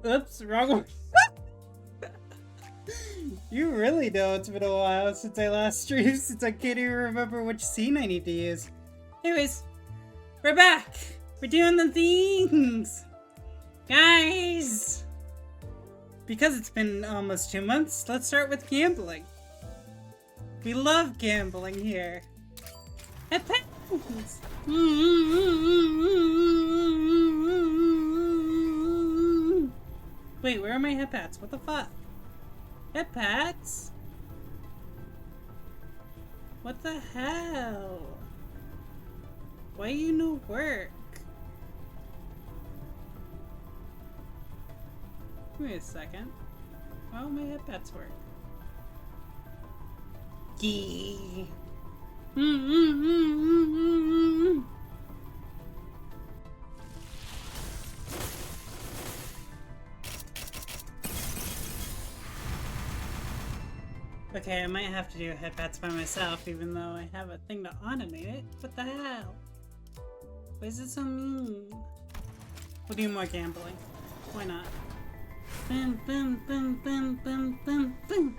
Oops, wrong one. You really know it's been a while since I last streamed, since I can't even remember which scene I need to use. Anyways, we're back! We're doing the things! Guys! Because it's been almost 2 months, let's start with gambling. We love gambling here. Depends. Wait, where are my hip hats? What the fuck? Hip hats? What the hell? Why you no work? Wait a second. Oh, my hip hats work. Gee. Okay, I might have to do hip hats by myself, even though I have a thing to automate it. What the hell? Why is it so mean? We'll do more gambling. Why not? Boom, boom, boom, boom, boom, boom, boom.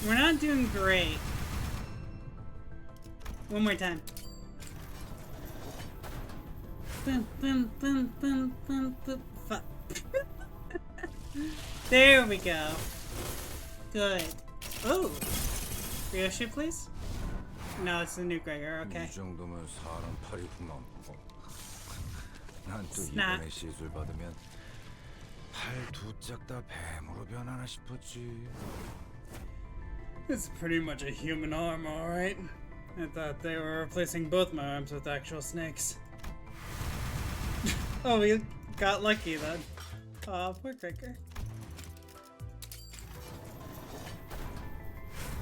We're not doing great. One more time. Boom, boom, boom, boom, boom, boom. Fuck. There we go. Good. Oh. Ryoshi, please? No, it's the new Gregor, okay. Snap. It's pretty much a human arm, alright. I thought they were replacing both my arms with actual snakes. Oh, we got lucky then. Aw, poor Gregor.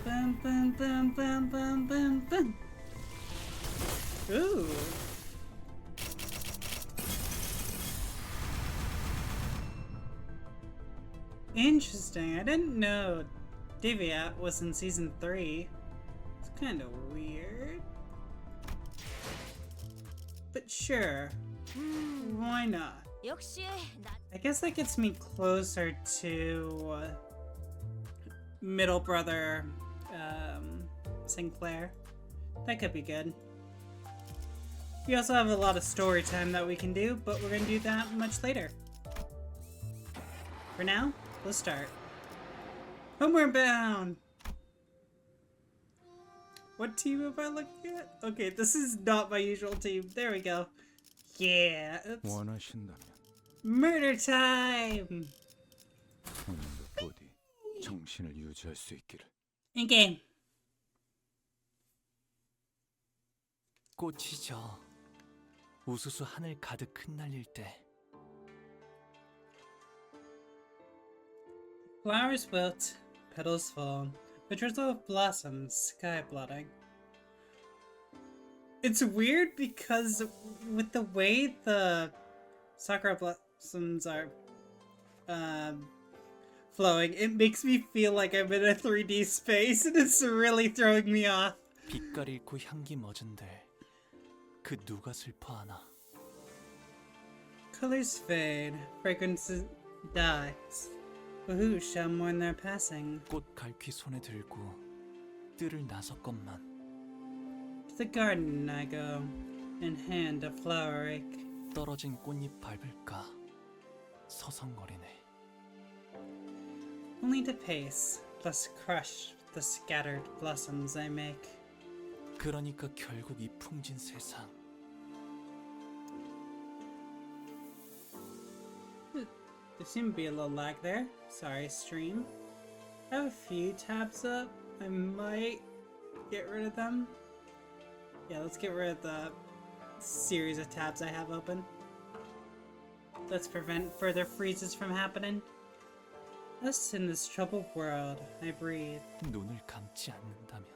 Boom, boom, boom, boom, boom, boom, boom. Ooh. Interesting. I didn't know Deviat was in season 3. It's kind of weird. But sure. Why not? I guess that gets me closer to middle brother Sinclair. That could be good. We also have a lot of story time that we can do, but we're gonna do that much later. For now, let's start. Homeward Bound! What team am I looking at? Okay, this is not my usual team. There we go. Yeah. Oops. Murder time! In game. 꽃이 져 우수수 하늘 가득 흩날릴 때 Flowers wilt, petals fall, a drizzle of blossoms, sky blooding. It's weird because with the way the sakura blossoms are flowing, it makes me feel like I'm in a 3D space and it's really throwing me off. 빛깔 잃고 향기 멎은들 그 누가 슬퍼하나. Colors fade, fragrances dies. But who shall mourn their passing? 꽃 갈퀴 손에 들고 뜰을 나섰건만. To the garden I go, in hand a flower rake. 떨어진 꽃잎 밟을까 서성거리네. Only to pace, thus crush the scattered blossoms I make. 그러니까 결국 이 풍진 세상. There seemed to be a little lag there. Sorry, stream. I have a few tabs up. I might get rid of them. Yeah, let's get rid of the series of tabs I have open. Let's prevent further freezes from happening. Thus, in this troubled world, I breathe. 눈을 감지 않는다면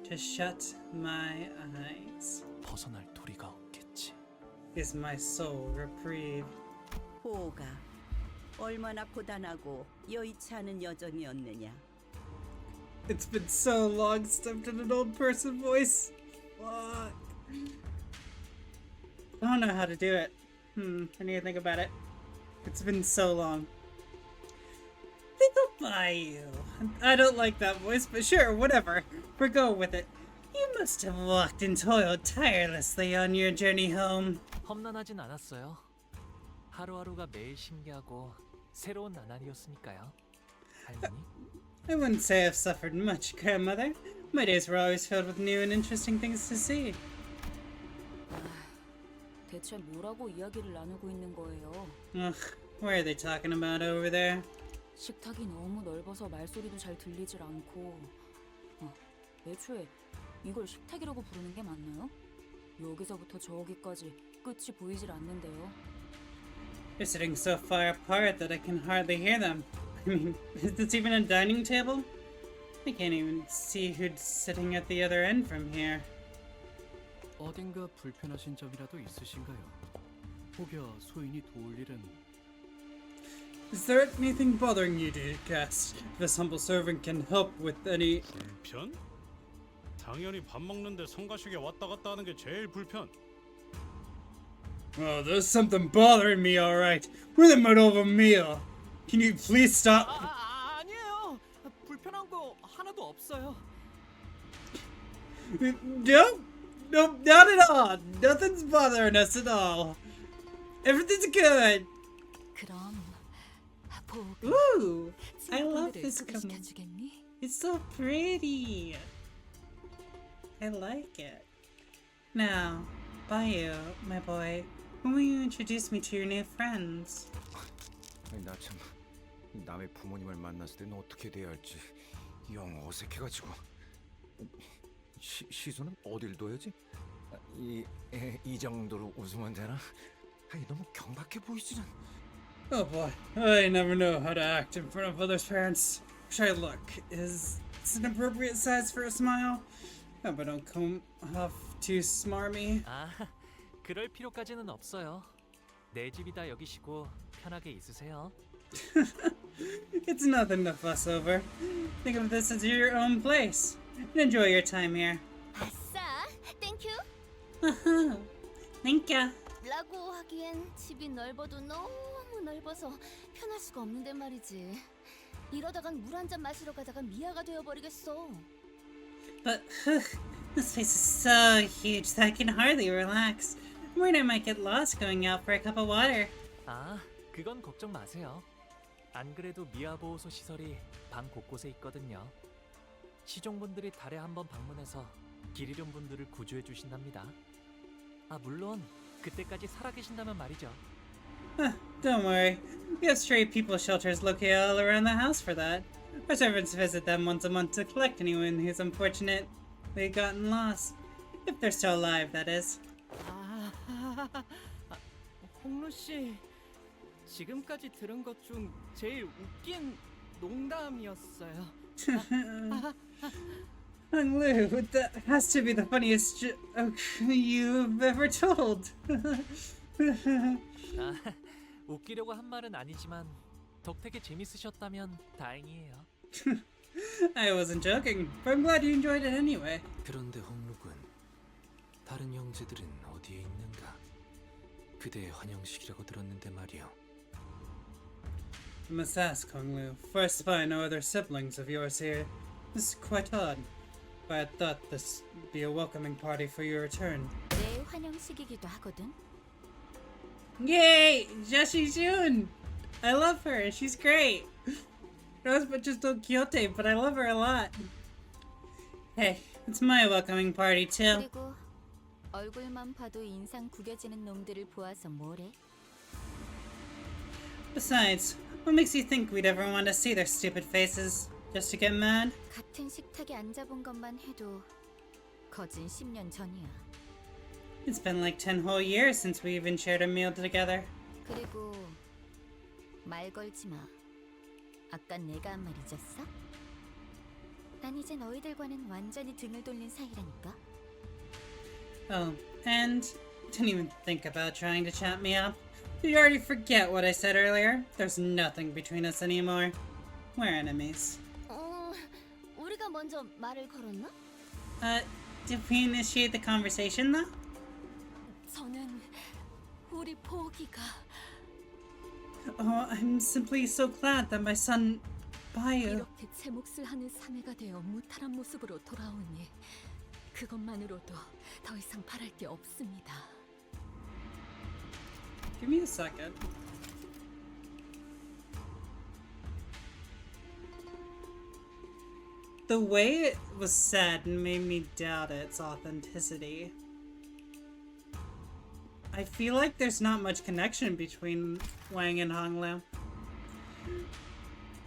To shut my eyes 벗어날 도리가 없겠지. is my sole reprieve. 보호가 얼마나 고단하고 여의치 않은 여정이었느냐. It's been so long since I've done an old person voice. Fuck. I don't know how to do it. I need to think about it. It's been so long. Little Bayou. I don't like that voice, but sure, whatever. We're going with it. You must have walked and toiled tirelessly on your journey home. 험난하진 않았어요. 하루하루가 매일 신기하고 새로운 나날이었으니까요. 할머니? I wouldn't say I've suffered much, Grandmother. My days were always filled with new and interesting things to see. 대체 뭐라고 이야기를 나누고 있는 거예요? Ugh, what are they talking about over there? 식탁이 너무 넓어서 말소리도 잘 들리질 않고 애초에 이걸 식탁이라고 부르는 게 맞나요? 여기서부터 저기까지 끝이 보이질 않는데요. They're sitting so far apart that I can hardly hear them. I mean, is this even a dining table? I can't even see who's sitting at the other end from here. 어딘가 불편하신 점이라도 있으신가요? 혹여 소인이 도울 일은... Is there anything bothering you, dear guest? This humble servant can help with any... 불편? 당연히 밥 먹는데 성가시게 왔다 갔다 하는 게 제일 불편. Oh, there's something bothering me, alright. We're in the middle of a meal. Can you please stop? 아니에요. 불편한 거 하나도 없어요. No, not at all. Nothing's bothering us at all. Everything's good. 그럼 보고 Ooh, I love 친구들을 this command. 소개시켜주겠니? It's so pretty. I like it. Now, Bayou, my boy, when will you introduce me to your new friends? 나 참 남의 부모님을 만났을 때는 어떻게 돼야 할지 영 어색해가지고. 시선은 어딜 둬야지? 이 정도로 웃으면 되나? 아니 너무 경박해 보이지는. Oh boy, I never know how to act in front of others' parents. Should I look? Is this an appropriate size for a smile? Hope I don't come off too smarmy. 아, 그럴 필요까지는 없어요. 내 집이다 여기시고 편하게 있으세요. It's nothing to fuss over. Think of this as your own place. And enjoy your time here. 아싸, 땡큐. Thank ya. 라고 하기엔 집이 넓어도 너무 넓어서 편할 수가 없는데 말이지. 이러다간 물 한 잔 마시러 가다가 미아가 되어버리겠어. But this place is so huge that I can hardly relax. I'm worried I might get lost going out for a cup of water. 아, 그건 걱정 마세요. 안 그래도 미아보호소 시설이 방 곳곳에 있거든요. 시종분들이 달에 한 번 방문해서 길 잃은 분들을 구조해 주신답니다. 아, 물론 그때까지 살아계신다면 말이죠. Don't worry. We have stray people shelters located all around the house for that. Our servants visit them once a month to collect anyone who's unfortunately gotten lost. If they're still alive, that is. 홍루 씨, 지금까지 들은 것 중 제일 웃긴 농담이었어요. Hung Lu, that has to be the funniest joke you've ever told. 아, 웃기려고 한 말은 아니지만 덕택에 재밌으셨다면 다행이에요. I wasn't joking, but I'm glad you enjoyed it anyway. 그런데 홍루군, 다른 형제들은 어디에 있는가? 그대의 환영식이라고 들었는데 말이요. I must ask, Hung Lu. First by no other siblings of yours here. This is quite odd. But I thought this would be a welcoming party for your return. 내 환영식이기도 하거든. Yay! Joshi Jun! I love her, she's great! Rosebud just told Quixote, but I love her a lot. Hey, it's my welcoming party too. 그리고 얼굴만 봐도 인상 구겨지는 놈들을 보아서 뭐래? Besides, what makes you think we'd ever want to see their stupid faces? Just to get mad? 같은 식탁에 앉아본 것만 해도 거진 10년 전이야. It's been like 10 whole years since we even shared a meal together. 그리고 말 걸지 마. 아까 내가 한 말 잊었어? 난 이제 너희들과는 완전히 등을 돌린 사이라니까. Oh, and didn't even think about trying to chat me up. Did you already forget what I said earlier? There's nothing between us anymore. We're enemies. 우리가 먼저 말을 걸었나? Did we initiate the conversation though? 저는 우리 보기가 Oh, I'm simply so glad that my son, Bayu, 이렇게 제 몫을 하는 사내가 되어 무탈한 모습으로 돌아오니 그것만으로도 더 이상 바랄 게 없습니다. give me a second. The way it was said made me doubt its authenticity. I feel like there's not much connection between Wang and Honglu.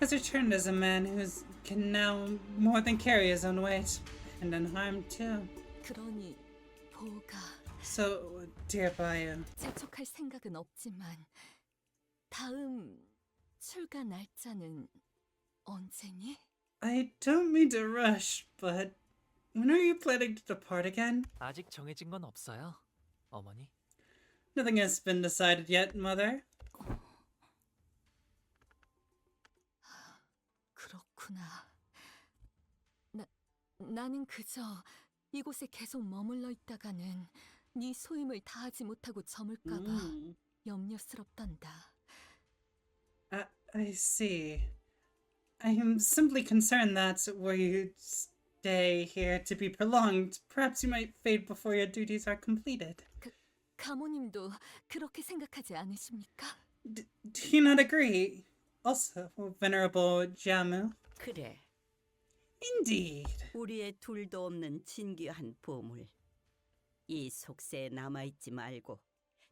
Has returned as a man who can now more than carry his own weight, and unharmed too. 그러니 보가 So, dear Bayu, 재촉할 생각은 없지만 다음 출가 날짜는 언제니? I don't mean to rush, but when are you planning to depart again? 아직 정해진 건 없어요, 어머니. Nothing has been decided yet, Mother. 그렇구나. 나는 그저 이곳에 계속 머물러 있다가는 네 소임을 다하지 못하고 저물까봐 염려스럽단다. I see. I am simply concerned that were you stay here to be prolonged, perhaps you might fade before your duties are completed. 가모님도 그렇게 생각하지 않으십니까? Do you not agree? Also, Venerable Jamu. 그래, Indeed. 우리의 둘도 없는 진귀한 보물. 이 속세에 남아있지 말고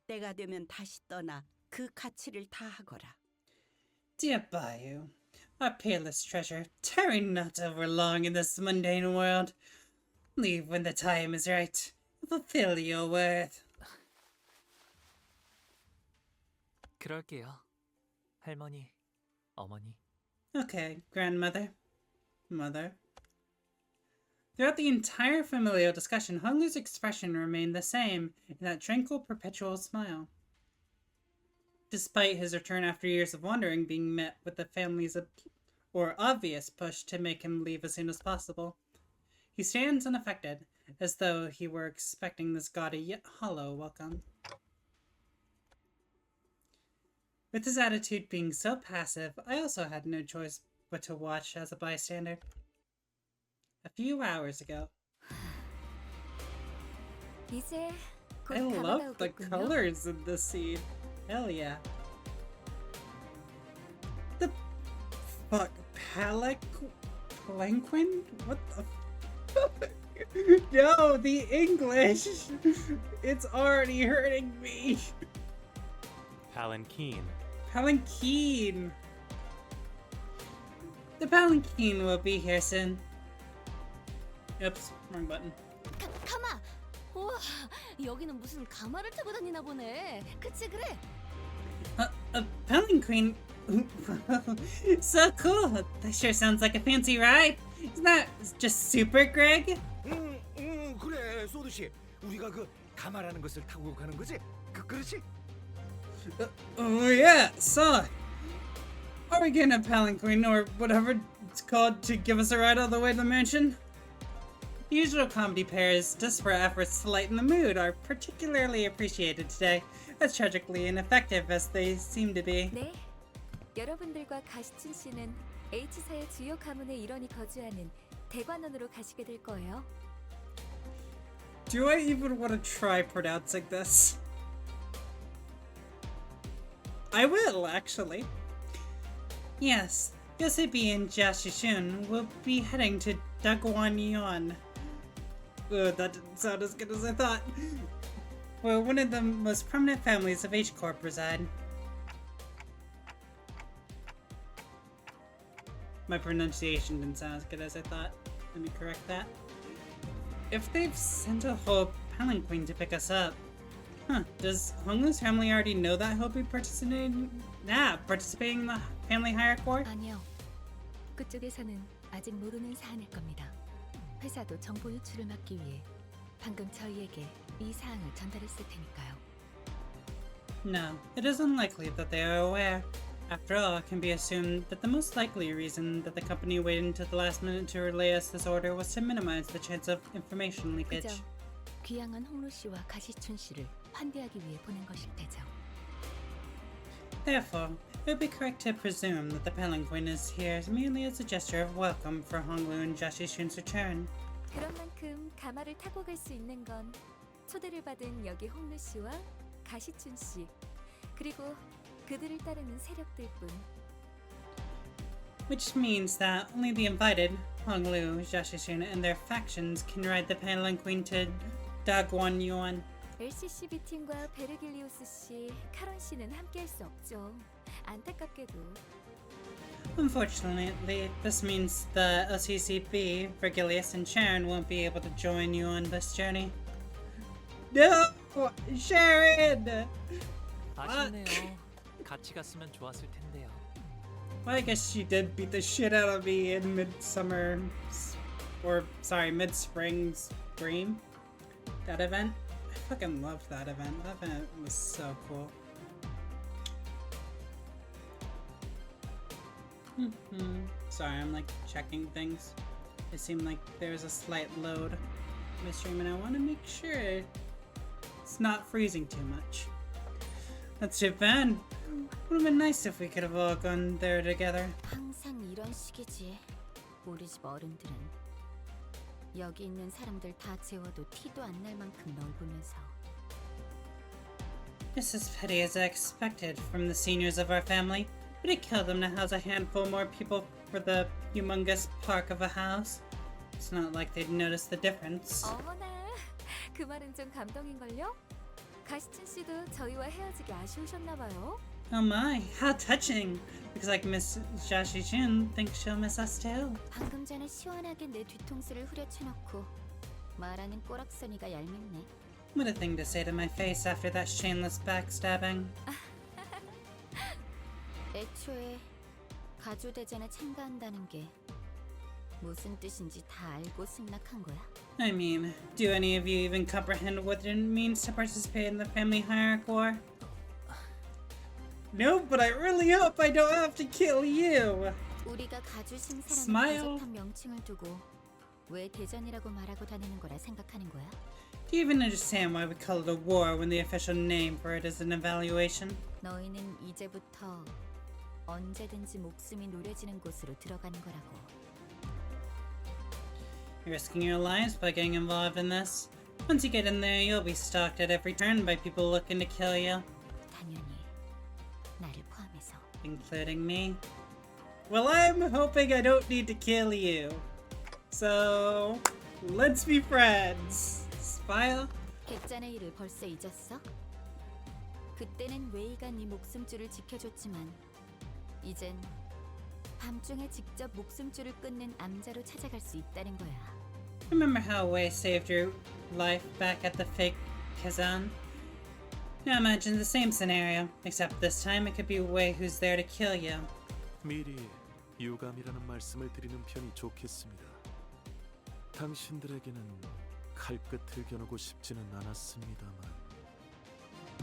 때가 되면 다시 떠나 그 가치를 다하거라. Dear Bayu, our peerless treasure, tarry not over long in this mundane world. Leave when the time is right. Fulfill your worth. 그럴게요. 할머니, 어머니. Okay, grandmother. Mother. Throughout the entire familial discussion, Honglu's expression remained the same, in that tranquil, perpetual smile. Despite his return after years of wandering being met with the family's obvious push to make him leave as soon as possible, he stands unaffected, as though he were expecting this gaudy yet hollow welcome. With his attitude being so passive, I also had no choice but to watch as a bystander. A few hours ago. 이제 곧 I love the 다가오겠군요. colors in this scene. Hell yeah. The fuck? Palanquin? What the fuck? No, the English! It's already hurting me. Palanquin. Palanquin. The Palanquin will be here soon. Oops, wrong button. 가마! 우와, 여기는 무슨 가마를 타고 다니나 보네. 그치 그래? A Palanquin? So cool. That sure sounds like a fancy ride. Isn't that just super, Greg? 그래, 소드씨. 우리가 그 가마라는 것을 타고 가는 거지? 그렇지? Oh yeah, so are we getting a palanquin or whatever it's called to give us a ride all the way to the mansion? The usual comedy pairs' desperate efforts to lighten the mood are particularly appreciated today, as tragically ineffective as they seem to be. 네, 여러분들과 가시춘 씨는 H사의 주요 가문의 일원이 거주하는 대관원으로 가시게 될 거예요. Do I even want to try pronouncing this? I will, actually. Yes, Yosebi and Jashishun will be heading to Dagwanyon. That didn't sound as good as I thought. Where one of the most prominent families of H-Corp reside. My pronunciation didn't sound as good as I thought. Let me correct that. If they've sent a whole palanquin to pick us up, does Honglu's family already know that he'll be participating in the family hire court? 아니요. 그쪽에서는 아직 모르는 사안일 겁니다. 회사도 정보 유출을 막기 위해 방금 저희에게 이 사항을 전달했을 테니까요. No, it is unlikely that they are aware. After all, it can be assumed that the most likely reason that the company waited until the last minute to relay us this order was to minimize the chance of information 그저 leakage. 귀향한 홍루 씨와 가시춘 씨를 환대하기 위해 보낸 것일 테죠. Therefore, it would be correct to presume that the palanquin is here merely as a gesture of welcome for Honglu and Jashishun's return. 그런 만큼 가마를 타고 갈 수 있는 건 초대를 받은 여기 홍루 씨와 가시춘 씨 그리고 그들을 따르는 세력들뿐. Which means that only the invited, Honglu, Jashishun, and their factions can ride the palanquin to Dagwon Yuan. LCCB 팀과 베르길리우스 씨, 카론 씨는 함께할 수 없죠. 안타깝게도. Unfortunately, this means the LCCB, Virgilius, and Sharon won't be able to join you on this journey. No! Sharon! 아쉽네요. 같이 갔으면 좋았을 텐데요. Well, I guess she did beat the shit out of me in mid-spring Scream. That event. I fucking loved that event. That event was so cool. Sorry, I'm like checking things. It seemed like there was a slight load in the stream and I want to make sure it's not freezing too much. That's too bad. Would have been nice if we could have all gone there together. 항상 이런 식이지. 우리 집 어른들은 여기 있는 사람들 다 재워도 티도 안 날 만큼 넓으면서. Just as petty as I expected from the seniors of our family. Would it kill them to house a handful more people for the humongous park of a house? It's not like they'd notice the difference. 어머나, 그 말은 좀 감동인걸요? 가시춘 씨도 저희와 헤어지기 아쉬우셨나봐요. Oh my, how touching! Looks like Miss Jashijun thinks she'll miss us too. 방금 전에 시원하게 내 뒤통수를 후려쳐놓고 말하는 꼬락서니가 얄밉네. What a thing to say to my face after that shameless backstabbing. 애초에 가주대전에 참가한다는 게 무슨 뜻인지 다 알고 승낙한 거야? I mean, do any of you even comprehend what it means to participate in the family hierarchy war? No, but I really hope I don't have to kill you! 우리가 가주 심사라는 Smile. 부족한 명칭을 두고 왜 대전이라고 말하고 다니는 거라 생각하는 거야? Do you even understand why we call it a war when the official name for it is an evaluation? 너희는 이제부터 언제든지 목숨이 노려지는 곳으로 들어가는 거라고. You're risking your lives by getting involved in this. Once you get in there, you'll be stalked at every turn by people looking to kill you. 당연히 나를 포함해서. Including me. Well, I'm hoping I don't need to kill you. So, let's be friends. Smile. 객잔의 일을 벌써 잊었어? 그때는 웨이가 네 목숨줄을 지켜줬지만 이젠 밤중에 직접 목숨줄을 끊는 암자로 찾아갈 수 있다는 거야. Remember how Wei saved your life back at the fake Kazan? Now imagine the same scenario, except this time it could be Wei who's there to kill you. 미리 유감이라는 말씀을 드리는 편이 좋겠습니다. 당신들에게는 칼끝을 겨누고 싶지는 않았습니다만.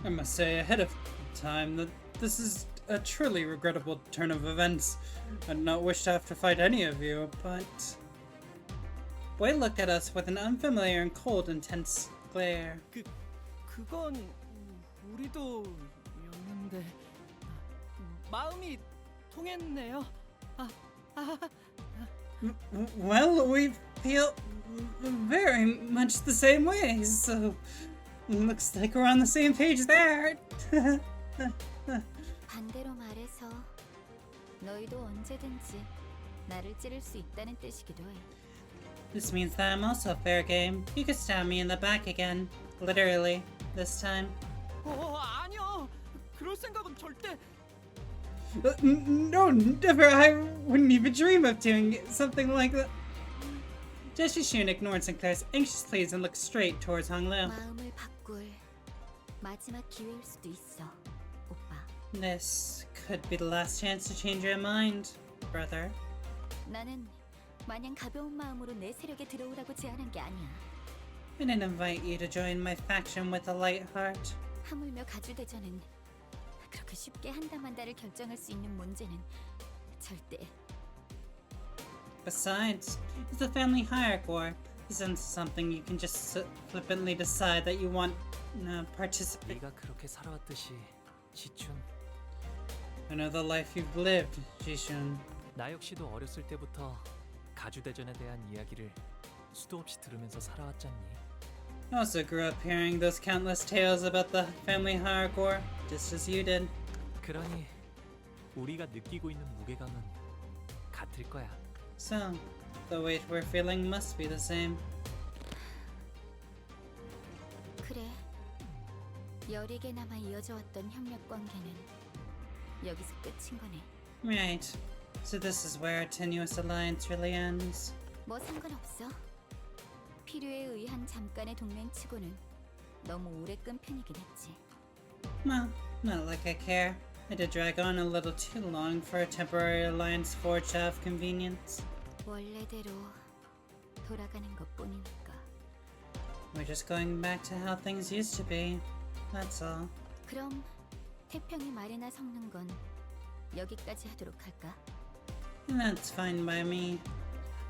I must say ahead of time that this is a truly regrettable turn of events. I'd not wish to have to fight any of you, but... Wei looked at us with an unfamiliar and cold, intense glare. 그건 우리도였는데 마음이 통했네요. Well, we feel very much the same way, so looks like we're on the same page there. 반대로 말해서 너희도 언제든지 나를 찌를 수 있다는 뜻이기도 해. This means that I'm also fair game. You could stab me in the back again. Literally, this time. 아니요. 그럴 생각은 절대. No, never. I wouldn't even dream of doing something like that. Jeshishun ignored Sinclair's anxious pleas and looked straight towards Honglu. 마음을 바꿀 마지막 기회일 수도 있어, 오빠. This could be the last chance to change your mind, brother. 나는 마냥 가벼운 마음으로 내 세력에 들어오라고 제안한 게 아니야. I didn't invite you to join my faction with a light heart. 하물며 가주대전은 그렇게 쉽게 한다만다를 결정할 수 있는 문제는 절대. Besides, it's a family hierarchy war. isn't something you can just flippantly decide that you want to participate. 네가 그렇게 살아왔듯이 시춘, I know the life you've lived, Jishun. 나 역시도 어렸을 때부터 가주대전에 대한 이야기를 수도 없이 들으면서 살아왔잖니. I also grew up hearing those countless tales about the family hierarchy, war, just as you did. 그러니 우리가 느끼고 있는 무게감은 같을 거야. So, the weight we're feeling must be the same. 그래. 여리게 남아 이어져 왔던 협력 관계는 여기서 끝인 거네. Right. So this is where our tenuous alliance really ends. 뭐 상관없어. 필요에 의한 잠깐의 동맹치고는 너무 오래 끈 편이긴 했지. Well, not like I care. I did drag on a little too long for a temporary alliance forged out of convenience. 원래대로 돌아가는 것뿐이니까. We're just going back to how things used to be. That's all. 그럼 태평이 말이나 섞는 건 여기까지 하도록 할까? That's fine by me.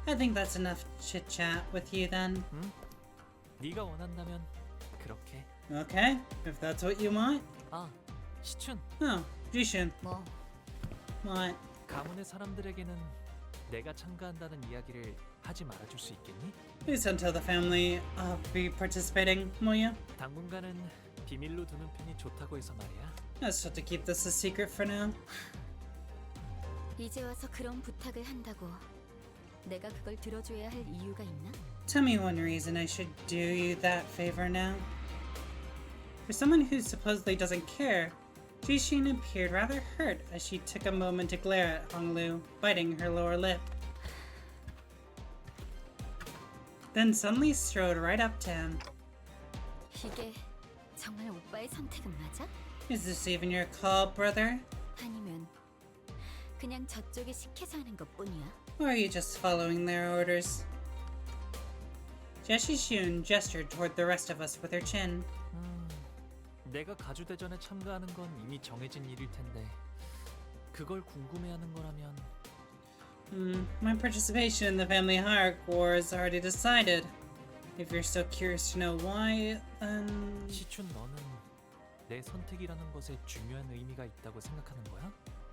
I think that's enough chit-chat with you then. 응? 네가 원한다면 그렇게. Okay, if that's what you want. 아, 시춘. Oh, Jishun. 뭐 What? 가문의 사람들에게는 내가 참가한다는 이야기를 하지 말아줄 수 있겠니? Please don't tell the family I'll be participating, will you? 당분간은 비밀로 두는 편이 좋다고 해서 말이야. Let's have to keep this a secret for now. 이제 와서 그런 부탁을 한다고 내가 그걸 들어줘야 할 이유가 있나? Tell me one reason I should do you that favor now. For someone who supposedly doesn't care, Jishin appeared rather hurt as she took a moment to glare at Honglu, biting her lower lip. Then suddenly strode right up to him. 이게 정말 오빠의 선택은 맞아? Is this even your call, brother? 아니면 그냥 저쪽이 시켜서 하는 것뿐이야? Or are you just following their orders? Jeshishun gestured toward the rest of us with her chin. 내가 가주대전에 참가하는 건 이미 정해진 일일 텐데 그걸 궁금해하는 거라면 My participation in the family hierarchy war is already decided. If you're so curious to know why, then... 시춘 너는 내 선택이라는 것에 중요한 의미가 있다고 생각하는 거야?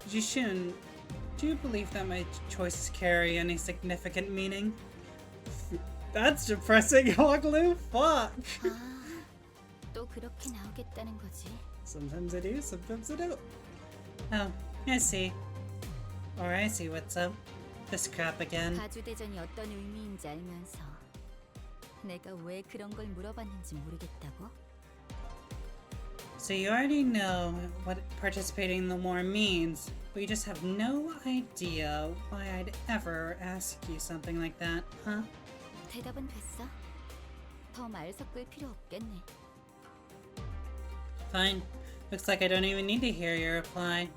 Jishun, do you believe that my choices carry any significant meaning? That's depressing, Hoglu. Fuck. 아, 또 그렇게 나오겠다는 거지. Sometimes I do, sometimes I don't. Oh, I see. Or I see what's up. This crap again. 가주대전이 어떤 의미인지 알면서 내가 왜 그런 걸 물어봤는지 모르겠다고? So you already know what participating in the war means, but you just have no idea why I'd ever ask you something like that, huh? 대답은 됐어? 더 말 섞을 필요 없겠네. Fine. Looks like I don't even need to hear your reply.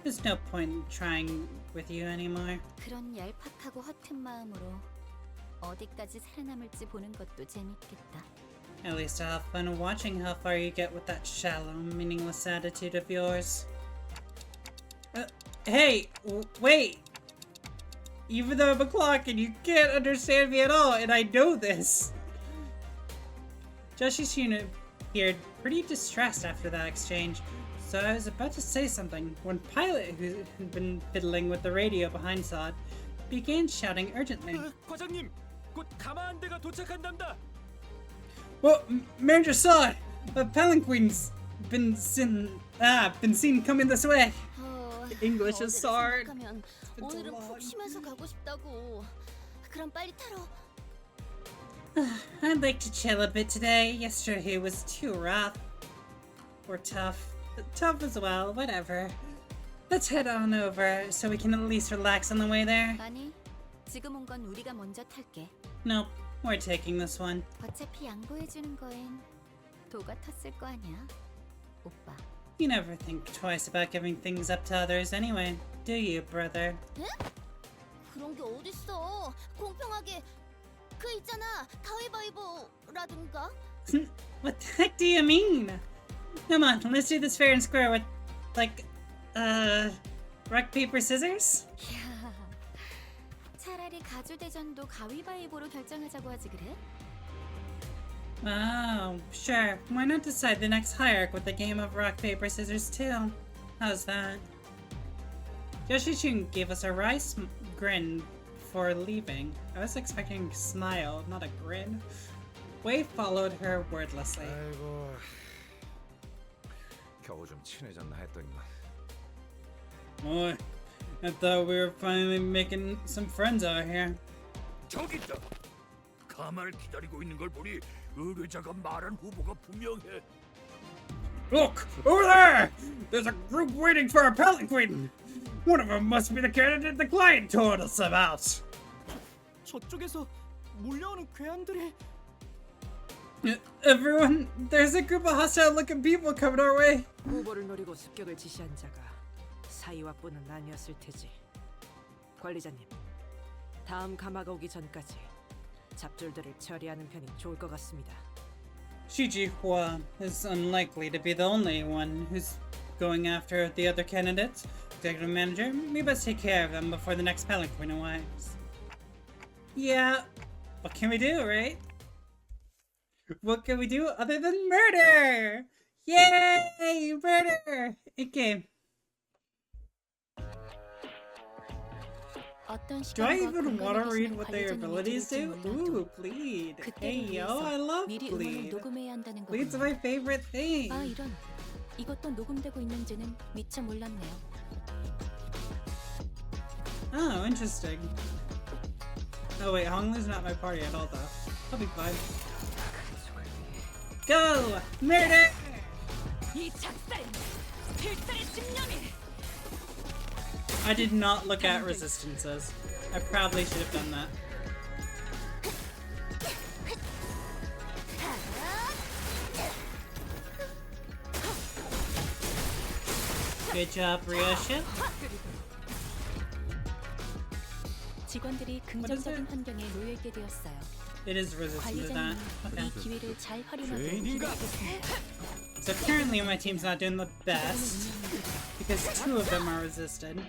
There's no point in trying with you anymore. 그런 얄팍하고 허튼 마음으로 어디까지 살아남을지 보는 것도 재밌겠다. At least I'll have fun watching how far you get with that shallow, meaningless attitude of yours. Hey! Wait! Even though I'm a clock and you can't understand me at all, and I know this! Joshishuna appeared pretty distressed after that exchange, so I was about to say something when Pilot, who had been fiddling with the radio behind Sod, began shouting urgently. 과장님, 곧 가마한대가 도착한답니다. Well, Manager Sod, a palanquin's been seen coming this way. English is hard. 오늘은 푹 쉬면서 가고 싶다고. 그럼 빨리 타러. I'd like to chill a bit today. Yesterday was too rough. Or tough. Tough as well, whatever. Let's head on over so we can at least relax on the way there. 아니, 지금 온 건 우리가 먼저 탈게. Nope, we're taking this one. 어차피 양보해주는 거엔 도가 텄을 거 아니야, 오빠. You never think twice about giving things up to others anyway, do you, brother? 에? 그런 게 어딨어? 공평하게 그 있잖아, 가위바위보라든가. What the heck do you mean? Come on, let's do this fair and square with, like, rock, paper, scissors? 야, 차라리 가주대전도 가위바위보로 결정하자고 하지 그래? Oh, sure. Why not decide the next hierarch with a game of rock, paper, scissors, too? How's that? Yoshi-chun gave us a wry grin before leaving. I was expecting a smile, not a grin. Wei followed her wordlessly. 아이고, 겨우 좀 친해졌나 했더니만. Boy, I thought we were finally making some friends out here. 저기 있다. 가마를 기다리고 있는 걸 보니 의뢰자가 말한 후보가 분명해. Look! Over there! There's a group waiting for a palanquin! One of them must be the candidate the client told us about! 저쪽에서 몰려오는 괴한들이 Everyone, there's a group of hostile-looking people coming our way! 후보를 노리고 습격을 지시한 자가 사이와뿐은 아니었을 테지. 관리자님, 다음 가마가 오기 전까지 잡졸들을 처리하는 편이 좋을 것 같습니다. Shiji Hua is unlikely to be the only one who's going after the other candidates. Executive manager, we best take care of them before the next palanquin arrives. Yeah, what can we do, right? What can we do other than murder? Yay, murder! Okay. Do I even want to read what their abilities do? Ooh, bleed. Hey yo, I love bleed. Bleed's my favorite thing. 아 이런, 이것도 녹음되고 있는지는 미처 몰랐네요. Oh, interesting. Oh wait, Honglu's not my party at all though. I'll be fine. Go! Murder! I did not look at resistances. I probably should have done that. Good job, Ryosha. 직원들이 긍정적인 환경에 놓여 있게 되었어요. It is resistant to that. 관리자님이 이 Okay. 기회를 잘 활용하도록 기대하겠습니다. So currently my team's not doing the best because two of them are resisted.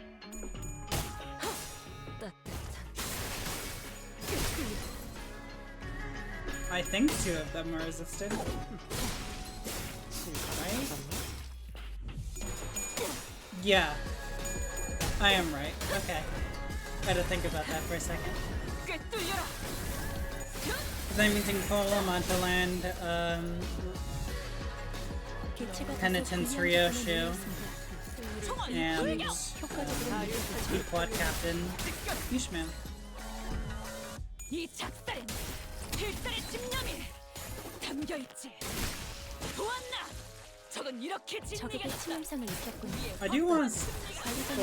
I think two of them are resisted. Right? Yeah. I am right. Okay. Gotta think about that for a second. Because I'm using Kolomon to land Penitence Ryoshu and Quad Captain Ishmael. 이 작살엔 필살의 집념이 담겨 있지. 보았나? 적은 이렇게 적에게 침묵상을 입혔군요. I do want to,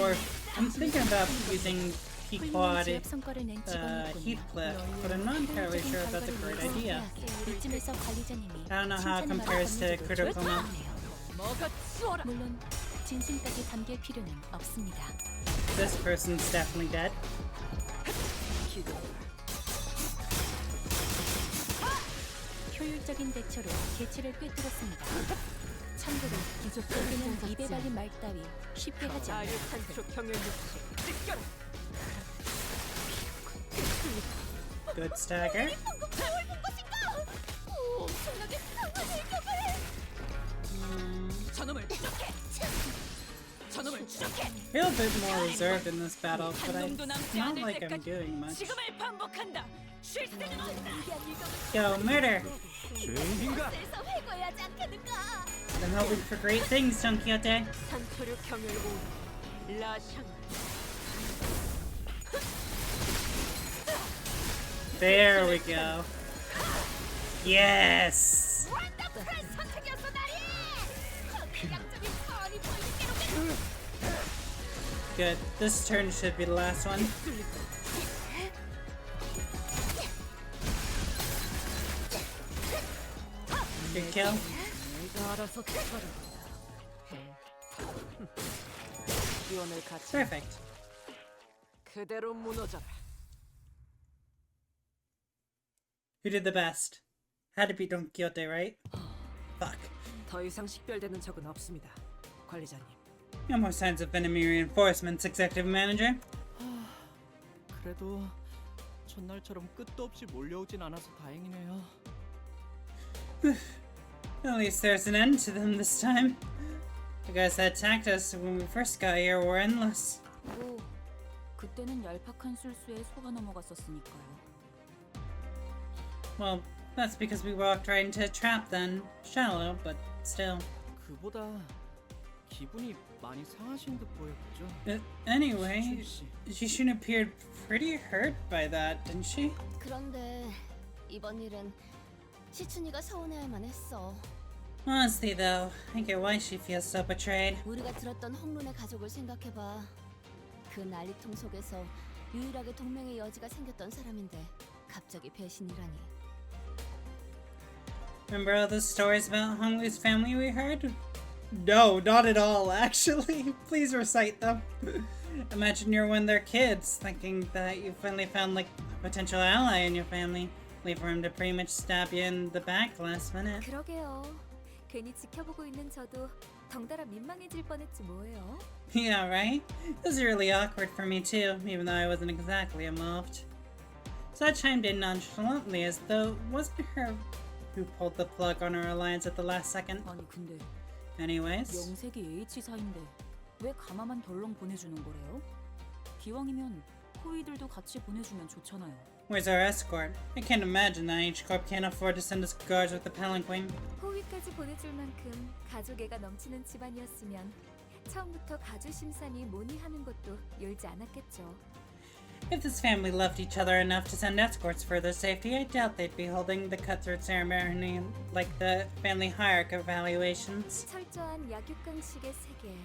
or I'm thinking about using Pequod 지역 성과를 낸 직원이군요. Heathcliff, but I'm not entirely sure if that's a great idea. 이쯤에서 관리자님이 I don't know how it compares to Critical Mass. 뭐가 치워라. 물론 진심까지 담길 필요는 없습니다. This person's definitely dead. 효율적인 대처로 개체를 꿰뚫었습니다. 참고로 여기는 입에 발린 말 따위 쉽게 하지 않아요. Good stagger. 저놈을 추적해. 저놈을 추적해. I feel a bit more reserved in this battle, but it's not like I'm doing much. 지금을 반복한다. 쉴 새는 없다. Go, murder! 죄인인가? I'm hoping for great things, Don Quixote. 산토류 경혈 오 라샹. There we go. Yes! Good. This turn should be the last one. Good kill. 기원을 갖춰 Perfect. 그대로 무너져라. Who did the best? Had to be Don Quixote, right? Fuck. 더 이상 식별되는 적은 없습니다. 관리자님. No more signs of enemy reinforcements, Executive Manager. 그래도 전날처럼 끝도 없이 몰려오진 않아서 다행이네요. At least there's an end to them this time. The guys that attacked us when we first got here were endless. 뭐 그때는 얄팍한 술수에 속아 넘어갔었으니까요. Well, that's because we walked right into a trap then. Shallow, but still. 그보다 기분이 많이 상하신 듯 보였죠. Anyway, Jishun appeared pretty hurt by that, didn't she? 그런데 이번 일은 시춘이가 서운해할 만했어. Honestly though, I get why she feels so betrayed. 우리가 들었던 홍룬의 가족을 생각해봐. 그 난리통 속에서 유일하게 동맹의 여지가 생겼던 사람인데 갑자기 배신이라니. Remember all those stories about Honglu's family we heard? No, not at all, actually. Please recite them. Imagine you're one of their kids, thinking that you finally found like a potential ally in your family. Leave for him to pretty much stab you in the back last minute. 그러게요. 괜히 지켜보고 있는 저도 덩달아 민망해질 뻔했지 뭐예요. Yeah, right? It was really awkward for me too, even though I wasn't exactly involved. So I chimed in nonchalantly as though it wasn't her who pulled the plug on our alliance at the last second. 아니 근데 Anyways. 영색이 H사인데 왜 가마만 덜렁 보내주는 거래요? 기왕이면 호위들도 같이 보내주면 좋잖아요. Where's our escort? I can't imagine that each corp can't afford to send us guards with the palanquin. 호위까지 보내줄 만큼 가족애가 넘치는 집안이었으면 처음부터 가주 심산이 모니하는 것도 열지 않았겠죠. If this family loved each other enough to send escorts for their safety, I doubt they'd be holding the cutthroat ceremony like the family hierarchy evaluations. 철저한 약육강식의 세계.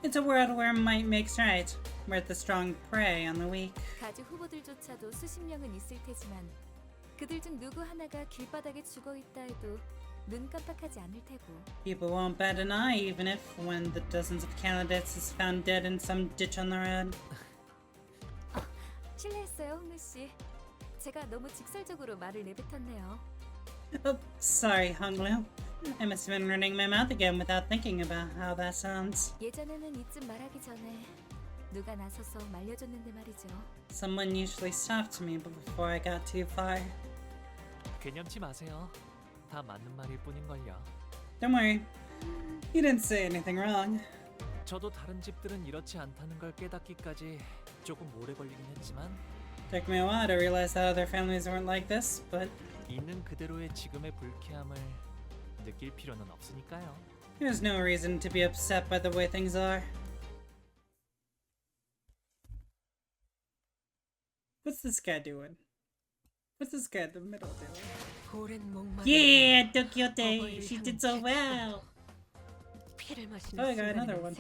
It's a world where might makes right, where the strong prey on the weak. 가주 후보들조차도 수십 명은 있을 테지만 그들 중 누구 하나가 길바닥에 죽어 있다 해도 눈 깜빡하지 않을 테고. People won't bat an eye even if one of the dozens of candidates is found dead in some ditch on the road. 실례했어요, 홍루 씨. 제가 너무 직설적으로 말을 내뱉었네요. Oh, sorry, Honglu. I must have been running my mouth again without thinking about how that sounds. 예전에는 이쯤 말하기 전에 누가 나서서 말려줬는데 말이죠. Someone usually stopped me before I got too far. 개념치 마세요. 다 맞는 말일 뿐인걸요. Don't worry. You didn't say anything wrong. 저도 다른 집들은 이렇지 않다는 걸 깨닫기까지 조금 오래 걸리긴 했지만 Took me a while to realize that other families weren't like this, but 있는 그대로의 지금의 불쾌함을 느낄 필요는 없으니까요. there's no reason to be upset by the way things are. What's this guy doing? What's this guy in the middle doing? Yeah, Tokyo Day! She did so well! Oh, I got another one.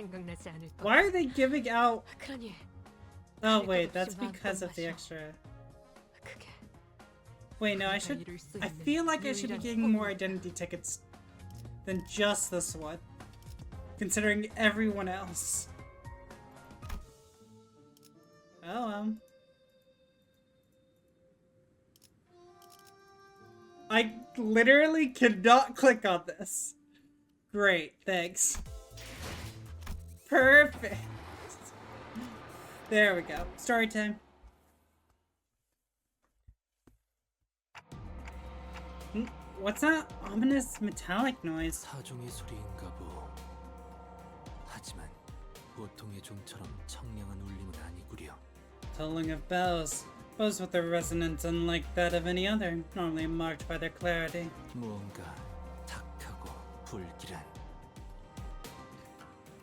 Why are they giving out? Oh wait, that's because of the extra. Wait, no, I feel like I should be getting more identity tickets than just this one, considering everyone else. Oh, I literally cannot click on this. Great, thanks. Perfect. There we go. Story time. What's that ominous metallic noise? 사종의 소리인가 보. 하지만 보통의 종처럼 청량한 울림은 아니구려. Tolling of bells. Bells with a resonance unlike that of any other, normally marked by their clarity. 무언가 탁하고 불길한.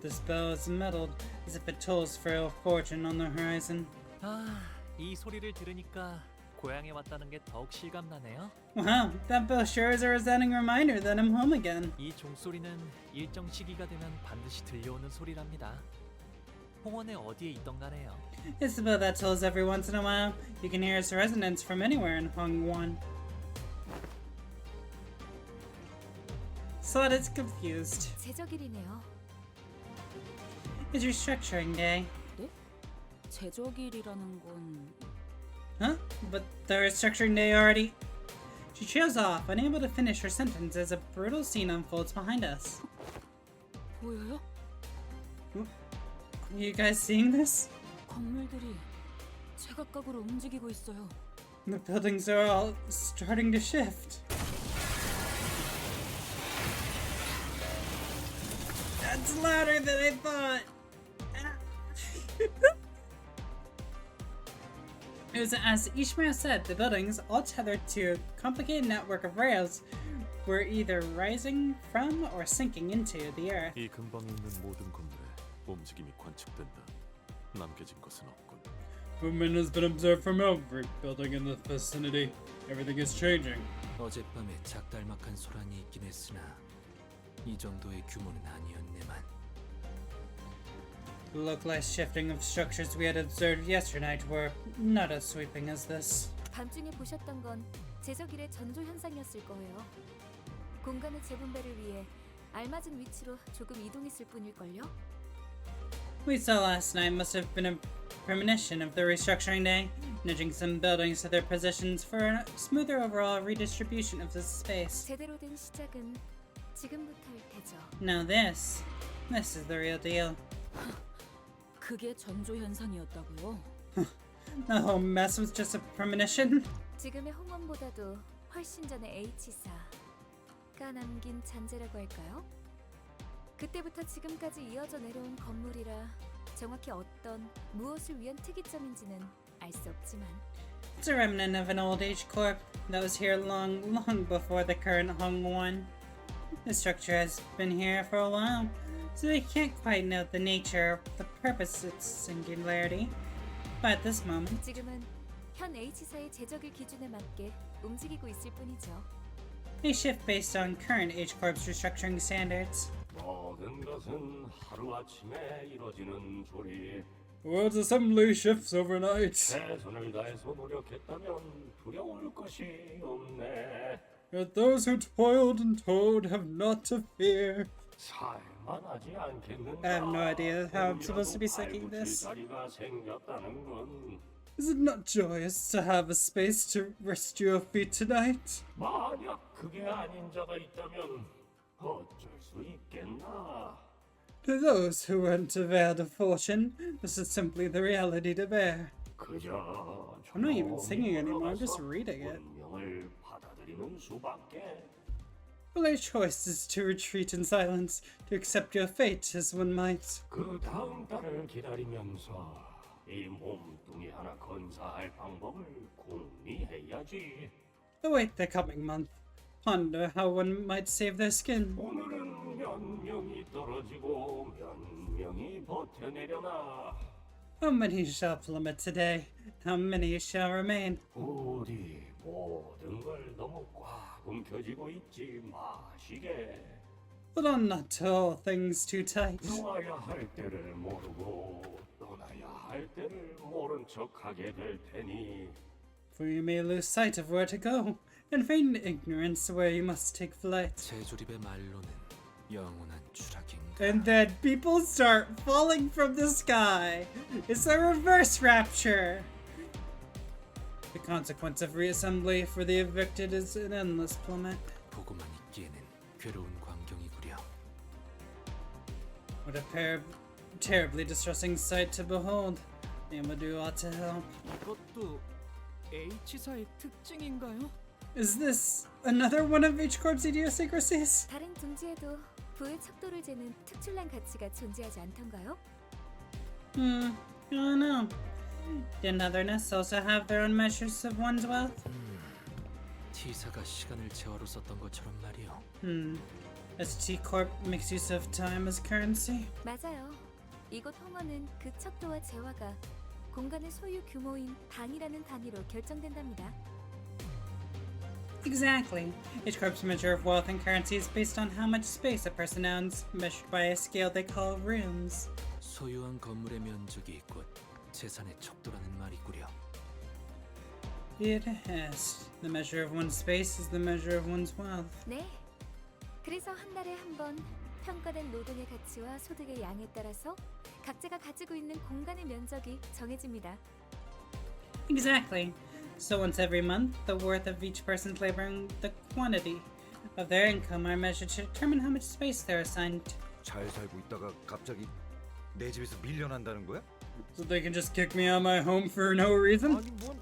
This bell is metalled, as if it tolls for ill fortune on the horizon. 이 소리를 들으니까 고향에 왔다는 게 더욱 실감나네요. Wow, that bell sure is a resounding reminder that I'm home again. 이 종소리는 일정 시기가 되면 반드시 들려오는 소리랍니다. 홍원에 어디에 있던 간에요. It's the bell that tolls every once in a while. You can hear its resonance from anywhere in Hongwon. Slot is confused. 제적일이네요. It's restructuring day. 네? 제적일이라는 건 Huh? But the restructuring day already... She trails off, unable to finish her sentence as a brutal scene unfolds behind us. 보여요? Are you guys seeing this? 건물들이 제각각으로 움직이고 있어요. The buildings are all starting to shift. It's louder than I thought. It was as Ishmael said, the buildings, all tethered to a complicated network of rails, were either rising from or sinking into the earth. 이 근방에 있는 모든 건물에 움직임이 관측된다. 남겨진 것은 없군. Movement has been observed from every building in the vicinity. Everything is changing. 어젯밤에 작달막한 소란이 있긴 했으나 이 정도의 규모는 아니었네만. The localized shifting of structures we had observed yesterday were not as sweeping as this. 밤중에 보셨던 건 제적일의 전조 현상이었을 거예요. 공간의 재분배를 위해 알맞은 위치로 조금 이동했을 뿐일걸요? We saw last night must have been a premonition of the restructuring day, nudging some buildings to their positions for a smoother overall redistribution of the space. 제대로 된 시작은 지금부터일 테죠. Now this is the real deal. 그게 전조 현상이었다고요? The whole mess was just a premonition. 지금의 홍원보다도 훨씬 전에 H사가 남긴 잔재라고 할까요? 그때부터 지금까지 이어져 내려온 건물이라 정확히 어떤 무엇을 위한 특이점인지는 알 수 없지만 It's a remnant of an old age corp that was here long before the current Hong one. The structure has been here for a while, so we can't quite know the nature, the purpose of its singularity. But at this moment, 지금은 현 H사의 제적일 기준에 맞게 움직이고 있을 뿐이죠. they shift based on current H Corp's restructuring standards. 모든 것은 하루아침에 이뤄지는 조리. The world's assembly shifts overnight. 최선을 다해서 노력했다면 두려울 것이 없네. Yet those who toiled and toiled have not to fear. 살만하지 않겠는가? I have no idea how I'm supposed to be singing this. 자리가 생겼다는 건 Is it not joyous to have a space to rest your feet tonight? 만약 그게 아닌 자가 있다면 어쩔 수 있겠나? To those who weren't availed of fortune, this is simply the reality to bear. 그저 I'm not even singing anymore, I'm just reading it. 운명을 받아들이는 수밖에. Well, their choice is to retreat in silence, to accept your fate as one might. 그 다음 달을 기다리면서 이 몸뚱이 하나 건사할 방법을 궁리해야지. Await the coming month. Ponder how one might save their skin. 오늘은 몇 명이 떨어지고 몇 명이 버텨내려나. How many shall plummet today? How many shall remain? 우리 모든 걸 너무 꽉 움켜쥐고 있지 마시게. Hold on not to hold things too tight. 놓아야 할 때를 모르고 떠나야 할 때를 모른 척하게 될 테니. For you may lose sight of where to go, and feign ignorance where you must take flight. 제조립의 말로는 영원한 추락인가. And then people start falling from the sky. It's a reverse rapture. The consequence of reassembly for the evicted is an endless plummet. 보고만 있기에는 괴로운 광경이구려. What a terribly distressing sight to behold. And will do ought to help. 이것도 H사의 특징인가요? Is this another one of H Corp's idiosyncrasies? 다른 둥지에도 부의 척도를 재는 특출난 가치가 존재하지 않던가요? I don't know. Didn't otherness also have their own measures of one's wealth? T사가 시간을 재화로 썼던 것처럼 말이요. As T Corp makes use of time as currency? 맞아요. 이곳 홍어는 그 척도와 재화가 공간의 소유 규모인 방이라는 단위로 결정된답니다. Exactly. H Corp's measure of wealth and currency is based on how much space a person owns, measured by a scale they call rooms. 소유한 건물의 면적이 곧 재산의 척도라는 말이구려. It has. The measure of one's space is the measure of one's wealth. 네. 그래서 한 달에 한 번 평가된 노동의 가치와 소득의 양에 따라서 각자가 가지고 있는 공간의 면적이 정해집니다. Exactly. So once every month, the worth of each person's labor and the quantity of their income are measured to determine how much space they're assigned. 잘 살고 있다가 갑자기 내 집에서 밀려난다는 거야? So they can just kick me out of my home for no reason? 아니 뭔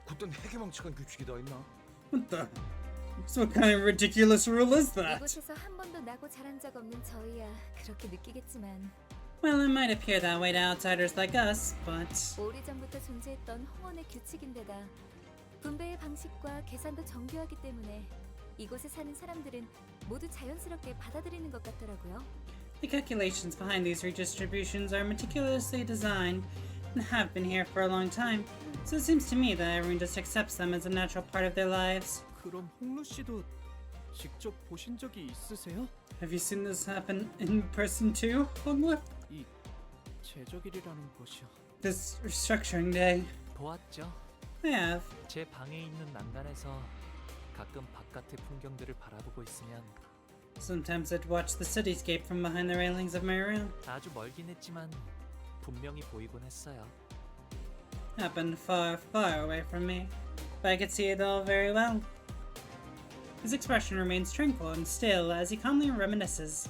그딴 해괴망측한 규칙이 다 있나? What the? So what kind of ridiculous rule is that? 이곳에서 한 번도 나고 자란 적 없는 저희야 그렇게 느끼겠지만 Well, it might appear that way to outsiders like us, but 오래전부터 존재했던 홍원의 규칙인데다 분배의 방식과 계산도 정교하기 때문에 이곳에 사는 사람들은 모두 자연스럽게 받아들이는 것 같더라고요. the calculations behind these redistributions are meticulously designed and have been here for a long time. So it seems to me that everyone just accepts them as a natural part of their lives. 그럼 홍루 씨도 직접 보신 적이 있으세요? Have you seen this happen in person too, Honglu? 이 제적일이라는 것이요. This restructuring day. 보았죠. I have. 제 방에 있는 난간에서 가끔 바깥의 풍경들을 바라보고 있으면 Sometimes I'd watch the cityscape from behind the railings of my room. 아주 멀긴 했지만 분명히 보이곤 했어요. Happened far, far away from me, but I could see it all very well. His expression remains tranquil and still as he calmly reminisces.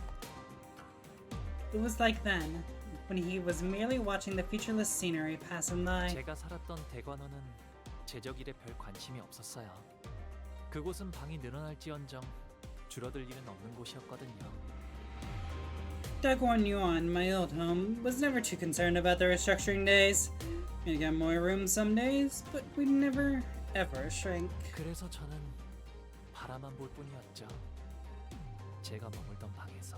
It was like then, when he was merely watching the featureless scenery pass him by. 제가 살았던 대관원은 제적일에 별 관심이 없었어요. 그곳은 방이 늘어날지언정 줄어들 일은 없는 곳이었거든요. Daguan Yuan, my old home, was never too concerned about the restructuring days. We'd get more rooms some days, but we'd never, ever shrink. 그래서 저는 바라만 볼 뿐이었죠. 제가 머물던 방에서.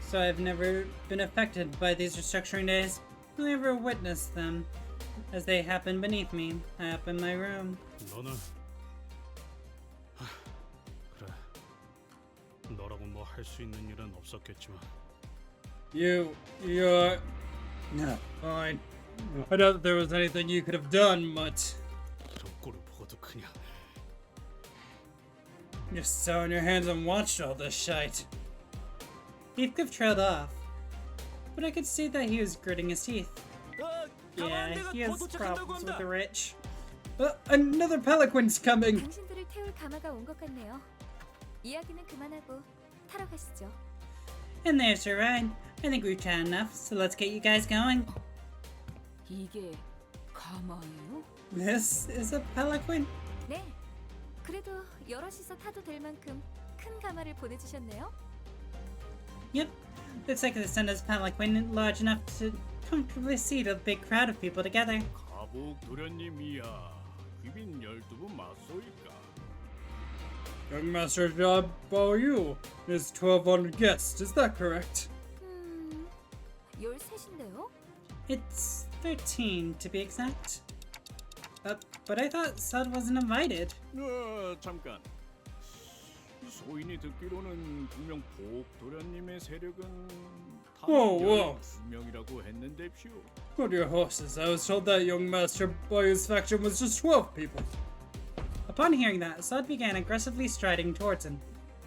So I've never been affected by these restructuring days. I never witnessed them as they happen beneath me, up in my room. 너는 그래. 너라고 뭐 할 수 있는 일은 없었겠지만. You're no, fine. I doubt there was anything you could have done, but 이런 꼴을 보고도 그냥. Just sat on your hands and watched all this shite. Heathcliff trailed off, but I could see that he was gritting his teeth. Yeah, he has problems with the rich. Another palanquin's coming! 당신들을 태울 가마가 온 것 같네요. 이야기는 그만하고 타러 가시죠. And there's your ride. I think we've chatted enough, so let's get you guys going. 이게 가마예요? This is a palanquin? 네. 그래도 여럿이서 타도 될 만큼 큰 가마를 보내주셨네요. Yep. Looks like they sent us palanquin large enough to comfortably seat a big crowd of people together. 가복 도련님이야. 귀빈 12분 맞소일까? Young Master Job, how are you? There's 1,200 guests, is that correct? 13인데요? It's 13 to be exact. But I thought Sud wasn't invited. 잠깐. 소인이 듣기로는 분명 복 도련님의 세력은 Whoa. 12명이라고 했는데쇼. Hold your horses. I was told that young Master Boy's faction was just 12 people. Upon hearing that, Sud began aggressively striding towards him,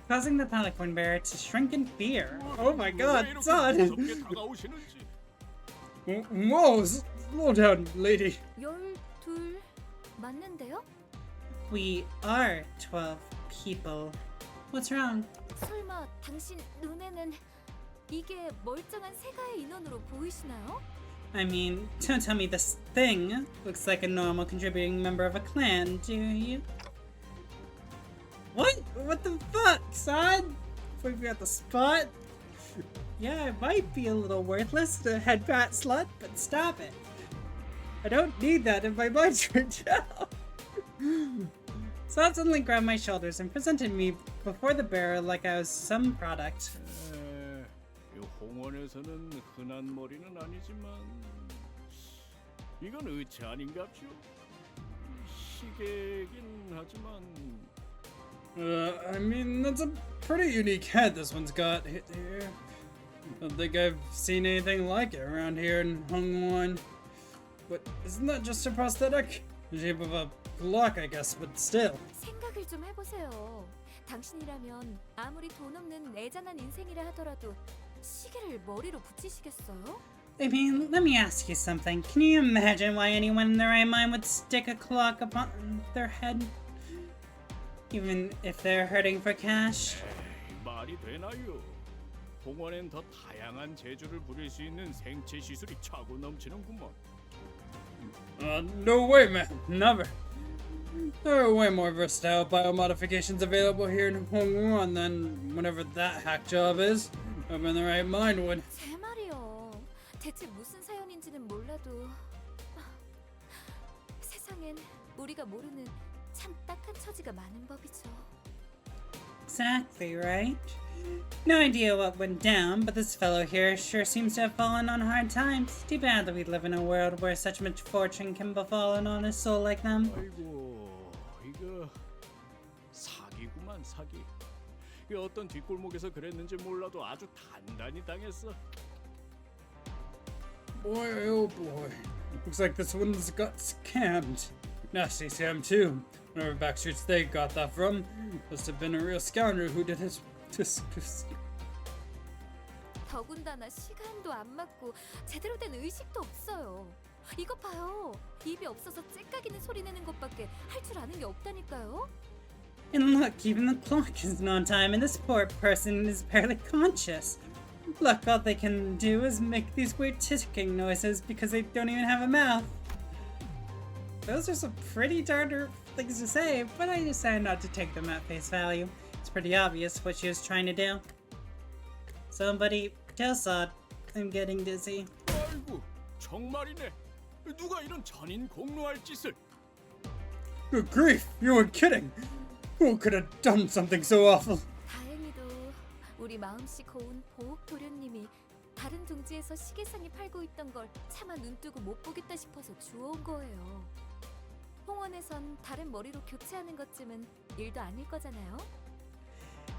causing the palanquin bearer to shrink in fear. Oh my god, Sud! Whoa, slow down, lady. 12 맞는데요? We are 12 people. What's wrong? 설마 당신 눈에는 이게 멀쩡한 세가의 인원으로 보이시나요? I mean, don't tell me this thing looks like a normal contributing member of a clan, do you? What? What the fuck, son? We got the spot? Yeah, I might be a little worthless, the head fat slut, but stop it. I don't need that if my mind's right now. Sod suddenly grabbed my shoulders and presented me before the bearer like I was some product. 홍원에서는 흔한 머리는 아니지만 이건 의체 아닌갑쇼? 시계긴 하지만 I mean, that's a pretty unique head this one's got here. Don't think I've seen anything like it around here in Hongwon. But isn't that just a prosthetic? The shape of a clock, I guess, but still. 생각을 좀 해보세요. 당신이라면 아무리 돈 없는 애잔한 인생이라 하더라도 시계를 머리로 붙이시겠어요? I mean, let me ask you something. Can you imagine why anyone in their right mind would stick a clock upon their head? Even if they're hurting for cash? 말이 되나요? 홍원엔 더 다양한 재주를 부릴 수 있는 생체 시술이 차고 넘치는구먼. No way, man. Never. There are way more versatile biomodifications available here in Hongwon than whatever that hack job is. I'm in the right mind would. 제 말이요. 대체 무슨 사연인지는 몰라도 세상엔 우리가 모르는 참 딱한 처지가 많은 법이죠. Exactly right. No idea what went down, but this fellow here sure seems to have fallen on hard times. Too bad that we live in a world where such much fortune can befall an honest soul like them. 아이고, 이거 사기구만 사기. 이 어떤 뒷골목에서 그랬는지 몰라도 아주 단단히 당했어. Boy, oh boy. Looks like this one's got scammed. Nasty scam too. Whatever backstreets they got that from. Must have been a real scoundrel who did it. 더군다나 시간도 안 맞고 제대로 된 의식도 없어요. 이거 봐요. 입이 없어서 째까기는 소리 내는 것밖에 할 줄 아는 게 없다니까요. And look, even the clock is on time and this poor person is barely conscious. Look, all they can do is make these weird ticking noises because they don't even have a mouth. Those are some pretty darn things to say, but I decided not to take them at face value. It's pretty obvious what she was trying to do. Somebody tell Sod I'm getting dizzy. 아이고, 정말이네. 누가 이런 잔인 공로할 짓을? Good grief, you weren't kidding. Who could have done something so awful? 다행히도 우리 마음씨 고운 보옥 도련님이 다른 둥지에서 시계상이 팔고 있던 걸 차마 눈뜨고 못 보겠다 싶어서 주워온 거예요. 홍원에선 다른 머리로 교체하는 것쯤은 일도 아닐 거잖아요.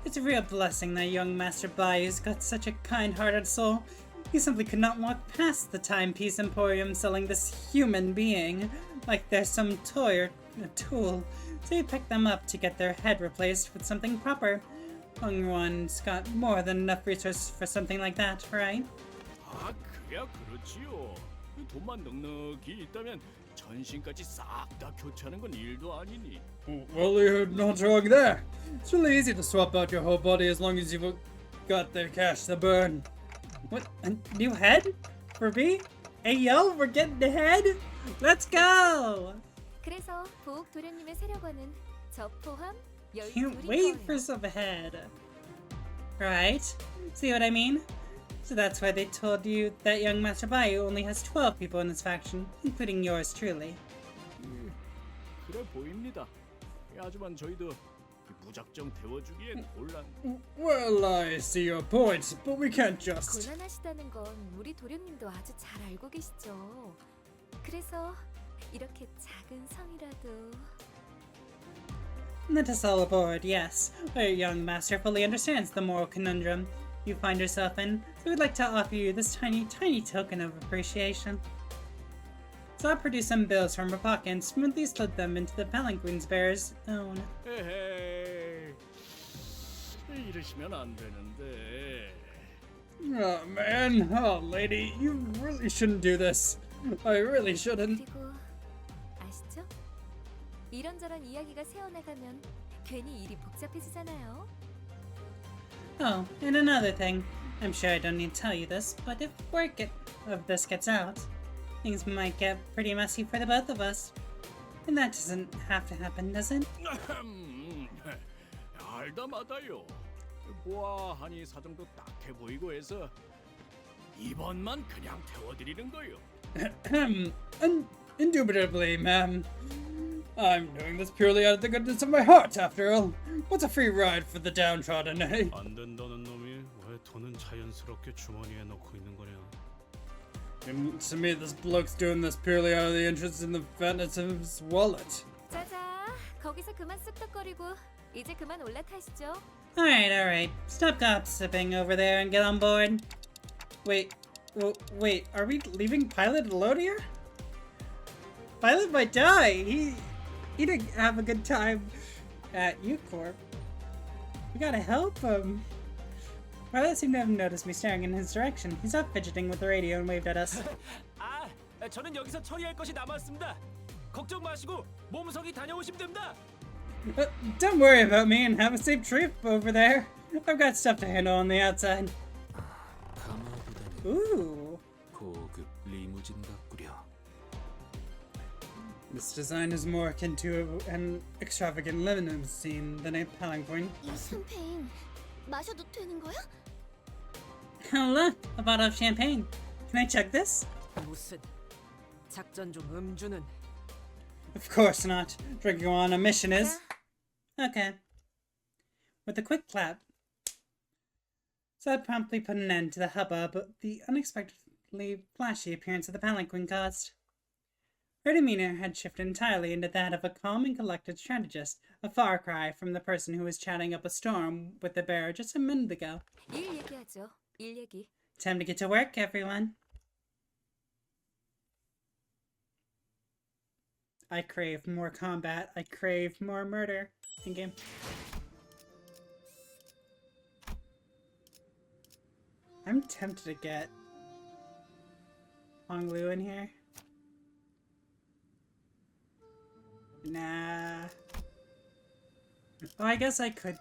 It's a real blessing that young Master Bayou's got such a kind-hearted soul. He simply could not walk past the Timepiece Emporium selling this human being like they're some toy or a tool. So he picked them up to get their head replaced with something proper. Hongwon's got more than enough resources for something like that, right? 아, 그야 그렇지요. 돈만 넉넉히 있다면 전신까지 싹 다 교체하는 건 일도 아니니. Well, you're not wrong there. It's really easy to swap out your whole body as long as you've got the cash to burn. What? A new head? For me? Hey yo, we're getting the head? Let's go! 그래서 보옥 도련님의 세력원은 저 포함 Can't wait for some head. Right? See what I mean? So that's why they told you that young Master Bayou only has 12 people in his faction, including yours truly. 그래 보입니다. 하지만 저희도 무작정 태워주기엔 곤란. Well, I see your point, but we can't just... 곤란하시다는 건 우리 도련님도 아주 잘 알고 계시죠. 그래서 이렇게 작은 성이라도... Let us all aboard, yes. Our young master fully understands the moral conundrum you find yourself in, so we'd like to offer you this tiny, tiny token of appreciation. So I produced some bills from her pocket and smoothly slid them into the palanquin's bearer's own. 에헤이, 이러시면 안 되는데. Oh man, oh lady, you really shouldn't do this. I really shouldn't. 그리고 아시죠? 이런저런 이야기가 새어나가면 괜히 일이 복잡해지잖아요. Oh, and another thing. I'm sure I don't need to tell you this, but if word of this gets out, things might get pretty messy for the both of us. And that doesn't have to happen, does it? 알다마다요. 보아하니 사정도 딱해 보이고 해서 이번만 그냥 태워드리는 거요. Indubitably, ma'am. I'm doing this purely out of the goodness of my heart, after all. What's a free ride for the downtrodden, eh? 안 된다는 놈이 왜 돈은 자연스럽게 주머니에 넣고 있는 거냐? And to me, this bloke's doing this purely out of the interest in the fatness of his wallet. 자자, 거기서 그만 쑥덕거리고 이제 그만 올라타시죠. Alright. Stop gossiping over there and get on board. Wait, are we leaving Pilot alone here? Pilot might die. He didn't have a good time at U-Corp. We gotta help him. Pilot seemed to have noticed me staring in his direction. He's up fidgeting with the radio and waved at us. 아, 저는 여기서 처리할 것이 남았습니다. 걱정 마시고 몸속이 다녀오시면 됩니다. Don't worry about me and have a safe trip over there. I've got stuff to handle on the outside. 가마보다는 Ooh. 고급 리무진 같구려. This design is more akin to an extravagant limousine than a palanquin. 이 샴페인 마셔도 되는 거야? Oh look, a bottle of champagne. Can I chug this? 무슨 작전 중 음주는 Of course not. Drinking on a mission is. Okay. With a quick clap, Zed promptly put an end to the hubbub the unexpectedly flashy appearance of the palanquin caused. Her demeanor had shifted entirely into that of a calm and collected strategist, a far cry from the person who was chatting up a storm with the bear just a minute ago. 일 얘기하죠. 일 얘기. Time to get to work, everyone. I crave more combat. I crave more murder. In-game. I'm tempted to get Hong Lu in here. Nah. Oh, I guess I could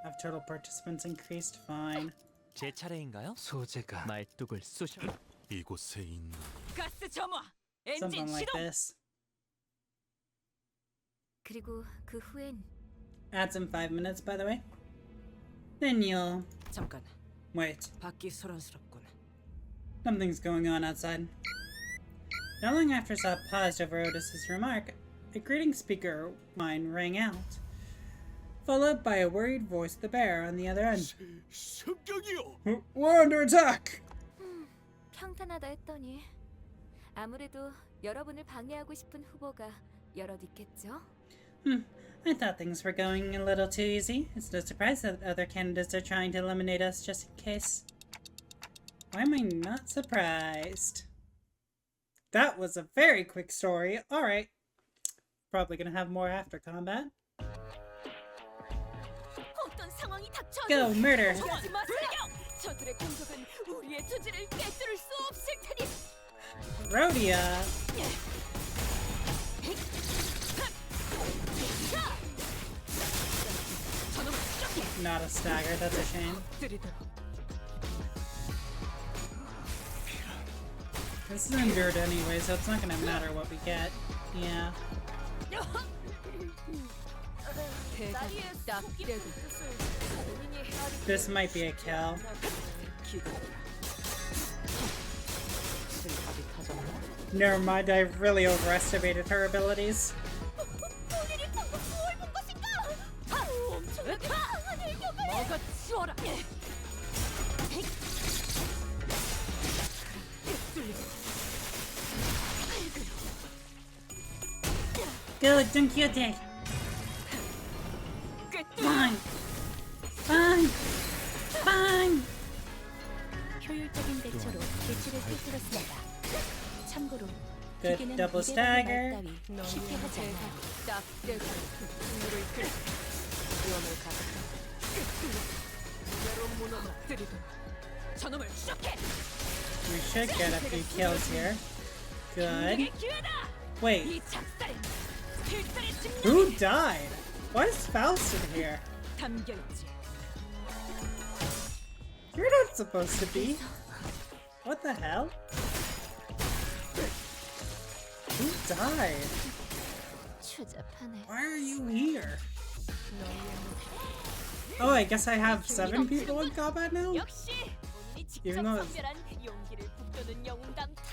have total participants increased. Fine. 제 차례인가요? 소재가 말뚝을 쏘셔. 이곳에 있는 가스 점화. Something like this. 그리고 그 후엔 Adds in 5 minutes, by the way. Then you'll... 잠깐. Wait. 밖이 소란스럽군. Something's going on outside. Not long after Zod paused over Otis's remark, a greeting speaker line rang out, followed by a worried voice of the bear on the other end. 성격이요. We're under attack! 평탄하다 했더니 아무래도 여러분을 방해하고 싶은 후보가 여럿 있겠죠? I thought things were going a little too easy. It's no surprise that other candidates are trying to eliminate us just in case. Why am I not surprised? That was a very quick story. Alright. Probably gonna have more after combat. 어떤 상황이 닥쳐도 Go, murder! 하지 마세요! 저들의 공격은 우리의 투지를 꿰뚫을 수 없을 테니! Rhodia! Not a stagger, that's a shame. This is endured anyway, so it's not gonna matter what we get. Yeah. This might be a kill. Never mind, I really overestimated her abilities. Good, Don Quixote. Fine. Fine. Fine. 효율적인 대처로 대치를 꿰뚫었습니다. 참고로 Good 기계는 double 이대로는 stagger. 말 따위 쉽게 하지 않아요. 딱 대고 눈물을 끓여. 위험을 가득. 그대로 무너뜨리도록. 저놈을 추적해. We should get a few kills here. Good. Wait. Who died? Why is Faust in here? You're not supposed to be. What the hell? Who died? Why are you here? Oh, I guess I have 7 people in combat now? Even though it's...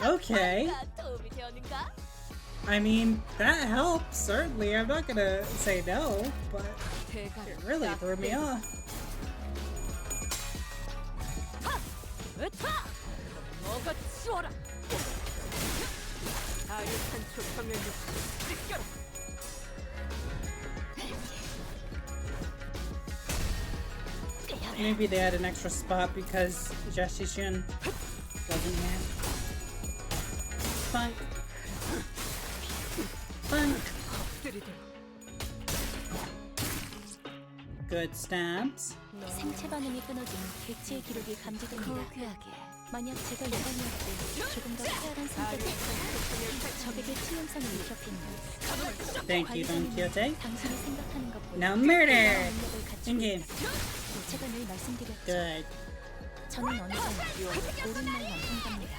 Okay. I mean, that helps, certainly. I'm not gonna say no, but it really threw me off. Maybe they had an extra spot because Jesse Shun wasn't here. Funk. Funk. Good stabs. 생체 반응이 끊어진 대치의 기록이 감지됩니다. 만약 제가 예상이었고 조금 더 쾌활한 선택을 적에게 치명성을 입혔겠네요. Thank you, Don Quixote. 당신이 생각하는 것보다 Now murder! In game. 제가 늘 말씀드렸죠. Good. 저는 언제나 옳은 말만 한답니다.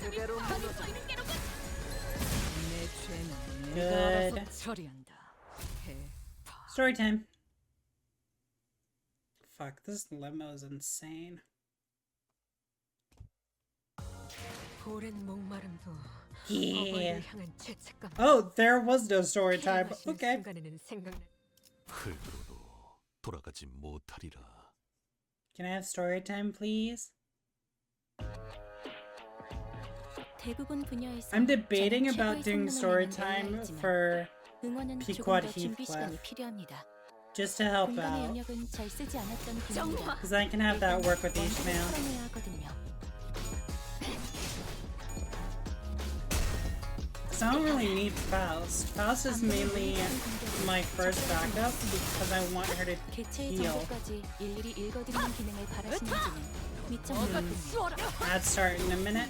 그대로 무너져. 내 Good. Story time. Fuck, this limo is insane. Yeah. Oh, there was no story time. Okay. 흙으로도 돌아가지 못하리라. Can I have story time, please? I'm debating about doing story time for Pequod Heathcliff. Just to help out. Because I can have that work with Ishmael. Because I don't really need Faust. Faust is mainly my first backup because I want her to heal. Ad start in a minute.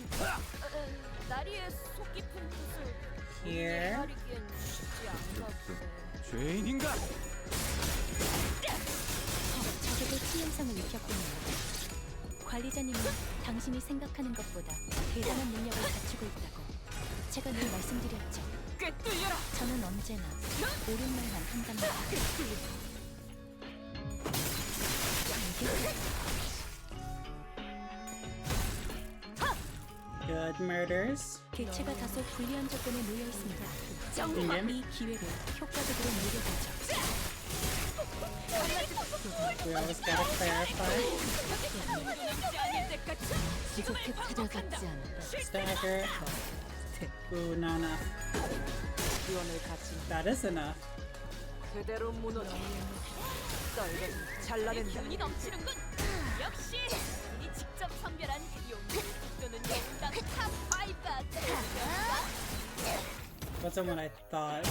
Here. 죄인인가? 적에게 치명상을 입혔군요. 관리자님은 당신이 생각하는 것보다 대단한 능력을 갖추고 있다고 제가 늘 말씀드렸죠. 저는 언제나 옳은 말만 한답니다. Good murders. 개체가 다소 불리한 조건에 놓여 있습니다. 이 기회를 효과적으로 누려보죠. We always gotta clarify. Stagger. Ooh, not enough. That is enough. 그대로 무너져. 썰개는 잘라낸다. 용이 넘치는군. 역시 우리 직접 선별한 용기 또는 용당 탑5가 Wasn't what I thought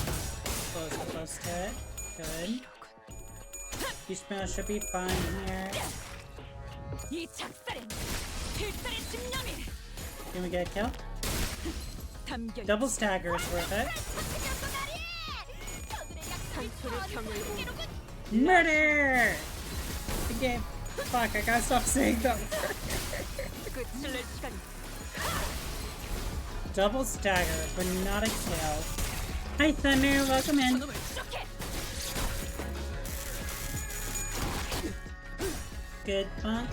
was supposed to hit. Good. Ishmael should be fine here. 이 작살엔 필살의 집념이. Can we get a kill? Double stagger is worth it. Murder! The game. Fuck, I gotta stop saying that word. Double stagger, but not a kill. Hi Thunder, welcome in. Good bunk.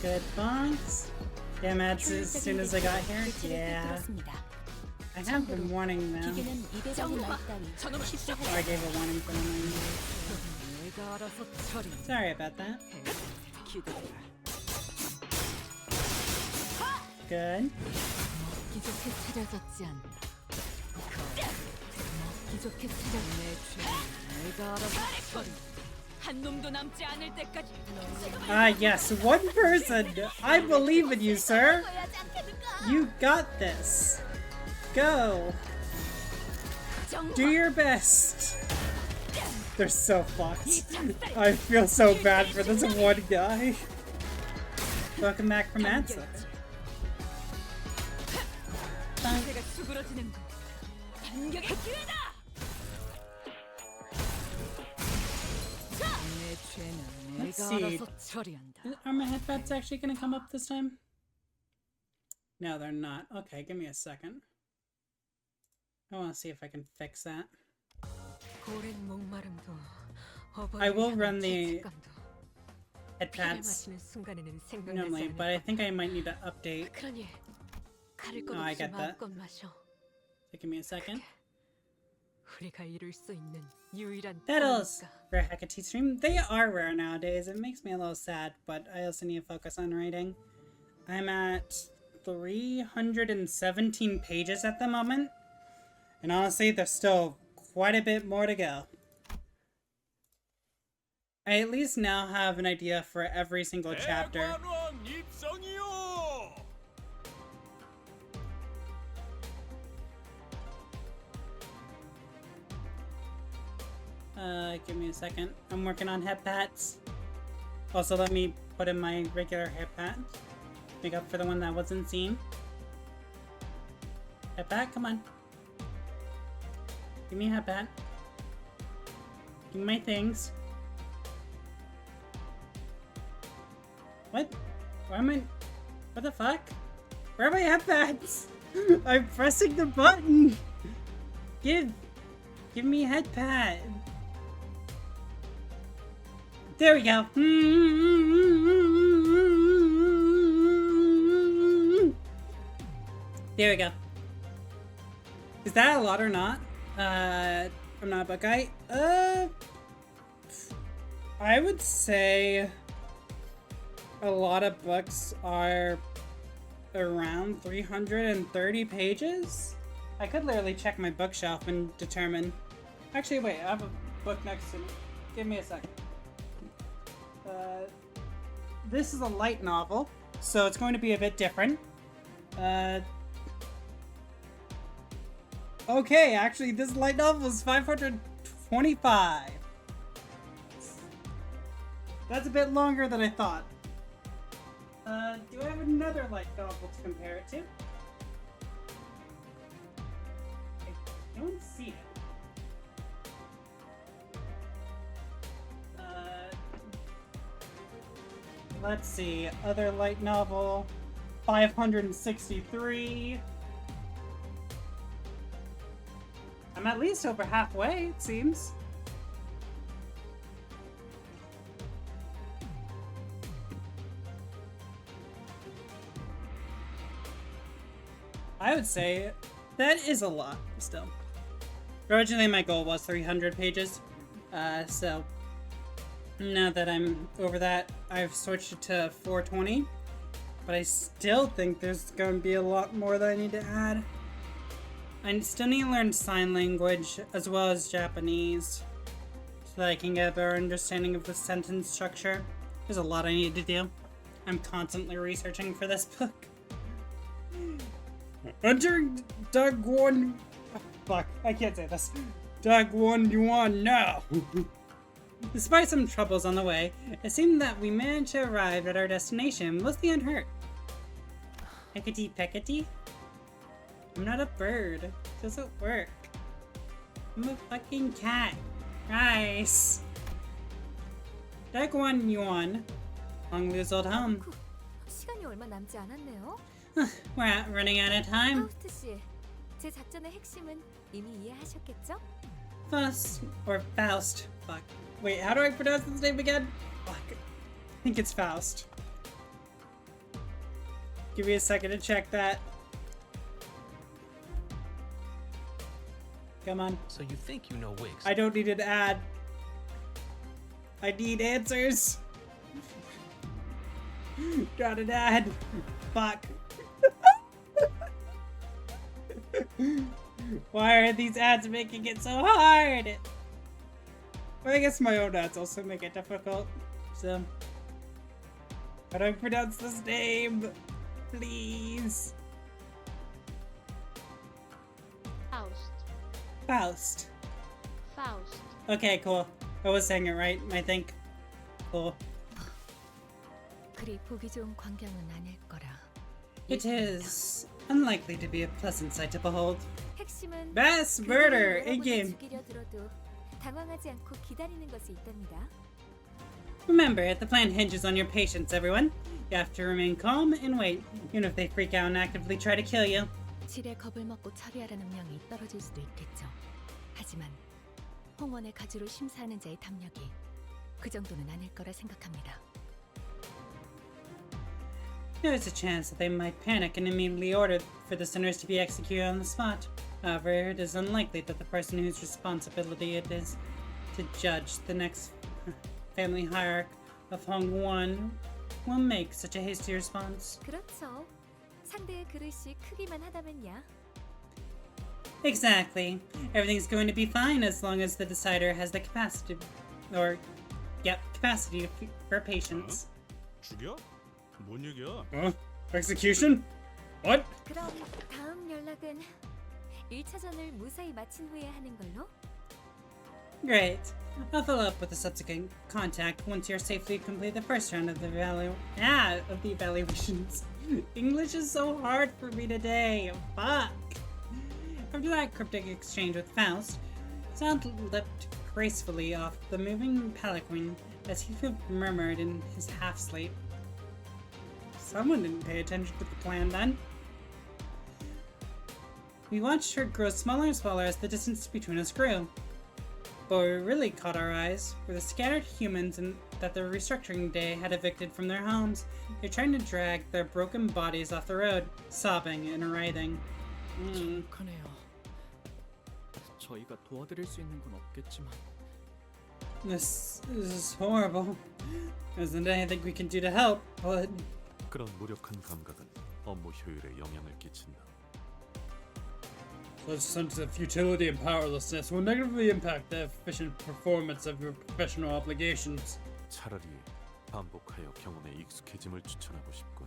Good bunks. Damn, as soon as I got here. Yeah. I have been warning them. I gave a warning for them. Sorry about that. Good. Yes, one person. I believe in you, sir. You got this. Go. Do your best. They're so fucked. I feel so bad for this one guy. Welcome back from Answer. Let's see. Are my headbats actually gonna come up this time? No, they're not. Okay, give me a second. I want to see if I can fix that. I will run the headpads normally, but I think I might need to update. Oh, I get that. So give me a second. Petals for Hecate stream. They are rare nowadays. It makes me a little sad, but I also need to focus on writing. I'm at 317 pages at the moment. And honestly, there's still quite a bit more to go. I at least now have an idea for every single chapter. Give me a second. I'm working on headpats. Also, let me put in my regular headpat. Make up for the one that wasn't seen. Headpat, come on. Give me a headpat. Give me my things. What? Why am I... What the fuck? Where are my headpads? I'm pressing the button. Give me a headpad. There we go. There we go. Is that a lot or not? I'm not a book guy. I would say a lot of books are around 330 pages. I could literally check my bookshelf and determine. Actually, wait, I have a book next to me. Give me a second. This is a light novel, so it's going to be a bit different. Okay, actually, this light novel is 525. That's a bit longer than I thought. Do I have another light novel to compare it to? I don't see it. Let's see. Other light novel, 563. I'm at least over halfway, it seems. I would say that is a lot, still. Originally, my goal was 300 pages, so now that I'm over that, I've switched it to 420, but I still think there's going to be a lot more that I need to add. I still need to learn sign language as well as Japanese so that I can get a better understanding of the sentence structure. There's a lot I need to do. I'm constantly researching for this book. Entering Dagwon... Oh, fuck, I can't say this. Dagwon Yuan now! Despite some troubles on the way, it seemed that we managed to arrive at our destination mostly unhurt. Peckety peckety? I'm not a bird. It doesn't work. I'm a fucking cat. Nice. Dagwon Yuan. Long live old home. 시간이 얼마 남지 않았네요. We're running out of time. 파우스트 씨, 제 작전의 핵심은 이미 이해하셨겠죠? Faust. Fuck. Wait, how do I pronounce his name again? Fuck. I think it's Faust. Give me a second to check that. Come on. So you think you know Wiggs? I don't need an ad. I need answers. Got an ad. Fuck. Why are these ads making it so hard? Well, I guess my own ads also make it difficult. So, how do I pronounce this name? Please. Faust. Okay, cool. I was saying it right, I think. Cool. 그리 보기 좋은 광경은 아닐 거라. It is unlikely to be a pleasant sight to behold. 핵심은 Best murder in game. 죽이려 들어도 당황하지 않고 기다리는 것이 있답니다. Remember, the plan hinges on your patience, everyone. You have to remain calm and wait, even if they freak out and actively try to kill you. 질에 겁을 먹고 처리하라는 명이 떨어질 수도 있겠죠. 하지만 홍원의 가주를 심사하는 자의 담력이 그 정도는 아닐 거라 생각합니다. There is a chance that they might panic and immediately order for the sinners to be executed on the spot. However, it is unlikely that the person whose responsibility it is to judge the next family hierarch of Hongwon will make such a hasty response. 그렇죠. 상대의 그릇이 크기만 하다면야. Exactly. Everything's going to be fine as long as the decider has the capacity, capacity for patience. 죽여? 뭔 얘기야? Execution? What? 그럼 다음 연락은 1차전을 무사히 마친 후에 하는 걸로? Great. I'll follow up with a subsequent contact once you're safely complete the first round of the evaluations. English is so hard for me today. Fuck. After that cryptic exchange with Faust, Sound leapt gracefully off the moving palanquin as he murmured in his half-sleep. Someone didn't pay attention to the plan then. We watched her grow smaller and smaller as the distance between us grew. But what really caught our eyes were the scattered humans that the restructuring day had evicted from their homes. They're trying to drag their broken bodies off the road, sobbing and writhing. 정확하네요. 저희가 도와드릴 수 있는 건 없겠지만 This is horrible. There isn't anything we can do to help, but 그런 무력한 감각은 업무 효율에 영향을 끼친다. Such sense of futility and powerlessness will negatively impact the efficient performance of your professional obligations. 차라리 반복하여 경험에 익숙해짐을 추천하고 싶군.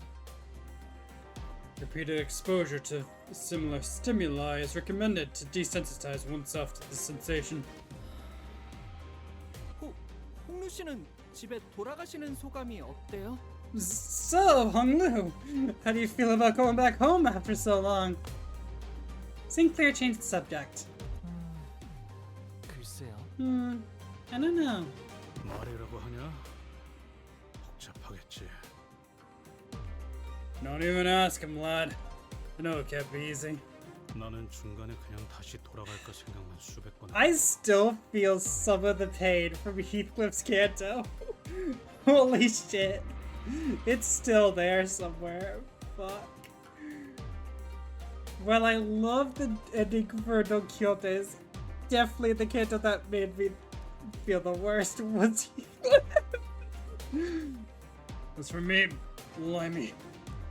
Repeated exposure to similar stimuli is recommended to desensitize oneself to the sensation. 홍루 씨는 집에 돌아가시는 소감이 어때요? So, Honglu, how do you feel about going back home after so long? Sinclair changed the subject. 글쎄요. I don't know. 말이라고 하냐? 복잡하겠지. Don't even ask him, lad. I know it can't be easy. 나는 중간에 그냥 다시 돌아갈까 생각만 수백 번. I still feel some of the pain from Heathcliff's Canto. Holy shit. It's still there somewhere. Fuck. Well, I love the ending for Don Quixote's. Definitely the Canto that made me feel the worst was Heathcliff. As for me, blimey,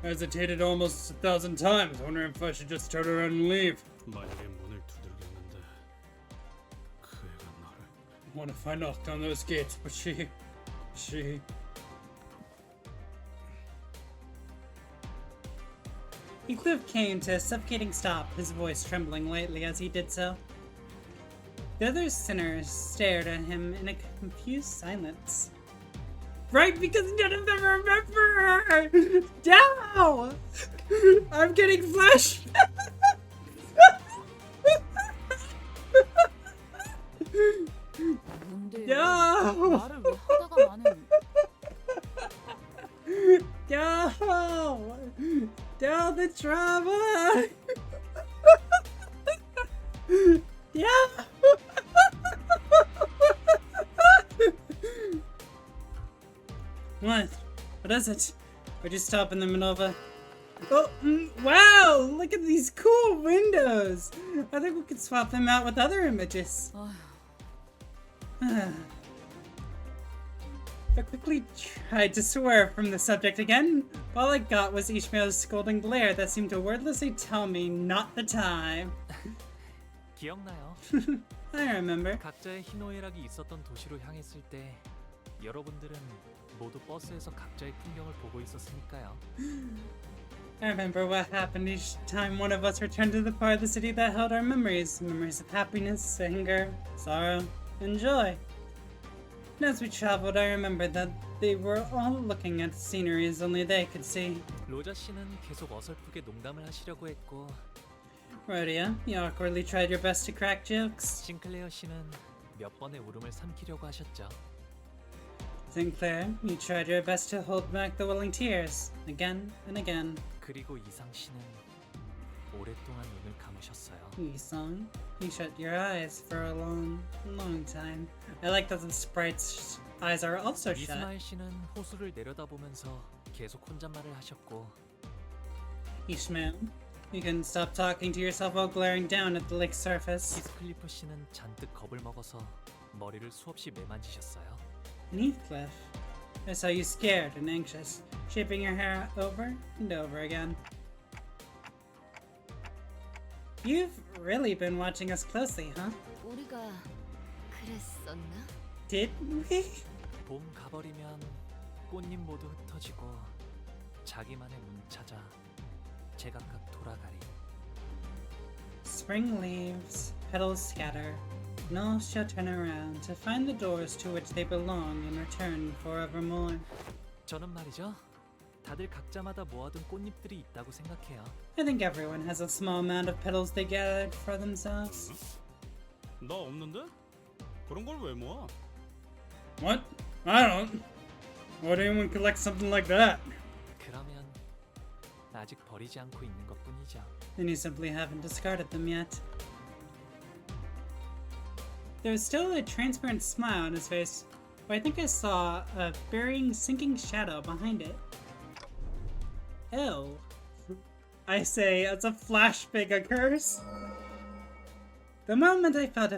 I hesitated almost 1,000 times, wondering if I should just turn around and leave. 만약에 문을 두들겼는데 그 애가 나를. What if I knocked on those gates, but she. Heathcliff came to a suffocating stop, his voice trembling lightly as he did so. The other sinners stared at him in a confused silence. Right, because none of them remember! No! I'm getting flashbacks! No! No! No, the drama! Yeah! What? What is it? Where'd you stop in the middle of a... Oh, wow! Look at these cool windows! I think we could swap them out with other images. I quickly tried to swerve from the subject again. All I got was Ishmael's scolding glare that seemed to wordlessly tell me not the time. 기억나요? I remember. 각자의 희노애락이 있었던 도시로 향했을 때 여러분들은 모두 버스에서 각자의 풍경을 보고 있었으니까요. I remember what happened each time one of us returned to the part of the city that held our memories. Memories of happiness, anger, sorrow, and joy. And as we traveled, I remembered that they were all looking at the sceneries only they could see. 로자 씨는 계속 어설프게 농담을 하시려고 했고 Rhodia, you awkwardly tried your best to crack jokes. 싱클레어 씨는 몇 번의 울음을 삼키려고 하셨죠. Sinclair, you tried your best to hold back the welling tears, again and again. 그리고 이상 씨는 오랫동안 눈을 감으셨어요. Yi-sung, you shut your eyes for a long, long time. I like that the sprite's eyes are also shut. 이스마일 씨는 호수를 내려다보면서 계속 혼잣말을 하셨고 Ishmael, you couldn't stop talking to yourself while glaring down at the lake's surface. 히스클리프 씨는 잔뜩 겁을 먹어서 머리를 수없이 매만지셨어요. And Heathcliff, I saw you scared and anxious, shaping your hair over and over again. You've really been watching us closely, huh? 우리가 그랬었나? Did we? 봄 가버리면 꽃잎 모두 흩어지고 자기만의 문 찾아 제각각 돌아가리. Spring leaves, petals scatter, and all shall turn around to find the doors to which they belong and return forevermore. 저는 말이죠. 다들 각자마다 모아둔 꽃잎들이 있다고 생각해요. I think everyone has a small amount of petals they gathered for themselves. 나 없는데? 그런 걸 왜 모아? What? I don't. Why would anyone collect something like that? 그러면 아직 버리지 않고 있는 것뿐이죠. Then you simply haven't discarded them yet. There was still a transparent smile on his face, but I think I saw a burying, sinking shadow behind it. Ew. I say, as a flashbang occurs. The moment I felt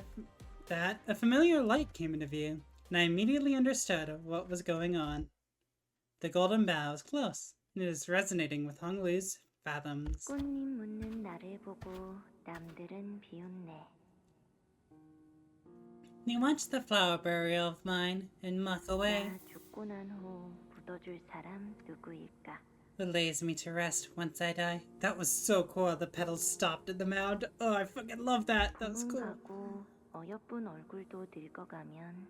that, a familiar light came into view, and I immediately understood what was going on. The golden bough is close, and it is resonating with Honglu's fathoms. 꽃잎 묻는 나를 보고 남들은 비웃네. He watched the flower burial of mine and moth away. 나 죽고 난 후 묻어줄 사람 누구일까? Who lays me to rest once I die. That was so cool. The petals stopped at the mound. Oh, I fucking love that. That was cool. 가고 어여쁜 얼굴도 늙어가면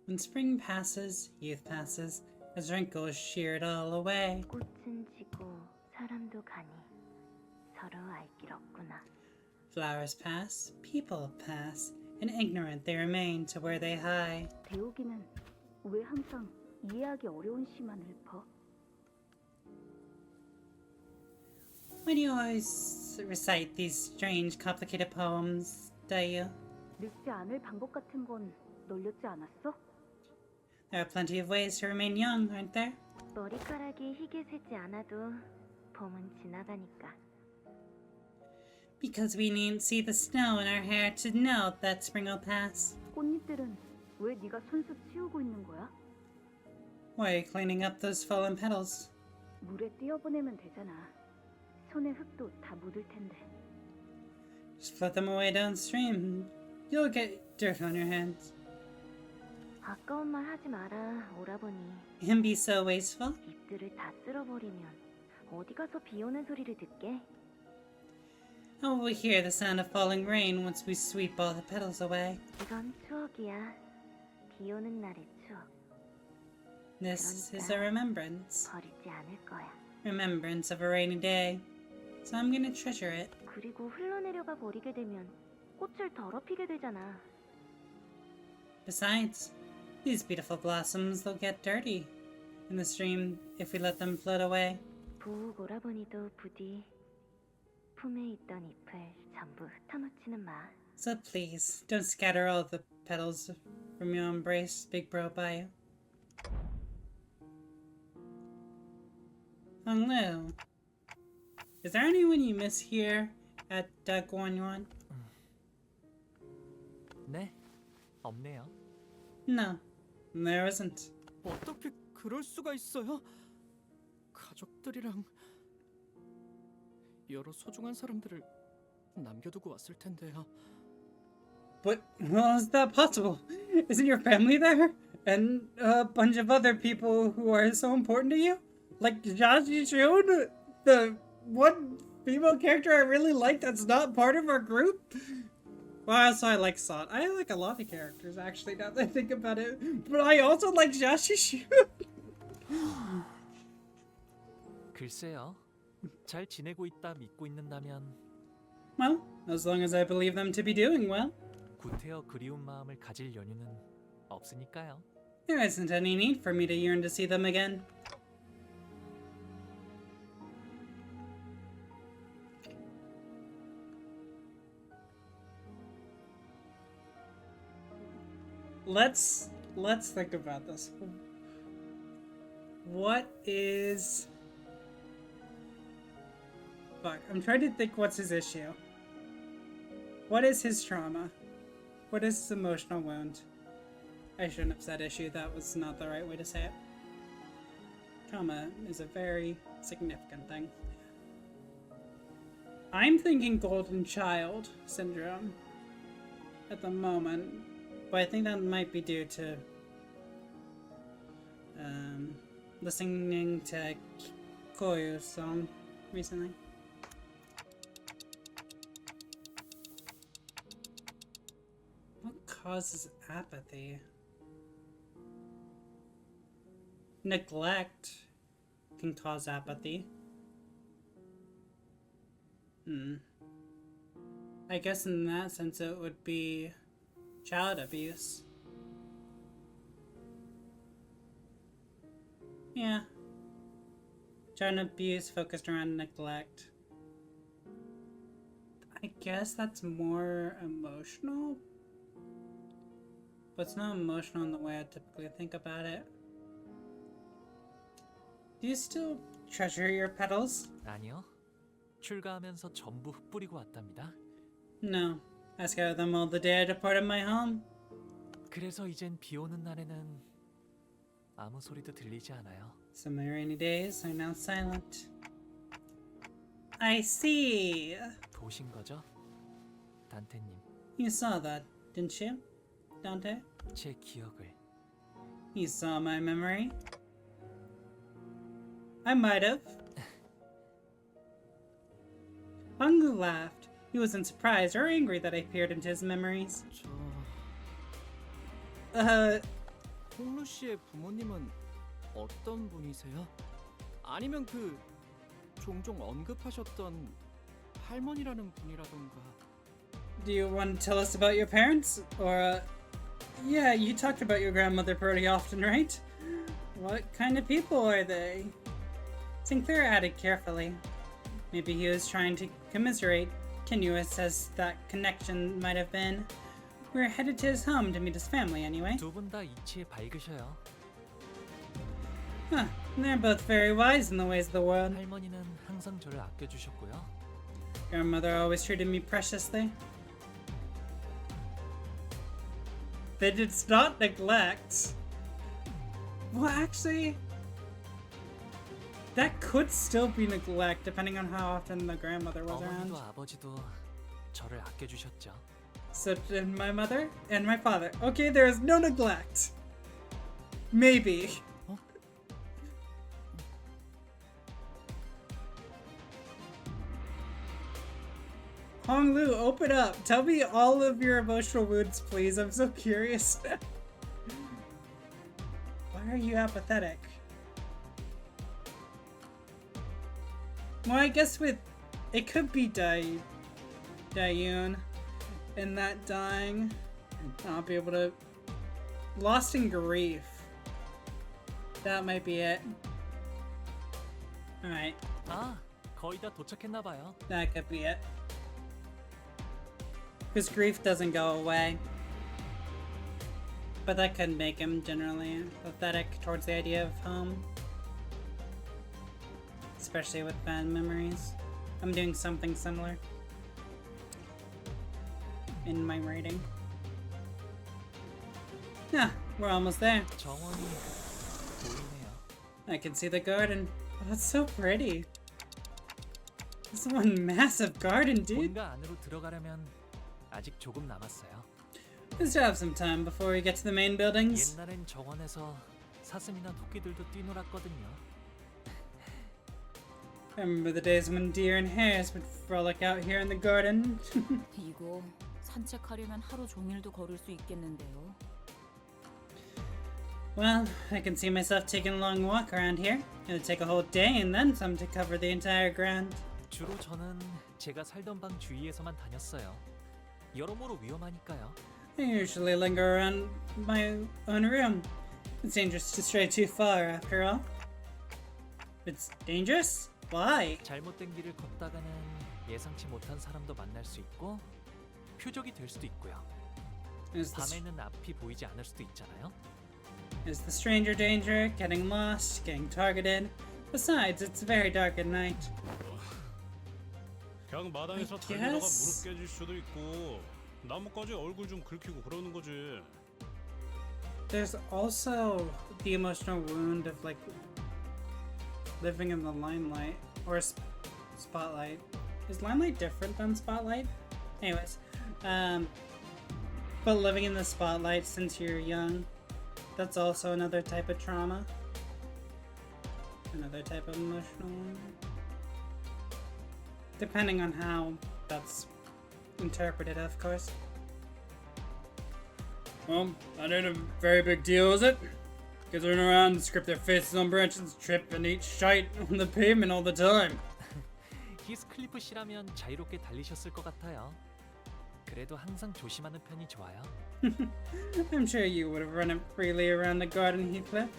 When spring passes, youth passes, as wrinkles shear it all away. 꽃은 지고 사람도 가니 서로 알 길 없구나. Flowers pass, people pass, and ignorant they remain to where they hie. 대옥이는 왜 항상 이해하기 어려운 시만 읊어? Why do you always recite these strange, complicated poems, Dayu? 늙지 않을 방법 같은 건 널렸지 않았어? There are plenty of ways to remain young, aren't there? 머리카락이 희게 새지 않아도 봄은 지나가니까. Because we needn't see the snow in our hair to know that spring will pass. 꽃잎들은 왜 네가 손수 치우고 있는 거야? Why are you cleaning up those fallen petals? 물에 띄어보내면 되잖아. 손에 흙도 다 묻을 텐데. Just put them away downstream. You'll get dirt on your hands. 아까운 말 하지 마라, 오라버니. And be so wasteful? 잎들을 다 쓸어버리면 어디 가서 비 오는 소리를 듣게? How will we hear the sound of falling rain once we sweep all the petals away? 이건 추억이야. 비 오는 날의 추억. This is a remembrance. 버리지 않을 거야. Remembrance of a rainy day. So I'm gonna treasure it. 그리고 흘러내려가 버리게 되면 꽃을 더럽히게 되잖아. Besides, these beautiful blossoms will get dirty in the stream if we let them float away. 부욱 오라버니도 부디 품에 있던 잎을 전부 흩어놓지는 마. So please, don't scatter all the petals from your embrace, Big Bro Bayou. Honglu, is there anyone you miss here at Guanyuan? 네, 없네요. No, there isn't. 어떻게 그럴 수가 있어요? 가족들이랑 여러 소중한 사람들을 남겨두고 왔을 텐데요. But how is that possible? Isn't your family there? And a bunch of other people who are so important to you? Like Jashi Shun, the one female character I really like that's not part of our group? Well, also I like Sot. I like a lot of characters actually now that I think about it. But I also like Jashi Shun. 글쎄요. 잘 지내고 있다 믿고 있는다면 Well, as long as I believe them to be doing well. 구태여 그리운 마음을 가질 연유는 없으니까요. There isn't any need for me to yearn to see them again. Let's think about this. What is... Fuck, I'm trying to think what's his issue. What is his trauma? What is his emotional wound? I shouldn't have said issue, that was not the right way to say it. Trauma is a very significant thing. I'm thinking golden child syndrome at the moment, but I think that might be due to listening to Koyu's song recently. What causes apathy? Neglect can cause apathy. I guess in that sense it would be child abuse. Yeah. Child abuse focused around neglect. I guess that's more emotional, but it's not emotional in the way I typically think about it. Do you still treasure your petals? 아니요. 출가하면서 전부 흩뿌리고 왔답니다. No. I scattered them all the day I departed my home. 그래서 이젠 비 오는 날에는 아무 소리도 들리지 않아요. So my rainy days are now silent. I see. 보신 거죠? 단테님, You saw that, didn't you, Dante? 제 기억을. You saw my memory. I might have. Bangu laughed. He wasn't surprised or angry that I peered into his memories. 홍루 씨의 부모님은 어떤 분이세요? 아니면 그 종종 언급하셨던 할머니라는 분이라던가. Do you want to tell us about your parents? Or, yeah, you talked about your grandmother pretty often, right? What kind of people are they? Sinclair added carefully. Maybe he was trying to commiserate, tenuous as that connection might have been. We're headed to his home to meet his family anyway. 두 분 다 이치에 밝으셔요. Huh, they're both very wise in the ways of the world. 할머니는 항상 저를 아껴주셨고요. Grandmother always treated me preciously. They did not neglect. Well, actually, that could still be neglect depending on how often the grandmother was around. 어머니도 아버지도 저를 아껴주셨죠. So did my mother and my father. Okay, there is no neglect. Maybe. Honglu, open up. Tell me all of your emotional wounds, please. I'm so curious. Why are you apathetic? Well, I guess with... It could be Dayun. And that dying. Not be able to... Lost in grief. That might be it. Alright. 아, 거의 다 도착했나 봐요. That could be it. Because grief doesn't go away. But that could make him generally pathetic towards the idea of home. Especially with bad memories. I'm doing something similar in my writing. Yeah, we're almost there. 정원이 보이네요. I can see the garden. Oh, that's so pretty. This is one massive garden, dude. 본가 안으로 들어가려면 아직 조금 남았어요. We still have some time before we get to the main buildings. 옛날엔 정원에서 사슴이나 토끼들도 뛰놀았거든요. I remember the days when deer and hares would frolic out here in the garden. 이거 산책하려면 하루 종일도 걸을 수 있겠는데요. Well, I can see myself taking a long walk around here. It would take a whole day and then some to cover the entire ground. 주로 저는 제가 살던 방 주위에서만 다녔어요. 여러모로 위험하니까요. I usually linger around my own room. It's dangerous to stray too far, after all. It's dangerous? Why? 잘못된 길을 걷다가는 예상치 못한 사람도 만날 수 있고 표적이 될 수도 있고요. 밤에는 앞이 보이지 않을 수도 있잖아요. Is the stranger danger, getting lost, getting targeted? Besides, it's very dark at night. 그냥 마당에서 달리다가 무릎 깨질 수도 있고 나뭇가지 얼굴 좀 긁히고 그러는 거지. There's also the emotional wound of like living in the limelight or spotlight. Is limelight different than spotlight? Anyways, but living in the spotlight since you're young, that's also another type of trauma. Another type of emotional wound. Depending on how that's interpreted, of course. Well, that ain't a very big deal, is it? Kids run around and scrape their faces on branches, trip and eat shite on the pavement all the time. 히스클리프 씨라면 자유롭게 달리셨을 것 같아요. 그래도 항상 조심하는 편이 좋아요. I'm sure you would have run it freely around the garden, Heathcliff.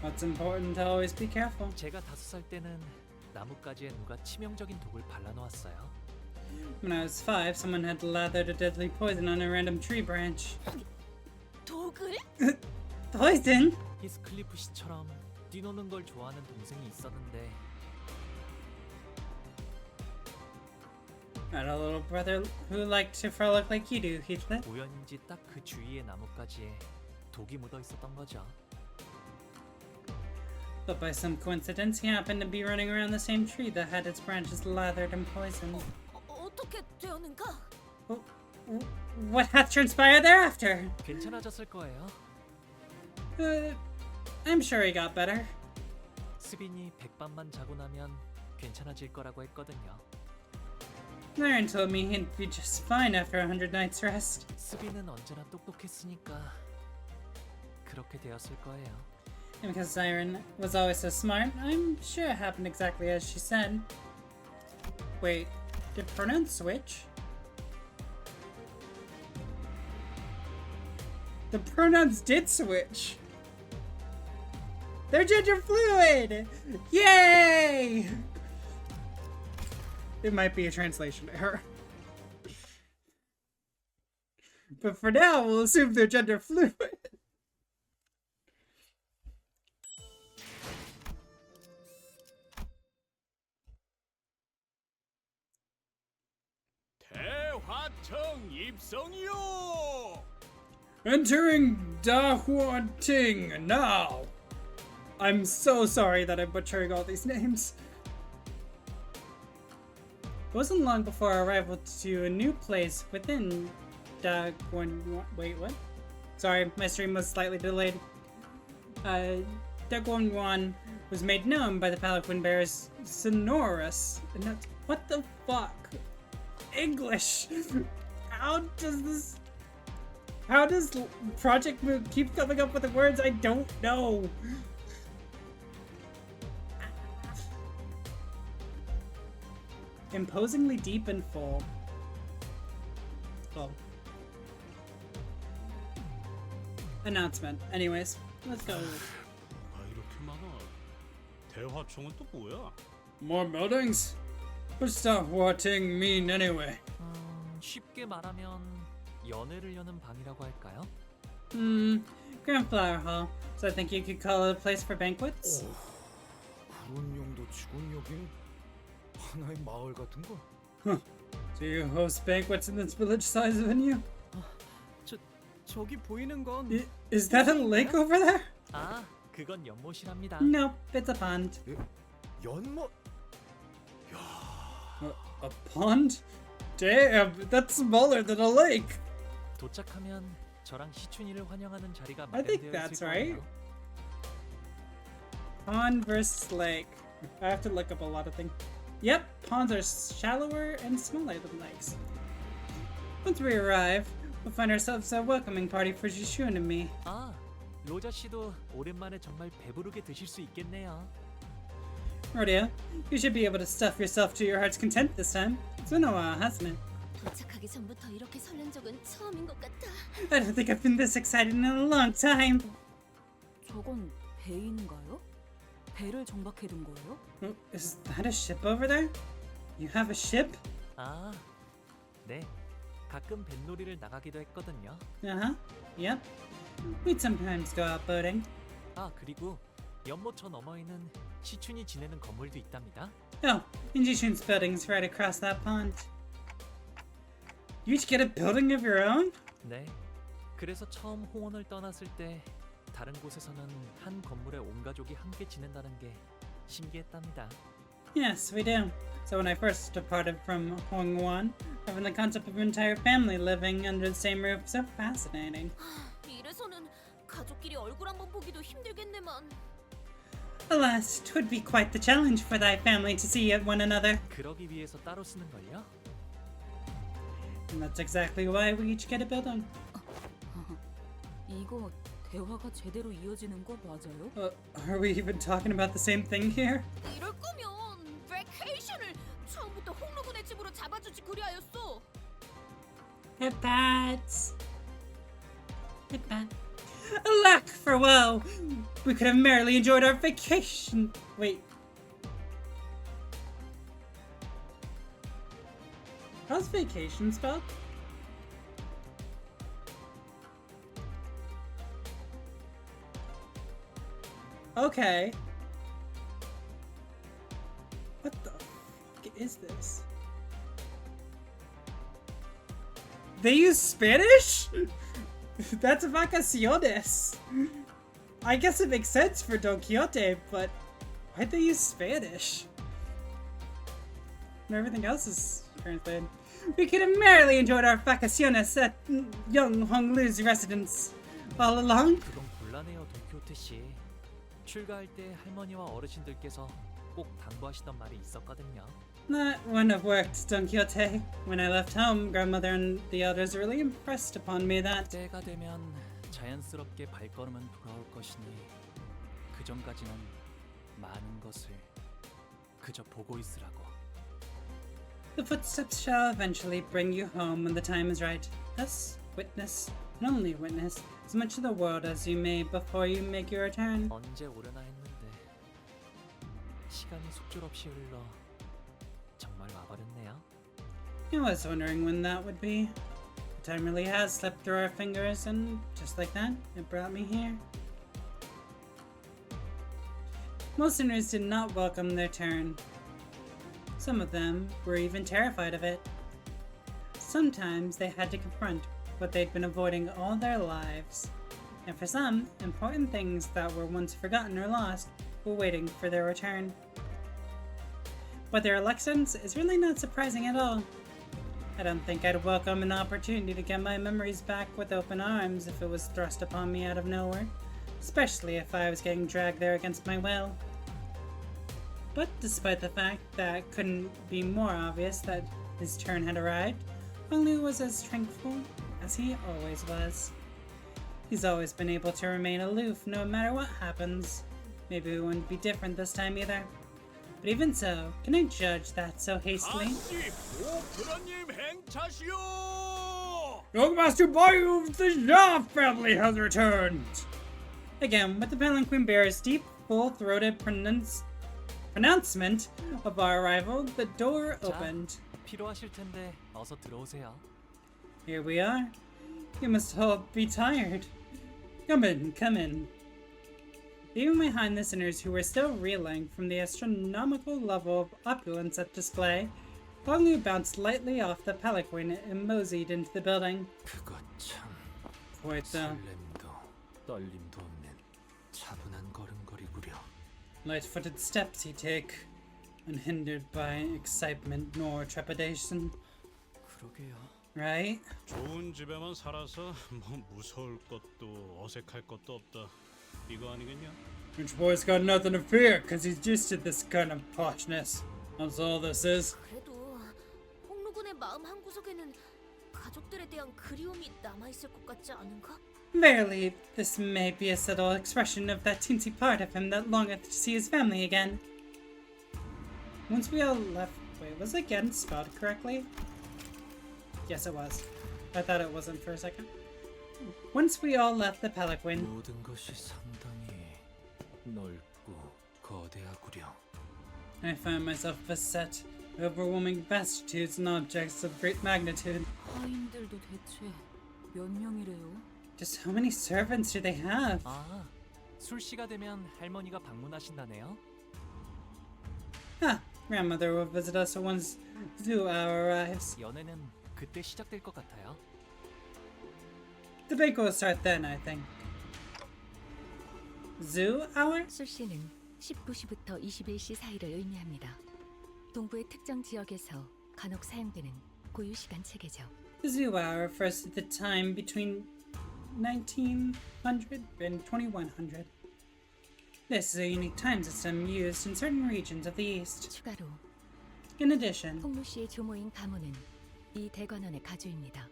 What's important to always be careful. 제가 5살 때는 나뭇가지에 누가 치명적인 독을 발라놓았어요. When I was 5, someone had lathered a deadly poison on a random tree branch. 독을? Poison? 히스클리프 씨처럼 뛰노는 걸 좋아하는 동생이 있었는데 I had a little brother who liked to frolic like you do, Heathcliff. 우연인지 딱 그 주위의 나뭇가지에 독이 묻어 있었던 거죠. But by some coincidence, he happened to be running around the same tree that had its branches lathered and poisoned. 어떻게 되었는가? What hath transpired thereafter? 괜찮아졌을 거예요. I'm sure he got better. 스빈이 백밤만 자고 나면 괜찮아질 거라고 했거든요. Lauren told me he'd be just fine after 100 nights rest. 스빈은 언제나 똑똑했으니까 그렇게 되었을 거예요. And because Siren was always so smart, I'm sure it happened exactly as she said. Wait, did pronouns switch? The pronouns did switch! They're gender fluid! Yay! It might be a translation error. But for now, we'll assume they're gender fluid. 대화청 입성이요. Entering Da Huan Ting now. I'm so sorry that I'm butchering all these names. It wasn't long before our arrival to a new place within Wait, what? Sorry, my stream was slightly delayed. Dagwon was made known by the Palanquin Bear's sonorous. And that's, what the fuck? English! How does Project Moon keep coming up with the words I don't know? Imposingly deep and full. Oh. Announcement. Anyways, let's go. 이렇게 많아. 대화총은 또 뭐야? More buildings? What's Da Huan Ting mean anyway? 쉽게 말하면 연애를 여는 방이라고 할까요? Grand Flower Hall. So I think you could call it a place for banquets? 그런 용도 치곤 여긴 하나의 마을 같은 거. Do you host banquets in this village-sized venue? 저기 보이는 건 Is that a lake over there? 아, 그건 연못이랍니다. Nope, it's a pond. 연못? A pond? Damn, that's smaller than a lake. 도착하면 저랑 시춘이를 환영하는 자리가 I think 마련되어 that's 있을 right. 거예요. Pond versus lake. I have to look up a lot of things. Yep, ponds are shallower and smaller than lakes. Once we arrive, we'll find ourselves a welcoming party for Jishun and me. 아, 로저 씨도 오랜만에 정말 배부르게 드실 수 있겠네요. Rodeo, you should be able to stuff yourself to your heart's content this time. It's been a while, hasn't it? 도착하기 전부터 이렇게 설렌 적은 처음인 것 같아. I don't think I've been this excited in a long time. 저건 배인가요? 배를 정박해둔 거예요? Is that a ship over there? You have a ship? 아, 네. 가끔 뱃놀이를 나가기도 했거든요. Uh-huh. Yep. We'd sometimes go out boating. 아, 그리고 연못 저 너머에는 시춘이 지내는 건물도 있답니다. Oh, and Jishun's building's right across that pond. You each get a building of your own? 네. 그래서 처음 홍원을 떠났을 때 다른 곳에서는 한 건물에 온 가족이 함께 지낸다는 게 신기했답니다. Yes, we do. So when I first departed from Hongwon, having the concept of an entire family living under the same roof so fascinating. 이래서는 가족끼리 얼굴 한번 보기도 힘들겠네만. Alas, 'twould be quite the challenge for thy family to see one another. 그러기 위해서 따로 쓰는 걸요? And that's exactly why we each get a building. 이거 대화가 제대로 이어지는 거 맞아요? Are we even talking about the same thing here? 이럴 거면 베케이션을 처음부터 홍로군의 집으로 잡아주지 그리하였어. Headpads. Headpad. Alack for woe! We could have merrily enjoyed our vacation. Wait. How's vacation spelled? Okay. What the fuck is this? They use Spanish? That's vacaciones. I guess it makes sense for Don Quixote, but why'd they use Spanish? And everything else is translated. We could have merrily enjoyed our vacaciones at young Honglu's residence all along. 그건 곤란해요, 돈키호테 씨. 출가할 때 할머니와 어르신들께서 꼭 당부하시던 말이 있었거든요. That wouldn't have worked, Don Quixote. When I left home, grandmother and the elders really impressed upon me that 때가 되면 자연스럽게 발걸음은 돌아올 것이니 그 전까지는 많은 것을 그저 보고 있으라고. the footsteps shall eventually bring you home when the time is right. Thus, witness, and only witness, as much of the world as you may before you make your return. 언제 오려나 했는데 시간이 속절없이 흘러 정말 와버렸네요. I was wondering when that would be. The time really has slipped through our fingers, and just like that, it brought me here. Most sinners did not welcome their turn. Some of them were even terrified of it. Sometimes they had to confront what they'd been avoiding all their lives. And for some, important things that were once forgotten or lost were waiting for their return. But their elections is really not surprising at all. I don't think I'd welcome an opportunity to get my memories back with open arms if it was thrust upon me out of nowhere, especially if I was getting dragged there against my will. But despite the fact that it couldn't be more obvious that his turn had arrived, Honglu was as tranquil as he always was. He's always been able to remain aloof no matter what happens. Maybe it wouldn't be different this time either. But even so, can I judge that so hastily? Young Master Bayou of the Jia family has returned! Again, with the Palanquin Bearer's deep, full-throated pronouncement of our arrival, the door opened. 필요하실 텐데 어서 들어오세요. Here we are. You must all be tired. Come in, come in. Leaving behind the sinners who were still reeling from the astronomical level of opulence at display, Honglu bounced lightly off the palanquin and moseyed into the building. 그거 참 Quite the 설렘도 떨림도 없는 차분한 걸음걸이구려. light-footed steps he take, unhindered by excitement nor trepidation. 그러게요. Right? 좋은 집에만 살아서 뭐 무서울 것도 어색할 것도 없다. 이거 아니겠냐? Rich boy's got nothing to fear, cause he's used to this kind of poshness. That's all this is. 그래도 홍루군의 마음 한구석에는 가족들에 대한 그리움이 남아있을 것 같지 않은가? Verily, this may be a subtle expression of that teensy part of him that longeth to see his family again. Once we all left... Wait, was it again spelled correctly? Yes, it was. I thought it wasn't for a second. Once we all left the palanquin, 모든 것이 상당히 넓고 거대하구려. I found myself beset by overwhelming vastitudes and objects of great magnitude. 하인들도 대체 몇 명이래요? Just how many servants do they have? 아, 술시가 되면 할머니가 방문하신다네요. Ah, grandmother will visit us once the hour arrives. 연애는 그때 시작될 것 같아요. The banquet will start then, I think. Zoo hour? 술시는 19시부터 21시 사이를 의미합니다. 동부의 특정 지역에서 간혹 사용되는 고유 시간 체계죠. The zoo hour refers to the time between 1900 and 2100. This is a unique time system used in certain regions of the East. 추가로 In addition, 홍루 씨의 조모인 가문은 이 대관원의 가주입니다.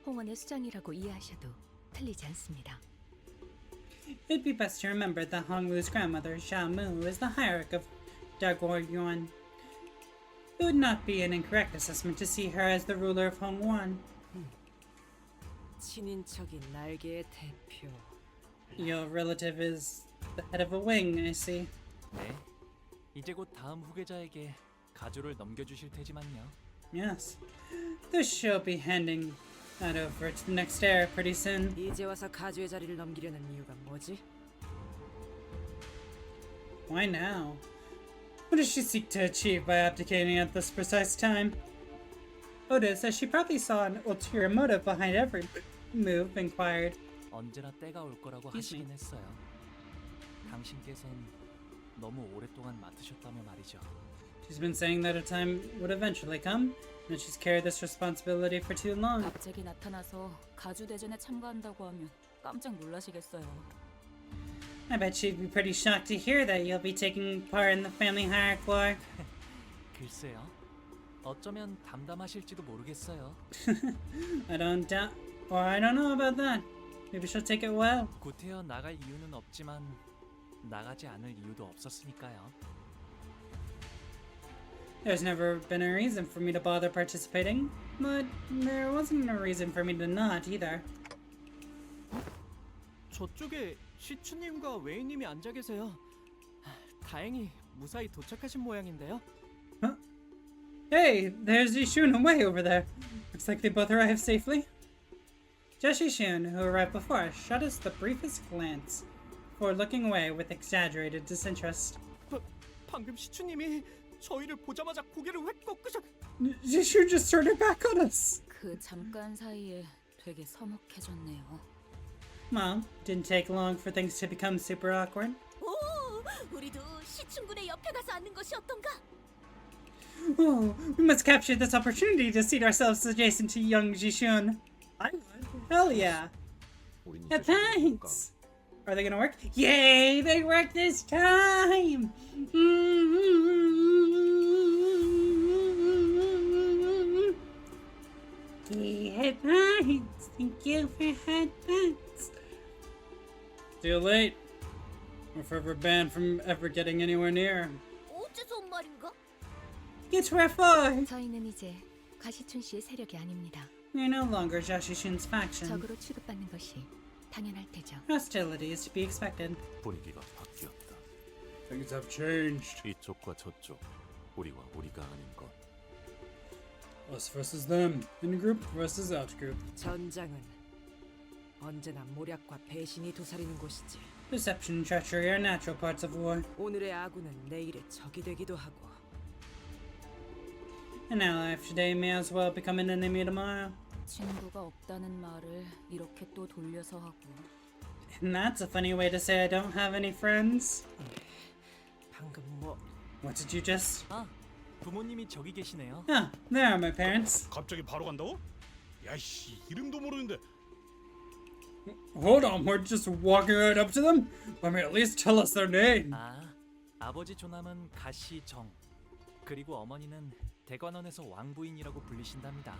홍원의 수장이라고 이해하셔도 틀리지 않습니다. it'd be best to remember that Honglu's grandmother, Xia Mu, is the hierarch of Daguo Yuan. It would not be an incorrect assessment to see her as the ruler of Hongwan. 친인척인 날개의 대표. Your relative is the head of a wing, I see. 네, 이제 곧 다음 후계자에게 가주를 넘겨주실 테지만요. Yes. This she'll be handing that over to the next heir pretty soon. 이제 와서 가주의 자리를 넘기려는 이유가 뭐지? Why now? What does she seek to achieve by abdicating at this precise time? Oda says she probably saw an ulterior motive behind every move, inquired. 언제나 때가 올 거라고 하시긴 했어요. 당신께선 너무 오랫동안 맡으셨다며 말이죠. She's been saying that a time would eventually come, and she's carried this responsibility for too long. 갑자기 나타나서 가주 대전에 참가한다고 하면 깜짝 놀라시겠어요. I bet she'd be pretty shocked to hear that you'll be taking part in the family hierarch war. 글쎄요. 어쩌면 담담하실지도 모르겠어요. I don't know about that. Maybe she'll take it well. 구태여 나갈 이유는 없지만 나가지 않을 이유도 없었으니까요. There's never been a reason for me to bother participating, but there wasn't a reason for me to not either. 저쪽에 시추님과 웨이님이 앉아 계세요. 다행히 무사히 도착하신 모양인데요. Huh? Hey, there's Yishun and Wei over there. Looks like they both arrived safely. Just Yishun, who arrived before us, shot us the briefest glance before looking away with exaggerated disinterest. 방금 시추님이 저희를 보자마자 고개를 획 꺾으셨... Yishun just turned her back on us. 그 잠깐 사이에 되게 서먹해졌네요. Well, didn't take long for things to become super awkward. 오, 우리도 시춘군의 옆에 가서 앉는 것이 어떤가? Oh, we must capture this opportunity to seat ourselves adjacent to young Jishun. I would. Hell yeah. Yeah, thanks. Are they gonna work? Yay, they work this time! Yeah, thanks. Thank you for headbands. Too late. We're forever banned from ever getting anywhere near. 어째서 온 말인가? It's wherefore. 저희는 이제 가시춘 씨의 세력이 아닙니다. We're no longer Jashishun's faction. 적으로 취급받는 것이 당연할 테죠. Hostility is to be expected. 분위기가 바뀌었다. Things have changed. 이쪽과 저쪽, 우리와 우리가 아닌 것. Us versus them. In-group versus out-group. 전장은 언제나 모략과 배신이 도사리는 곳이지. Deception and treachery are natural parts of war. 오늘의 아군은 내일의 적이 되기도 하고. An ally of today may as well become an enemy tomorrow. 친구가 없다는 말을 이렇게 또 돌려서 하고. And that's a funny way to say I don't have any friends. 방금 뭐? What did you just? 아, 부모님이 저기 계시네요. Ah, there are my parents. 갑자기 바로 간다고? 야이씨, 이름도 모르는데. Hold on, we're just walking right up to them? Let me at least tell us their name. 아, 아버지 조남은 가시정. 그리고 어머니는 대관원에서 왕부인이라고 불리신답니다.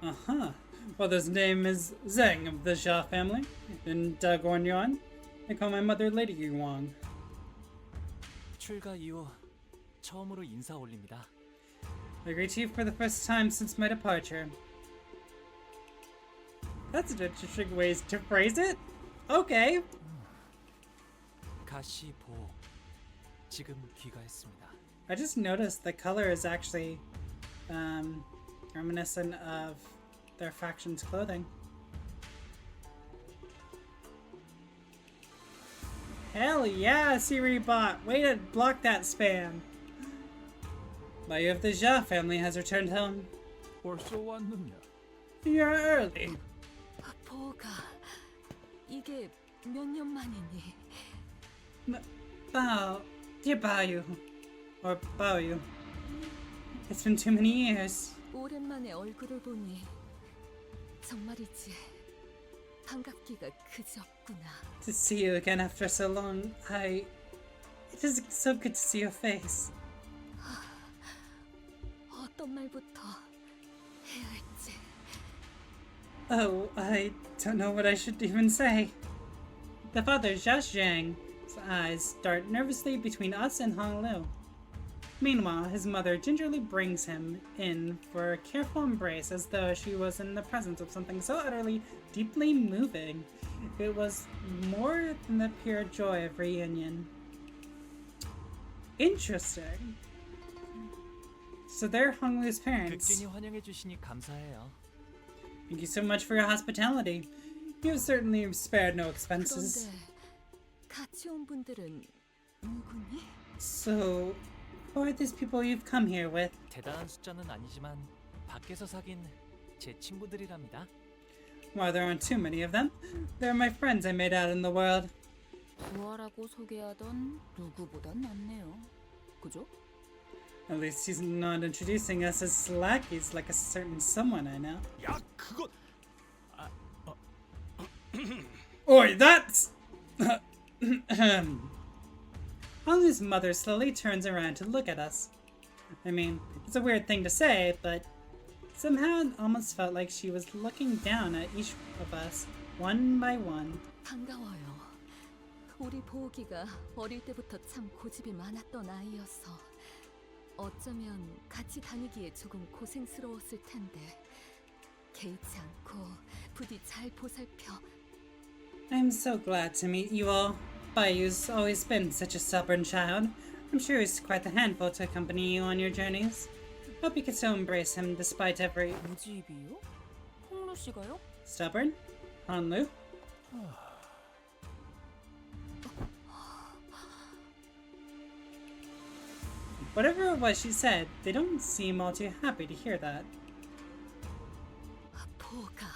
Uh-huh. Father's name is Zheng of the Xia family. In Daguan I call my mother Lady Yuang. 출가 이후 처음으로 인사 올립니다. I greet you for the first time since my departure. That's an interesting way to phrase it. Okay. 가시보. 지금 귀가했습니다. I just noticed the color is actually reminiscent of their faction's clothing. Hell yeah, Siri bot! Way to block that spam! Lady of the Xia family has returned home. 벌써 왔느냐? You're early. 보가 이게 몇 년 만이니? Bao, dear Baoyu, or Baoyu. It's been too many years. 오랜만에 얼굴을 보니 정말이지 반갑기가 그지없구나. To see you again after so long, it is so good to see your face. 어떤 말부터 해야 할지. Oh, I don't know what I should even say. The father, Zhashang's eyes dart nervously between us and Hong Liu. Meanwhile, his mother gingerly brings him in for a careful embrace as though she was in the presence of something so utterly, deeply moving. It was more than the pure joy of reunion. Interesting. So they're Honglu's parents. 극진히 환영해 주시니 감사해요. Thank you so much for your hospitality. You have certainly spared no expenses. 같이 온 분들은 누구니? So, who are these people you've come here with? 대단한 숫자는 아니지만 밖에서 사귄 제 친구들이랍니다. Well, there aren't too many of them. They're my friends I made out in the world. 부하라고 소개하던 누구보단 낫네요. 그죠? At least he's not introducing us as lackeys like a certain someone I know. 야, 그건 Oi, that's... Honglu's mother slowly turns around to look at us. I mean, it's a weird thing to say, but somehow it almost felt like she was looking down at each of us, one by one. 반가워요. 우리 보기가 어릴 때부터 참 고집이 많았던 아이여서 어쩌면 같이 다니기에 조금 고생스러웠을 텐데 개의치 않고 부디 잘 보살펴. I'm so glad to meet you all. Bayou's always been such a stubborn child. I'm sure he's quite the handful to accompany you on your journeys. Hope you can still embrace him despite every... 무집이요? 홍루 씨가요? Stubborn? Honglu? Whatever it was she said, they don't seem all too happy to hear that. 보가.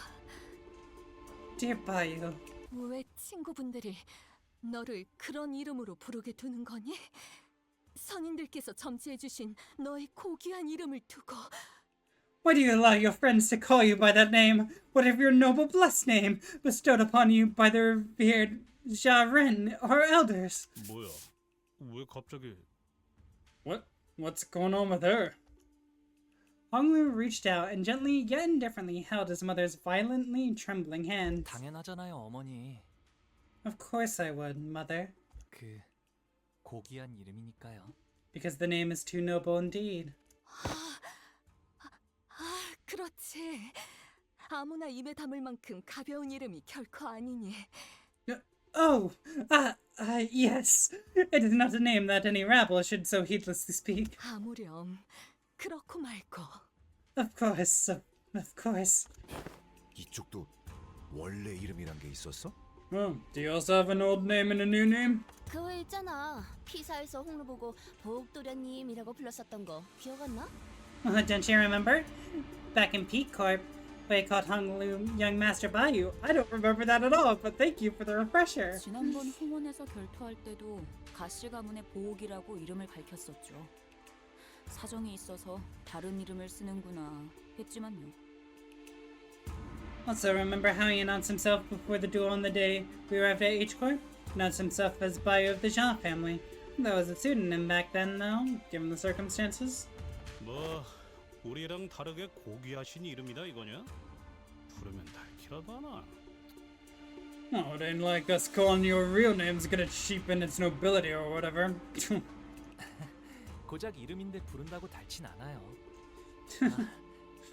Dear Bayou. 왜 친구분들이 너를 그런 이름으로 부르게 두는 거니? 선인들께서 점치해주신 너의 고귀한 이름을 두고 Why do you allow your friends to call you by that name? What of your noble blessed name, bestowed upon you by the revered Jaren, our elders? 뭐야? 왜 갑자기? What's going on with her? Honglu reached out and gently yet indifferently held his mother's violently trembling hands. 당연하잖아요, 어머니. Of course I would, mother. 그 고귀한 이름이니까요. Because the name is too noble indeed. 그렇지. 아무나 입에 담을 만큼 가벼운 이름이 결코 아니니. Yes. It is not a name that any rabble should so heedlessly speak. 아무렴. 그렇고 말고. Of course. 이쪽도 원래 이름이란 게 있었어? Oh, do you also have an old name and a new name? 그거 있잖아. 피사에서 홍루 보고 보옥도련님이라고 불렀었던 거 기억 안 나? Don't you remember? Back in Peak Corp, they called Honglu Young Master Bayou. I don't remember that at all, but thank you for the refresher. 지난번 홍원에서 결투할 때도 가시 가문의 보옥이라고 이름을 밝혔었죠. 사정이 있어서 다른 이름을 쓰는구나 했지만요. Also, remember how he announced himself before the duel on the day we arrived at H-Corp? Announced himself as Bayou of the Jean family. That was a pseudonym back then, though, given the circumstances. 뭐 우리랑 다르게 고귀하신 이름이다 이거냐? 부르면 닳기라도 하나. Oh, it ain't like us calling your real name's gonna cheapen its nobility or whatever. 고작 이름인데 부른다고 닳진 않아요.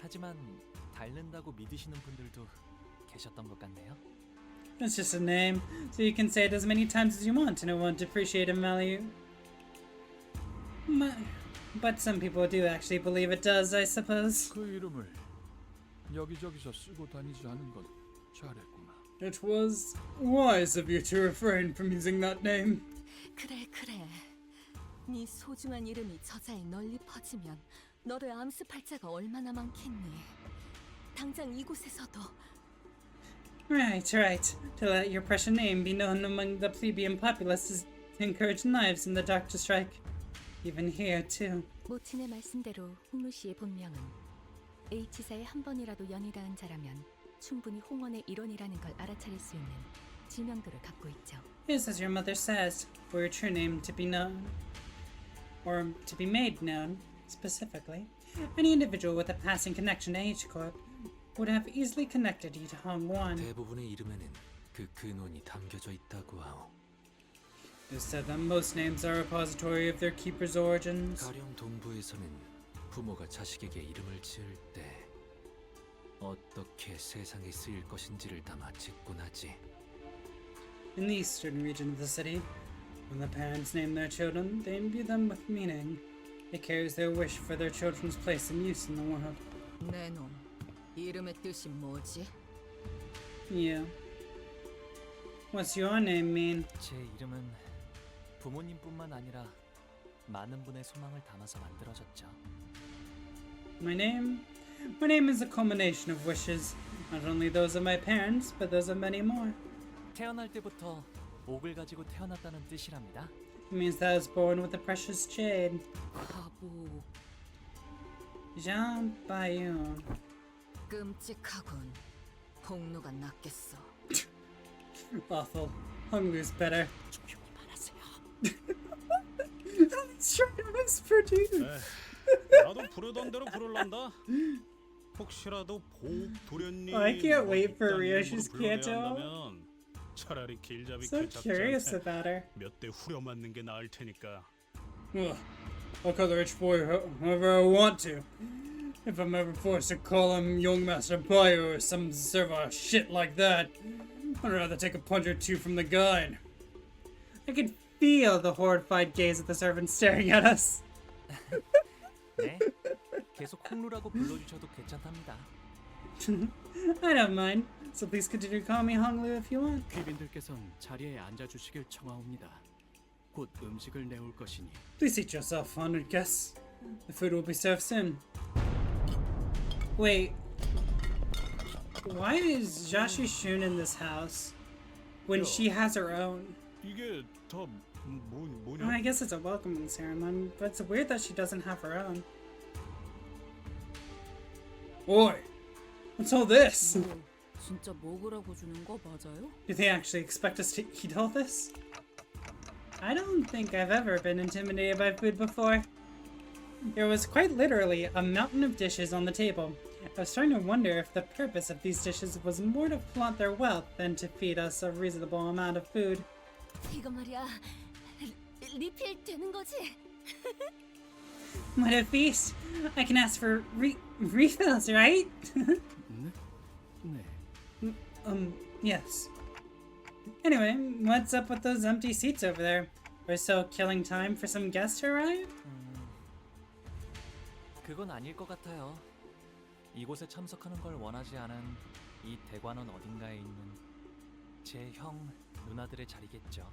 하지만 닳는다고 믿으시는 분들도 계셨던 것 같네요. It's just a name, so you can say it as many times as you want and it won't depreciate in value. But some people do actually believe it does, I suppose. 그 이름을 여기저기서 쓰고 다니지 않은 건 잘했구나. It was wise of you to refrain from using that name. 그래. 네 소중한 이름이 저자에 널리 퍼지면 너를 암습할 자가 얼마나 많겠니. 당장 이곳에서도. Right. To let your precious name be known among the plebeian populace is to encourage knives in the dark to strike. Even here, too. 모친의 말씀대로 홍루 씨의 본명은 H사에 한 번이라도 연이 닿은 자라면 충분히 홍원의 일원이라는 걸 알아차릴 수 있는 지명도를 갖고 있죠. Yes, as your mother says, for your true name to be known, or to be made known, specifically, any individual with a passing connection to H-Corp would have easily connected you to Hong-Won. 대부분의 이름에는 그 근원이 담겨져 있다고 하오. Just said that most names are a repository of their keeper's origins. 가령 동부에서는 부모가 자식에게 이름을 지을 때 어떻게 세상에 쓰일 것인지를 담아 짓곤 하지. In the eastern region of the city, when the parents name their children, they imbue them with meaning. It carries their wish for their children's place and use in the world. 내 놈, 이름의 뜻이 뭐지? Yeah. What's your name mean? 제 이름은 부모님뿐만 아니라 많은 분의 소망을 담아서 만들어졌죠. My name is a culmination of wishes, not only those of my parents, but those of many more. 태어날 때부터 옥을 가지고 태어났다는 뜻이랍니다. It means that I was born with a precious jade. 바보. Jean Bayou. 끔찍하군. 홍루가 낫겠어. Awful. Hungry's better. 조용히 말하세요. Let's try to whisper, dude. 나도 부르던 대로 부를란다. 혹시라도 복 도련님. I can't wait for Ryoshi's Canto. 차라리 길잡이 So curious about her. 몇 대 후려 맞는 게 나을 테니까. I'll call the rich boy however I want to. If I'm ever forced to call him Young Master Bayo or some sort of shit like that, I'd rather take a punch or two from the guide. I could feel the horrified gaze of the servant staring at us. 네, 계속 홍루라고 불러주셔도 괜찮답니다. I don't mind. So please continue to call me Honglu if you want. 귀빈들께선 자리에 앉아주시길 청하옵니다. 곧 음식을 내올 것이니. Please seat yourself, honored guests. The food will be served soon. Wait. Why is Jashi Shun in this house when she has her own? 이게 다 뭐냐? Well, I guess it's a welcoming ceremony, but it's weird that she doesn't have her own. Oi! What's all this? 진짜 먹으라고 주는 거 맞아요? Do they actually expect us to eat all this? I don't think I've ever been intimidated by food before. There was quite literally a mountain of dishes on the table. I was starting to wonder if the purpose of these dishes was more to flaunt their wealth than to feed us a reasonable amount of food. 이거 말이야, 리필 되는 거지? What a feast! I can ask for refills, right? 네. Yes. Anyway, what's up with those empty seats over there? We're still killing time for some guests to arrive? 그건 아닐 것 같아요. 이곳에 참석하는 걸 원하지 않은 이 대관원 어딘가에 있는 제 형, 누나들의 자리겠죠.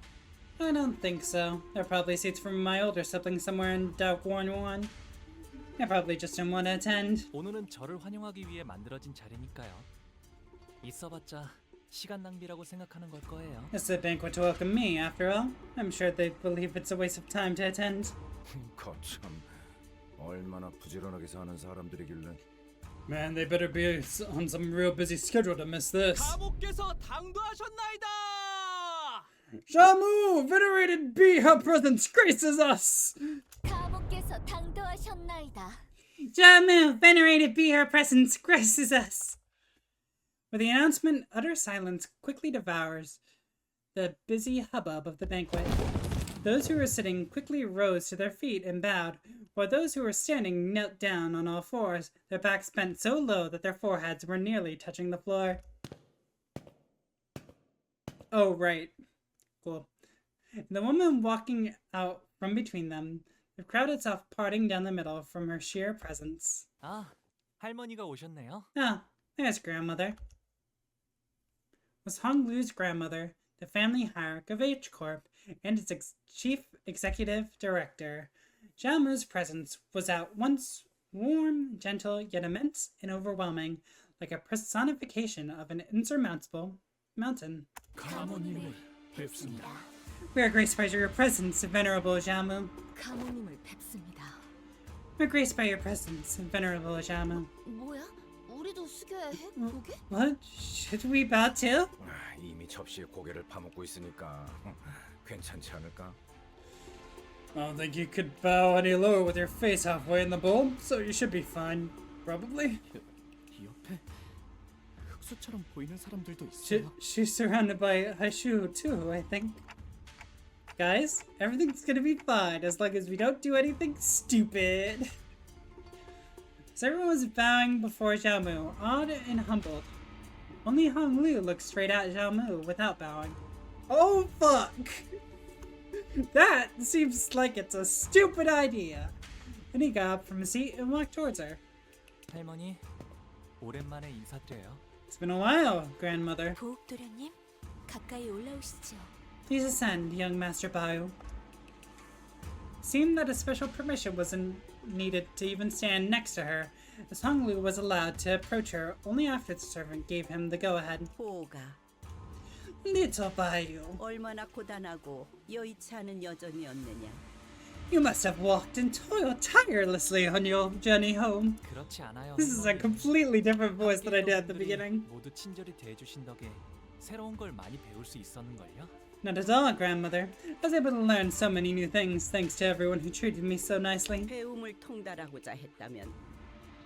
I don't think so. They're probably seats from my older siblings somewhere in Dakwon. I probably just didn't want to attend. 오늘은 저를 환영하기 위해 만들어진 자리니까요. 있어봤자 시간 낭비라고 생각하는 걸 거예요. It's a banquet to welcome me, after all. I'm sure they believe it's a waste of time to attend. 거참 얼마나 부지런하게 사는 사람들이길래. Man, they better be on some real busy schedule to miss this. 가모께서 당도하셨나이다. Shamu, venerated be her presence graces us. 가모께서 당도하셨나이다. Jamu, venerated be her presence graces us. With the announcement, utter silence quickly devours the busy hubbub of the banquet. Those who were sitting quickly rose to their feet and bowed, while those who were standing knelt down on all fours, their backs bent so low that their foreheads were nearly touching the floor. Oh, right. Cool. The woman walking out from between them, the crowd itself parting down the middle from her sheer presence. 아, 할머니가 오셨네요. Ah, there's grandmother. Was Honglu's grandmother, the family hierarch of H Corp, and its chief executive director. Jamu's presence was at once warm, gentle, yet immense and overwhelming, like a personification of an insurmountable mountain. 가모님을 뵙습니다. We are graced by your presence, venerable Jamu. 가모님을 뵙습니다. We're graced by your presence, venerable Jamu. 뭐야? 우리도 숙여야 해? 고개? What? Should we bow too? 이미 접시에 고개를 파묻고 있으니까 괜찮지 않을까? I don't think you could bow any lower with your face halfway in the bowl, so you should be fine, probably. 이 옆에 흑수처럼 보이는 사람들도 있어요. She's surrounded by Haishu too, I think. Guys, everything's gonna be fine as long as we don't do anything stupid. So everyone was bowing before Xiaomu, awed and humbled. Only Hong Lu looked straight at Xiaomu without bowing. Oh fuck! That seems like it's a stupid idea. And he got up from his seat and walked towards her. 할머니, 오랜만에 인사드려요. It's been a while, grandmother. 보옥도련님, 가까이 올라오시죠. Please ascend, young Master Bayu. Seemed that a special permission wasn't needed to even stand next to her, as Hong Lu was allowed to approach her only after the servant gave him the go-ahead. 보가 Little Bayu, 얼마나 고단하고 여의치 않은 여정이었느냐. you must have walked and toiled tirelessly on your journey home. 그렇지 않아요. This is a completely different voice than I did at the 분들이 beginning. 모두 친절히 대해주신 덕에 새로운 걸 많이 배울 수 있었는걸요? Not at all, grandmother. I was able to learn so many new things thanks to everyone who treated me so nicely. 배움을 통달하고자 했다면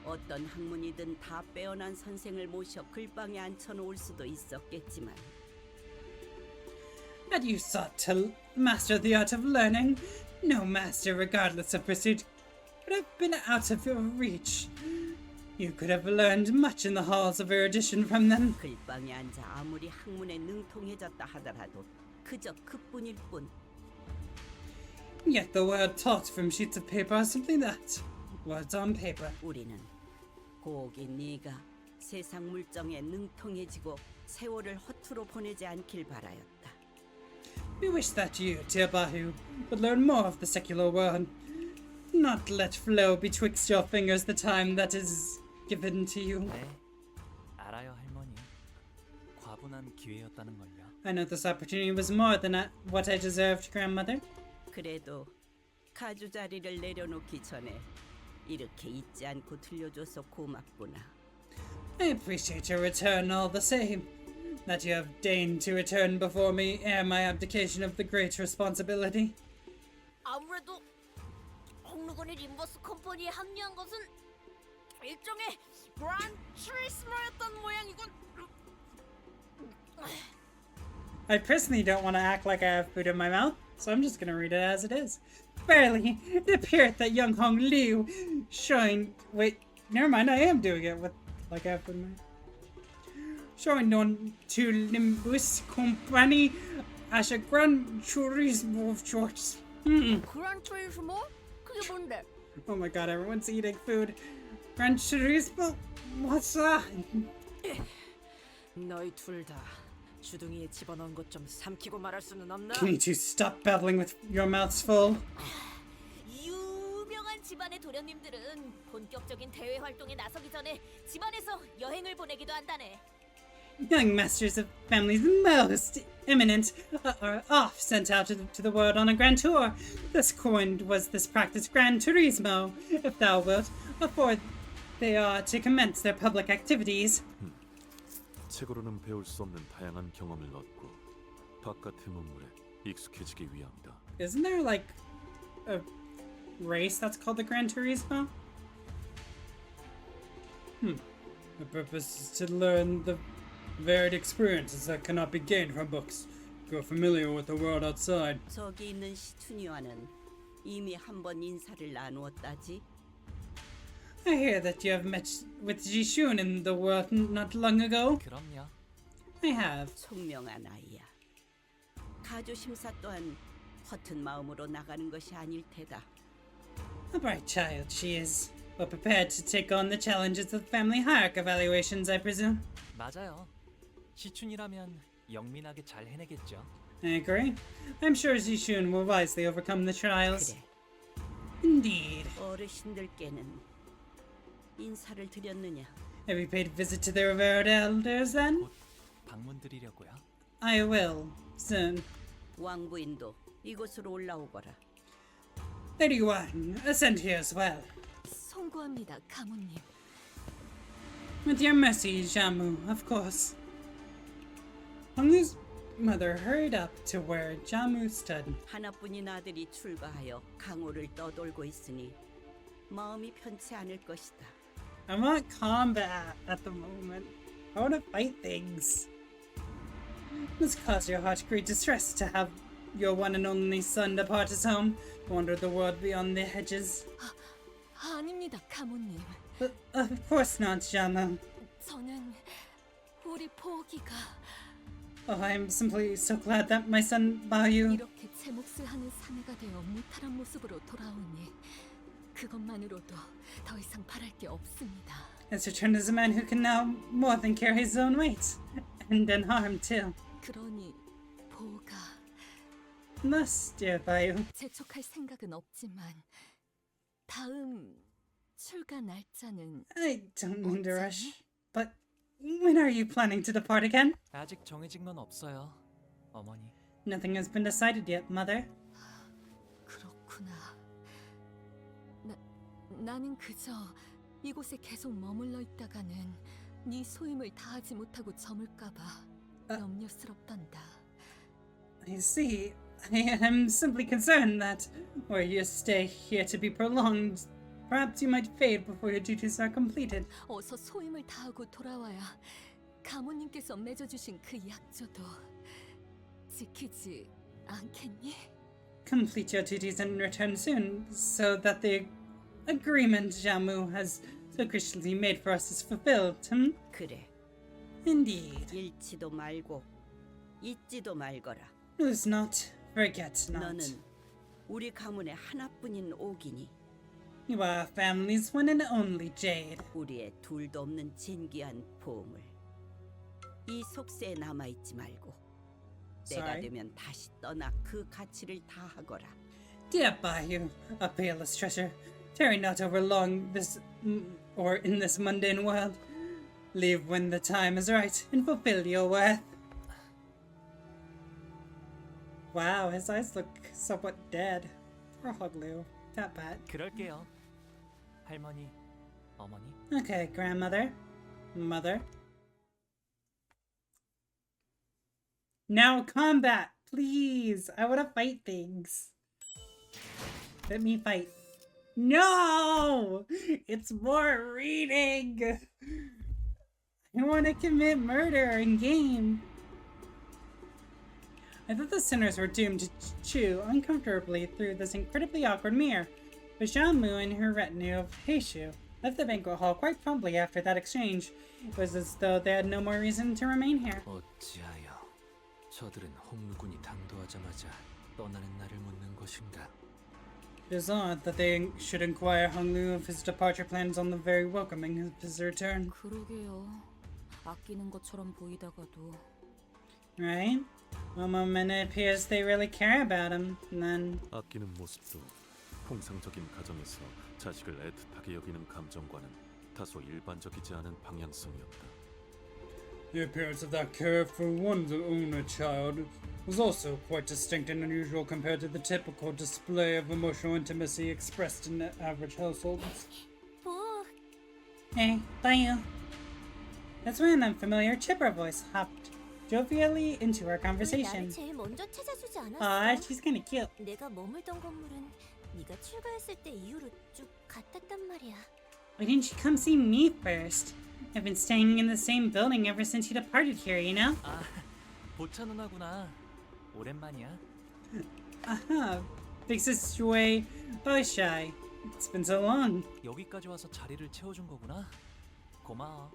어떤 학문이든 다 빼어난 선생을 모셔 글방에 앉혀놓을 수도 있었겠지만 Had you sought to master the art of learning, no master, regardless of pursuit, would have been out of your reach. You could have learned much in the halls of erudition from them. 글방에 앉아 아무리 학문에 능통해졌다 하더라도 그저 그뿐일 뿐. Yet the word taught from sheets of paper are simply that, words on paper. 우리는 고기 네가 세상 물정에 능통해지고 세월을 허투루 보내지 않길 바라였다. We wish that you, dear Bahu, would learn more of the secular world. Not let flow betwixt your fingers the time that is given to you. 네, 알아요, 할머니. 과분한 기회였다는걸요. I know this opportunity was more than what I deserved, grandmother. 그래도 가주 자리를 내려놓기 전에 이렇게 잊지 않고 들려줘서 고맙구나. I appreciate your return all the same. That you have deigned to return before me ere my abdication of the great responsibility. 아무래도 홍루건이 림버스 컴퍼니에 합류한 것은 일종의 그란트리스모였던 모양이군. I personally don't want to act like I have food in my mouth, so I'm just going to read it as it is. Verily, it appeared that young Hong Liu showing... Wait, never mind, I am doing it with like I have food in my mouth. Showing on to Limbus Company as a Gran Turismo of sorts. Gran Turismo? 그게 뭔데? Oh my god, everyone's eating food. Gran Turismo? What's that? 너희 둘 다 주둥이에 집어넣은 것 좀 삼키고 말할 수는 없나? Can you two stop babbling with your mouths full? 유명한 집안의 도련님들은 본격적인 대외 활동에 나서기 전에 집안에서 여행을 보내기도 한다네. Young masters of families most eminent are oft sent out to the world on a grand tour. Thus coined was this practice Gran Turismo, if thou wilt, before they are to commence their public activities. 책으로는 배울 수 없는 다양한 경험을 얻고 바깥의 문물에 익숙해지기 위함이다. Isn't there like a race that's called the Gran Turismo? The purpose is to learn the varied experiences that cannot be gained from books. Grow familiar with the world outside. 저기 있는 시춘이와는 이미 한 번 인사를 나누었다지. I hear that you have met with Jishun in the world not long ago. 그럼요. I have. 총명한 아이야. 가주 심사 또한 허튼 마음으로 나가는 것이 아닐 테다. A bright child she is, but prepared to take on the challenges of family hierarchy evaluations, I presume. 맞아요. 시춘이라면 영민하게 잘 해내겠죠. I agree. I'm sure Jishun will wisely overcome the trials. 그래. Indeed. 어르신들께는 인사를 드렸느냐? Have you paid a visit to the revered elders then? 곧 방문드리려고요. I will, soon. 왕부인도 이곳으로 올라오거라. Lady Wan, ascend here as well. 송구합니다, 가문님. With your mercy, Jamu, of course. Honglu's mother hurried up to where Jamu stood. 하나뿐인 아들이 출가하여 강호를 떠돌고 있으니 마음이 편치 않을 것이다. I want combat at the moment. I want to fight things. This caused your heart great distress to have your one and only son depart his home, wander the world beyond the hedges? 아닙니다, 가모님. Of course not, Jamu. 저는 우리 보기가 Oh, I'm simply so glad that my son Bayu 이렇게 제 몫을 하는 사내가 되어 무탈한 모습으로 돌아오니 그것만으로도 더 이상 바랄 게 없습니다. has returned as a man who can now more than carry his own weight, and unharmed too. 그러니 보가 Thus, dear Bayu, 재촉할 생각은 없지만 다음 출가 날짜는 I don't mean to rush, but when are you planning to depart again? 아직 정해진 건 없어요, 어머니. Nothing has been decided yet, Mother. 그렇구나. 나는 그저 이곳에 계속 머물러 있다가는 네 소임을 다하지 못하고 저물까봐 염려스럽단다. I see. I am simply concerned that, were your stay here to be prolonged, perhaps you might fade before your duties are completed. 어서 소임을 다하고 돌아와야 가모님께서 맺어주신 그 약조도 지키지 않겠니? Complete your duties and return soon, so that the agreement Jamu has so graciously made for us is fulfilled, 그래. Indeed. 잃지도 말고 잊지도 말거라. Lose not, forget not. 너는 우리 가문의 하나뿐인 옥이니 You are our family's one and only Jade. 우리의 둘도 없는 진귀한 보물. 이 속세에 남아있지 말고 때가 Sorry. 되면 다시 떠나 그 가치를 다하거라. Dear Bayou, a peerless treasure, tarry not over long or in this mundane world. Leave when the time is right and fulfill your worth. Wow, his eyes look somewhat dead. Poor Hoglu. That bad. 그럴게요. 할머니, 어머니. Okay, grandmother. Mother. Now combat, please. I want to fight things. Let me fight. No! It's more reading. I want to commit murder in game. I thought the sinners were doomed to chew uncomfortably through this incredibly awkward mirror, but Xiaomu and her retinue of Heishu left the banquet hall quite promptly after that exchange. It was as though they had no more reason to remain here. 어찌하여 저들은 홍루군이 당도하자마자 떠나는 날을 묻는 것인가? It is odd that they should inquire Hong Lu of his departure plans on the very welcoming of his return. 그러게요. 아끼는 것처럼 보이다가도. Right? One moment it appears they really care about him, and then... 아끼는 모습도 통상적인 가정에서 자식을 애틋하게 여기는 감정과는 다소 일반적이지 않은 방향성이었다. The appearance of that care for one's own child was also quite distinct and unusual compared to the typical display of emotional intimacy expressed in average households. Hey, Bayu. That's when an unfamiliar chipper voice hopped jovially into our conversation. 제일 먼저 찾아주지 않았어? Aw, she's kinda cute. 내가 머물던 건물은 네가 출가했을 때 이후로 쭉 같았단 말이야. Why didn't you come see me first? I've been staying in the same building ever since you departed here, you know? 아, 보차 누나구나. 오랜만이야. Aha, big sis Joy Boshai. It's been so long. 여기까지 와서 자리를 채워준 거구나. 고마워.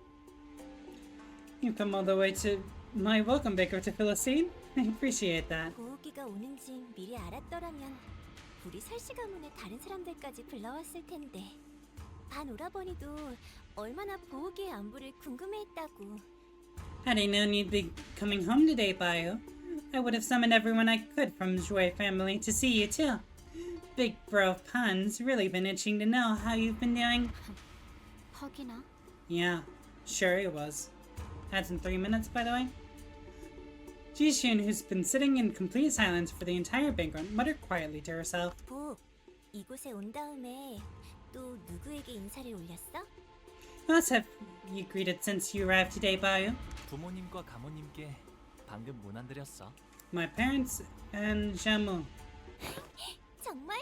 You've come all the way to my welcome baker to fill a seat? I appreciate that. 보호기가 오는지 미리 알았더라면 우리 설씨 가문의 다른 사람들까지 불러왔을 텐데. 반 오라버니도 얼마나 보호기의 안부를 궁금해했다고. Had I known you'd be coming home today, Bayu, I would have summoned everyone I could from the Joy family to see you too. Big bro Pun's really been itching to know how you've been doing. 퍽이나? Yeah, sure he was. Had some 3 minutes, by the way. Jishun, who's been sitting in complete silence for the entire banquet, muttered quietly to herself. 보, 이곳에 온 다음에 또 누구에게 인사를 올렸어? Who else have you greeted since you arrived today, Bayu? 부모님과 가모님께 방금 문안 드렸어. My parents and Jamu. 정말?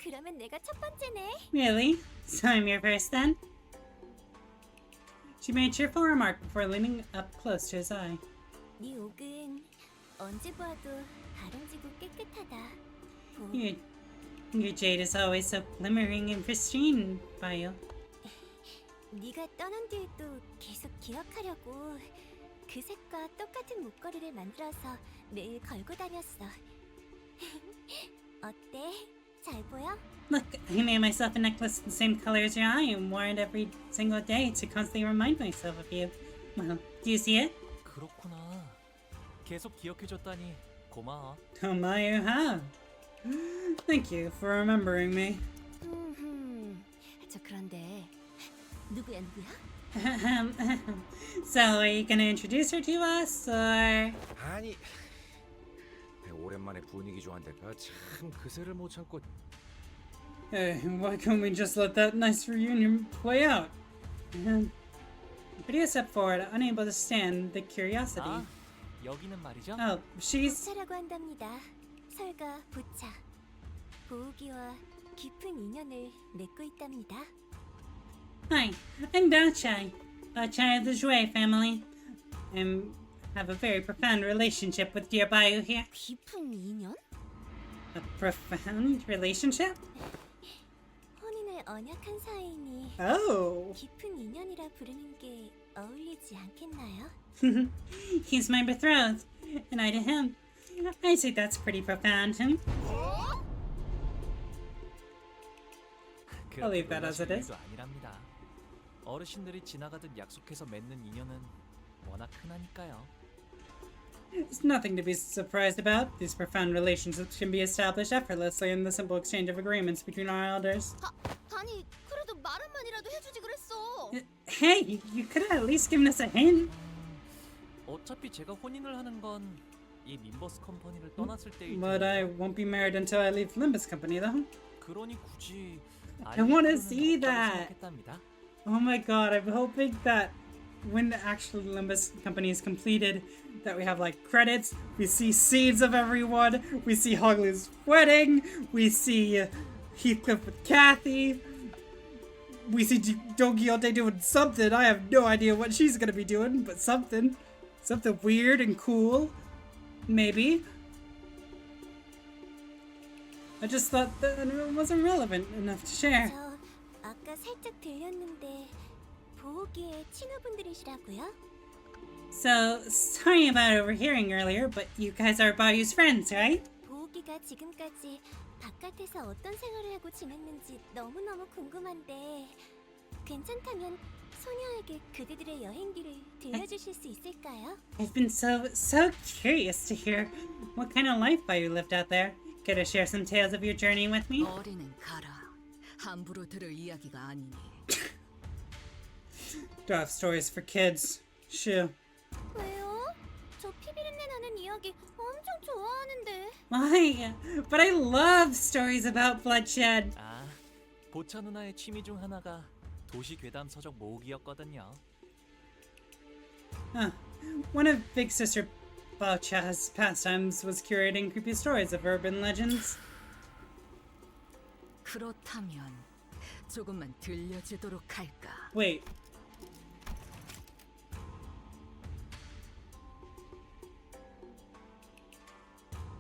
그러면 내가 첫 번째네. Really? So I'm your first then? She made a cheerful remark before leaning up close to his eye. 네 옥은 언제 봐도 다름지고 깨끗하다. Your jade is always so glimmering and pristine, Bio. 네가 떠난 뒤에도 계속 기억하려고 그 색과 똑같은 목걸이를 만들어서 매일 걸고 다녔어. 어때? 잘 보여? Look, I made myself a necklace the same color as your eye and wore it every single day to constantly remind myself of you. Well, do you see it? 그렇구나. 계속 기억해줬다니 고마워. Oh my, you have. Thank you for remembering me. 저 그런데 누구야? So, are you gonna introduce her to us, or? 아니, 오랜만에 분위기 좋아한데가 참 그새를 못 참고. Hey, why can't we just let that nice reunion play out? Lydia stepped forward, unable to stand the curiosity. 아, 여기는 말이죠? Oh, she's... 부차라고 한답니다. 설과 부차. 보우기와 깊은 인연을 맺고 있답니다. Hi, I'm Dachai. Dachai of the Jouet family. And have a very profound relationship with dear Bayou here. 깊은 인연? A profound relationship? 혼인을 언약한 사이니 Oh. 깊은 인연이라 부르는 게 어울리지 않겠나요? He's my betrothed, and I to him. I say that's pretty profound, I'll leave that as it is. 아니랍니다. 어르신들이 지나가듯 약속해서 맺는 인연은 워낙 흔하니까요. There's nothing to be surprised about. These profound relationships can be established effortlessly in the simple exchange of agreements between our elders. 아니, 그래도 말 한마디라도 해주지 그랬어. Hey, you could have at least given us a hint. 어차피 제가 혼인을 하는 건 이 림버스 컴퍼니를 떠났을 때일 But I won't be married until I leave Limbus Company, though. 그러니 굳이 I want to see that. 생각했답니다. Oh my god, I'm hoping that when the actual Limbus Company is completed, that we have like credits, we see scenes of everyone, we see Hoglu's wedding, we see Heathcliff with Kathy, we see Don Quixote doing something. I have no idea what she's gonna be doing, but something weird and cool, maybe. I just thought that it wasn't relevant enough to share. 저 아까 살짝 들렸는데 보호기의 친구분들이시라고요? So, sorry about overhearing earlier, but you guys are Bayou's friends, right? 보호기가 지금까지 바깥에서 어떤 생활을 하고 지냈는지 너무너무 궁금한데 괜찮다면 소녀에게 그대들의 여행기를 들려주실 수 있을까요? I've been so curious to hear what kind of life Bayou lived out there. Care to share some tales of your journey with me? 어리는 가라. 함부로 들을 이야기가 아니니. Don't have stories for kids. Shoo. 왜요? 저 피비린내 나는 이야기 엄청 좋아하는데. Why? But I love stories about bloodshed. 아, 보차 누나의 취미 중 하나가 도시 괴담 서적 모으기였거든요. One of Big Sister Baocha's pastimes was curating creepy stories of urban legends. 그렇다면 조금만 들려주도록 할까? Wait.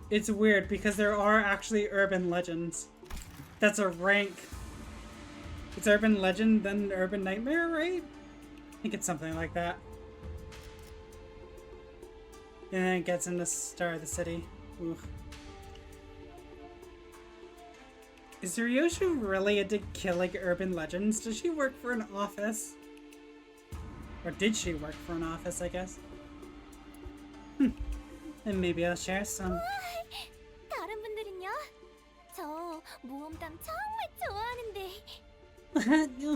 It's weird because there are actually urban legends. That's a rank. It's urban legend, then urban nightmare, right? I think it's something like that. And then it gets into Star of the City. Ooh. Is Ryoshu really into killing urban legends? Does she work for an office? Or did she work for an office, I guess? Then maybe I'll share some. 다른 분들은요? 저 모험담 정말 좋아하는데.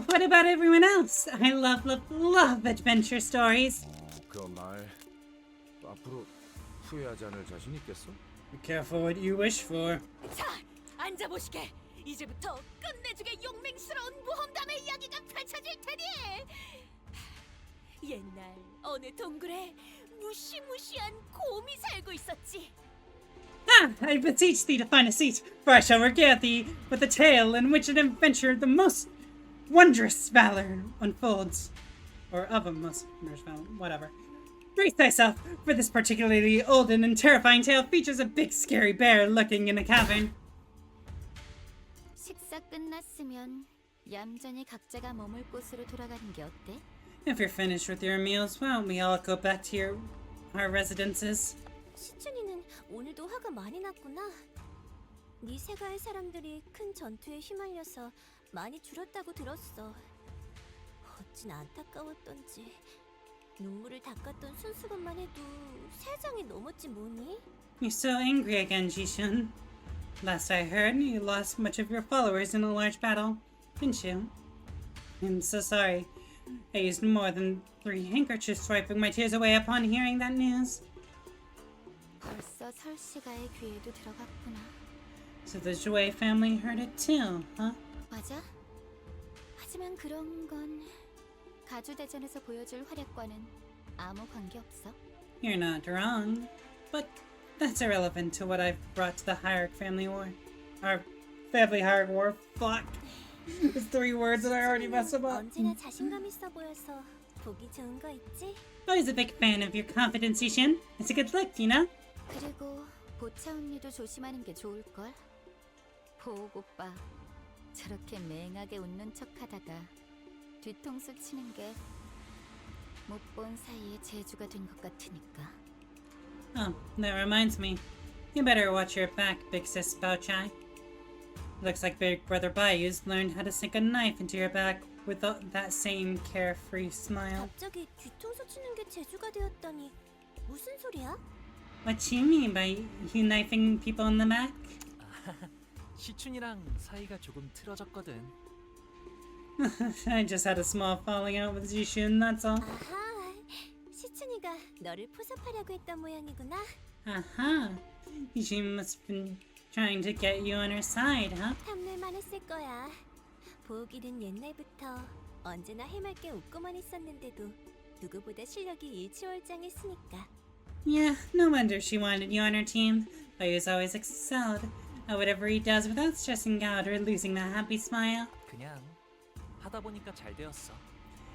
What about everyone else? I love adventure stories. 그 말 앞으로 후회하지 않을 자신 있겠어? Be careful what you wish for. 자, 앉아보시게. 이제부터 끝내주게 용맹스러운 모험담의 이야기가 펼쳐질 테니. 옛날 어느 동굴에 무시무시한 곰이 살고 있었지. I beseech thee to find a seat, for I shall regale thee with a tale in which an adventure of the most wondrous valor unfolds. Or of a most wondrous valor, whatever. Brace thyself, for this particularly old and terrifying tale features a big scary bear lurking in a cavern. 식사 끝났으면 얌전히 각자가 머물 곳으로 돌아가는 게 어때? If you're finished with your meals, why don't we all go back to our residences? 시춘이는 오늘도 화가 많이 났구나. 네 세가의 사람들이 큰 전투에 휘말려서 많이 줄었다고 들었어. 어찌나 안타까웠던지. 눈물을 닦았던 순수건만 해도 3장이 넘었지 뭐니? You're so angry again, Jishun. Last I heard, you lost much of your followers in a large battle, didn't you? I'm so sorry. I used more than 3 handkerchiefs wiping my tears away upon hearing that news. 벌써 설씨가의 귀에도 들어갔구나. So the Jouet family heard it too, huh? 맞아. 하지만 그런 건 가주대전에서 보여줄 활약과는 아무 관계없어. You're not wrong, but that's irrelevant to what I've brought to the Hierarch family war. Our family Hierarch war. Fuck. There's 3 words and I already messed them up. 언제나 자신감 있어 보여서 보기 좋은 거 있지? Always a big fan of your confidence, Jishun. It's a good look, you know? 그리고 보차 언니도 조심하는 게 좋을걸. 보옥 오빠 저렇게 맹하게 웃는 척하다가 뒤통수 치는 게 못 본 사이에 재주가 된 것 같으니까. Oh, that reminds me. You better watch your back, Big Sis Baochai. Looks like Big Brother Bayou's learned how to sink a knife into your back with that same carefree smile. 갑자기 뒤통수 치는 게 재주가 되었다니 무슨 소리야? What do you mean by you knifing people in the back? 시춘이랑 사이가 조금 틀어졌거든. I just had a small falling out with Jishun, that's all. 아하, 시춘이가 너를 포섭하려고 했던 모양이구나. Aha. She must have been trying to get you on her side, huh? 탐낼만 했을 거야. 보기는 옛날부터 언제나 해맑게 웃고만 있었는데도 누구보다 실력이 일취월장했으니까. Yeah, no wonder she wanted you on her team. Bayou's always excelled at whatever he does without stressing out or losing that happy smile. 그냥 하다 보니까 잘 되었어.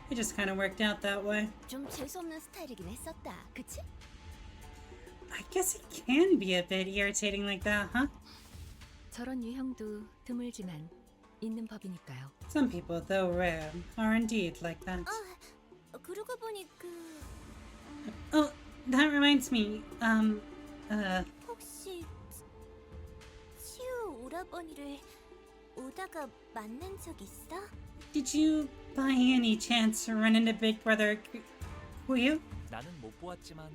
It just kind of worked out that way. 좀 재수없는 스타일이긴 했었다, 그치? I guess it can be a bit irritating like that, huh? 저런 유형도 드물지만 있는 법이니까요. Some people, though rare, are indeed like that. 그러고 보니 Oh, that reminds me, 혹시 치우 오라버니를 오다가 만난 적 있어? Did you, by any chance, run into Big Brother Kuyu? 나는 못 보았지만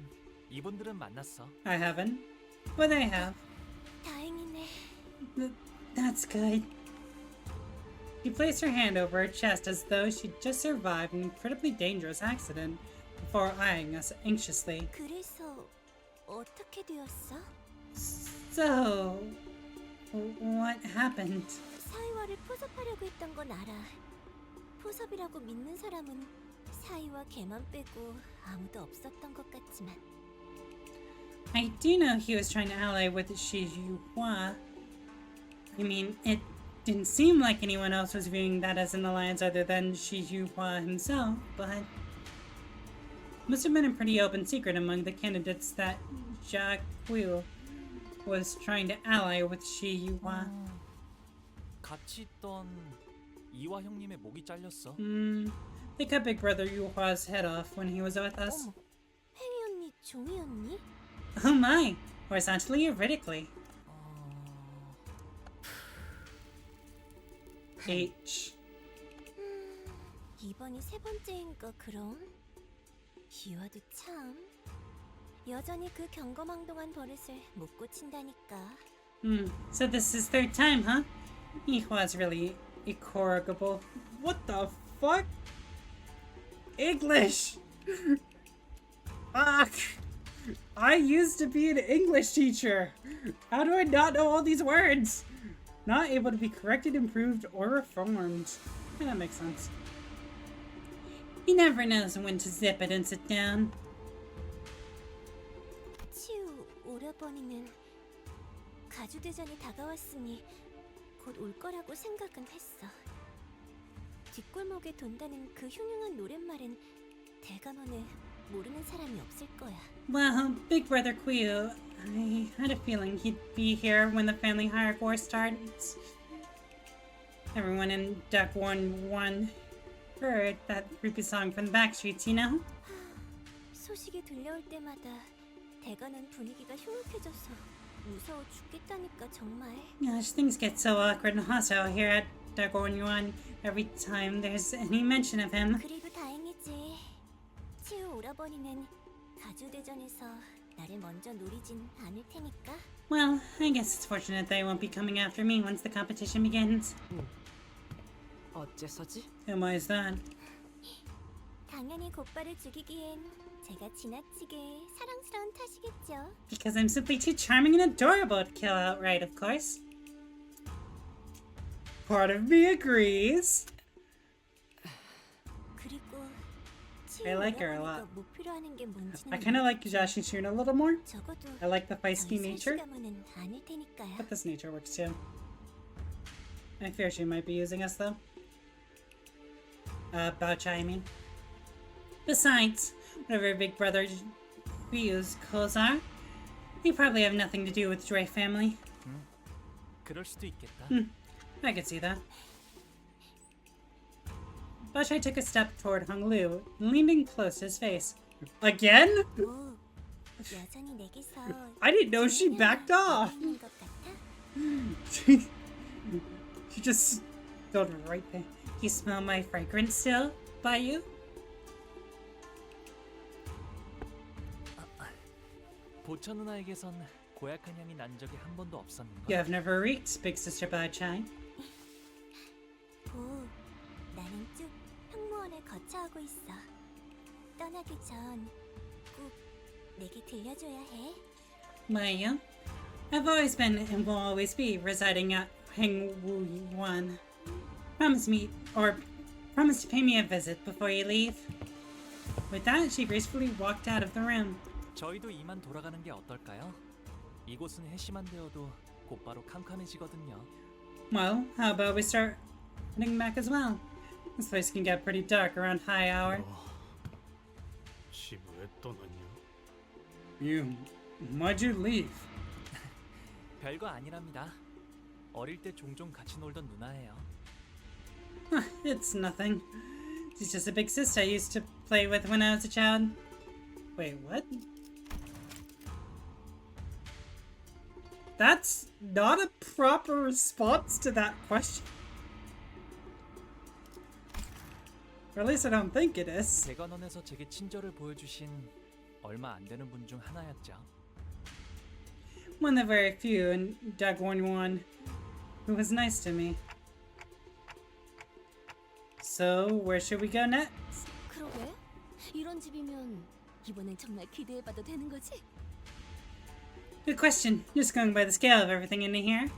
이분들은 만났어. I haven't, but I have. 다행이네. That's good. She placed her hand over her chest as though she'd just survived an incredibly dangerous accident before eyeing us anxiously. 그래서 어떻게 되었어? So, what happened? 사이와를 포섭하려고 했던 건 알아. 포섭이라고 믿는 사람은 사이와 걔만 빼고 아무도 없었던 것 같지만. I do know he was trying to ally with Shi Yuhua. I mean, it didn't seem like anyone else was viewing that as an alliance other than Shi Yuhua himself, but it must have been a pretty open secret among the candidates that Jia Qiu was trying to ally with Shi Yuhua. 같이 있던 이화 형님의 목이 잘렸어. They cut Big Brother Yuhua's head off when he was with us. 팽이 언니, 종이 언니? Oh my! Horizontally or vertically? H. 이번이 3번째인가 그럼? 이화도 참 여전히 그 경거망동한 버릇을 못 고친다니까. So this is 3rd time, huh? Yuhua's really incorrigible. What the fuck? English! Fuck! I used to be an English teacher! How do I not know all these words? Not able to be corrected, improved, or reformed. Yeah, that makes sense. He never knows when to zip it and sit down. 치우 오라버니는 가주대전이 다가왔으니 곧 올 거라고 생각은 했어. 뒷골목에 돈다는 그 흉흉한 노랫말은 대감원을 모르는 사람이 없을 거야. Well, Big Brother Quiu, I had a feeling he'd be here when the family hire war starts. Everyone in Duck 1-1 heard that creepy song from the backstreets, you know? 소식이 들려올 때마다 대관원 분위기가 흉흉해져서 무서워 죽겠다니까 정말. Gosh, things get so awkward and hostile here at Duck 1-1 every time there's any mention of him. 그래도 다행이지. 치우 오라버니는 가주대전에서 나를 먼저 노리진 않을 테니까. Well, I guess it's fortunate they won't be coming after me once the competition begins. 어째서지? And why is that? 당연히 곧바를 죽이기엔 제가 지나치게 사랑스러운 탓이겠죠. Because I'm simply too charming and adorable to kill outright, of course. Part of me agrees. 그리고 I like her a lot. 목표로 하는 게 뭔지는 I kind of like Jashi Shun a little more. 적어도 I like the feisty 전 nature, 설시가문은 아닐 테니까요. but this nature works too. I fear she might be using us though. Bao Chai, I mean. Besides, whatever Big Brother Ryu's clothes are, they probably have nothing to do with Dre family. 그럴 수도 있겠다. I could see that. Bao Chai took a step toward Hung Lu, leaning close to his face. Again? 오, 여전히 내게서 I didn't know she backed off. 있는 것 같아? She just stood right there. You smell my fragrance still, Bayou? 보천 누나에게선 고약한 향이 난 적이 한 번도 없었는가? You have never reeked, Big Sister Bao Chai. 오, 나는 쭉 형무원을 거쳐하고 있어. 떠나기 전 꼭 내게 들려줘야 해. Bayou? I've always been and will always be residing at Hengwu Yuan. Promise to pay me a visit before you leave. With that, she gracefully walked out of the room. 저희도 이만 돌아가는 게 어떨까요? 이곳은 해시만 되어도 곧바로 캄캄해지거든요. Well, how about we start heading back as well? This place can get pretty dark around high hour. 집 왜 떠났냐? Why'd you leave? 별거 아니랍니다. 어릴 때 종종 같이 놀던 누나예요. It's nothing. She's just a big sister I used to play with when I was a child. Wait, what? That's not a proper response to that question. Or at least I don't think it is. 대관원에서 제게 친절을 보여주신 얼마 안 되는 분 중 하나였죠. One of the very few in Dagwon who was nice to me. So, where should we go next? 그러게? 이런 집이면 이번엔 정말 기대해봐도 되는 거지? Good question. Just going by the scale of everything in here.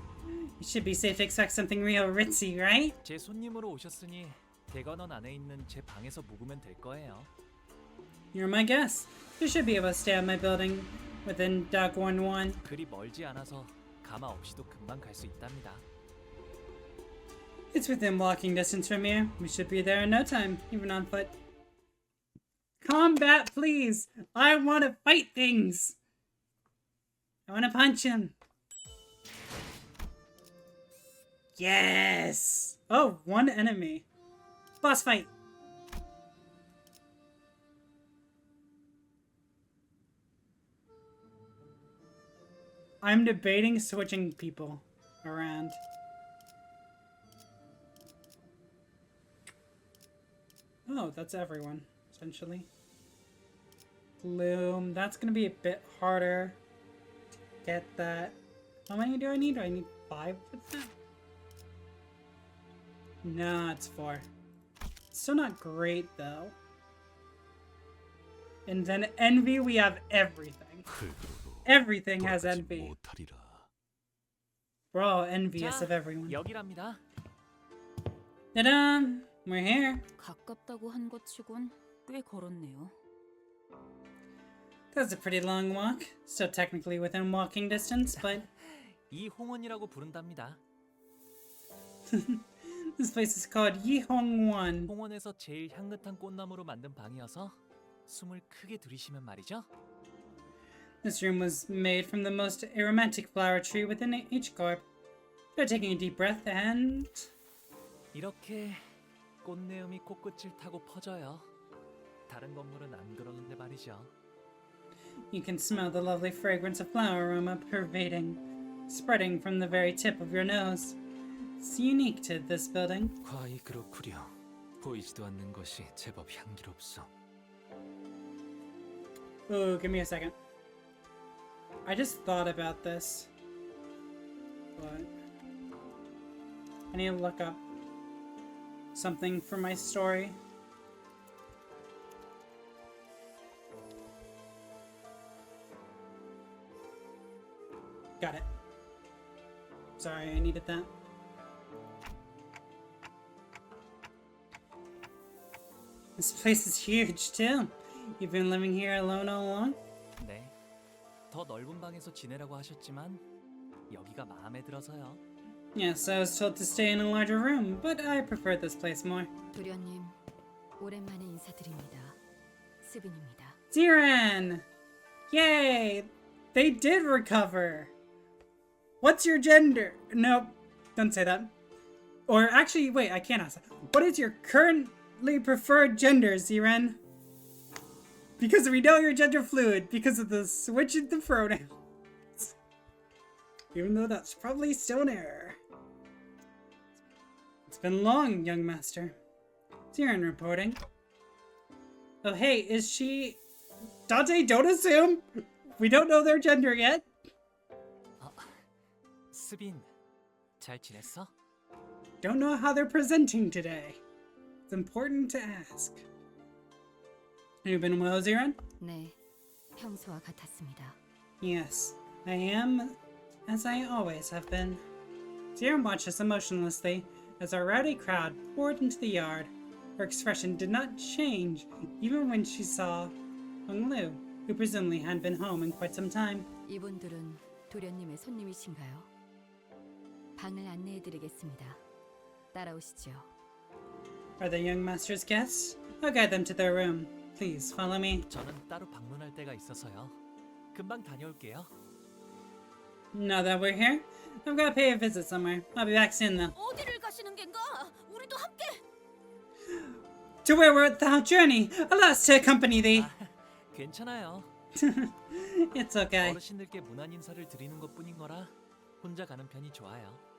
You should be safe to expect something real ritzy, right? 제 손님으로 오셨으니 대관원 안에 있는 제 방에서 묵으면 될 거예요. You're my guest. You should be able to stay at my building within Dagwon. 그리 멀지 않아서 가마 없이도 금방 갈 수 있답니다. It's within walking distance from here. We should be there in no time, even on foot. Combat, please! I want to fight things! I want to punch him! Yes! Oh, one enemy. Boss fight! I'm debating switching people around. Oh, that's everyone, essentially. Gloom, that's gonna be a bit harder to get that. How many do I need? Do I need 5 with that? No, it's 4. Still not great, though. And then Envy, we have everything. Everything has Envy. We're all envious of everyone. 여기랍니다. Ta-da! We're here. 가깝다고 한 것 치곤 꽤 걸었네요. That's a pretty long walk. Still technically within walking distance, but 이홍원이라고 부른답니다. this place is called Yihongwon. 홍원에서 제일 향긋한 꽃나무로 만든 방이어서 숨을 크게 들이쉬면 말이죠. This room was made from the most aromatic flower tree within H-Corp. They're taking a deep breath and... 이렇게 꽃내음이 코끝을 타고 퍼져요. 다른 건물은 안 그러는데 말이죠. You can smell the lovely fragrance of flower aroma pervading, spreading from the very tip of your nose. It's unique to this building. 과히 그렇구려. 보이지도 않는 것이 제법 향기롭소. Ooh, give me a second. I just thought about this. But I need to look up something for my story. Got it. Sorry, I needed that. This place is huge too. You've been living here alone all along? 네. 더 넓은 방에서 지내라고 하셨지만 여기가 마음에 들어서요. Yes, I was told to stay in a larger room, but I prefer this place more. 도련님, 오랜만에 인사드립니다. 스빈입니다. Ziran! Yay! They did recover! What's your gender? Nope, don't say that. Or actually, wait, I can't ask that. What is your currently preferred gender, Ziran? Because we know you're gender fluid because of the switch in the pronouns. Even though that's probably still an error. It's been long, young master. Ziran reporting. Oh hey, is she... Dante, don't assume! We don't know their gender yet. 스빈, 잘 지냈어? Don't know how they're presenting today. It's important to ask. Have you been well, Ziran? 네, 평소와 같았습니다. Yes, I am, as I always have been. Ziran watched us emotionlessly as our rowdy crowd poured into the yard. Her expression did not change even when she saw Hung Lu, who presumably hadn't been home in quite some time. 이분들은 도련님의 손님이신가요? 방을 안내해드리겠습니다. 따라오시죠. Are the young master's guests? I'll guide them to their room. Please follow me. 저는 따로 방문할 때가 있어서요. 금방 다녀올게요. Now that we're here, I've got to pay a visit somewhere. I'll be back soon though. 어디를 가시는 겐가? 우리도 함께. To where we're at the journey, alas to accompany thee. 괜찮아요. It's okay. 어르신들께 문안 인사를 드리는 것뿐인 거라 혼자 가는 편이 좋아요.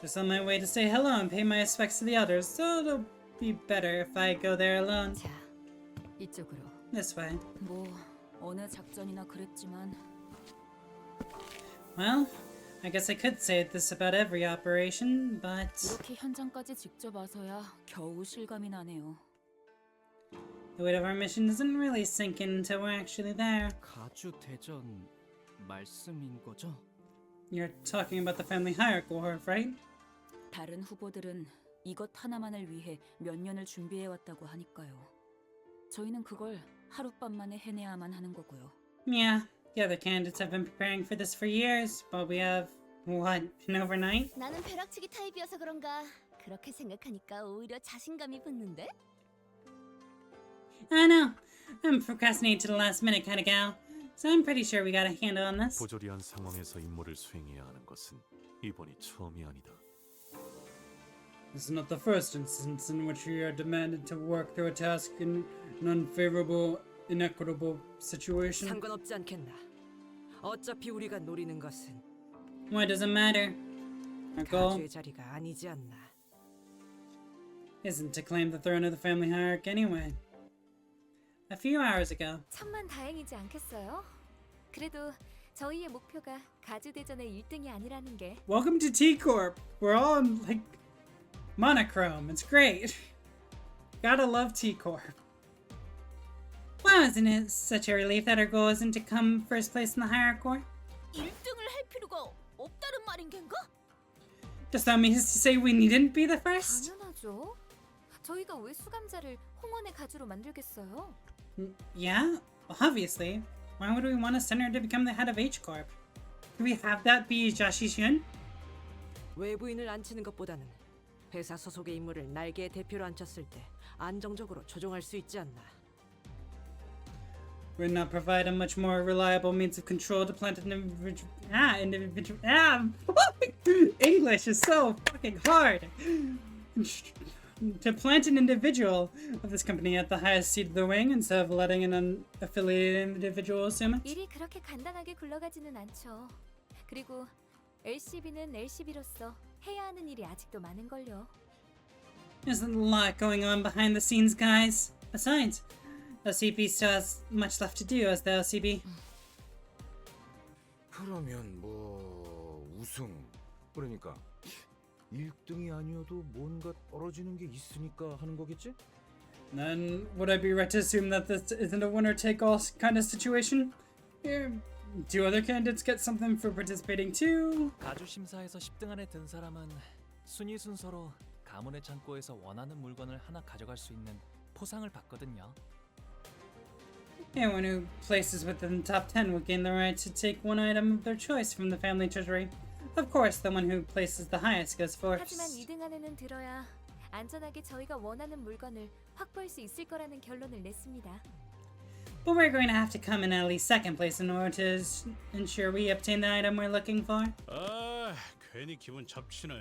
Just on my way to say hello and pay my respects to the others, so it'll be better if I go there alone. 자, 이쪽으로. This way. 뭐 어느 작전이나 그랬지만 Well, I guess I could say this about every operation, but 이렇게 현장까지 직접 와서야 겨우 실감이 나네요. the weight of our mission doesn't really sink in until we're actually there. 가주 대전 말씀인 거죠? You're talking about the family hierarchy, right? 다른 후보들은 이것 하나만을 위해 몇 년을 준비해 왔다고 하니까요. 저희는 그걸 하룻밤만에 해내야만 하는 거고요. Yeah, the other candidates have been preparing for this for years, but we have, what, an overnight? 나는 벼락치기 타입이어서 그런가 그렇게 생각하니까 오히려 자신감이 붙는데? I know. I'm procrastinating to the last minute kind of gal, so I'm pretty sure we got a handle on this. 부조리한 상황에서 임무를 수행해야 하는 것은 이번이 처음이 아니다. This is not the first instance in which we are demanded to work through a task in an unfavorable, inequitable situation. 상관없지 않겠나. 어차피 우리가 노리는 것은 Why does it matter? Our goal 가주의 자리가 아니지 않나. isn't to claim the throne of the family hierarchy anyway. A few hours ago, 천만 다행이지 않겠어요? 그래도 저희의 목표가 가주대전의 1등이 아니라는 게 welcome to T-Corp. We're all in, like, monochrome. It's great. Gotta love T-Corp. Wow, isn't it such a relief that our goal isn't to come first place in the hierarchy? 1등을 할 필요가 없다는 말인 겐가? Does that mean to say we needn't be the first? 당연하죠. 저희가 왜 수감자를 홍원의 가주로 만들겠어요? Yeah, obviously. Why would we want to send her to become the head of H-Corp? Could we have that be Jashishin? 외부인을 앉히는 것보다는 회사 소속의 인물을 날개의 대표로 앉혔을 때 안정적으로 조종할 수 있지 않나. would not provide a much more reliable means of control to plant an individual. English is so fucking hard. To plant an individual of this company at the highest seat of the wing instead of letting an unaffiliated individual assume it. 일이 그렇게 간단하게 굴러가지는 않죠. 그리고 LCB는 LCB로서 해야 하는 일이 아직도 많은걸요. There's a lot going on behind the scenes, guys. Besides, LCB still has much left to do as the LCB. 그러면 우승 그러니까 1등이 아니어도 뭔가 떨어지는 게 있으니까 하는 거겠지? Then would I be right to assume that this isn't a winner-take-all kind of situation? Do other candidates get something for participating too? 가주 심사에서 10등 안에 든 사람은 순위 순서로 가문의 창고에서 원하는 물건을 하나 가져갈 수 있는 포상을 받거든요. Anyone who places within the top 10 will gain the right to take one item of their choice from the family treasury. Of course, the one who places the highest goes 하지만 first. 2등 안에는 들어야 안전하게 저희가 원하는 물건을 확보할 수 있을 거라는 결론을 냈습니다. But we're going to have to come in at least second place in order to ensure we obtain the item we're looking for. 아, 괜히 기분 잡치네.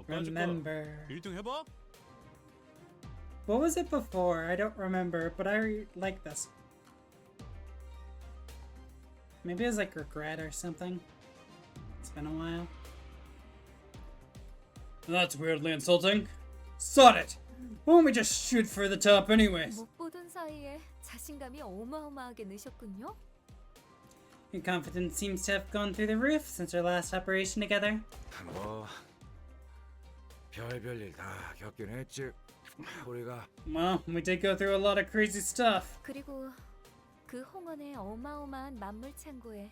Remember. 1등 해봐. What was it before? I don't remember, but I like this. Maybe it was like regret or something. It's been a while. That's weirdly insulting. Sod it! Why don't we just shoot for the top anyways? 못 보던 사이에 자신감이 어마어마하게 느셨군요. Your confidence seems to have gone through the roof since our last operation together. 별별 일 다 겪긴 했지. 우리가 Well, we did go through a lot of crazy stuff. 그리고 그 홍원의 어마어마한 만물 창고에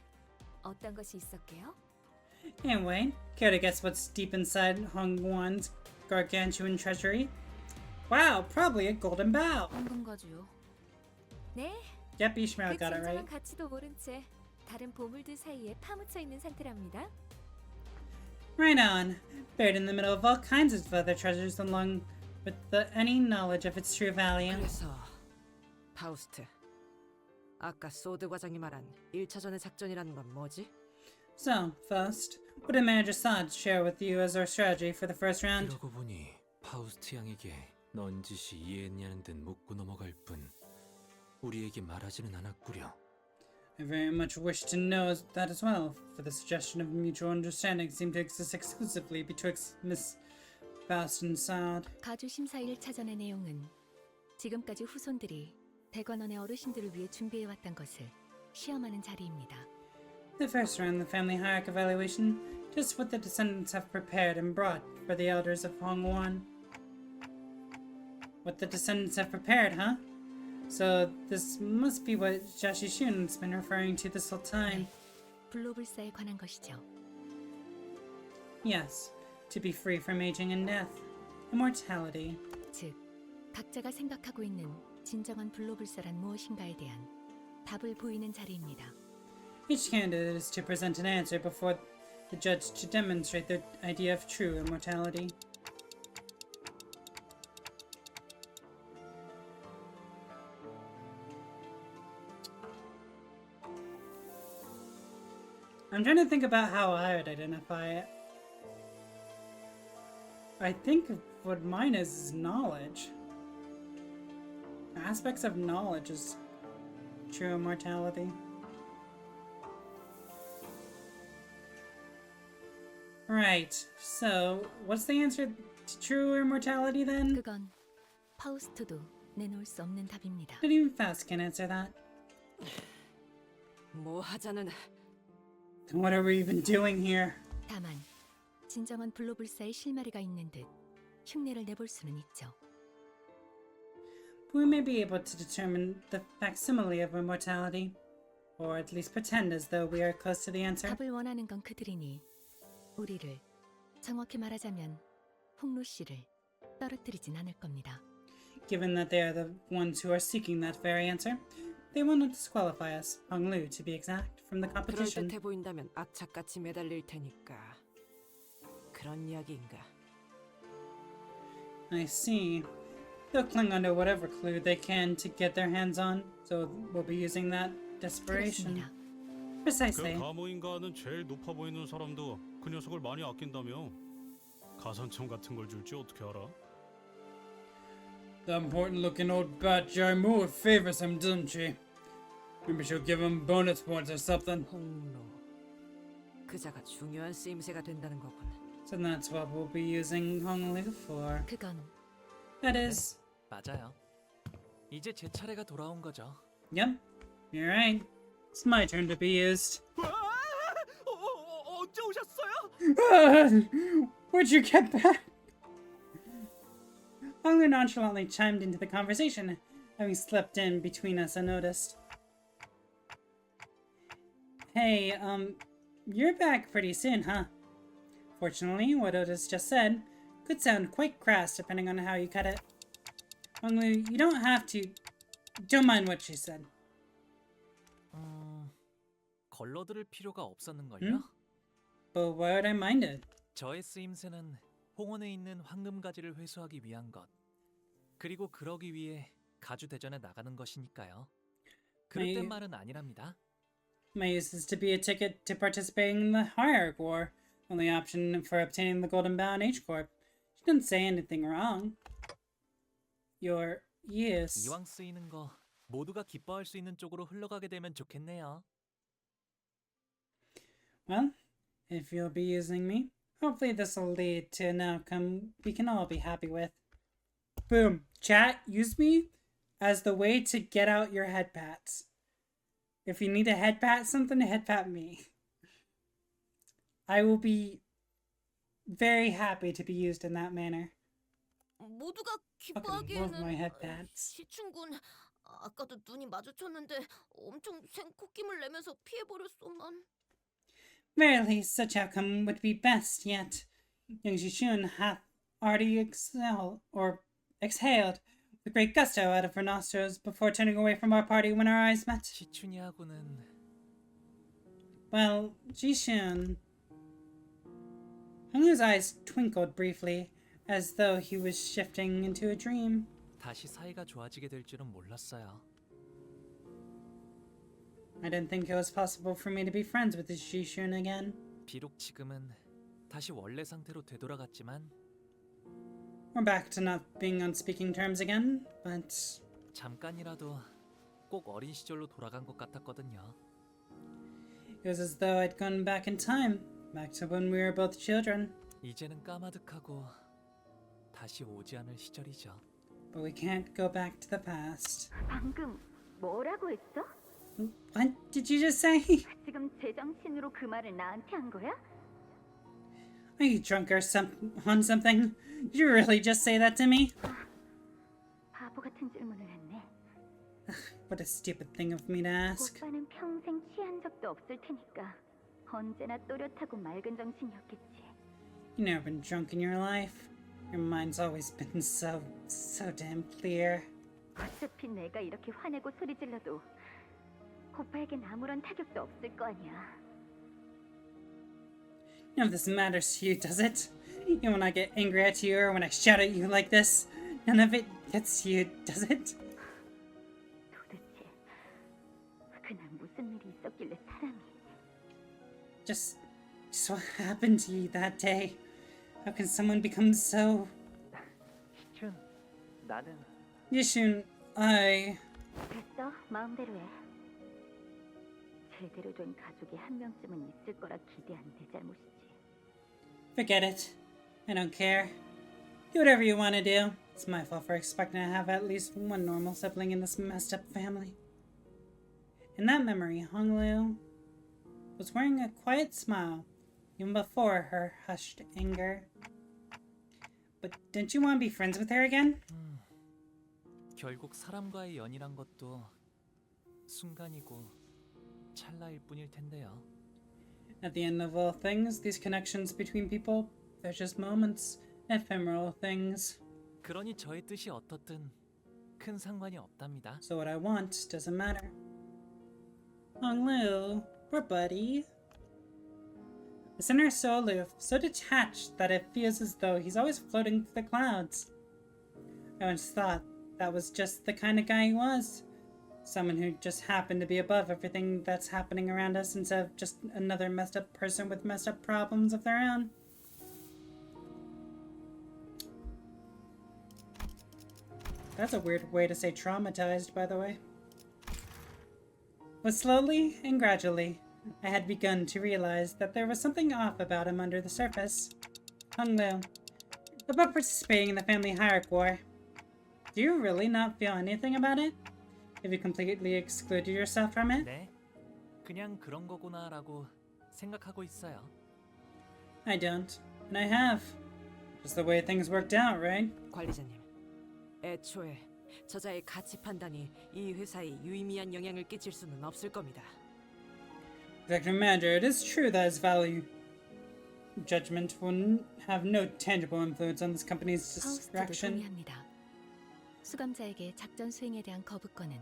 어떤 것이 있었게요? Anyway, care to guess what's deep inside Hongwan's gargantuan treasury? Wow, probably a golden bow. 황금가지요. 네. Yep, Ishmael 그 got it 진정한 right. 가치도 모른 채 다른 보물들 사이에 파묻혀 있는 상태랍니다. Right on. Buried in the middle of all kinds of other treasures along with any knowledge of its true value. 그래서 파우스트, 아까 소드 과장이 말한 1차전의 작전이라는 건 뭐지? So, first, what did Manager Sod share with you as our strategy for the first round? 그러고 보니 파우스트 양에게 넌지시 이해했냐는 듯 묻고 넘어갈 뿐 우리에게 말하지는 않았구려. I very much wish to know that as well, for the suggestion of mutual understanding seemed to exist exclusively betwixt Miss Faust and Sod. 가주 심사 1차전의 내용은 지금까지 후손들이 대관원의 어르신들을 위해 준비해왔던 것을 시험하는 자리입니다. The first round, the family hierarchy evaluation, just what the descendants have prepared and brought for the elders of Hongwan. What the descendants have prepared, huh? So this must be what Jashishun's been referring to this whole time. 불로불사에 관한 것이죠. Yes, to be free from aging and death. Immortality. 즉, 각자가 생각하고 있는 진정한 불로불사란 무엇인가에 대한 답을 보이는 자리입니다. Each candidate is to present an answer before the judge to demonstrate their idea of true immortality. I'm trying to think about how I would identify it. I think what mine is knowledge. Aspects of knowledge is true immortality. Right, so what's the answer to true immortality then? 그건 파우스트도 내놓을 수 없는 답입니다. Not even Faust can answer that. 뭐 하자는 Then what are we even doing here? 다만 진정한 불로불사의 실마리가 있는 듯 흉내를 내볼 수는 있죠. We may be able to determine the facsimile of immortality, or at least pretend as though we are close to the answer. 답을 원하는 건 그들이니 우리를, 정확히 말하자면 홍루 씨를 떨어뜨리진 않을 겁니다. Given that they are the ones who are seeking that very answer, they will not disqualify us, Hong Lu to be exact, from the competition. 그럴듯해 보인다면 악착같이 매달릴 테니까 그런 이야기인가? I see. They'll cling onto whatever clue they can to get their hands on, so we'll be using that desperation. 그 Precisely. 감호인가는 제일 높아 보이는 사람도 그 녀석을 많이 아낀다며. 가산점 같은 걸 줄지 어떻게 알아? The important-looking old bat Jarmu favors him, doesn't she? Maybe she'll give him bonus points or something. 홍로. 그자가 중요한 쓰임새가 된다는 거군. So that's what we'll be using Hongloo for. 그건 That is. 맞아요. 이제 제 차례가 돌아온 거죠. Yep, you're right. It's my turn to be used. 언제 오셨어요? Where'd you get back? Hongloo nonchalantly chimed into the conversation, having slipped in between us unnoticed. Hey, you're back pretty soon, huh? Fortunately, what Otis just said could sound quite crass depending on how you cut it. Hongloo, you don't have to. Don't mind what she said. 걸러들을 필요가 없었는걸요? But why would I mind it? 저의 쓰임새는 홍원에 있는 황금가지를 회수하기 위한 것, 그리고 그러기 위해 가주대전에 나가는 것이니까요. 그릇된 말은 아니랍니다. My use is to be a ticket to participating in the Hierarch War, only option for obtaining the Golden Bow in H-Corp. She didn't say anything wrong. Your use. 이왕 쓰이는 거 모두가 기뻐할 수 있는 쪽으로 흘러가게 되면 좋겠네요. Well, if you'll be using me, hopefully this will lead to an outcome we can all be happy with. Boom. Chat, use me as the way to get out your head pats. If you need to head pat something, head pat me. I will be very happy to be used in that manner. 모두가 Fucking love my head 기뻐하기에는 pats. 시춘군 아까도 눈이 마주쳤는데 엄청 생콧김을 내면서 피해버렸소만. Verily, such outcome would be best, yet young Jishun hath already exhaled with great gusto out of her nostrils before turning away from our party when our eyes met. 시춘이하고는 Well, Jishun. Hongloo's eyes twinkled briefly, as though he was shifting into a dream. 다시 사이가 좋아지게 될 줄은 몰랐어요. I didn't think it was possible for me to be friends with this Jishun again. 비록 지금은 다시 원래 상태로 되돌아갔지만 We're back to not being on speaking terms again, but 잠깐이라도 꼭 어린 시절로 돌아간 것 같았거든요. it was as though I'd gone back in time, back to when we were both children. 이제는 까마득하고 다시 오지 않을 시절이죠. But we can't go back to the past. 방금 뭐라고 했어? What did you just say? 지금 제정신으로 그 말을 나한테 한 거야? Are you drunk or on something? Did you really just say that to me? 바보 같은 질문을 했네. What a stupid thing of me to ask. 오빠는 평생 취한 적도 없을 테니까 언제나 또렷하고 맑은 정신이었겠지. You've never been drunk in your life. Your mind's always been so damn clear. 어차피 내가 이렇게 화내고 소리 질러도 오빠에겐 아무런 타격도 없을 거 아니야. None of this matters to you, does it? Even when I get angry at you or when I shout at you like this, none of it gets to you, does it? 도대체 그날 무슨 일이 있었길래 사람이 Just what happened to you that day? How can someone become so... 시춘, 나는 Yishun, I... 됐어, 마음대로 해. 제대로 된 가족이 한 명쯤은 있을 거라 기대한 내 잘못이지. Forget it. I don't care. Do whatever you want to do. It's my fault for expecting to have at least one normal sibling in this messed up family. In that memory, Hongloo was wearing a quiet smile, even before her hushed anger. But didn't you want to be friends with her again? 결국 사람과의 연이란 것도 순간이고 찰나일 뿐일 텐데요. At the end of all things, these connections between people, they're just moments, ephemeral things. 그러니 저의 뜻이 어떻든 큰 상관이 없답니다. So what I want doesn't matter. Hongloo, we're buddy. The sinner is so aloof, so detached that it feels as though he's always floating through the clouds. I once thought that was just the kind of guy he was. Someone who just happened to be above everything that's happening around us instead of just another messed up person with messed up problems of their own. That's a weird way to say traumatized, by the way. But slowly and gradually, I had begun to realize that there was something off about him under the surface. Hung low. About participating in the family hierarchy war. Do you really not feel anything about it? Have you completely excluded yourself from it? 네, 그냥 그런 거구나라고 생각하고 있어요. I don't, and I have. Just the way things worked out, right? 관리자님, 애초에 저자의 가치 판단이 이 회사에 유의미한 영향을 끼칠 수는 없을 겁니다. Executive Manager, it is true that his value judgment will have no tangible influence on this company's 하우스도 direction. 동의합니다. 수감자에게 작전 수행에 대한 거부권은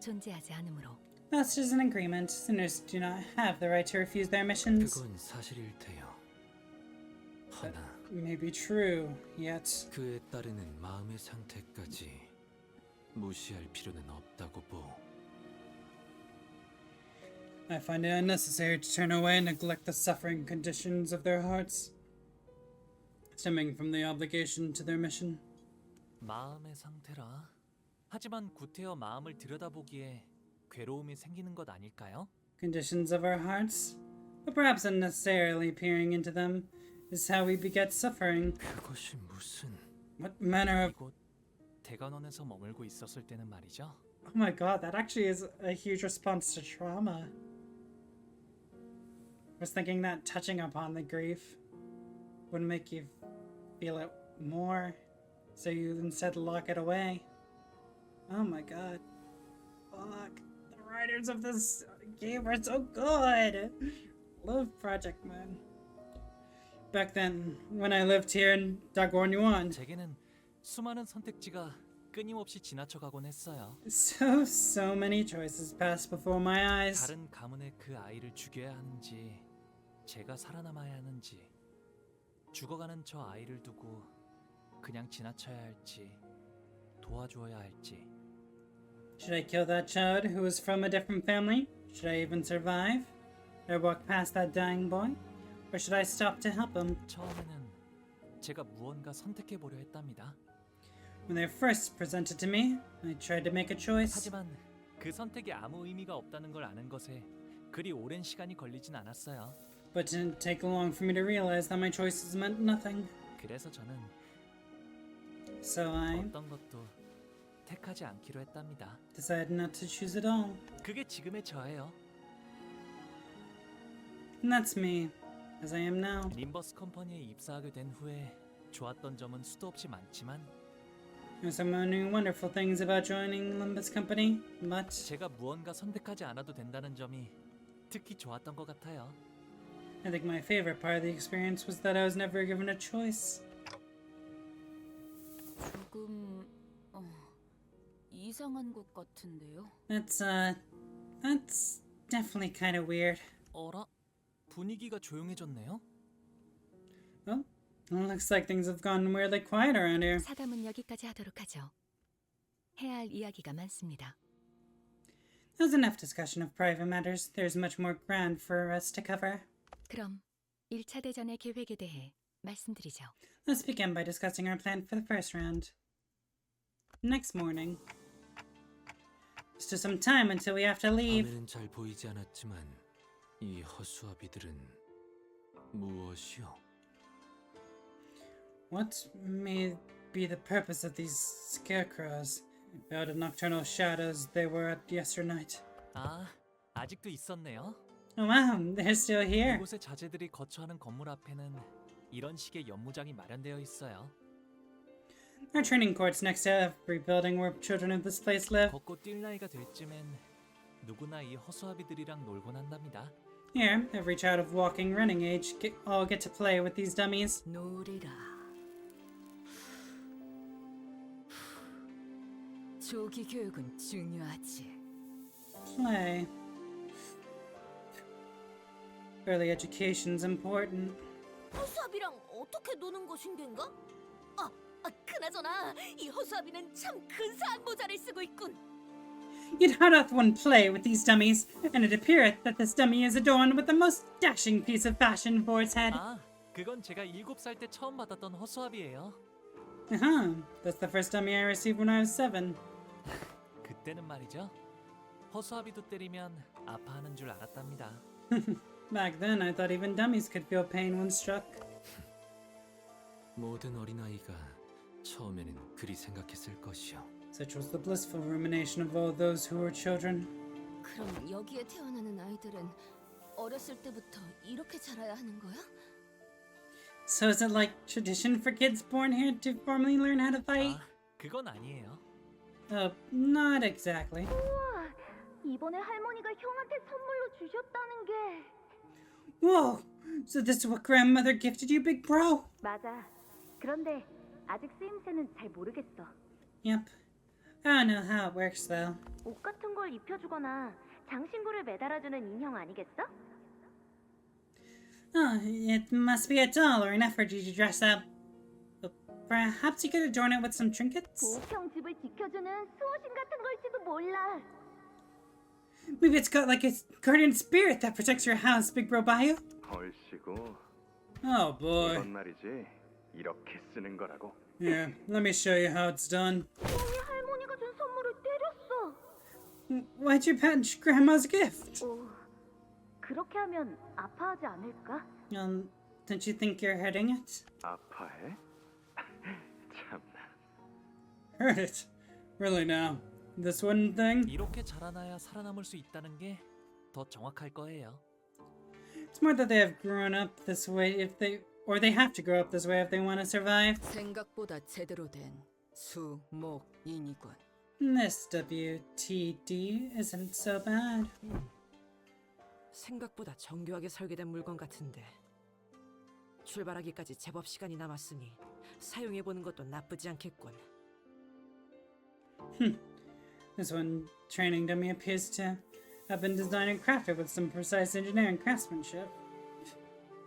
존재하지 않으므로. Masters in agreement. Sinners do not have the right to refuse their missions. 그건 사실일 테요. 허나 May be true, yet 그에 따르는 마음의 상태까지 무시할 필요는 없다고 보. I find it unnecessary to turn away and neglect the suffering conditions of their hearts, stemming from the obligation to their mission. 마음의 상태라. 하지만 구태여 마음을 들여다보기에 괴로움이 생기는 것 아닐까요? Conditions of our hearts, but perhaps unnecessarily peering into them is how we beget suffering. 그것이 무슨? What manner of... 이곳 대관원에서 머물고 있었을 때는 말이죠. Oh my god, that actually is a huge response to trauma. I was thinking that touching upon the grief would make you feel it more, so you instead lock it away. Oh my god. Fuck. The writers of this game are so good! Love Project Moon. Back then, when I lived here in Dagornyuan, 제게는 수많은 선택지가 끊임없이 지나쳐가곤 했어요. so many choices passed before my eyes. 다른 가문의 그 아이를 죽여야 하는지, 제가 살아남아야 하는지, 죽어가는 저 아이를 두고 그냥 지나쳐야 할지, 도와주어야 할지. Should I kill that child who was from a different family? Should I even survive? Should I walk past that dying boy? Or should I stop to help him? 처음에는 제가 무언가 선택해보려 했답니다. When they were first presented to me, I tried to make a choice. 하지만 그 선택이 아무 의미가 없다는 걸 아는 것에 그리 오랜 시간이 걸리진 않았어요. But it didn't take long for me to realize that my choices meant nothing. 그래서 저는 So I 어떤 것도 택하지 않기로 했답니다. decided not to choose at all. 그게 지금의 저예요. And that's me, as I am now. 림버스 컴퍼니에 입사하게 된 후에 좋았던 점은 수도 없이 많지만 There's so many wonderful things about joining Limbus Company, but 제가 무언가 선택하지 않아도 된다는 점이 특히 좋았던 것 같아요. I think my favorite part of the experience was that I was never given a choice. 조금 이상한 것 같은데요. That's definitely kind of weird. 어라? 분위기가 조용해졌네요? Well, looks like things have gone weirdly quiet around here. 사담은 여기까지 하도록 하죠. 해야 할 이야기가 많습니다. There's enough discussion of private matters. There's much more ground for us to cover. 그럼 1차 대전의 계획에 대해 말씀드리죠. Let's begin by discussing our plan for the first round. Next morning. Still some time until we have to leave. 밤에는 잘 보이지 않았지만 이 허수아비들은 무엇이요? What may be the purpose of these scarecrows? Out of nocturnal shadows they were at yesternight. 아, 아직도 있었네요. Oh wow, they're still here. 이곳의 자재들이 거처하는 건물 앞에는 이런 식의 연무장이 마련되어 있어요. Our training courts next to every building where children of this place live. 걷고 뛸 나이가 될 쯤엔 누구나 이 허수아비들이랑 놀곤 한답니다. Here, every child of walking running age all get to play with these dummies. 놀이라. 조기 교육은 중요하지. Play. Early education's important. 허수아비랑 어떻게 노는 것인 겐가? 아, 그나저나 이 허수아비는 참 근사한 모자를 쓰고 있군. Yet how doth one play with these dummies? And it appeareth that this dummy is adorned with the most dashing piece of fashion for its head. 아, 그건 제가 7살 때 처음 받았던 허수아비예요. That's the first dummy I received when I was 7. 그때는 말이죠. 허수아비도 때리면 아파하는 줄 알았답니다. Back then, I thought even dummies could feel pain when struck. 모든 어린아이가 처음에는 그리 생각했을 것이요. Such was the blissful rumination of all those who were children. 그럼 여기에 태어나는 아이들은 어렸을 때부터 이렇게 자라야 하는 거야? So is it like tradition for kids born here to formally learn how to fight? 그건 아니에요. Not exactly. 우와, 이번에 할머니가 형한테 선물로 주셨다는 게. Whoa! So this is what grandmother gifted you, big bro? 맞아. 그런데 아직 쓰임새는 잘 모르겠어. Yep. I don't know how it works though. 옷 같은 걸 입혀주거나 장신구를 매달아주는 인형 아니겠어? Oh, it must be a doll or an effigy to dress up. Perhaps you could adorn it with some trinkets? 보호형 집을 지켜주는 수호신 같은 걸지도 몰라. Maybe it's got like a guardian spirit that protects your house, big bro Bayou? 얼씨구. Oh boy. 이건 말이지. 이렇게 쓰는 거라고. Yeah, let me show you how it's done. 형이 할머니가 준 선물을 때렸어. Why'd you punch Grandma's gift? 그렇게 하면 아파하지 않을까? Don't you think you're hurting it? 아파해? 참나. Hurt it? Really now? This wooden thing? 이렇게 자라나야 살아남을 수 있다는 게 더 정확할 거예요. It's more that they have grown up this way if they... Or they have to grow up this way if they want to survive. 생각보다 제대로 된 수목인이군. This WTD isn't so bad. 생각보다 정교하게 설계된 물건 같은데. 출발하기까지 제법 시간이 남았으니 사용해보는 것도 나쁘지 않겠군. This one training dummy appears to have been designed and crafted with some precise engineering craftsmanship.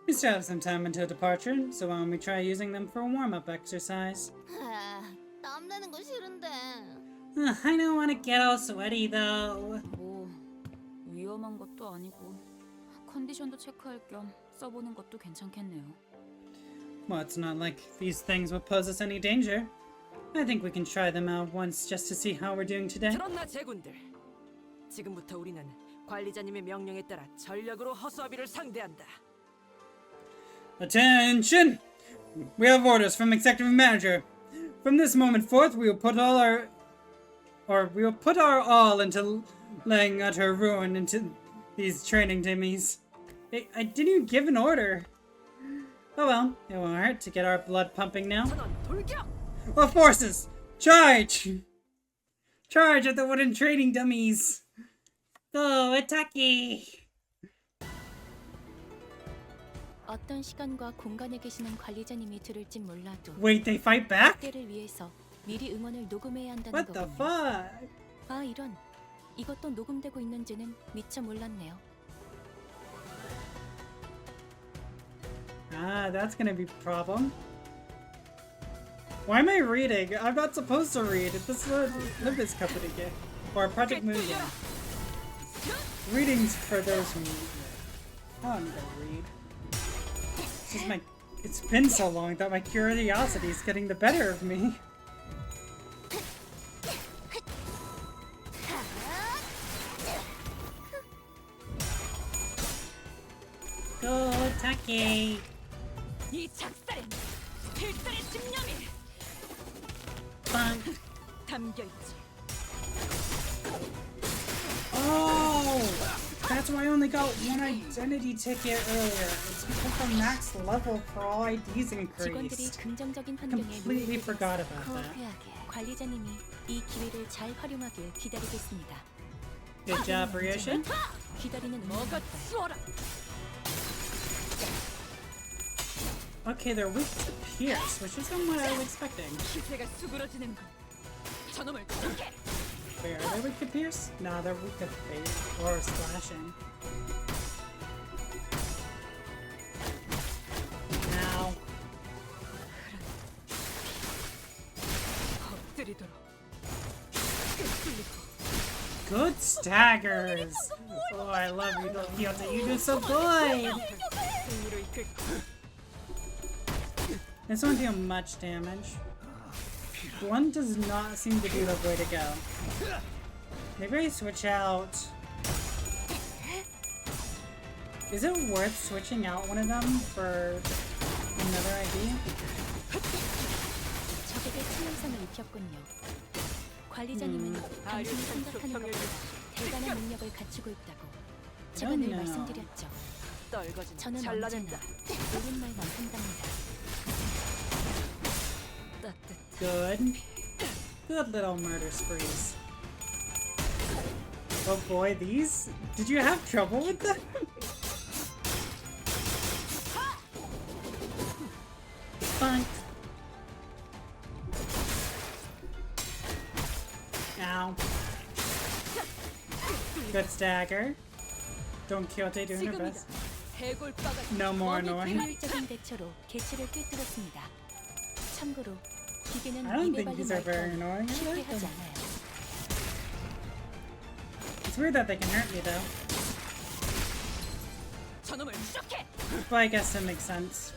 We still have some time until departure, so why don't we try using them for a warm-up exercise? 땀 내는 거 싫은데. I don't want to get all sweaty though. 뭐 위험한 것도 아니고 컨디션도 체크할 겸 써보는 것도 괜찮겠네요. Well, it's not like these things would pose us any danger. I think we can try them out once just to see how we're doing today. 들었나 제군들. 지금부터 우리는 관리자님의 명령에 따라 전력으로 허수아비를 상대한다. Attention! We have orders from Executive Manager. From this moment forth, we will put our all into laying utter ruin into these training dummies. I didn't even give an order. Oh well, it won't hurt to get our blood pumping now. All forces, charge! Charge at the wooden training dummies! Go, attacky! 어떤 시간과 공간에 계시는 관리자님이 들을진 몰라도 Wait, they fight back? 때를 위해서 미리 응원을 녹음해야 한다는 What the 거군요. fuck? 아 이런, 이것도 녹음되고 있는지는 미처 몰랐네요. Ah, that's gonna be a problem. Why am I reading? I'm not supposed to read. This is a Limbus company game. Or a Project Moon game. Readings for those who need it. I don't need to read. It's just it's been so long that my curiosity is getting the better of me. Go, Taki! 이 작살엔 필살의 집념이 담겨 있지. Oh! That's why I only got one identity ticket earlier. It's because the max level for all IDs 직원들이 increased. 긍정적인 환경에 Completely forgot about that. 코어페하게 관리자님이 이 기회를 잘 활용하길 기다리겠습니다. Good job, Ryoshin. 기다리는 뭐가 추워라. Okay, they're weak to Pierce, which isn't what I was expecting. 기세가 수그러지는 군. 저놈을 공개. Wait, are they weak to Pierce? Nah, they're weak to Fate or Slashing. Ow. 엎드리도록. Good staggers! Oh, I love you, Canto. You do so good! This won't do much damage. One does not seem to be the way to go. Maybe I switch out. Is it worth switching out one of them for another ID? 적에게 치명상을 입혔군요. 관리자님은 당신이 생각하는 것보다 대단한 능력을 갖추고 있다고 제가 늘 말씀드렸죠. 저는 언제나 옳은 말만 한답니다. Good. Good little murder sprees. Oh boy, these... Did you have trouble with them? Funk. Ow. Good stagger. Don't kill it, doing her best. No more annoying. 효율적인 대처로 개체를 꿰뚫었습니다. 참고로 기계는 I don't 입에 think these 발린 are very 말도 annoying. I 쉽게 like 하지 them. 않아요. It's weird that they can hurt me though. But I guess it makes sense.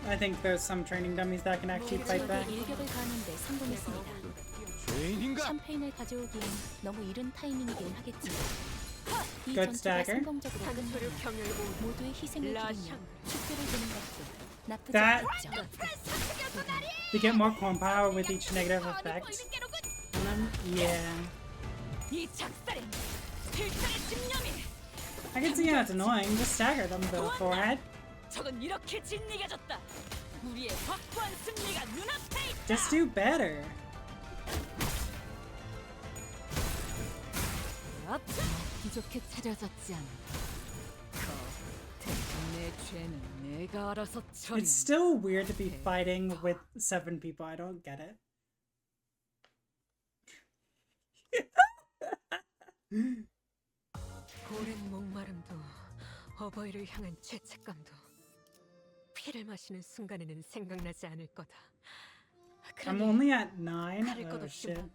I think there's some training dummies that can actually fight back. 적에게 일격을 가하는데 성공했습니다. 샴페인을 가져오기엔 너무 이른 타이밍이긴 하겠지만 이 Good 전투가 stagger. 성공적으로 끝나면 모두의 희생을 기리며 축제를 드는 것도 나쁘지 That- 않겠죠. They get more coin power with each negative effect. Yeah. I can see how it's annoying. Just stagger them to the forehead. 적은 이렇게 진리가졌다. 우리의 확고한 승리가 눈앞에 있다. Just do better. 기적해 찾아졌지 않아. 내 죄는 내가 알아서 처리. It's still weird to be fighting with 7 people. I don't get it. 오랜 목마름도 어버이를 향한 죄책감도 피를 마시는 순간에는 생각나지 않을 거다. I'm only at 9. 다를 것 Oh 없이 shit.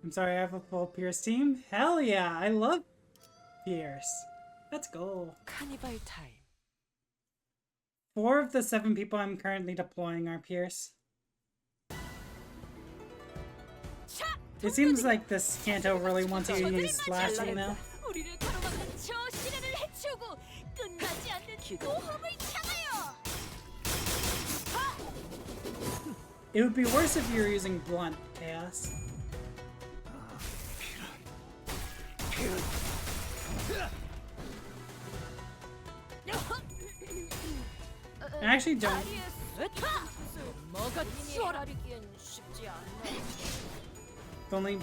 I'm sorry, I have a full Pierce team? Hell yeah, I love Pierce. Let's go. 카니발 타임. 4 of the 7 people I'm currently deploying are Pierce. It seems like this Canto really wants you to use slashing now. 우리를 가로막는 저 시련을 해치우고 끝나지 않는 모험을 향하여. It would be worse if you were using blunt chaos. I actually don't. The only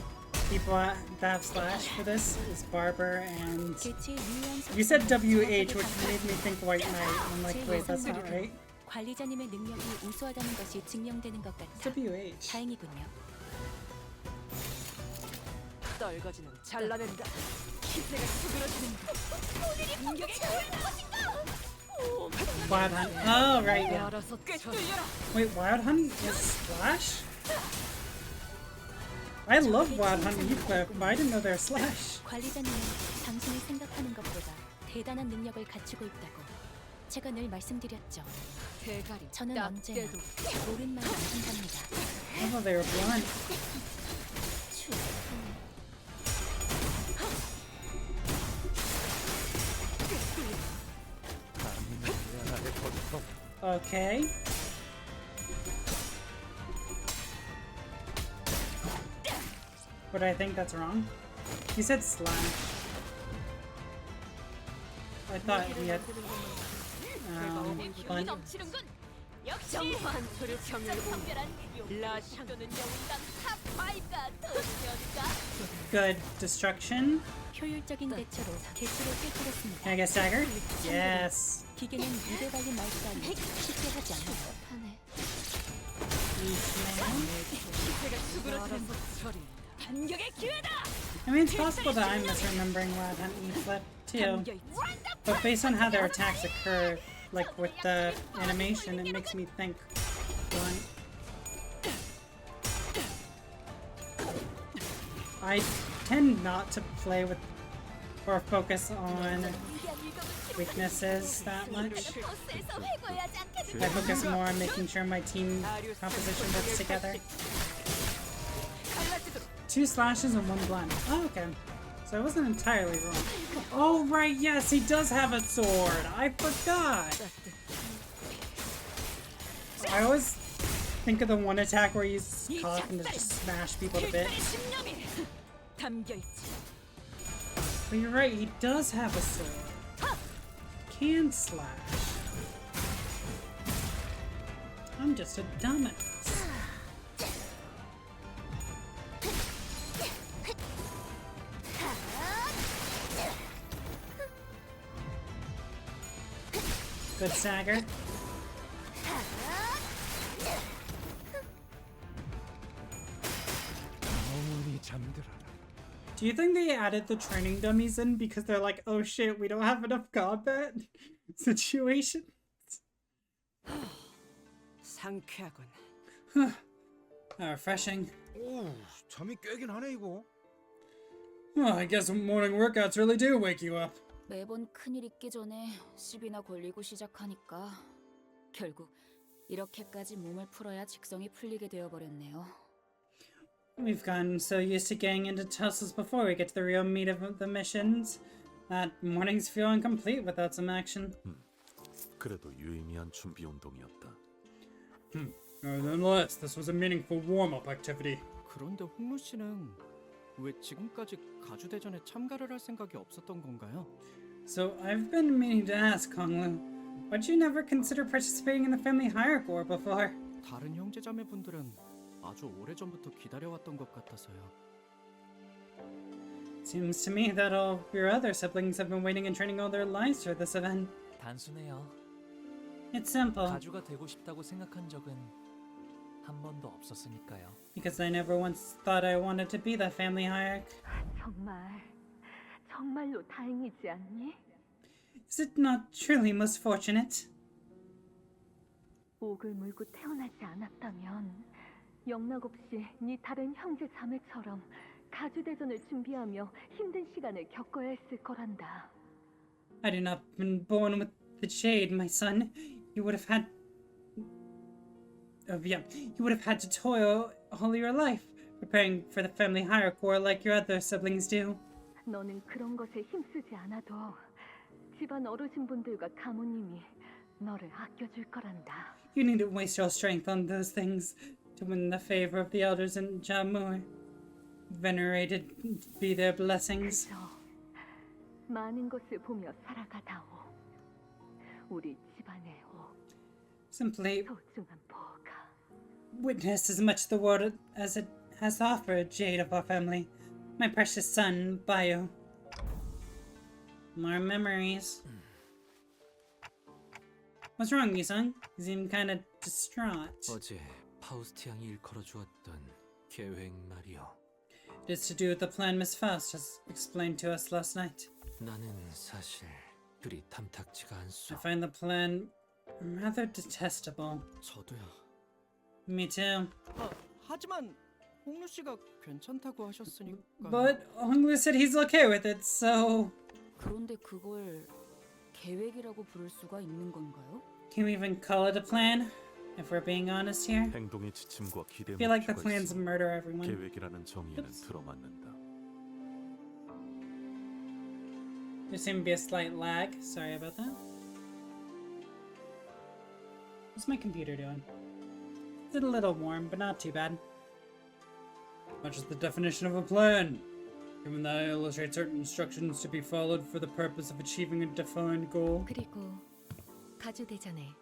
people that have slash for this is Barber and you said WH, which made me think White Knight. I'm like, wait, that's not right. 관리자님의 능력이 우수하다는 것이 증명되는 것 같아. WH. 다행이군요. 떨거지는 잘라낸다. 기세가 수그러지는 공격의 기회는 것인가? Wild Hunt. Oh, right, yeah. 알아서 처리. Wait, Wild Hunt is Slash? I love Wild Hunt and Heathcliff, but I didn't know they're Slash. 관리자님은 당신이 생각하는 것보다 대단한 능력을 갖추고 있다고 제가 늘 말씀드렸죠. 저는 언제나 옳은 말만 한답니다. I thought they were blunt. Okay. But I think that's wrong. He said slash. I thought he had blunt. 넘치는군. 역시 정환토를 특별한 라샹도는 영웅당 탑5가 터지려니까. Good destruction. 효율적인 대처로 개수를 꿰뚫었습니다. Can I get staggered? Yes. 기계는 입에 발린 말따위 쉽게 하지 않아요. 기세가 수그러지는 반격의 기회다. I mean, it's possible that I'm misremembering Wild Hunt E Flip too. But based on how their attacks occur, like with the animation, it makes me think. I tend not to play with or focus on weaknesses that much. I focus more on making sure my team composition works together. 2 slashes and 1 blunt. Oh, okay. So I wasn't entirely wrong. Oh, right, yes, he does have a sword. I forgot. I always think of the one attack where you use cock and just smash people to bits. But you're right, he does have a sword. Can slash. I'm just a dumbass. Good stagger. Do you think they added the training dummies in because they're like, oh shit, we don't have enough combat situations? 상쾌하군. Refreshing. 오, 잠이 깨긴 하네 이거. Well, I guess morning workouts really do wake you up. 매번 큰일 있기 전에 시비나 걸리고 시작하니까 결국 이렇게까지 몸을 풀어야 직성이 풀리게 되어버렸네요. We've gotten so used to getting into tussles before we get to the real meat of the missions that mornings feel incomplete without some action. 그래도 유의미한 준비 운동이었다. Nonetheless, this was a meaningful warm-up activity. 그런데 홍루 씨는 왜 지금까지 가주대전에 참가를 할 생각이 없었던 건가요? So I've been meaning to ask, Honglu, why'd you never consider participating in the family hierarchy before? 다른 형제자매분들은 아주 오래전부터 기다려왔던 것 같아서요. Seems to me that all your other siblings have been waiting and training all their lives for this event. 단순해요. It's simple. 가주가 되고 싶다고 생각한 적은 한 번도 없었으니까요. Because I never once thought I wanted to be the family hierarch. 정말로 다행이지 않니? Is it not truly most fortunate? 옥을 물고 태어나지 않았다면 영락 없이 네 다른 형제 자매처럼 가주대전을 준비하며 힘든 시간을 겪어야 했을 거란다. Had you not been born with the jade, my son, you would have had... you would have had to toil all your life, preparing for the family hierarchy like your other siblings do. 너는 그런 것에 힘쓰지 않아도 집안 어르신분들과 가모님이 너를 아껴줄 거란다. You needn't waste your strength on those things to win the favor of the elders in Jamur. Venerated be their blessings. 많은 것을 보며 살아가다오. 우리 집안의 옥. Simply 소중한 보가. witness as much the world as it has to offer, jade of our family. My precious son, Bio. More memories. What's wrong, Yusung? You seem kind of distraught. 어제 파우스트 양이 일컬어 주었던 계획 말이요. It is to do with the plan Miss Faust has explained to us last night. 나는 사실 그리 탐탁지가 않소. I find the plan rather detestable. 저도요. Me too. 하지만 홍루 씨가 괜찮다고 하셨으니까. But Honglu said he's okay with it, so... 그런데 그걸 계획이라고 부를 수가 있는 건가요? Can we even call it a plan? If we're being honest here? 행동의 지침과 기대 I feel like the 목표가 plan's 있어. murder everyone. 계획이라는 정의에는 들어맞는다. There seemed to be a slight lag. Sorry about that. What's my computer doing? It's a little warm, but not too bad. Much as the definition of a plan. Given that it illustrates certain instructions to be followed for the purpose of achieving a defined goal. 그리고 가주대전에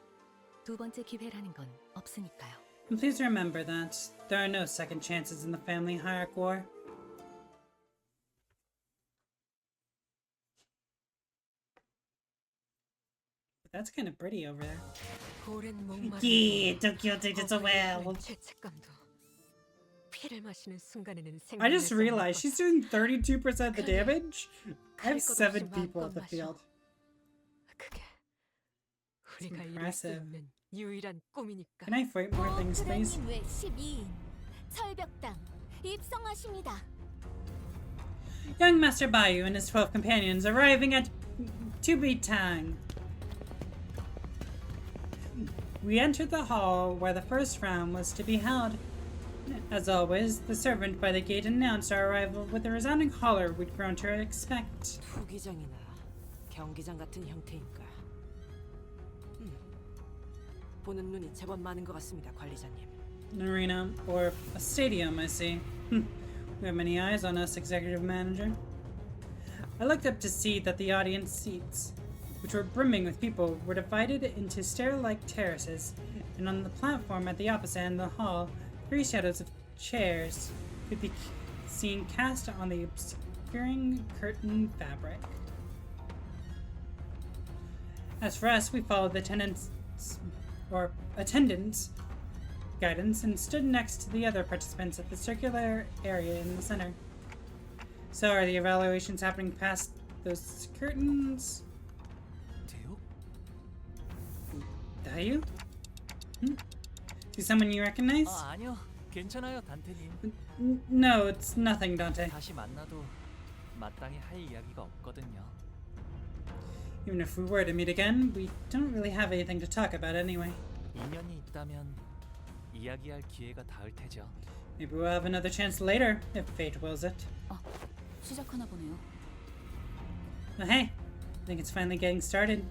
두 번째 기회라는 건 없으니까요. And please remember that there are no second chances in the family hierarchy war. That's kind of pretty over there. Yeah, Tokyo did it so well. I just realized she's doing 32% of the damage. I have 7 people on the field. 우리가 이룰 수 impressive. 있는 유일한 꿈이니까. Can I fight more things, please? 프레님 외 12인 철벽당 입성하십니다. Young Master Bayu and his 12 companions arriving at Tubitang. We entered the hall where the first round was to be held. As always, the servant by the gate announced our arrival with a resounding holler we'd grown to expect. 투기장이나 경기장 같은 형태인가. 보는 눈이 제법 많은 것 같습니다, 관리자님. An arena, or a stadium, I see. We have many eyes on us, Executive Manager. I looked up to see that the audience seats, which were brimming with people, were divided into stair-like terraces, and on the platform at the opposite end of the hall, 3 shadows of chairs could be seen cast on the obscuring curtain fabric. As for us, we followed the attendants' guidance and stood next to the other participants at the circular area in the center. So, are the evaluations happening past those curtains? Dayu? See someone you recognize? 아니요. 괜찮아요, 단테님. No, it's nothing, Dante. 다시 만나도 마땅히 할 이야기가 없거든요. Even if we were to meet again, we don't really have anything to talk about anyway. 인연이 있다면 이야기할 기회가 닿을 테죠. Maybe we'll have another chance later, if fate wills it. 시작하나 보네요. Well, hey, I think it's finally getting started.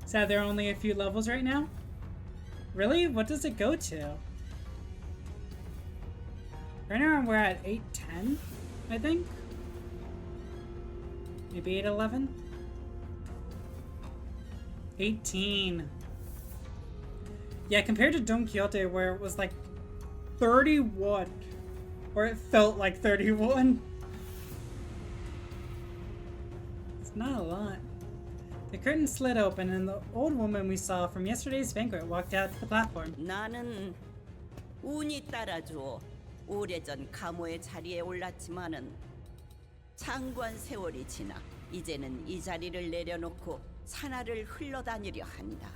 Sad there are only a few levels right now? Really? What does it go to? Right now we're at 810, I think? Maybe 811? 18. Yeah, compared to Don Quixote where it was like 31. Or it felt like 31. It's not a lot. The curtain slid open and the old woman we saw from yesterday's banquet walked out to the platform. 나는 운이 따라줘 오래전 감호의 자리에 올랐지만은 장관 세월이 지나 이제는 이 자리를 내려놓고 산하를 흘러다니려 한다.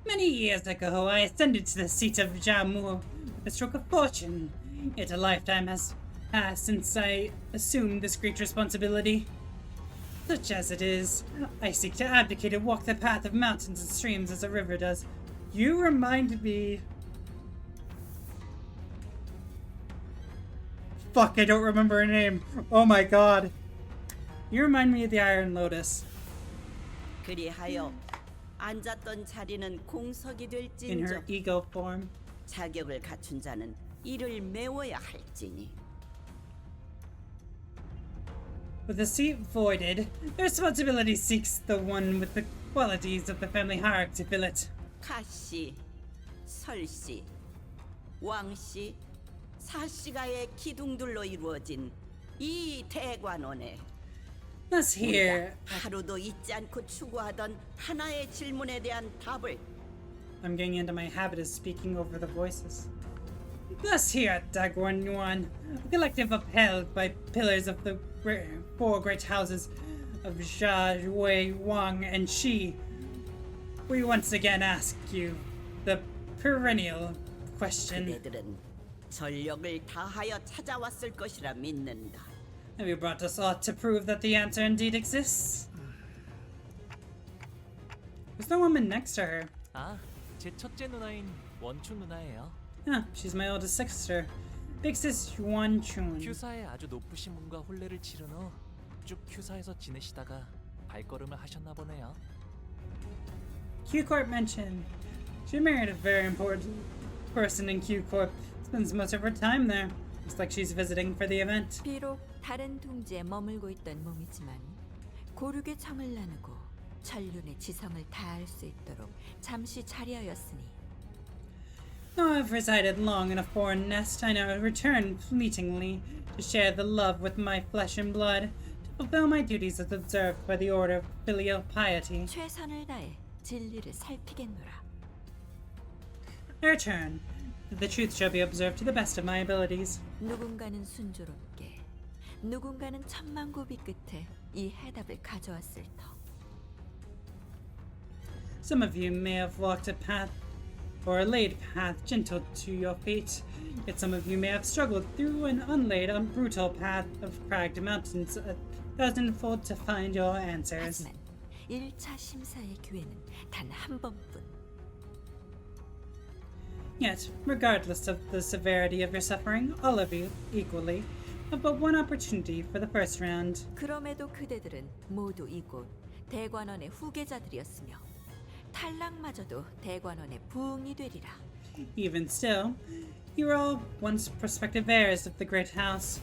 Many years ago, I ascended to the seat of Jammu with a stroke of fortune. Yet a lifetime has passed since I assumed this great responsibility. Such as it is, I seek to abdicate and walk the path of mountains and streams as a river does. You remind me... Fuck, I don't remember her name. Oh my god. You remind me of the Iron Lotus. 그리하여 앉았던 자리는 공석이 In her 될진저 ego form. 자격을 갖춘 자는 이를 메워야 할지니. With the seat voided, the responsibility seeks the one with the qualities of the family hierarchy to fill it. 가씨, 설씨, 왕씨, 사씨가의 기둥들로 이루어진 이 대관원에 Thus here, 우리가 하루도 잊지 않고 추구하던 하나의 질문에 대한 답을 I'm getting into my habit of speaking over the voices. Thus here at Dagwan Yuan, a collective upheld by pillars of the 4 great houses of Jia, Wei, Wang, and Shi, we once again ask you the perennial question. 그대들은 전력을 다하여 찾아왔을 것이라 믿는다. Have you brought us aught to prove that the answer indeed exists? There's the woman next to her. 아, 제 첫째 누나인 원춘 누나예요. Huh, she's my oldest sister. Big sis Yuan Chun. 큐사에 아주 높으신 분과 혼례를 치른 후 쭉 큐사에서 지내시다가 발걸음을 하셨나 보네요. Q-Corp mentioned. She married a very important person in Q-Corp. Spends most of her time there. Looks like she's visiting for the event. 비록 다른 둥지에 머물고 있던 몸이지만 고륙의 정을 나누고 전륜의 지성을 다할 수 있도록 잠시 자리하였으니 Though I've resided long in a foreign nest, I now return fleetingly to share the love with my flesh and blood, to fulfill my duties as observed by the order of filial piety. 최선을 다해 진리를 살피겠노라. I return, that the truth shall be observed to the best of my abilities. 누군가는 순조롭게, 누군가는 천만고비 끝에 이 해답을 가져왔을 터. Some of you may have walked a path or a laid path gentle to your feet, yet some of you may have struggled through an unlaid, brutal path of cragged mountains 1,000-fold to find your answers. 하지만 1차 심사의 기회는 단 한 번뿐. Yet, regardless of the severity of your suffering, all of you, equally, have but one opportunity for the first round. 그럼에도 그대들은 모두 이곳 대관원의 후계자들이었으며 탈락마저도 대관원의 부흥이 되리라. Even still, you are all once prospective heirs of the great house.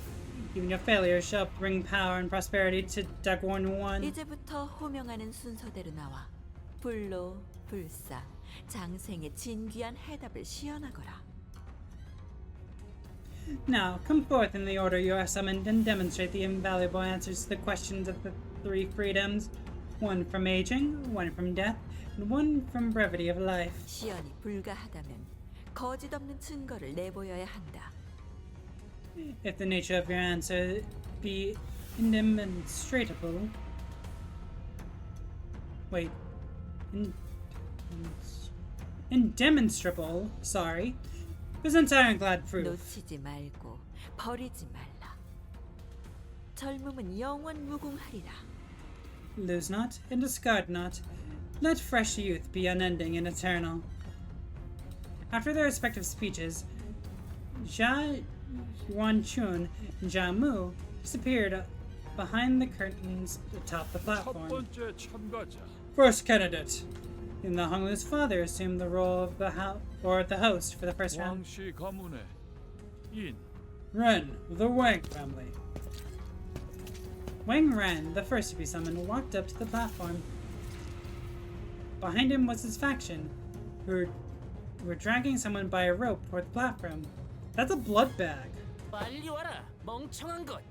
Even your failures shall bring power and prosperity to Dagwon 1. 이제부터 호명하는 순서대로 나와 불로, 불사, 장생의 진귀한 해답을 시연하거라. Now, come forth in the order you are summoned and demonstrate the invaluable answers to the questions of the 3 freedoms. 1 from aging, 1 from death, and 1 from brevity of life. 시연이 불가하다면 거짓 없는 증거를 내보여야 한다. If the nature of your answer be indemonstrable... Wait. Indemonstrable, sorry. Present ironclad proof. 놓치지 말고 버리지 말라. 젊음은 영원 무궁하리라. Lose not and discard not. Let fresh youth be unending and eternal. After their respective speeches, Jia Yuanchun and Jia Mu disappeared behind the curtains atop the 첫 platform. 번째 참가자. First candidate. And the Honglu's father assumed the role of the host for the first round. 왕씨 가문의 인. Ren, the Wang family. Wang Ren, the first to be summoned, walked up to the platform. Behind him was his faction, who were dragging someone by a rope toward the platform. That's a blood bag. 빨리 와라, 멍청한 것.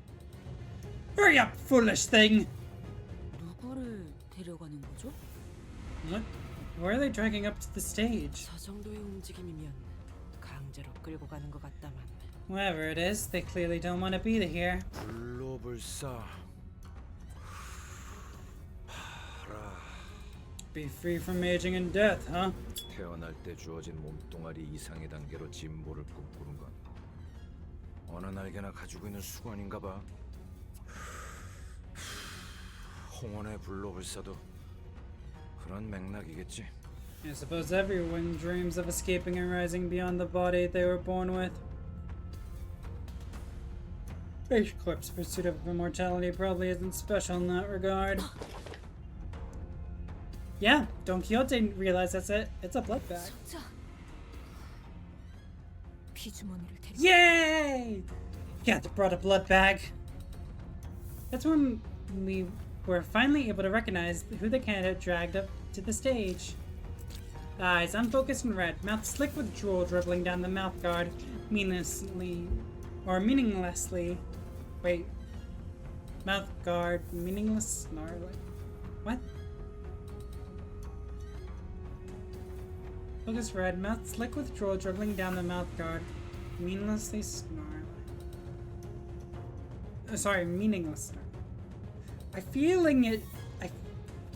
Hurry up, foolish thing! 누구를 데려가는 거죠? What? Why are they dragging up to the stage? 저 정도의 움직임이면 강제로 끌고 가는 것 같다만. Whatever it is, they clearly don't want to be here. 불로불사. Be free from aging and death, huh? 태어날 때 주어진 몸뚱아리 이상의 단계로 진보를 꿈꾸는 건 어느 날개나 가지고 있는 수건인가 봐. 홍원의 불로불사도 그런 맥락이겠지. I suppose everyone dreams of escaping and rising beyond the body they were born with. H-Clip's pursuit of immortality probably isn't special in that regard. Yeah, Don Quixote didn't realize that's it. It's a blood bag. 피주머니를 데려. Yay! Yeah, they brought a blood bag. That's when we were finally able to recognize who the candidate dragged up to the stage. Eyes unfocused and red, mouth slick with drool dribbling down the mouth guard, meaninglessly. Wait. Mouth guard, meaningless snarling. What? Focus red, mouth slick with drool dribbling down the mouth guard, meaninglessly snarling. Sorry, meaningless snarling. I feeling it.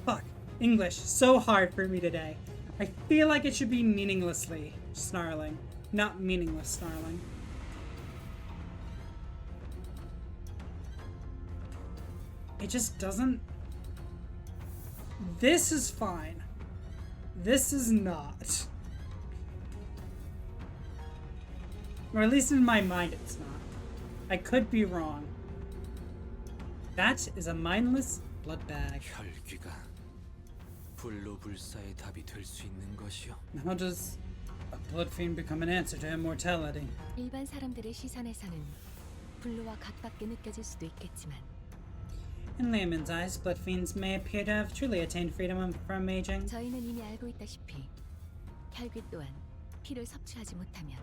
Fuck. English, so hard for me today. I feel like it should be meaninglessly snarling, not meaningless snarling. It just doesn't. This is fine. This is not. Or at least in my mind it's not. I could be wrong. That is a mindless blood bag. 혈귀가 불로불사의 답이 될 수 있는 것이요. How does a blood fiend become an answer to immortality? 일반 사람들의 시선에서는 불로와 같밖에 느껴질 수도 있겠지만 In layman's eyes, blood fiends may appear to have truly attained freedom from aging. 저희는 이미 알고 있다시피 혈귀 또한 피를 섭취하지 못하면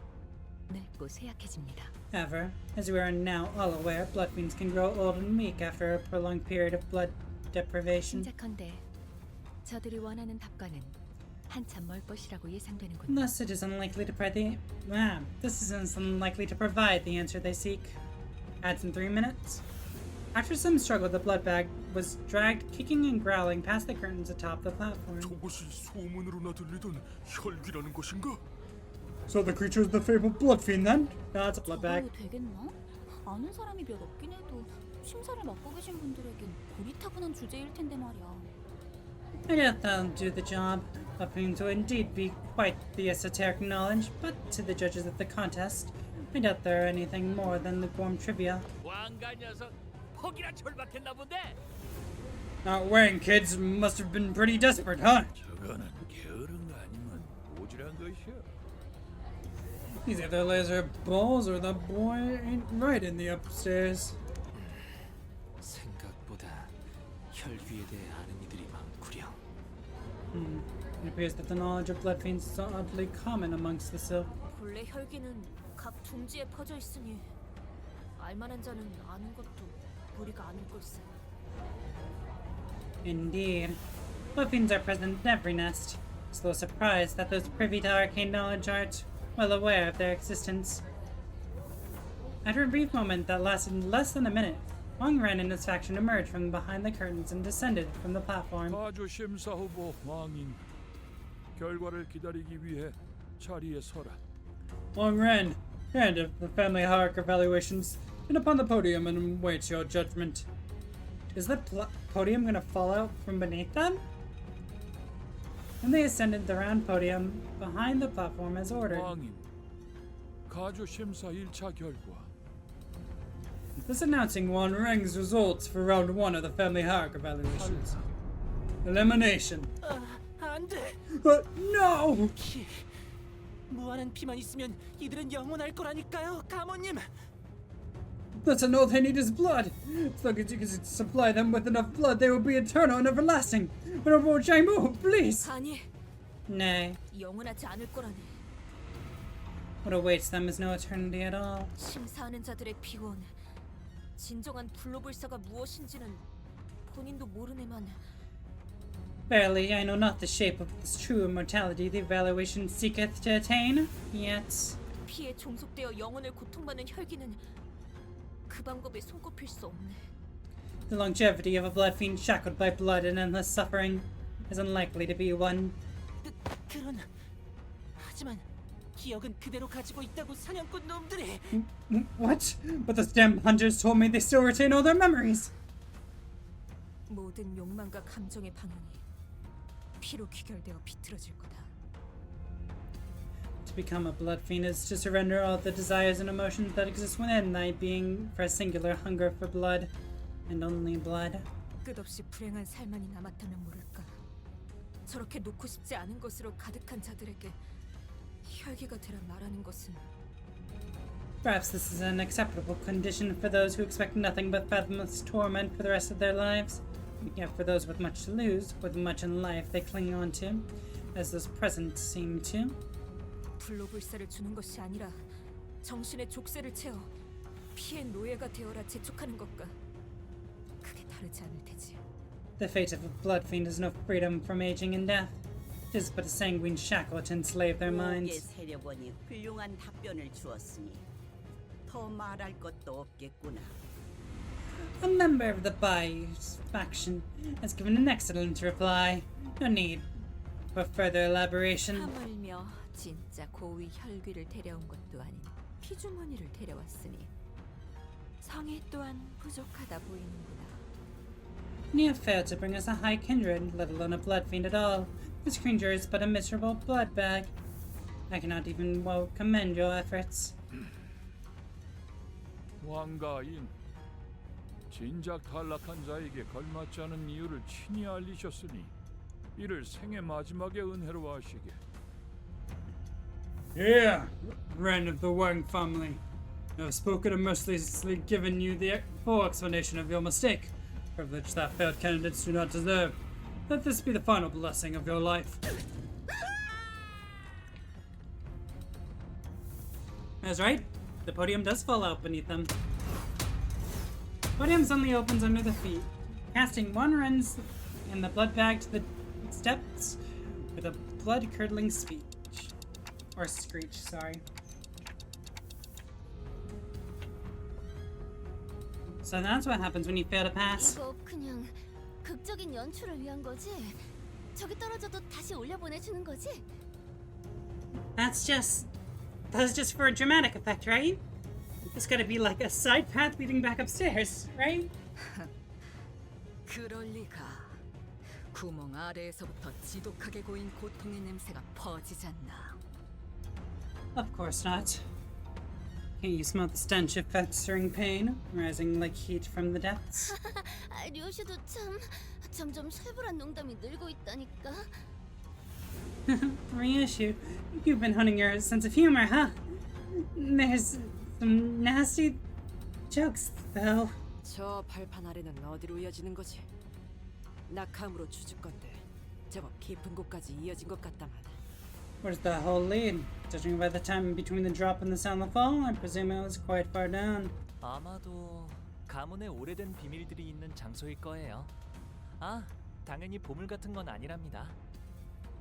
늙고 쇠약해집니다. However, as we are now all aware, blood fiends can grow old and weak after a prolonged period of blood deprivation. 짐작컨대 저들이 원하는 답과는 한참 멀 것이라고 예상되는군요. Thus, it is unlikely to this is unlikely to provide the answer they seek. Adds in 3 minutes. After some struggle, the blood bag was dragged kicking and growling past the curtains atop the platform. 저것이 소문으로나 들리던 혈귀라는 것인가? So the creature is the fabled blood fiend then? That's a blood bag. 저거 되겠나? 아는 사람이 몇 없긴 해도 심사를 맡고 계신 분들에겐 고리타분한 주제일 텐데 말이야. I doubt that'll do the job. Blood fiends will indeed be quite the esoteric knowledge, but to the judges of the contest, I doubt they're anything more than lukewarm trivia. 왕가 녀석 퍽이라 절박했나 본데. Outwearing kids must have been pretty desperate, huh? 저거는 게으른 거 아니면 모질한 것이야. These either laser balls or the boy ain't right in the upstairs. 생각보다 혈귀에 대해 아는 이들이 많구려. It appears that the knowledge of blood fiends is oddly common amongst the Sylph. 본래 혈기는 각 둥지에 퍼져 있으니 알만한 자는 아는 것도 무리가 않을 걸세. Indeed. Blood fiends are present in every nest. It's little surprise that those privy to arcane knowledge aren't well aware of their existence. After a brief moment that lasted less than a minute, Wang Ren and his faction emerged from behind the curtains and descended from the platform. 가주 심사 후보 왕인 결과를 기다리기 위해 자리에 서라. Wang Ren, hand of the family hierarchy evaluations, and upon the podium and await your judgment. Is the podium gonna fall out from beneath them? And they ascended the round podium behind the platform as ordered. 왕인 가주 심사 1차 결과. Thus announcing Wan Reng's results for round 1 of the family hierarchy evaluations. Elimination. 안 돼. No! 피. 무한한 피만 있으면 이들은 영원할 거라니까요, 가모님. That's an all they need is blood. As long as you can supply them with enough blood, they will be eternal and everlasting. Honorable Jaimu, please! 아니, Nay, 영원하지 않을 거라니. what awaits them is no eternity at all. 심사하는 자들의 비원, 진정한 불로불사가 무엇인지는 본인도 모르네만. Verily, I know not the shape of this true immortality the evaluation seeketh to attain, yet 피에 종속되어 영혼을 고통받는 혈기는 그 방법에 손꼽힐 수 없네. the longevity of a blood fiend shackled by blood and endless suffering is unlikely to be one. 그런 하지만 기억은 그대로 가지고 있다고 사냥꾼 놈들이. What? But the damn hunters told me they still retain all their memories. 모든 욕망과 감정의 방향이 피로 귀결되어 비틀어질 거다. To become a blood fiend is to surrender all the desires and emotions that exist within thy being for a singular hunger for blood, and only blood. 끝없이 불행한 삶만이 남았다면 모를까. 저렇게 놓고 싶지 않은 것으로 가득한 자들에게 혈기가 되라 말하는 것은 Perhaps this is an acceptable condition for those who expect nothing but fathomless torment for the rest of their lives. Yet for those with much to lose, with much in life they cling on to, as those present seem to. 불로불사를 주는 것이 아니라 정신의 족쇄를 채워 피의 노예가 되어라 재촉하는 것과 크게 다르지 않을 테지. The fate of a blood fiend is no freedom from aging and death. It is but a sanguine shackle to enslave their minds. 세력원이 훌륭한 답변을 주었으니 더 말할 것도 없겠구나. A member of the Bayou's faction has given an excellent reply. No need for further elaboration. 하물며 진짜 고위 혈귀를 데려온 것도 아닌 피주머니를 데려왔으니 성의 또한 부족하다 보이는구나. And you have failed to bring us a high kindred, let alone a blood fiend at all. This creature is but a miserable blood bag. I cannot even well commend your efforts. 왕가인 진작 탈락한 자에게 걸맞지 않은 이유를 친히 알리셨으니 이를 생의 마지막의 은혜로 하시게. Yeah, Ren of the Wang family. I have spoken and mercilessly given you the full explanation of your mistake. Privilege that failed candidates do not deserve. Let this be the final blessing of your life. That's right. The podium does fall out beneath them. Podium suddenly opens under the feet, casting one Ren's and the blood bag to the steps with a blood-curdling speech. Or screech, sorry. So that's what happens when you fail to pass. 이거 그냥 극적인 연출을 위한 거지? 저기 떨어져도 다시 올려보내주는 거지? That's just for a dramatic effect, right? It's gotta be like a side path leading back upstairs, right? 그럴 리가. 구멍 아래에서부터 지독하게 고인 고통의 냄새가 퍼지잖아. Of course not. Can't you smell the stench of festering pain, rising like heat from the depths? 료슈도 참 점점 살벌한 농담이 늘고 있다니까. Ryushu, you've been honing your sense of humor, huh? There's some nasty jokes, though. 저 발판 아래는 어디로 이어지는 거지? 낙함으로 추측 건데 제법 깊은 곳까지 이어진 것 같다만. Where's the hole lead? Judging by the time between the drop and the sound of the fall, I presume it was quite far down. 아마도 가문의 오래된 비밀들이 있는 장소일 거예요. 아, 당연히 보물 같은 건 아니랍니다.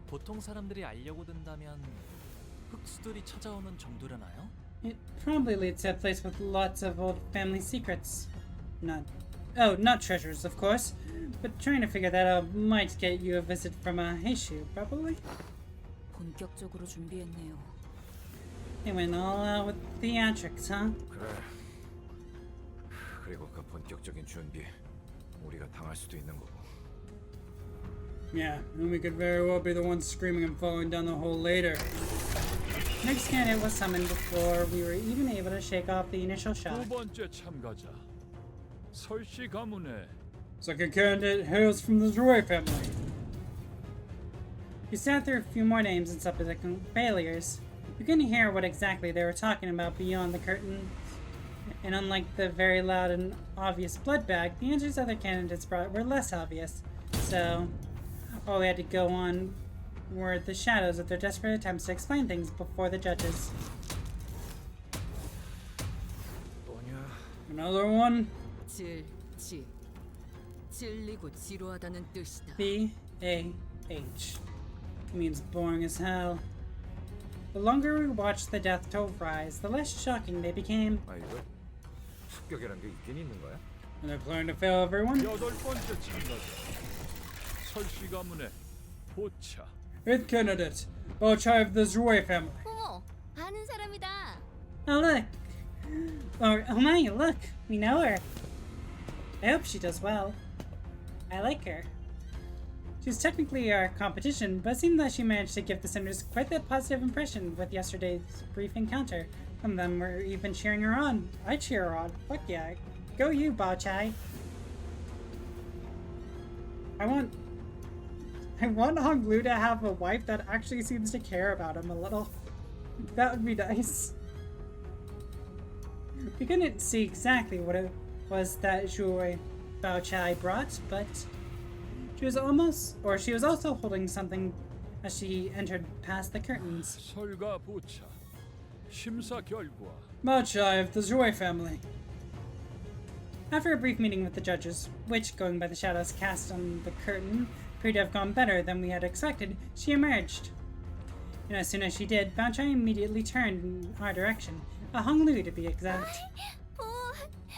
보통 사람들이 알려고 든다면 흑수들이 찾아오는 정도려나요? It probably leads to a place with lots of old family secrets. Not treasures, of course, but trying to figure that out might get you a visit from a Heishu, probably. 본격적으로 준비했네요. They went all out with theatrics, huh? 그래. 그리고 그 본격적인 준비 우리가 당할 수도 있는 거고. Yeah, and we could very well be the ones screaming and falling down the hole later. Next candidate was summoned before we were even able to shake off the initial shock. 두 번째 참가자 설씨 가문의 Second candidate hails from the Roy family. You sat through a few more names and subsequent failures. You couldn't hear what exactly they were talking about beyond the curtain. And unlike the very loud and obvious blood bag, the answers other candidates brought were less obvious. So, all we had to go on were the shadows of their desperate attempts to explain things before the judges. Another one? 질리고 지루하다는 뜻이다. B-A-H. Means boring as hell. The longer we watched the death toll rise, the less shocking they became. 아 이거 습격이란 게 있긴 있는 거야? And they're planning to fail everyone? 여덟 번째 참가자 설씨 가문의 보차. Fifth candidate, Bochai of the Roy family. 어머, 아는 사람이다. Oh look! Oh my, look! We know her. I hope she does well. I like her. She's technically our competition, but it seemed that she managed to give the Cinders quite the positive impression with yesterday's brief encounter. Some of them were even cheering her on. I cheer her on. Fuck yeah. Go you, Bochai. I want Honglu to have a wife that actually seems to care about him a little. That would be nice. We couldn't see exactly what it was that Zhuo Baochai brought, but she was also holding something as she entered past the curtains. 설과 보차 심사 결과 Bochai of the Roy family. After a brief meeting with the judges, which, going by the shadows cast on the curtain, appeared to have gone better than we had expected, she emerged. And as soon as she did, Baochai immediately turned in our direction, a Honglu to be exact.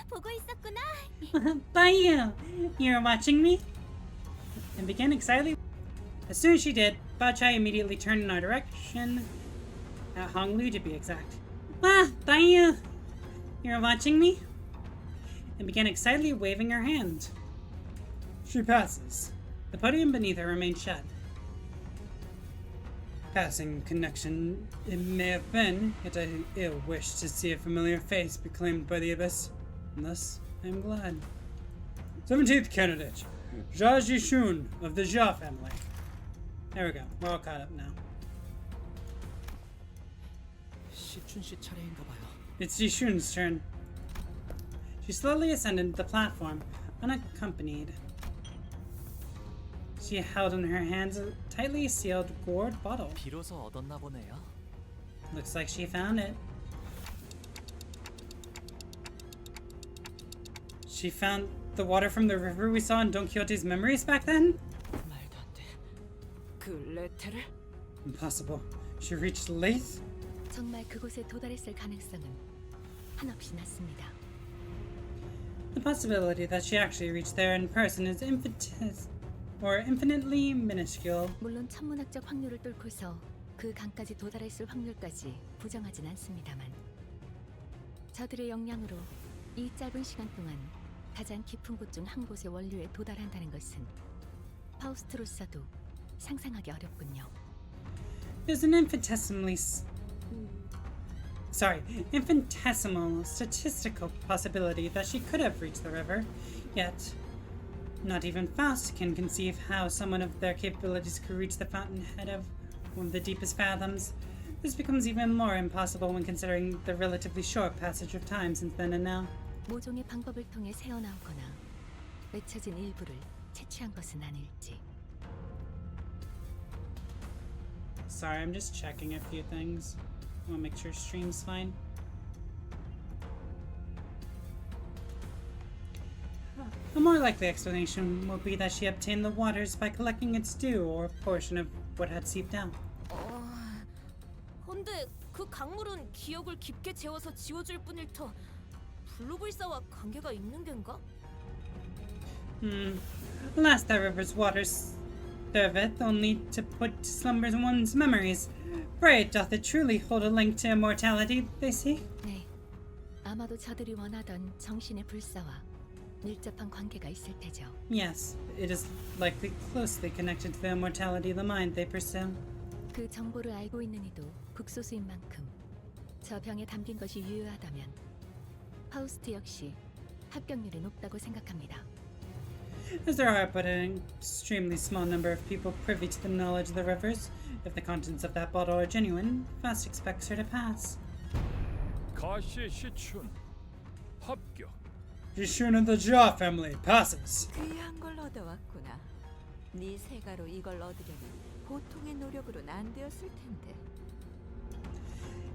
보고 있었구나. By you! You're watching me? And began excitedly. As soon as she did, Baochai immediately turned in our direction, a Honglu to be exact. By you! You're watching me? And began excitedly waving her hand. She passes. The podium beneath her remained shut. Passing connection it may have been, yet I ill wish to see a familiar face be claimed by the Abyss. And thus, I am glad. 17th candidate, Jia Jishun of the Jia family. There we go. We're all caught up now. 시춘 씨 차례인가 봐요. It's Jishun's turn. She slowly ascended the platform, unaccompanied. She held in her hands a tightly sealed gourd bottle. 비로소 얻었나 보네요. Looks like she found it. She found the water from the river we saw in Don Quixote's memories back then? 말도 안 돼. 그 레테를? Impossible. She reached Leith? 정말 그곳에 도달했을 가능성은 한없이 낮습니다. The possibility that she actually reached there in person is infinitely minuscule. 물론 천문학적 확률을 뚫고서 그 강까지 도달했을 확률까지 부정하진 않습니다만 저들의 역량으로 이 짧은 시간 동안 가장 깊은 곳 중 한 곳의 원료에 도달한다는 것은 파우스트로서도 상상하기 어렵군요. There's an infinitesimal statistical possibility that she could have reached the river, yet not even Faust can conceive how someone of their capabilities could reach the fountainhead of one of the deepest fathoms. This becomes even more impossible when considering the relatively short passage of time since then and now. 모종의 방법을 통해 새어나오거나 맺혀진 일부를 채취한 것은 아닐지. Sorry, I'm just checking a few things. I want to make sure stream's fine. A more likely explanation will be that she obtained the waters by collecting its dew or portion of what had seeped out. 근데 그 강물은 기억을 깊게 재워서 지워줄 뿐일 터 블루불사와 관계가 있는 겐가? Alas, that river's waters serveth only to put to slumber one's memories. Pray, doth it truly hold a link to immortality, they say? 네, 아마도 저들이 원하던 정신의 불사와 밀접한 관계가 있을 테죠. Yes, it is likely closely connected to the immortality of the mind they pursue. 그 정보를 알고 있는 이도 극소수인 만큼 저 병에 담긴 것이 유효하다면 파우스트 역시 합격률이 높다고 생각합니다. As there are but an extremely small number of people privy to the knowledge of the rivers, if the contents of that bottle are genuine, Fast expects her to pass. 가시의 시춘 합격. Shishun of the Jaw family passes. 귀한 걸 얻어왔구나. 네 세가로 이걸 얻으려면 보통의 노력으로는 안 되었을 텐데.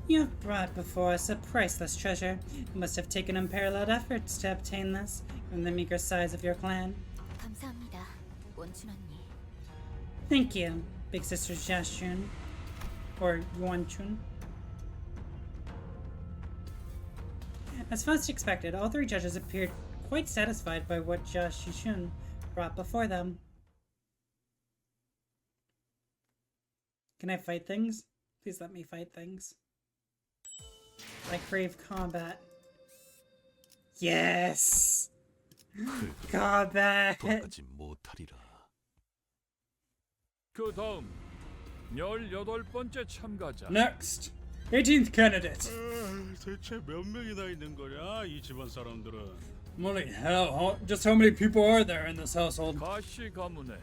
You have brought before us a priceless treasure. You must have taken unparalleled efforts to obtain this from the meager size of your clan. 감사합니다, 원춘 언니. Thank you, Big Sister Jiashun. Or Yuanchun. As Fast expected, all three judges appeared quite satisfied by what Jia Shishun brought before them. Can I fight things? Please let me fight things. I crave combat. Yes! Combat! 그 다음 18번째 참가자. Next, 18th candidate. 대체 몇 명이나 있는 거냐 이 집안 사람들은? Holy hell, just how many people are there in this household? 가시 가문의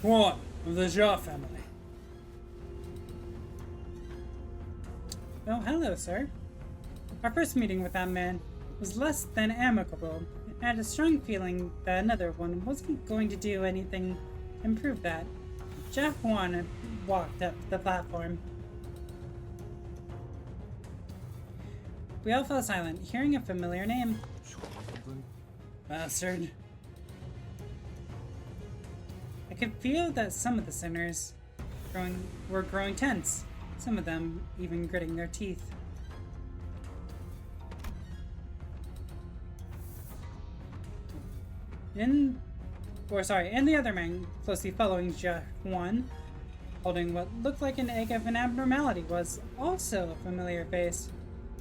Juan of the Jaw family. Oh, hello, sir. Our first meeting with that man was less than amicable. I had a strong feeling that another one wasn't going to do anything to improve that. Jeff Juan walked up the platform. We all fell silent, hearing a familiar name. Bastard. I could feel that some of the sinners were growing tense, some of them even gritting their teeth. And the other man, closely following Jia Huan, holding what looked like an egg of an abnormality, was also a familiar face.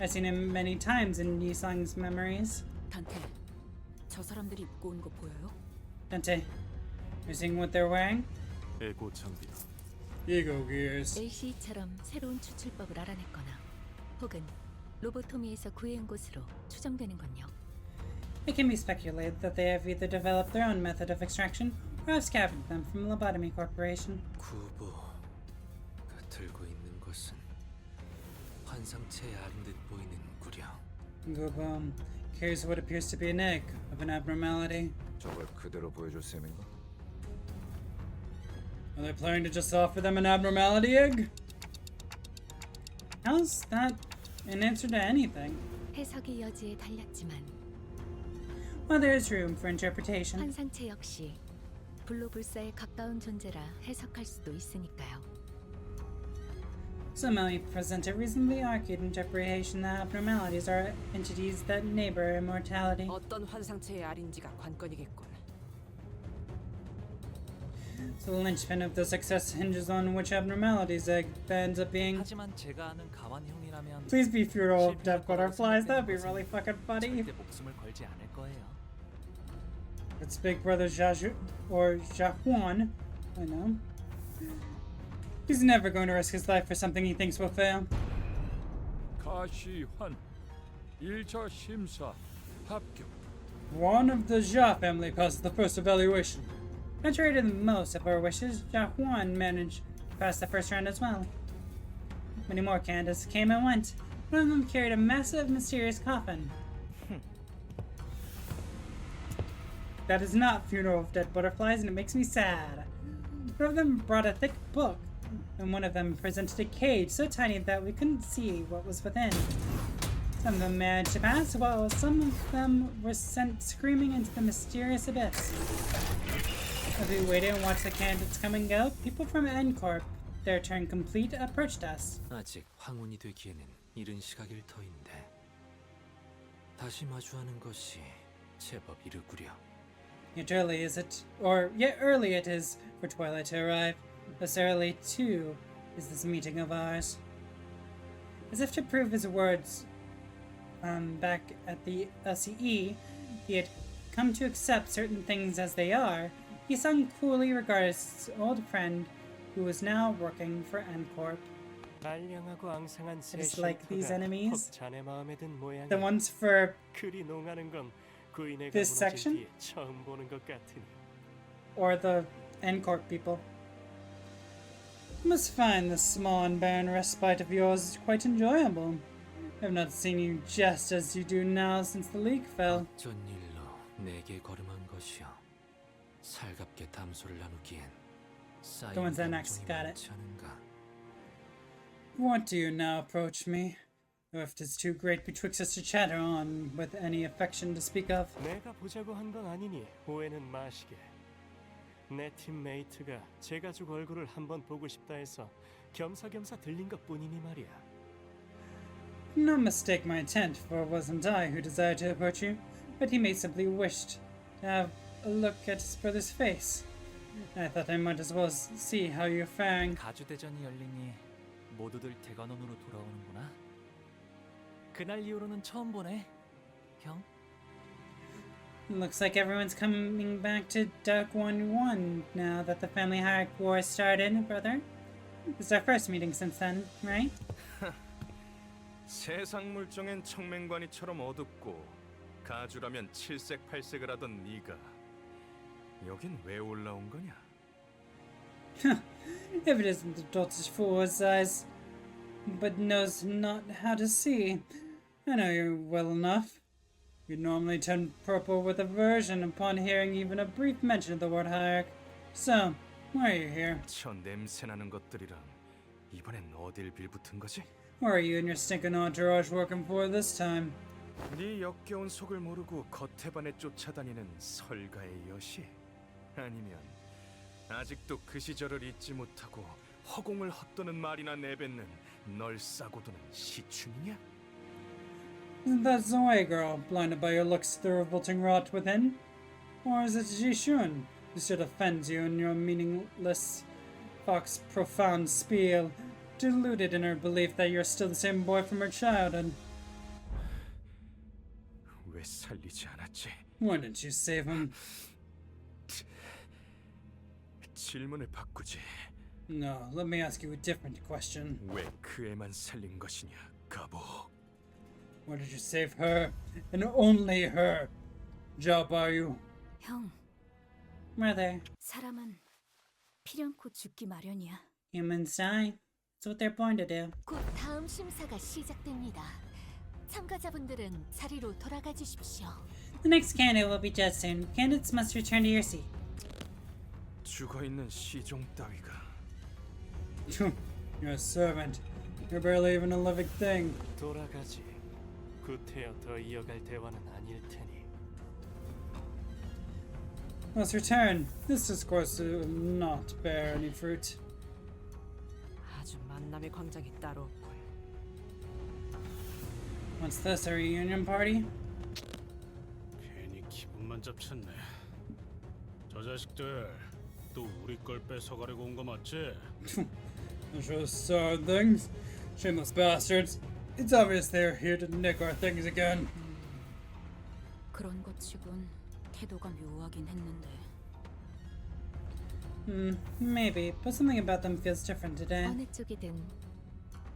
I've seen him many times in Yisang's memories. 단테, 저 사람들이 입고 온 거 보여요? Dante, you seeing what they're wearing? 에고 장비다. Ego gears. LC처럼 새로운 추출법을 알아냈거나 혹은 로보토미에서 구해온 것으로 추정되는군요. It can be speculated that they have either developed their own method of extraction or have scavenged them from Lobotomy Corporation. 구보가 들고 있는 것은 환상체에 아린 듯 보이는 구령. Gubum carries what appears to be an egg of an abnormality. 저걸 그대로 보여줄 셈인가? Are they planning to just offer them an abnormality egg? How's that an answer to anything? 해석의 여지에 달렸지만 Well, there is room for interpretation. 환상체 역시 불로불사에 가까운 존재라 해석할 수도 있으니까요. Some may present a reasonably arcade interpretation that abnormalities are entities that neighbor immortality. 어떤 환상체의 알인지가 관건이겠군. So the linchpin of the success hinges on which abnormalities egg ends up being. 하지만 제가 아는 가완형이라면 Please be funeral of death butterflies. That'd be really fucking funny. 절대 목숨을 걸지 않을 거예요. It's Big Brother Jaju or Jahuan. I know. He's never going to risk his life for something he thinks will fail. 가시환 1차 심사 합격. One of the Jia family passed the first evaluation. Contrary to most of our wishes, Jahuan managed to pass the first round as well. Many more candidates came and went. One of them carried a massive, mysterious coffin. That is not Funeral of Dead Butterflies, and it makes me sad. One of them brought a thick book, and one of them presented a cage so tiny that we couldn't see what was within. Some of them managed to pass, while some of them were sent screaming into the mysterious abyss. As we waited and watched the candidates come and go, people from N-Corp, their turn complete, approached us. 아직 황혼이 되기에는 이른 시각일 터인데 다시 마주하는 것이 제법 이르구려. Yet early it is for twilight to arrive. Thus early, too, is this meeting of ours. As if to prove his words, back at the LCE, he had come to accept certain things as they are. He sung coolly regarded his old friend, who was now working for N-Corp. It's like these enemies, the ones for this section, or the N-Corp people. You must find this small and barren respite of yours quite enjoyable. I have not seen you jest as you do now since the league fell. 어쩐 일로 내게 걸음한 것이여. 살갑게 담소를 나누기엔 쌓인 The ones that next 감정이 got 많지 it. 않은가. What do you now approach me? The rift is too great betwixt us to chatter on with any affection to speak of. 내가 보자고 한 건 아니니 오해는 마시게. 내 팀메이트가 제 가족 얼굴을 한번 보고 싶다 해서 겸사겸사 들린 것뿐이니 말이야. No mistake my intent, for it wasn't I who desired to approach you, but he may simply wished to have a look at his brother's face. I thought I might as well see how you're faring. 가주대전이 열리니 모두들 대관원으로 돌아오는구나. 그날 이후로는 처음 보네, 형. Looks like everyone's coming back to Duck 1-1 now that the family hierarchy war started, brother. This is our first meeting since then, right? 세상 물정엔 청맹관이처럼 어둡고 가주라면 칠색팔색을 하던 네가 여긴 왜 올라온 거냐? If it isn't the dotish fool's eyes, but knows not how to see. I know you well enough. You normally turn purple with aversion upon hearing even a brief mention of the word hierarch. So, why are you here? 저 냄새나는 것들이랑 이번엔 어딜 빌붙은 거지? Where are you and your stinking entourage working for this time? 네 역겨운 속을 모르고 겉에반에 쫓아다니는 설가의 여시? 아니면 아직도 그 시절을 잊지 못하고 허공을 헛도는 말이나 내뱉는 널 싸고도는 시춘이냐? Isn't that Zoe girl, blinded by your looks to the revolting rot within? Or is it Jishun, who still offends you in your meaningless, fox profound spiel, deluded in her belief that you're still the same boy from her childhood? 왜 살리지 않았지? Why didn't you save him? 질문을 바꾸지. No, let me ask you a different question. 왜 그 애만 살린 것이냐, 가보? Why did you save her, and only her? Jabayu. 형, Brother, 사람은 필연코 죽기 마련이야. humans die. That's what they're born to do. 곧 다음 심사가 시작됩니다. 참가자분들은 자리로 돌아가 주십시오. The next candidate will be judged soon. Candidates must return to your seat. 죽어있는 시종 따위가. You're a servant. You're barely even a living thing. 돌아가지. 구태여 더 이어갈 대화는 아닐 테니. Let's return. This discourse will not bear any fruit. 아주 만남의 광장이 따로 없군. What's this, a reunion party? 괜히 기분만 잡쳤네. 저 자식들 또 우리 걸 뺏어가려고 온 거 맞지? Just sad things. Shameless bastards. It's obvious they're here to nick our things again. 그런 것 치곤 태도가 묘하긴 했는데. Maybe, but something about them feels different today. 어느 쪽이든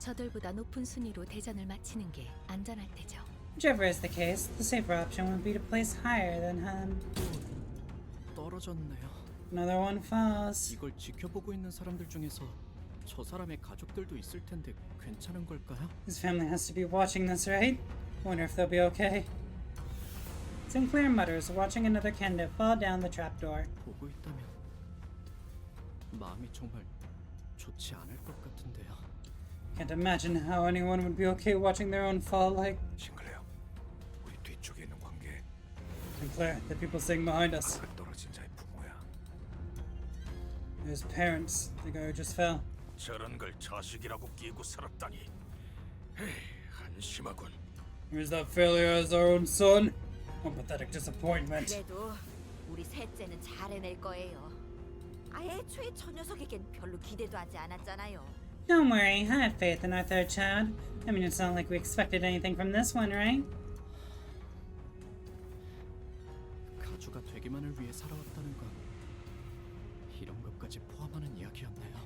저들보다 높은 순위로 대전을 마치는 게 안전할 테죠. Whichever is the case, the safer option would be to place higher than him. 떨어졌네요. Another one falls. 이걸 지켜보고 있는 사람들 중에서 저 사람의 가족들도 있을 텐데 괜찮은 걸까요? His family has to be watching this, right? Wonder if they'll be okay. Sinclair mutters, watching another candidate fall down the trapdoor. 보고 있다면 마음이 정말 좋지 않을 것 같은데요. Can't imagine how anyone would be okay watching their own fall like. 싱클레어, 우리 뒤쪽에 있는 관계. Sinclair, the people sitting behind us. 떨어진 자의 부모야. His parents, the guy who just fell. 저런 걸 자식이라고 끼고 살았다니. 에이, 한심하군. Here's that failure as our own son. What pathetic disappointment. 그래도 우리 셋째는 잘해낼 거예요. 애초에 저 녀석에겐 별로 기대도 하지 않았잖아요. Don't worry, I have faith in our third child. I mean, it's not like we expected anything from this one, right? 가주가 되기만을 위해 살아왔다는 건 이런 것까지 포함하는 이야기였네요.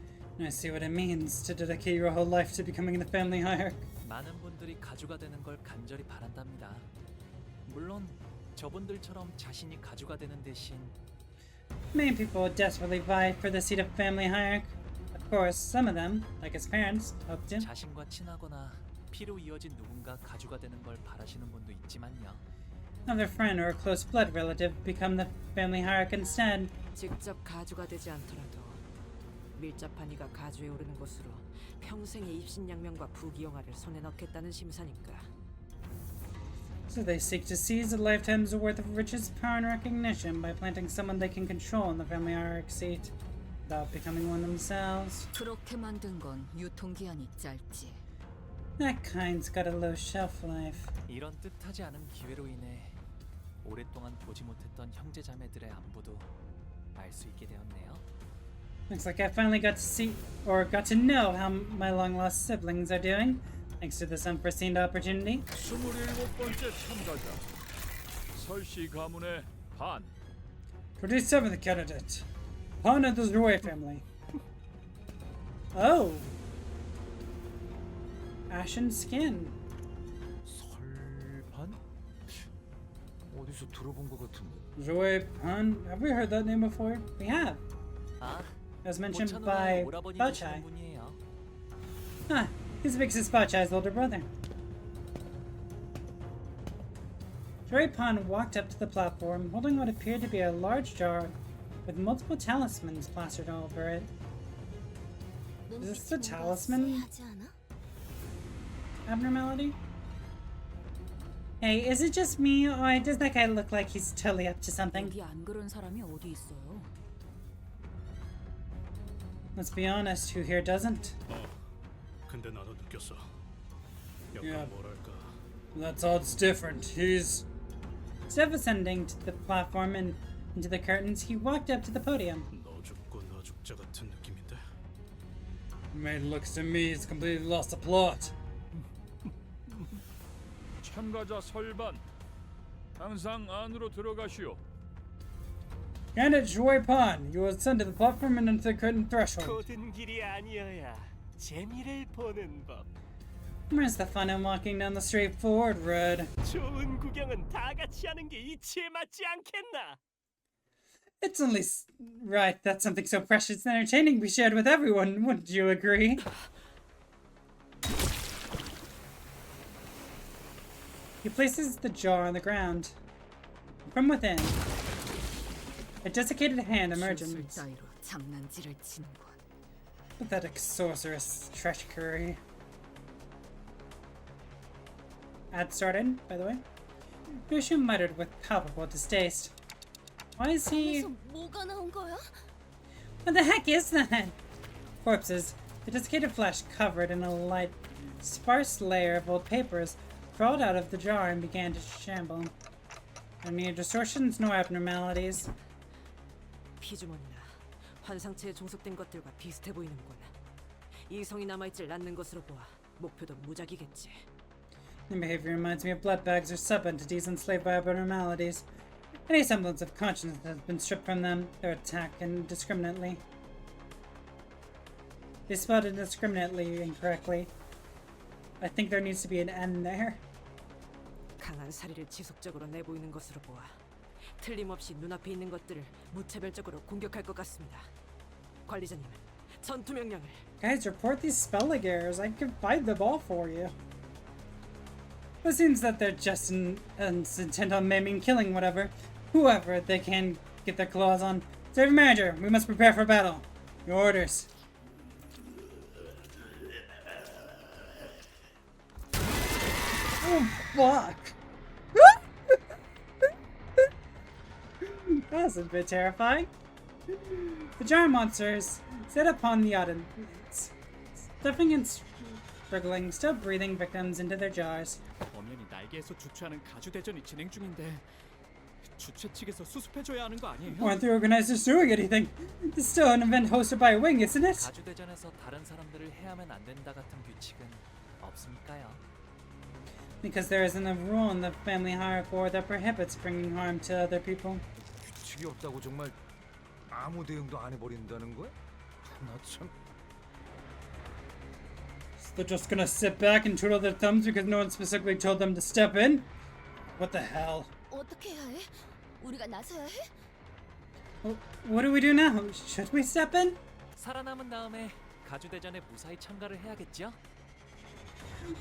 I see what it means to dedicate your whole life to becoming the family hierarch. 많은 분들이 가주가 되는 걸 간절히 바란답니다. 물론 저분들처럼 자신이 가주가 되는 대신 Many people desperately vie for the seat of family hierarch. Of course, some of them, like his parents, hope to. 자신과 친하거나 피로 이어진 누군가 가주가 되는 걸 바라시는 분도 있지만요. Have their friend or a close blood relative become the family hierarch instead. 직접 가주가 되지 않더라도 밀접한 이가 가주에 오르는 곳으로 평생의 입신양명과 부귀영화를 손에 넣겠다는 심사니까. So they seek to seize a lifetime's worth of riches, power, and recognition by planting someone they can control in the family hierarch seat, without becoming one themselves. 그렇게 만든 건 유통기한이 짧지. That kind's got a low shelf life. 이런 뜻하지 않은 기회로 인해 오랫동안 보지 못했던 형제자매들의 안부도 알 수 있게 되었네요. Looks like I finally got to see, or got to know how my long-lost siblings are doing, thanks to this unforeseen opportunity. 27번째 참가자 설씨 가문의 반. 27th candidate, Han of the Roy family. Oh. Ashen skin. 설반? 어디서 들어본 것 같은데. Roy Han, have we heard that name before? We have. 아, As mentioned 모차노의 by 오라버니 Bachai. 되시는 분이에요. Ah, he's Big Sis Bachai's older brother. Roy Pan walked up to the platform, holding what appeared to be a large jar with multiple talismans plastered all over it. Is this the talisman abnormality? Hey, is it just me, or does that guy look like he's totally up to something? 여기 안 그런 사람이 어디 있어요? Let's be honest, who here doesn't? 근데 나도 느꼈어. 약간 Yeah. 뭐랄까. That's all it's different. He's... Instead of ascending to the platform and into the curtains, he walked up to the podium. 너 죽고 나 죽자 같은 느낌인데. Man looks to me he's completely lost the plot. 참가자 설반 항상 안으로 들어가시오. Candidate Joy Pan, you ascend to the platform and into the curtain threshold. 고든 길이 아니어야 재미를 보는 법. Where's the fun in walking down the straight forward road? 좋은 구경은 다 같이 하는 게 이치에 맞지 않겠나? It's only right that something so precious and entertaining be shared with everyone, wouldn't you agree? He places the jar on the ground. From within, a desiccated hand emerges. 따위로 장난질을 치는군. Pathetic sorceress treachery. Ad started, by the way. Grisha muttered with palpable distaste. Why is he... 뭐가 나온 거야? What the heck is that? Corpses, The desiccated flesh, covered in a light, sparse layer of old papers, crawled out of the jar and began to shamble. There were neither distortions nor abnormalities. 피주머니나 환상체에 종속된 것들과 비슷해 보이는군. 이성이 남아있질 않는 것으로 보아 목표도 무작이겠지. The behavior reminds me of blood bags or sub-entities enslaved by abnormalities. Any semblance of conscience has been stripped from them. They're attacked indiscriminately. They spelled indiscriminately incorrectly. I think there needs to be an N there. 강한 사리를 지속적으로 내보이는 것으로 보아 틀림없이 눈앞에 있는 것들을 무차별적으로 공격할 것 같습니다. 관리자님, 전투 명령을. Guys, report these spelling errors. I can find them all for you. It seems that they're just intent on maiming, killing, whoever they can get their claws on. Sergeant Manager, we must prepare for battle. Your orders. Oh, fuck. That was a bit terrifying. The giant monsters set upon the audience, stuffing and struggling, still breathing victims into their jars. 엄연히 날개에서 주최하는 가주 대전이 진행 중인데 주최 측에서 수습해줘야 하는 거 아니에요? Aren't the organizers doing anything? It's still an event hosted by a wing, isn't it? 가주 대전에서 다른 사람들을 해하면 안 된다 같은 규칙은 없으니까요. Because there isn't a rule in the family hierarchy that prohibits bringing harm to other people. 규칙이 없다고 정말 아무 대응도 안 해버린다는 거야? 나 참. So they're just gonna sit back and twiddle their thumbs because no one specifically told them to step in? What the hell? 어떻게 해야 해? 우리가 나서야 해? What do we do now? Should we step in? 살아남은 다음에 가주 대전에 무사히 참가를 해야겠죠?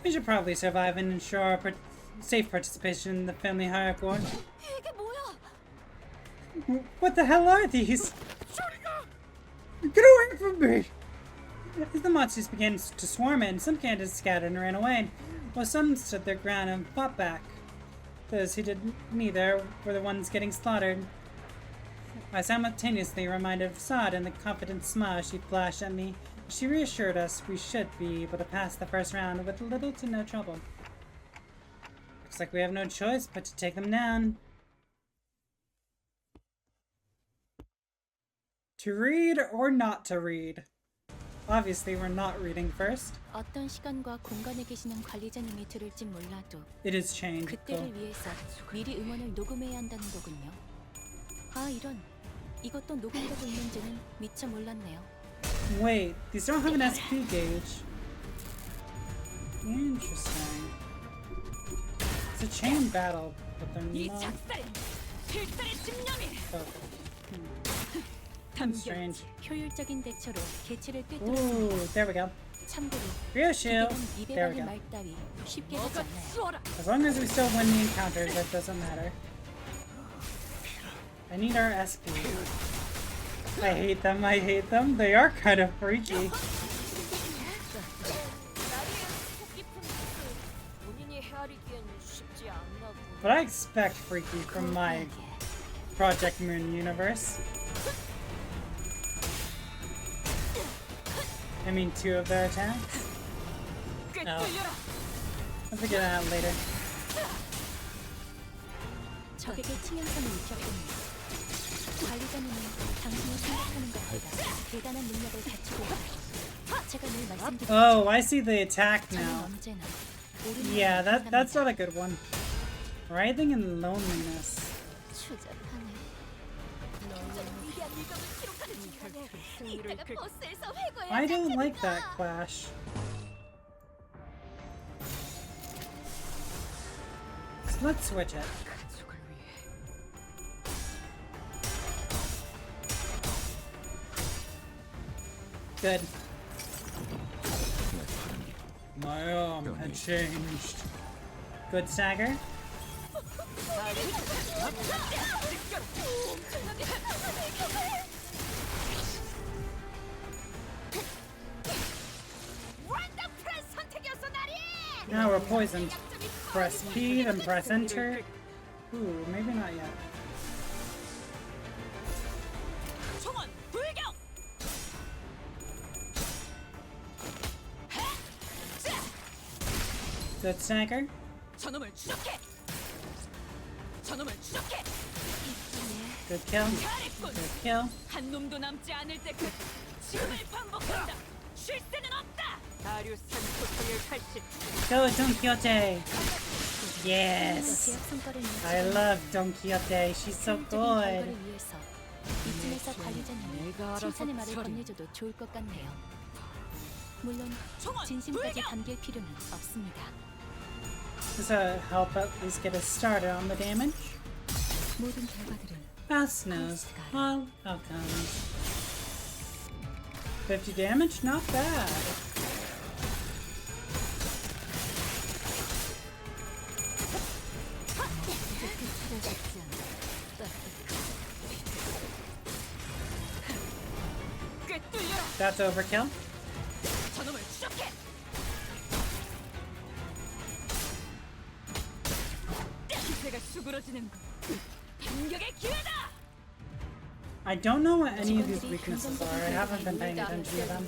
We should probably survive and ensure our safe participation in the family hierarchy. 이게 뭐야? What the hell are these? Get away from me! As the monsters began to swarm in, some candidates scattered and ran away, while some stood their ground and fought back. Those who did neither were the ones getting slaughtered. I simultaneously reminded of Sod and the confident smile she flashed at me. She reassured us we should be able to pass the first round with little to no trouble. Looks like we have no choice but to take them down. To read or not to read? Obviously, we're not reading first. 어떤 시간과 공간에 계시는 관리자님이 들을진 몰라도 It is chained. 그때를 위해서 미리 음원을 녹음해야 한다는 거군요. 아 이런, 이것도 녹음되고 있는지는 미처 몰랐네요. Wait, these don't have an SP gauge. Interesting. It's a chain battle, but they're not. Strange. 효율적인 대처로 개체를 Ooh, 꿰뚫었습니다. there we go. 참고로 Real shield. 이베 There we 바늘 go. 말 따위 쉽게 되지 않나요? As long as we still win the encounters, it doesn't matter. I need our SP. I hate them, I hate them. They are kind of freaky. But I expect freaky from my Project Moon universe. I mean, 2 of their attacks. Oh. I'll figure that out later. 적에게 치명성을 입혔군요. 관리자님은 당신이 생각하는 것보다 대단한 능력을 갖추고 있다. 제가 늘 말씀드린 Oh, I see the attack 저는 now. 언제나 옳은 Yeah, 일을 that's not a good one. Writhing in loneliness. 추잡하네. 위대한 이적을 기록하는 중간에 이따가 버스에서 회고해야 I don't like that clash. So let's switch it. Good. My arm had changed. Good stagger. Now we're poisoned. Press P, then press enter. Ooh, maybe not yet. Good snagger. 저놈을 추적해. 저놈을 추적해. Good kill. 잘했군. Good kill. 한 놈도 남지 않을 때까지 지금을 반복한다. 쉴 새는 없다. 다리우스산 고통의 80. Go, Don Quixote. Yes. I love Don Quixote. She's so good. 이쯤에서 관리자님이 칭찬의 말을 건네줘도 좋을 것 같네요. 물론 진심까지 담길 필요는 없습니다. Does that help at least get us started on the damage? 모든 결과들은 Fast knows all outcomes. 50 damage? Not bad. That's overkill. 저놈을 추적해. 기세가 수그러지는 반격의 기회다. I don't know what any of these weaknesses are. I haven't been paying attention to them.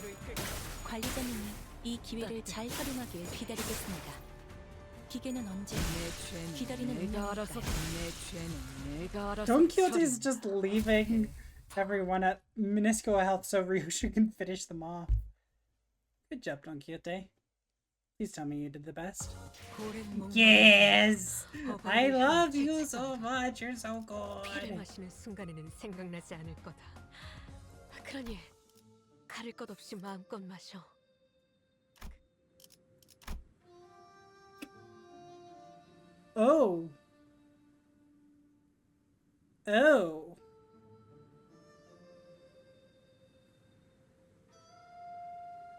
관리자님이 이 기회를 잘 활용하길 기다리겠습니다. 기계는 언제 기다리는 운명일까요? Don Quixote is just leaving everyone at minuscule health so Ryushu can finish them off. Good job, Don Quixote. Please tell me you did the best. Yes! I love you so much. You're so 피를 good. 마시는 순간에는 생각나지 않을 거다. 그러니 가릴 것 없이 마음껏 마셔. Oh. Oh.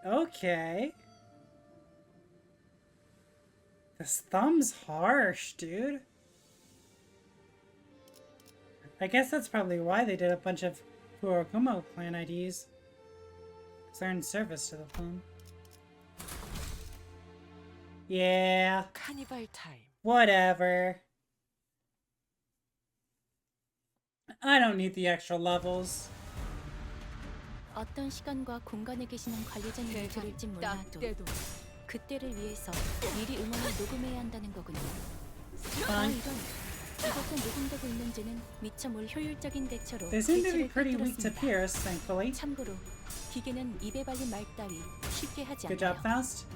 Okay. This thumb's harsh, dude. I guess that's probably why they did a bunch of Furokumo clan IDs. Because they're in service to the thumb. Yeah. 카니발 타임. Whatever. I don't need the extra levels. 어떤 시간과 공간에 계시는 관리자님을 들을지 몰라도 그때를 위해서 미리 음원을 녹음해야 한다는 거군요. Fine. 이런 이것도 녹음되고 있는지는 미처 뭘 효율적인 대처로 They seem to be 대치를 pretty weak to 꿰뚫었습니다. Pierce, thankfully. 참고로 기계는 입에 발린 말 따위 쉽게 하지 Good 않아요. job, Faust.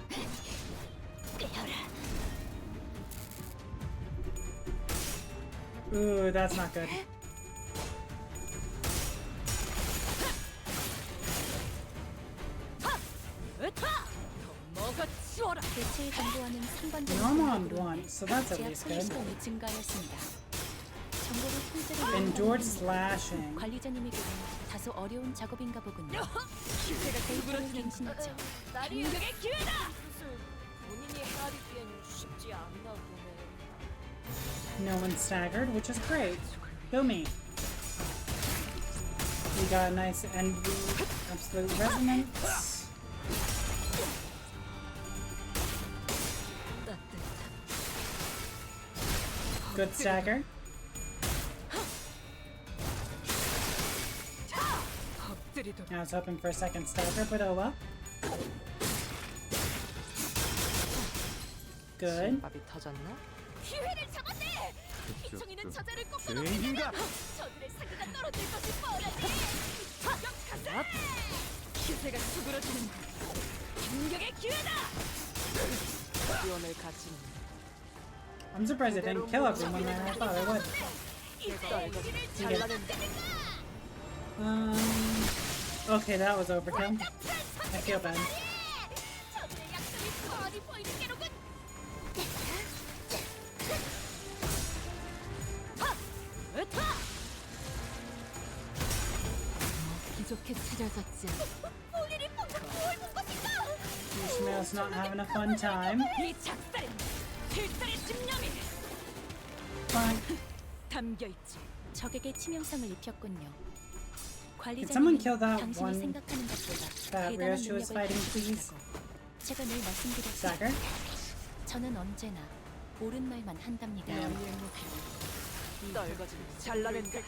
Ooh, that's not good. 대체의 정보와는 상반되는 Normal on 공격으로 one, so that's at 제압 least 소리 good. 시간이 증가하였습니다. 정보를 통째로 Endured slashing. 관리자님에게는 다소 어려운 작업인가 보군요. 데이터를 갱신했죠. 반격의 기회다. 본인이 헤아리기엔 쉽지 않나 보네. No one staggered, which is great. Go me. We got a nice envy, absolute resonance. Good stagger. I was hoping for a second stagger, but oh well. Good. 밥이 터졌나? 기회를 잡았네. 희청이는 저자를 꺾어놓고 죄인인가? 저들의 사기가 떨어질 것이 뻔하지. 가자. 기세가 수그러지는 반격의 기회다. 기원을 가진 I'm surprised it didn't kill everyone like I thought it would. Okay, that was overkill. I feel bad. 저들의 약점이 뻔히 보이는 게로군. 기적해 찾아졌지. 볼일이 방금 뭘 본 것인가? Ishmael's not having a fun time. 이 작살은 필살의 집념이 Fine. 담겨 있지. 적에게 치명상을 입혔군요. Can someone 관리자님은 kill that 당신이 one 생각하는 것보다 that 대단한 Ryoshu was 능력을 fighting, 가지고 please? 있다고 제가 늘 말씀드렸죠. Stagger? 저는 언제나 옳은 말만 한답니다. 떨거지는 잘라낸다.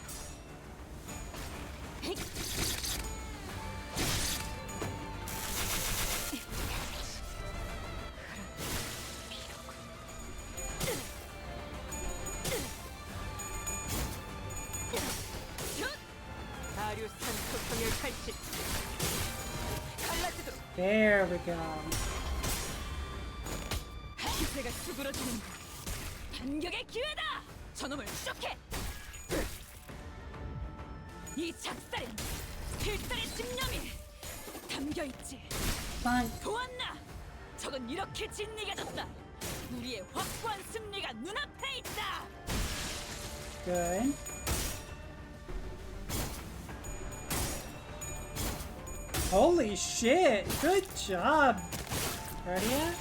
There we go. 기세가 수그러지는 반격의 기회다. 저놈을 추적해. 이 작살엔 필살의 집념이 담겨 있지. 보았나? 적은 이렇게 진리가졌다. 우리의 확고한 승리가 눈앞에 있다. Good. Holy shit! Good job, Guardia.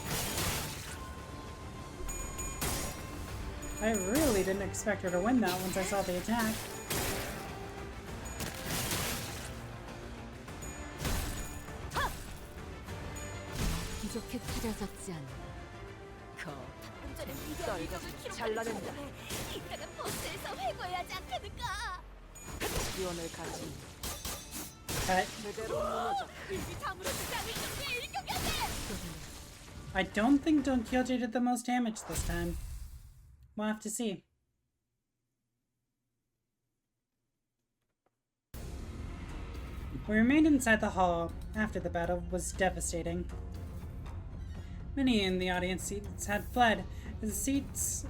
I really didn't expect her to win that once I saw the attack. 부족해 찾아졌지 않나. 전에 떨거지 잘라낸다. 이따가 버스에서 회고해야 하지 않겠는가? 기원을 가진 제대로 무너져. 이미 다 무너지지 않을 정도의 일격이었네. I don't think Don Quixote did the most damage this time. We'll have to see. We remained inside the hall after the battle was devastating. Many in the audience seats had fled, as the seats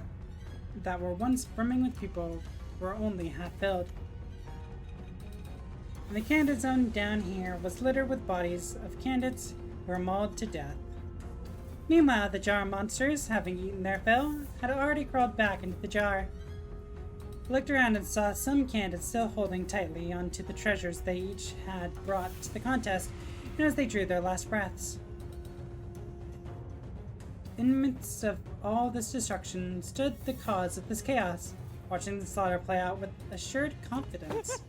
that were once brimming with people were only half filled. And the candid zone down here was littered with bodies of candidates who were mauled to death. Meanwhile, the jar monsters, having eaten their fill, had already crawled back into the jar. I looked around and saw some candidates still holding tightly onto the treasures they each had brought to the contest, and as they drew their last breaths. In the midst of all this destruction stood the cause of this chaos, watching the slaughter play out with assured confidence.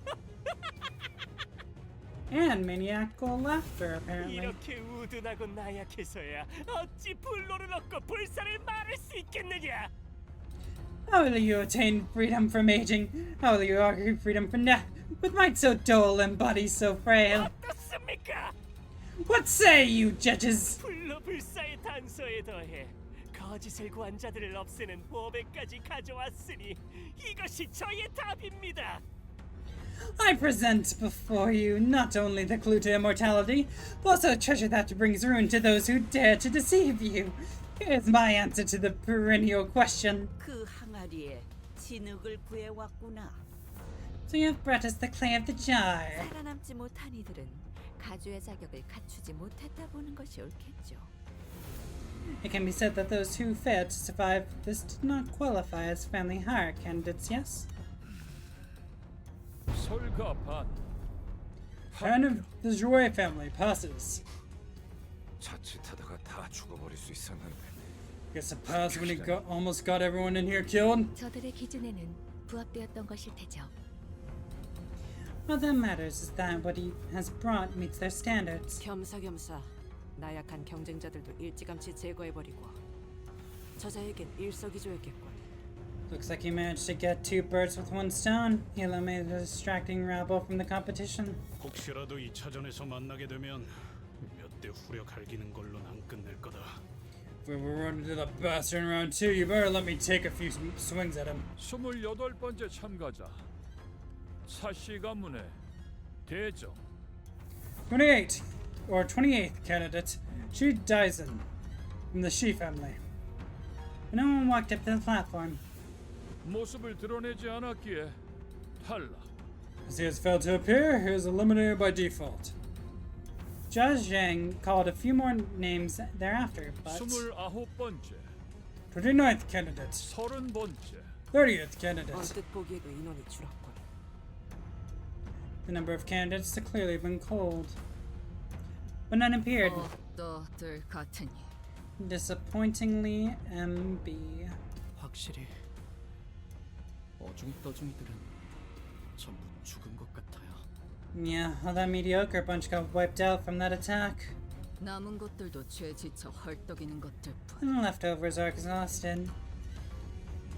And maniacal laughter, apparently. 이렇게 우둔하고 나약해서야 어찌 불로를 얻고 불사를 마를 수 있겠느냐? How will you attain freedom from aging? How will you argue freedom from death, with mind so dull and body so frail? 어떻습니까? What say you, judges? 불로 불사의 단서에 더해 거짓을 구한 자들을 없애는 보배까지 가져왔으니 이것이 저의 답입니다. I present before you not only the clue to immortality, but also a treasure that brings ruin to those who dare to deceive you. Here's my answer to the perennial question. 그 항아리에 진흙을 구해왔구나. So you have brought us the clay of the jar. 살아남지 못한 이들은 가주의 자격을 갖추지 못했다 보는 것이 옳겠죠. It can be said that those who failed to survive this did not qualify as family hire candidates, yes? 설가 반. Hand of the Joy family passes. 자칫하다가 다 죽어버릴 수 있었는데. Guess it passed when he almost got everyone in here killed. 저들의 기준에는 부합되었던 것일 테죠. All that matters is that what he has brought meets their standards. 겸사겸사 나약한 경쟁자들도 일찌감치 제거해버리고 저자에겐 일석이조였겠군. Looks like he managed to get two birds with one stone. He eliminated a distracting rabble from the competition. 혹시라도 2차전에서 만나게 되면 몇 대 후려 갈기는 걸로는 안 끝낼 거다. If we ever run into the bastard in round 2, you better let me take a few swings at him. 28번째 참가자 사시 가문의 대정 28, or 28th candidate, Shi Daisen, from the Shi family. No one walked up to the platform. 모습을 드러내지 않았기에 탈락. As he has failed to appear, he is eliminated by default. Jia Zhang called a few more names thereafter, but 29번째 29th candidate, 30번째 30th candidate. 언뜻 보기에도 인원이 줄었군. the number of candidates had clearly been cold. But none appeared. 너들 같으니 Disappointingly, MB. 확실히 어중떠중이들은 전부 죽은 것 같아요. Yeah, all that mediocre bunch got wiped out from that attack. 남은 것들도 죄 지쳐 헐떡이는 것들뿐. And the leftovers are exhausted.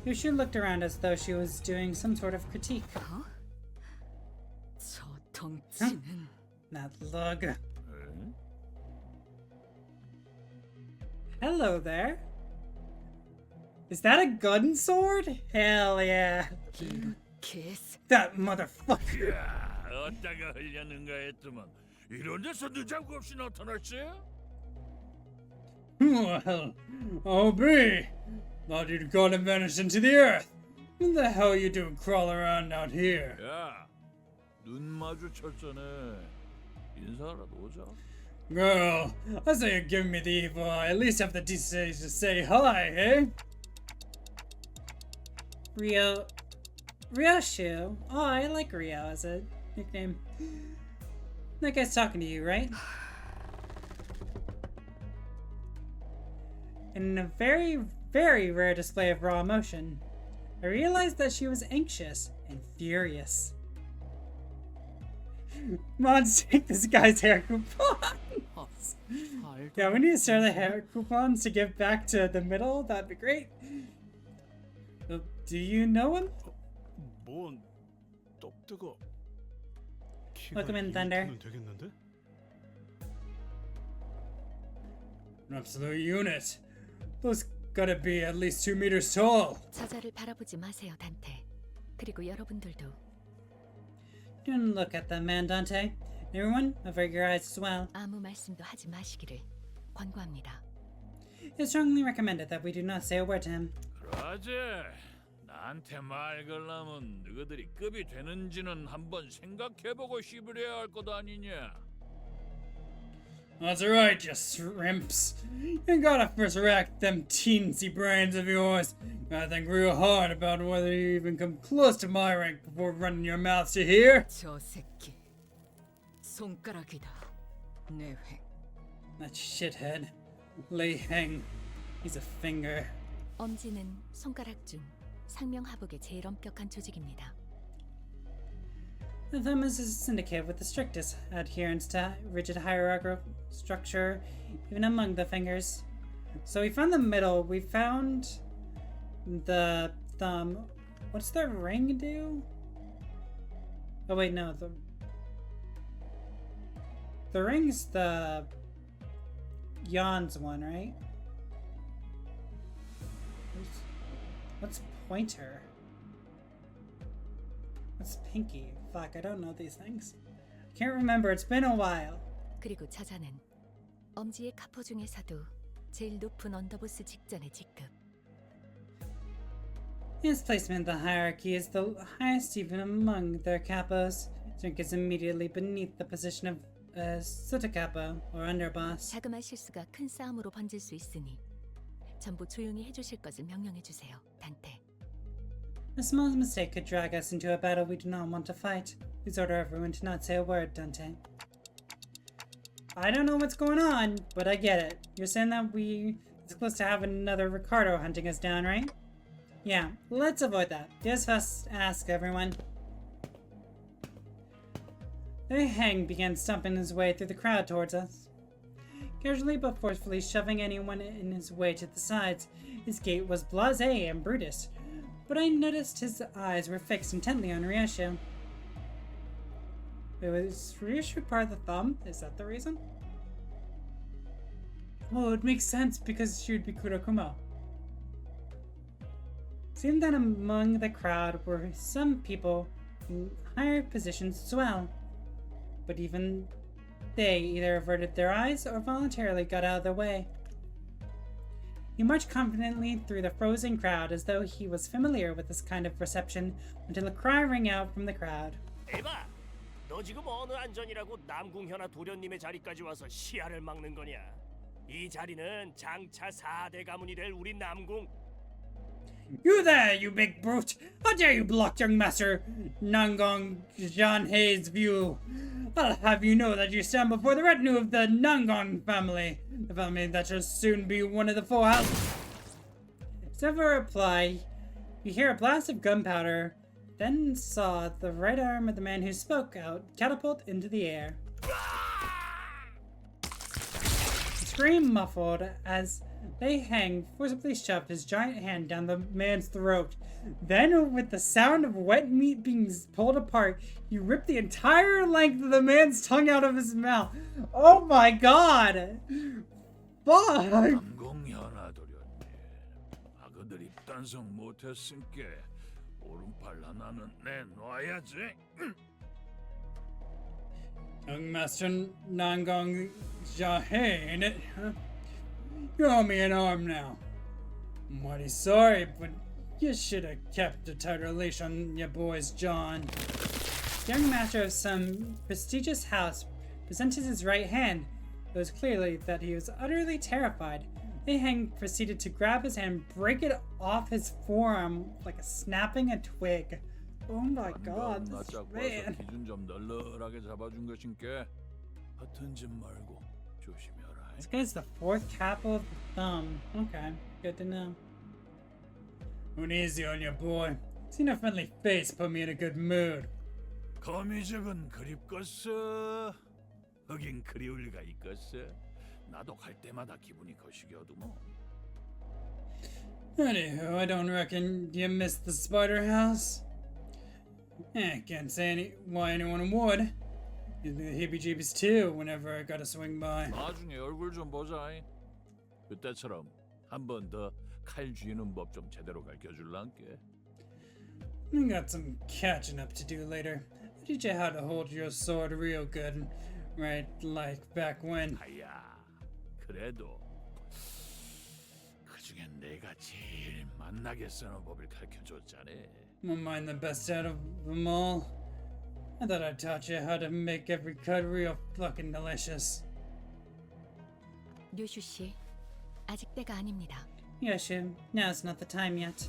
Yushu looked around as though she was doing some sort of critique. 저 덩치는 That lug. Hello there. Is that a gun sword? Hell yeah. That motherfucker. 어디다가 흘렸는가 했더만 이런 데서 늦장구 없이 나타났지? Well, oh be. Thought you'd gone and vanished into the earth. What the hell are you doing crawling around out here? 야, 눈 마주쳤잖아. 인사라도 오자. Girl, I say you're giving me the evil eye. At least have the decency to say hi, eh? Ryoshu. Oh, I like Ryo as a nickname. That guy's talking to you, right? In a very, very rare display of raw emotion, I realized that she was anxious and furious. Mons, take this guy's hair coupons! Yeah, we need to start the hair coupons to give back to the middle. That'd be great. Do you know him? 뭔 떡뜨거. Welcome in, Thunder. An absolute unit. Those gotta be at least 2 meters tall. 저자를 바라보지 마세요, 단테. 그리고 여러분들도. Don't look at that man, Dante. Everyone, avert your eyes as well. 아무 말씀도 하지 마시기를 권고합니다. It's strongly recommended that we do not say a word to him. 그러지. 나한테 말 걸라면 너희들이 급이 되는지는 한번 생각해보고 씹으려야 할 것 아니냐. That's right, you shrimps. You gotta first rack them teensy brains of yours. Gotta think real hard about whether you even come close to my rank before running your mouths to here. 저 새끼 손가락이다. 내 획. That shithead. Lei Heng. He's a finger. 엄지는 손가락 중 상명하복의 제일 엄격한 조직입니다. The thumb is a syndicate with the strictest adherence to rigid hierarchical structure, even among the fingers. So we found the middle, we found the thumb. What's the ring do? Oh wait, no, the ring's the Jan's one, right? What's pointer? What's pinky? Fuck, I don't know these things. I can't remember, it's been a while. 그리고 저자는 엄지의 카포 중에서도 제일 높은 언더보스 직전의 직급. His placement in the hierarchy is the highest even among their capos. His rank is immediately beneath the position of Sotocapo, or underboss. 자그마한 실수가 큰 싸움으로 번질 수 있으니 전부 조용히 해주실 것을 명령해 주세요, 단테. A small mistake could drag us into a battle we do not want to fight. Please order everyone to not say a word, Dante. I don't know what's going on, but I get it. You're saying that it's close to having another Ricardo hunting us down, right? Yeah, let's avoid that. Just first ask everyone. Lei Heng began stomping his way through the crowd towards us. Casually but forcefully shoving anyone in his way to the sides. His gait was blasé and brutish, but I noticed his eyes were fixed intently on Ryoshu. Wait, was Ryoshu part of the thumb? Is that the reason? Oh, it makes sense because she would be Kurokuma. It seemed that among the crowd were some people in higher positions as well, but even they either averted their eyes or voluntarily got out of their way. He marched confidently through the frozen crowd as though he was familiar with this kind of reception until a cry rang out from the crowd. 에바, 너 지금 어느 안전이라고 남궁현아 도련님의 자리까지 와서 시야를 막는 거냐? 이 자리는 장차 4대 가문이 될 우리 남궁. You there, you big brute! How dare you block young master Nangong Janhe's view? I'll have you know that you stand before the retinue of the Nangong family, the family that shall soon be one of the 4 houses. Instead of a reply, you hear a blast of gunpowder, then saw the right arm of the man who spoke out catapult into the air. A scream muffled as Lei Heng forcibly shoved his giant hand down the man's throat. Then, with the sound of wet meat being pulled apart, he ripped the entire length of the man's tongue out of his mouth. Oh my god! Fuck! 남궁현아 도련님, 아그들 입단속 못했으니까 오른팔 하나는 내놔야지. Young Master Nangong Jahe, ain't it? Huh? You owe me an arm now. I'm mighty sorry, but you should have kept a tighter leash on your boy's John. The young master of some prestigious house presented his right hand. It was clearly that he was utterly terrified. Lei Heng proceeded to grab his hand, break it off his forearm like snapping a twig. Oh my god, this man. 기준 좀 널널하게 잡아준 것인께 허튼 짓 말고 조심해라. This guy's the fourth capo of the thumb. Okay, good to know. Easy on your boy. Seeing a friendly face put me in a good mood. 거미적은 그립겠어. 하긴 그리울 리가 있겠어. 나도 갈 때마다 기분이 거시기어도 뭐. Anywho, I don't reckon you missed the spider house. Can't say why anyone would. Give me the heebie-jeebies too whenever I gotta swing by. 나중에 얼굴 좀 보자. 그때처럼 한 번 더 칼 쥐는 법 좀 제대로 가르쳐줄란께. I got some catching up to do later. I'll teach you how to hold your sword real good, right like back when. 아야, 그래도 그중엔 내가 제일 만나게 쓰는 법을 가르쳐줬잖아. Won't mind the best out of them all. I thought I taught you how to make every cut real fucking delicious. 류슈 씨, 아직 때가 아닙니다. Ryoshu, now's not the time yet.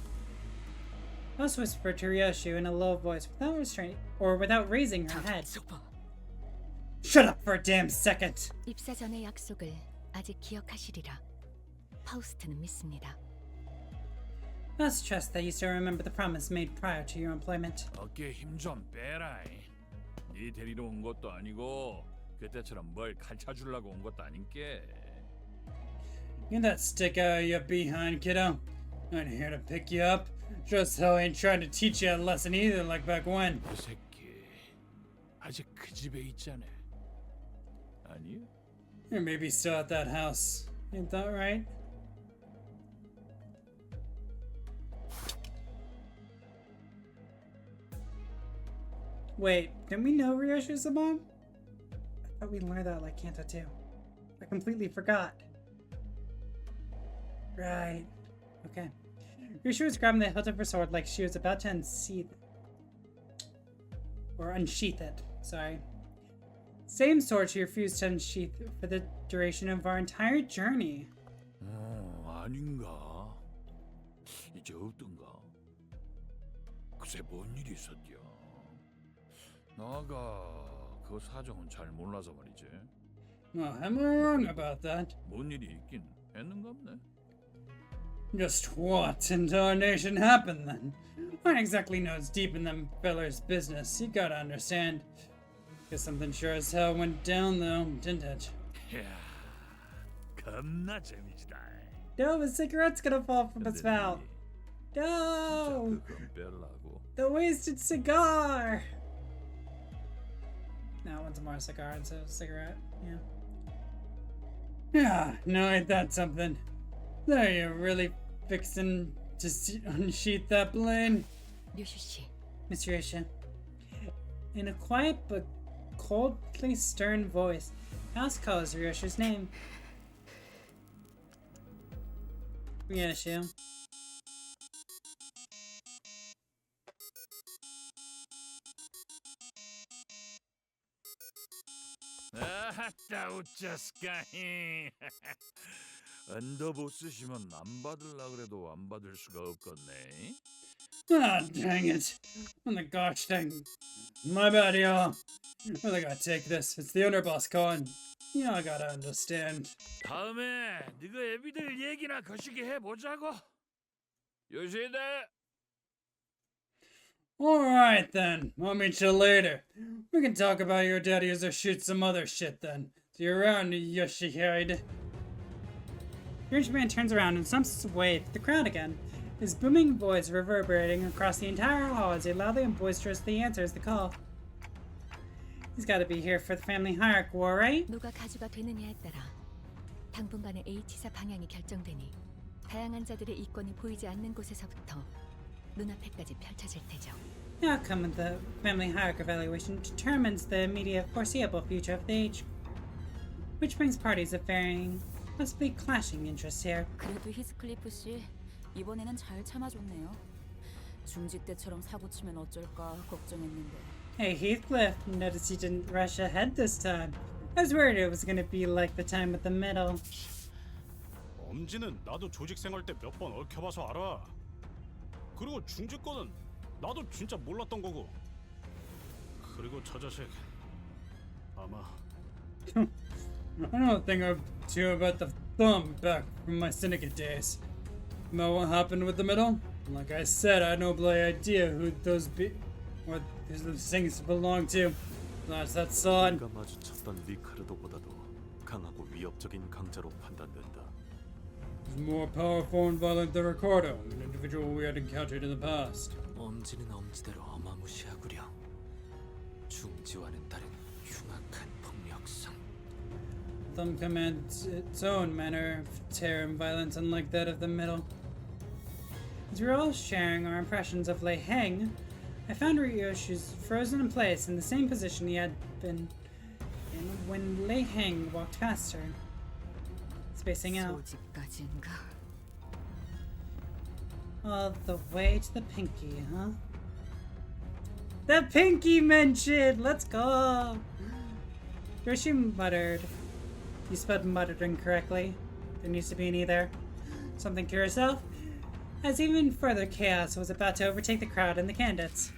House whispered to Ryoshu in a low voice without restraint or without raising her head. Shut up for a damn second! 입사 전의 약속을 아직 기억하시리라. 파우스트는 믿습니다. Let's trust that you still remember the promise made prior to your employment. 어깨 힘 좀 빼라. 네 데리러 온 것도 아니고 그때처럼 뭘 가르쳐주려고 온 것도 아닌게. Get that stick out of your behind, kiddo. I ain't here to pick you up. Just hell ain't trying to teach you a lesson either like back when. 그 새끼 아직 그 집에 있잖아. 아니요? Or maybe still at that house. Ain't that right? Wait, didn't we know Ryoshu's the mom? I thought we learned that like Canto 2. I completely forgot. Right. Okay. Ryoshu was grabbing the hilt of her sword like she was about to unsheath it. Sorry. Same sword she refused to unsheath for the duration of our entire journey. 아닌가? 이제 어떤가? 글쎄 뭔 일이 있었디야? 나가 그 사정은 잘 몰라서 말이지. Am I wrong about that? 뭔 일이 있긴 했는갑네. Just what in darnation happened then? I ain't exactly nose deep in them fellers' business, you gotta understand. Guess something sure as hell went down though, didn't it? 이야, 겁나 재미지다. No, the cigarette's gonna fall from its mouth. No! 그건 빼려고. The wasted cigar! Now I want some more cigar instead of cigarette, yeah. Yeah, no, ain't that something? There you're really fixing to unsheath that blade? 류슈 씨. Miss Ryoshu. In a quiet but coldly stern voice, House calls Ryoshu's name. Ryoshu. 아따 웃자스까이. 언더보 쓰시면 안 받을라 그래도 안 받을 수가 없겠네. Ah, dang it. On the gosh dang. My bad, y'all. Well, I gotta take this. It's the underboss calling. Y'all gotta understand. 다음에 네가 애비들 얘기나 거시기 해보자고. 요시다. Alright then, I'll meet you later. We can talk about your daddies or shoot some other shit then. See you around, Yoshihide. The rich man turns around and stumps his way through the crowd again, his booming voice reverberating across the entire hall as he loudly and boisterously answers the call. He's gotta be here for the family hierarchy war, right? 누가 가주가 되느냐에 따라 당분간의 H사 방향이 결정되니 다양한 자들의 이권이 보이지 않는 곳에서부터 눈앞에까지 펼쳐질 테죠. The outcome of the family hierarchy evaluation determines the immediate foreseeable future of the age, which brings parties of varying Possibly clashing interests here. 그래도 히스클리프 씨 이번에는 잘 참아줬네요. 중직 때처럼 사고 치면 어쩔까 걱정했는데. Hey Heathcliff, notice you didn't rush ahead this time. I was worried it was gonna be like the time with the middle. 엄지는 나도 조직 생활 때 몇 번 얽혀봐서 알아. 그리고 중직 거는 나도 진짜 몰랐던 거고. 그리고 저 자식 아마 I don't think I'm too about the thumb back from my syndicate days. About what happened with the middle? Like I said, I had no bloody idea who those things belong to. That's odd. 우리가 마주쳤던 리카르도보다도 강하고 위협적인 강자로 판단된다. He's more powerful and violent than Ricardo, an individual we had encountered in the past. 엄지는 엄지대로 어마무시하구려. 중지와는 다른 흉악한 폭력성. Thumb commands its own manner of terror and violence, unlike that of the middle. As we were all sharing our impressions of Lei Heng, I found Ryoshi's frozen in place in the same position he had been in when Lei Heng walked past her, spacing out. All the way to the pinky, huh? The pinky mentioned! Let's go! Yoshi muttered. You spelled muttered incorrectly. There needs to be an E there. Something to yourself? As even further chaos was about to overtake the crowd and the candidates.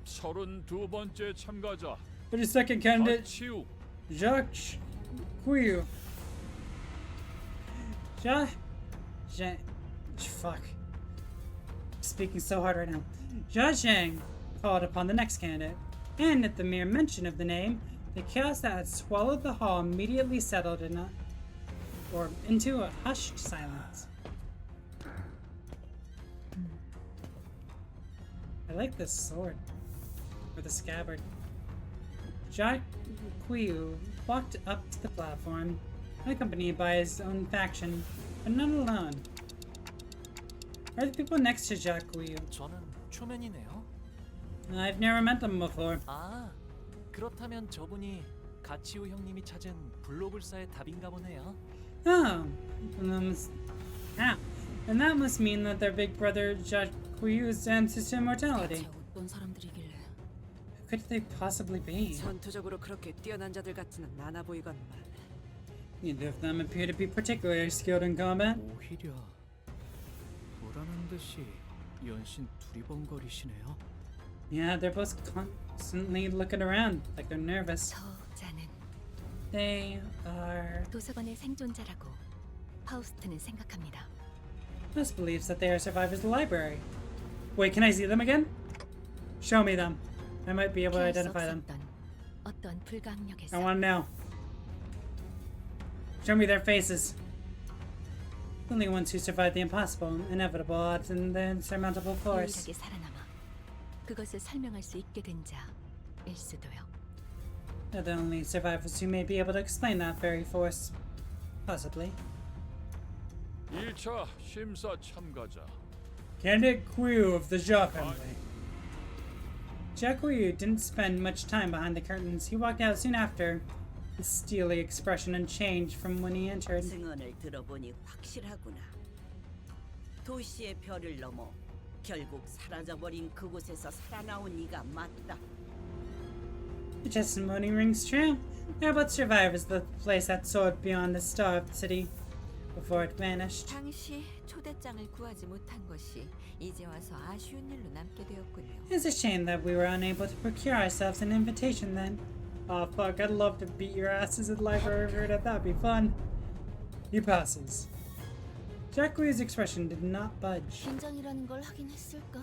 32번째 참가자. 32nd candidate, 박치우. Jacques Quiu. Fuck. Speaking so hard right now. Jia Zhang called upon the next candidate, and at the mere mention of the name, the chaos that had swallowed the hall immediately settled into a hushed silence. I like this sword. Or the scabbard. Jacques Quiu walked up to the platform, accompanied by his own faction, but not alone. Are the people next to Jacques Quiu? 저는 초면이네요. I've never met them before. 아, 그렇다면 저분이 가치우 형님이 찾은 블로불사의 답인가 보네요. Oh, and that must mean that their big brother Jacques Quiu's answers to immortality. 어떤 사람들이길래? Who could they possibly be? 전투적으로 그렇게 뛰어난 자들 같지는 않아 보이건만. Neither of them appear to be particularly skilled in combat. 오히려 불안한 듯이 연신 두리번거리시네요. Yeah, they're both constantly looking around, like they're nervous. 저자는 They are... 도서관의 생존자라고 파우스트는 생각합니다. Most believes that they are survivors of the library. Wait, can I see them again? Show me them. I might be able to identify them. 어떤 불가항력에서 I want to know. Show me their faces. The only ones who survived the impossible, inevitable odds, and the insurmountable force. 유일하게 살아남아 그것을 설명할 수 있게 된 자일 수도요. They're the only survivors who may be able to explain that very force. Possibly. 1차 심사 참가자. Candidate Quiu of the Jia family. Jacques Quiu didn't spend much time behind the curtains. He walked out soon after, his steely expression unchanged from when he entered. 증언을 들어보니 확실하구나. 도시의 별을 넘어 결국 사라져버린 그곳에서 살아나온 이가 맞다. The testimony rings true. They're both survivors of the place that soared beyond the star of the city before it vanished. 당시 초대장을 구하지 못한 것이 이제 와서 아쉬운 일로 남게 되었군요. It's a shame that we were unable to procure ourselves an invitation then. Oh fuck, I'd love to beat your asses at the library. That'd be fun. He passes. Jacques Quiu's expression did not budge. 긴장이라는 걸 하긴 했을까?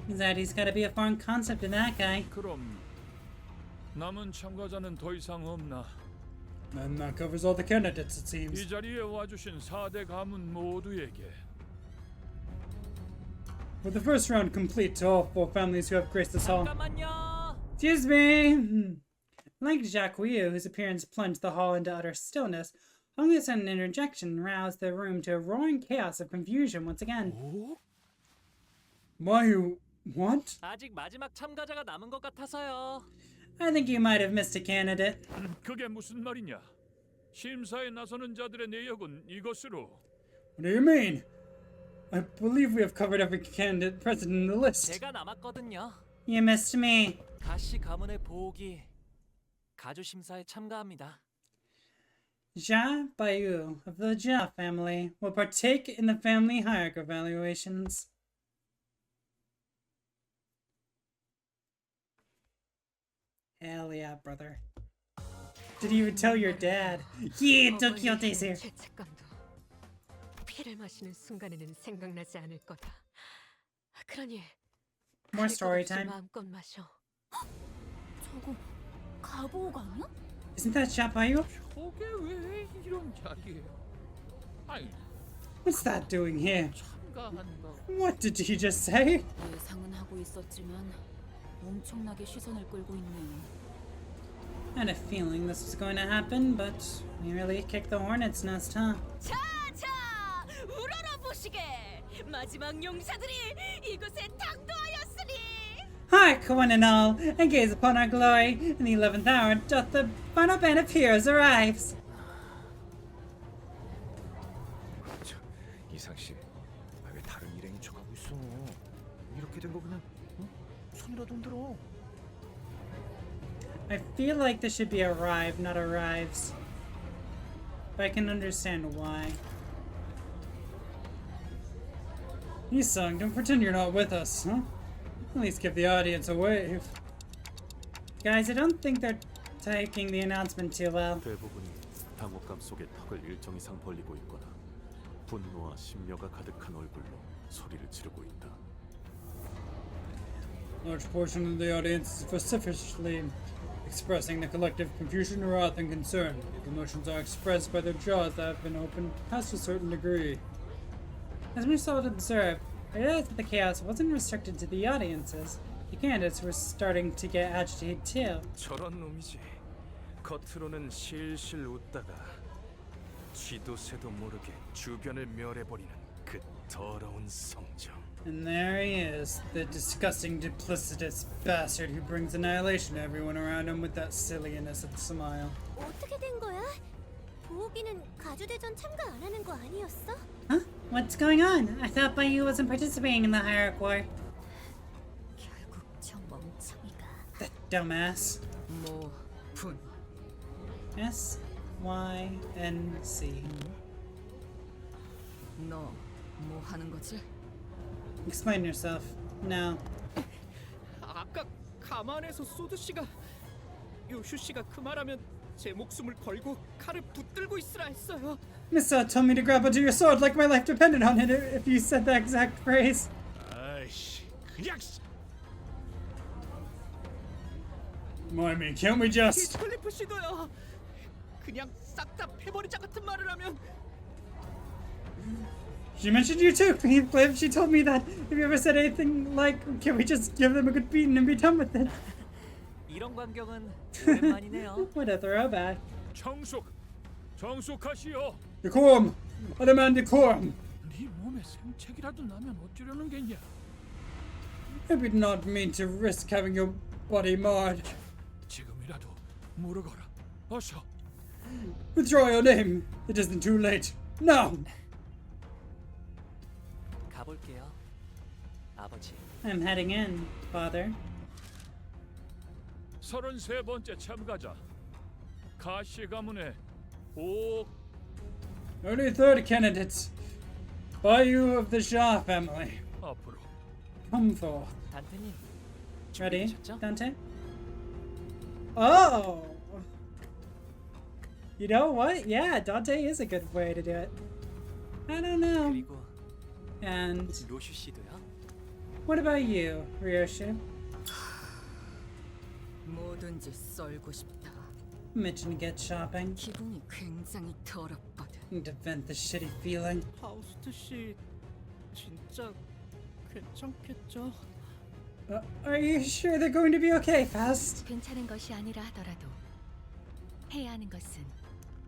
That he's gotta be a foreign concept to that guy. 그럼 남은 참가자는 더 이상 없나? And that covers all the candidates, it seems. 이 자리에 와주신 4대 가문 모두에게 With the first round complete to all 4 families who have graced this hall. 잠깐만요. Excuse me! Like Jacques Quiu, whose appearance plunged the hall into utter stillness, only a sudden interjection roused the room to a roaring chaos of confusion once again. What? 아직 마지막 참가자가 남은 것 같아서요. I think you might have missed a candidate. 그게 무슨 말이냐? 심사에 나서는 자들의 내역은 이것으로. What do you mean? I believe we have covered every candidate present in the list. 제가 남았거든요. You missed me. 가시 가문의 보호기 가주 심사에 참가합니다. Jia Bayu of the Jia family will partake in the family hierarchy evaluations. Hell yeah, brother. Did you even tell your dad? Yeah, Tokyo Daisy. 죄책감도 피를 마시는 순간에는 생각나지 않을 거다. 그러니 More story time. 마음껏 마셔. 저거 가보옥 아니야? Isn't that Jia Bayu? 저게 왜 이런 자리에? 아이, What's that doing here? 참가한다. What did he just say? 예상은 하고 있었지만 엄청나게 시선을 끌고 있네요. I had a feeling this was going to happen, but we really kicked the hornet's nest, huh? 자자, 우러러 보시게. 마지막 용사들이 이곳에 당도하였으니. Hark, one and all, and gaze upon our glory. In the 11th hour doth the final band of heroes arrives. 이상 씨, 왜 다른 일행인 척하고 있어? 이렇게 된 거 그냥 손이라도 흔들어. I feel like this should be arrive, not arrives. But I can understand why. Yisung, don't pretend you're not with us, huh? At least give the audience a wave. Guys, I don't think they're taking the announcement too well. 대부분이 당혹감 속에 턱을 일정 이상 벌리고 있거나 분노와 심려가 가득한 얼굴로 소리를 지르고 있다. Large portion of the audience is vociferously expressing the collective confusion, wrath, and concern. The emotions are expressed by their jaws that have been opened past a certain degree. As we saw it observed, I realized that the chaos wasn't restricted to the audiences. The candidates were starting to get agitated too. 저런 놈이지. 겉으로는 실실 웃다가 쥐도 새도 모르게 주변을 멸해버리는 그 더러운 성정. And there he is, the disgusting, duplicitous bastard who brings annihilation to everyone around him with that silliness of smile. 어떻게 된 거야? 보호기는 가주대전 참가 안 하는 거 아니었어? Huh? What's going on? I thought Bayu wasn't participating in the hierarchy war. 결국 저 멍청이가. That dumbass. 분. S-Y-N-C. 너 뭐 하는 거지? Explain yourself. No. 아까 가만에서 소드 씨가 요슈 씨가 그 말하면 제 목숨을 걸고 칼을 붙들고 있으라 했어요. Missa told me to grab onto your sword like my life depended on it if you said that exact phrase. 아이씨, 그냥. Moimi, can't we just... 히스클리프 씨도요. 그냥 싹 다 패버리자 같은 말을 하면. She mentioned you too, Cliff. She told me that if you ever said anything like, can we just give them a good beating and be done with it? 이런 광경은 오랜만이네요. What a throwback. 정숙하시오. Decorum! I demand decorum! 네 몸에 생책이라도 나면 어쩌려는 게냐? I did not mean to risk having your body marred. 지금이라도 물어거라. 어서. Withdraw your name. It isn't too late. Now! 가볼게요. 아버지. I'm heading in, father. 33번째 참가자. 가시 가문의 오. Only third candidates. Bayu of the Xia family. 앞으로. Come forth. 단테님. Ready, Dante? Oh! You know what? Yeah, Dante is a good way to do it. I don't know. 그리고 And 로슈 씨도요? what about you, Ryoshu? 뭐든지 썰고 싶다. Mention to get shopping. 기분이 굉장히 더럽거든. To vent the shitty feeling. 파우스트 씨 진짜 괜찮겠죠? Are you sure they're going to be okay, Faust? 괜찮은 것이 아니라 하더라도 해야 하는 것은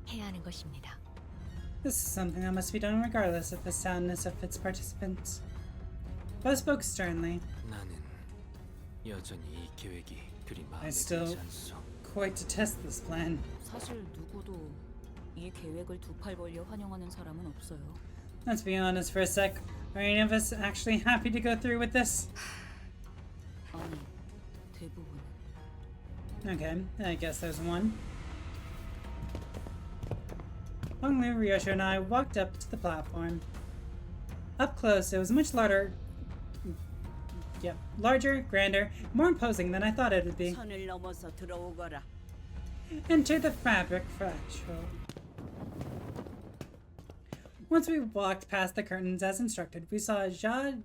해야 하는 것입니다. This is something that must be done regardless of the soundness of its participants. Faust spoke sternly. 나는 여전히 이 계획이 그리 I 마음에 still 들지 않소. quite detest this plan. 사실 누구도 이 계획을 두 팔 벌려 환영하는 사람은 없어요. Let's be honest for a sec. Are any of us actually happy to go through with this? 아니, 대부분. Okay, I guess there's one. Honglu, Ryosho, and I walked up to the platform. Up close, it was much larger. Yep, larger, grander, more imposing than I thought it would be. 선을 넘어서 들어오거라. Enter the fabric fractal. Once we walked past the curtains as instructed, we saw Chun,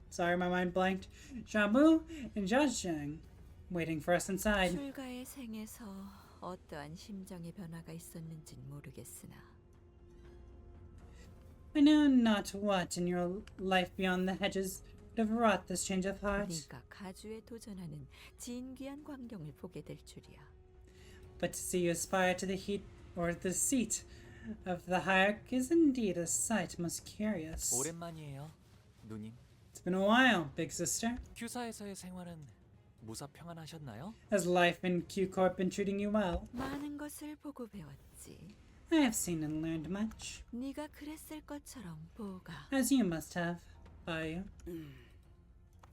sorry my mind blanked, Shamu, and Zhang waiting for us inside. 출가의 생에서 어떠한 심정의 변화가 있었는진 모르겠으나 I know not what in your life beyond the hedges would have wrought this change of heart. 네가 가주에 도전하는 진귀한 광경을 보게 될 줄이야. But to see you aspire to the heat or the seat of the hierarch is indeed a sight most curious. 오랜만이에요, 누님. It's been a while, big sister. 큐사에서의 생활은 무사 평안하셨나요? Has life in Q-Corp been treating you well? 많은 것을 보고 배웠지. I have seen and learned much. 네가 그랬을 것처럼 보가. As you must have, Bayu.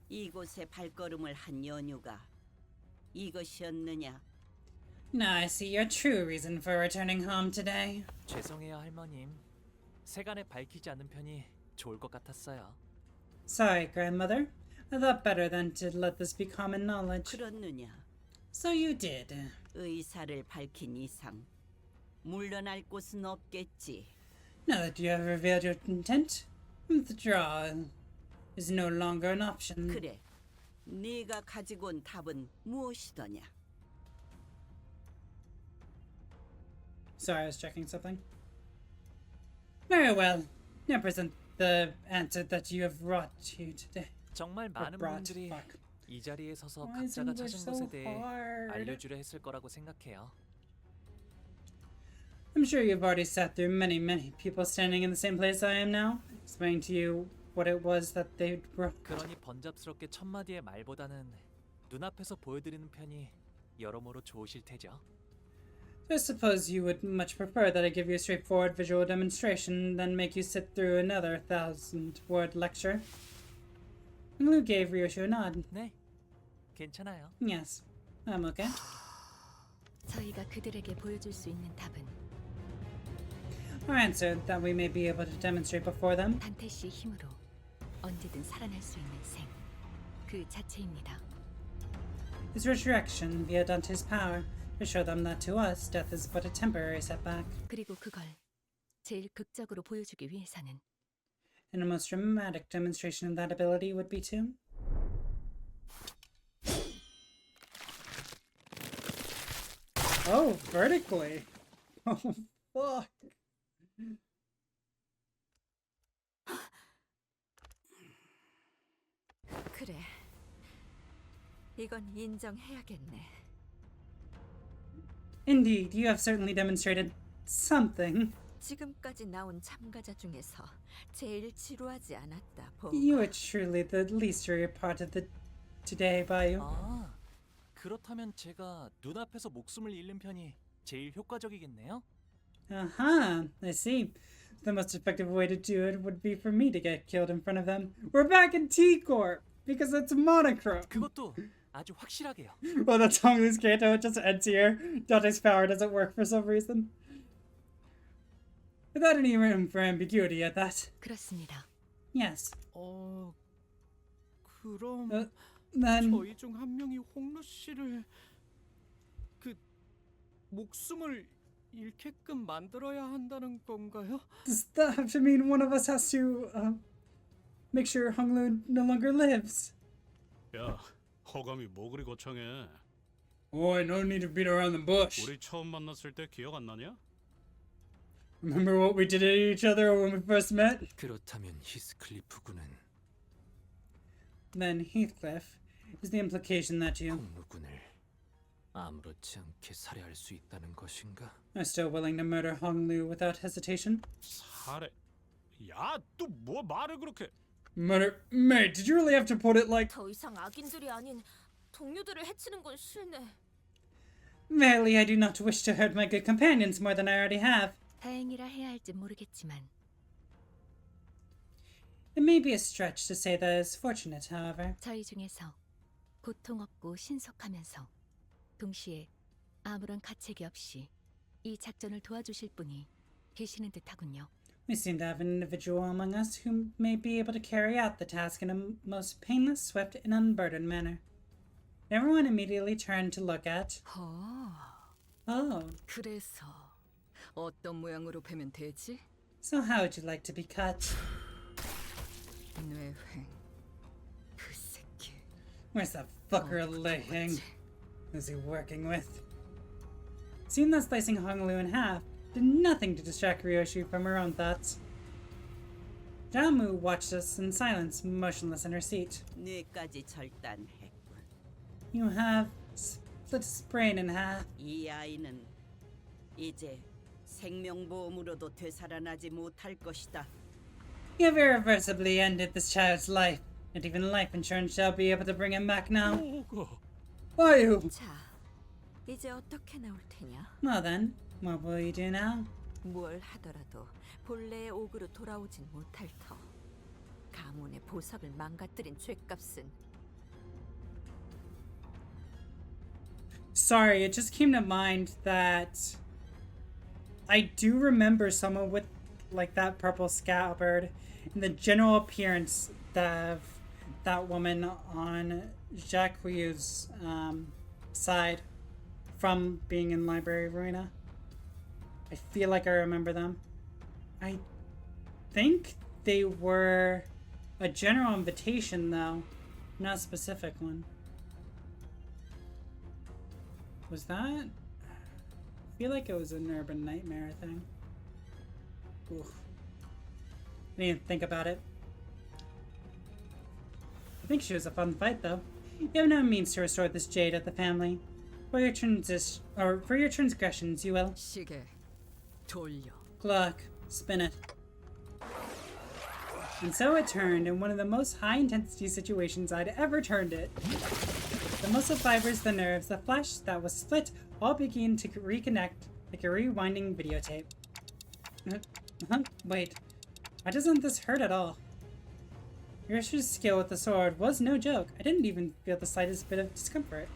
이곳에 발걸음을 한 연유가 이것이었느냐? Now I see your true reason for returning home today. 죄송해요, 할머님. 세간에 밝히지 않는 편이 좋을 것 같았어요. Sorry, grandmother. I thought better than to let this be common knowledge. 그렇느냐? So you did. 의사를 밝힌 이상 물러날 곳은 없겠지. Now that you have revealed your intent, withdrawal is no longer an option. 그래, 네가 가지고 온 답은 무엇이더냐? Sorry, I was checking something. Very well. Now present the answer that you have brought you today. 정말 많은 분들이 이 자리에 서서 Why is 각자가 English 찾은 so 것에 대해 hard? 알려주려 했을 거라고 생각해요. I'm sure you've already sat through many people standing in the same place I am now, explaining to you what it was that they brought. 그러니 번잡스럽게 첫 마디의 말보다는 눈앞에서 보여드리는 편이 여러모로 좋으실 테죠. I suppose you would much prefer that I give you a straightforward visual demonstration than make you sit through another 1,000-word lecture. Lu gave Ryosho a nod. 네, 괜찮아요. Yes, I'm okay. 저희가 그들에게 보여줄 수 있는 답은 Our answer that we may be able to demonstrate before them 단테 씨의 힘으로 언제든 살아날 수 있는 생, 그 자체입니다. is resurrection via Dante's power to show them that to us death is but a temporary setback. 그리고 그걸 제일 극적으로 보여주기 위해서는 And the most dramatic demonstration of that ability would be to oh, vertically. Oh, fuck. 그래, 이건 인정해야겠네. Indeed, you have certainly demonstrated something. 지금까지 나온 참가자 중에서 제일 지루하지 않았다. You are truly the least weary part of the today, Bayu. 아, 그렇다면 제가 눈앞에서 목숨을 잃는 편이 제일 효과적이겠네요. Uh-huh, I see. The most effective way to do it would be for me to get killed in front of them. We're back in T-Corp, because it's monochrome. 그것도 아주 확실하게요. Well, that's Honglu's Canto, it just ends here. Dante's power doesn't work for some reason. Without any room for ambiguity at that. 그렇습니다. Yes. 그럼 then 저희 중 한 명이 홍루 씨를 그 목숨을 잃게끔 만들어야 한다는 건가요? Does that have to mean one of us has to make sure Honglu no longer lives? 야, 허감이 뭐 그리 거창해. Boy, no need to beat around the bush. 우리 처음 만났을 때 기억 안 나냐? Remember what we did to each other when we first met? 그렇다면 히스클리프 군은 Then Heathcliff, is the implication that you 홍루군을 아무렇지 않게 살해할 수 있다는 것인가? are still willing to murder Honglu without hesitation? 살해. 야, 또 뭐 말을 그렇게? Murder, mate, did you really have to put it like? 더 이상 악인들이 아닌 동료들을 해치는 건 싫네. Verily, I do not wish to hurt my good companions more than I already have. 다행이라 해야 할지 모르겠지만 It may be a stretch to say that it's fortunate, however. 저희 중에서 고통 없고 신속하면서 동시에 아무런 가책이 없이 이 작전을 도와주실 분이 계시는 듯하군요. We seem to have an individual among us who may be able to carry out the task in a most painless, swift, and unburdened manner. Everyone immediately turned to look at. Oh. 그래서 어떤 모양으로 베면 되지? So how would you like to be cut? 뇌횡. 그 새끼. Where's that fucker laying? Who's he working with? Seeing that slicing Hong Lu in half did nothing to distract Ryoshi from her own thoughts. Jamu watched us in silence, motionless in her seat. 뇌까지 절단했군. You have split his brain in half. 이 아이는 이제 생명보험으로도 되살아나지 못할 것이다. You have irreversibly ended this child's life. Not even life insurance shall be able to bring him back now. Why? 자, 이제 어떻게 나올 테냐? Well then, what will you do now? 뭘 하더라도 본래의 옥으로 돌아오진 못할 터. 가문의 보석을 망가뜨린 죄값은. Sorry, it just came to mind that I do remember someone with like that purple scabbard and the general appearance of that woman on Jacques Huyu's side from being in Library Ruina. I feel like I remember them. I think they were a general invitation though, not a specific one. Was that? I feel like it was an Urban Nightmare thing. Oof. I didn't even think about it. I think she was a fun fight though. You have no means to restore this jade of the family. For your transgressions, you will. 시계 돌려. Clock, spin it. And so it turned in one of the most high-intensity situations I'd ever turned it. The muscle fibers, the nerves, the flesh that was split all began to reconnect like a rewinding videotape. Wait, why doesn't this hurt at all? Yoshi's skill with the sword was no joke. I didn't even feel the slightest bit of discomfort.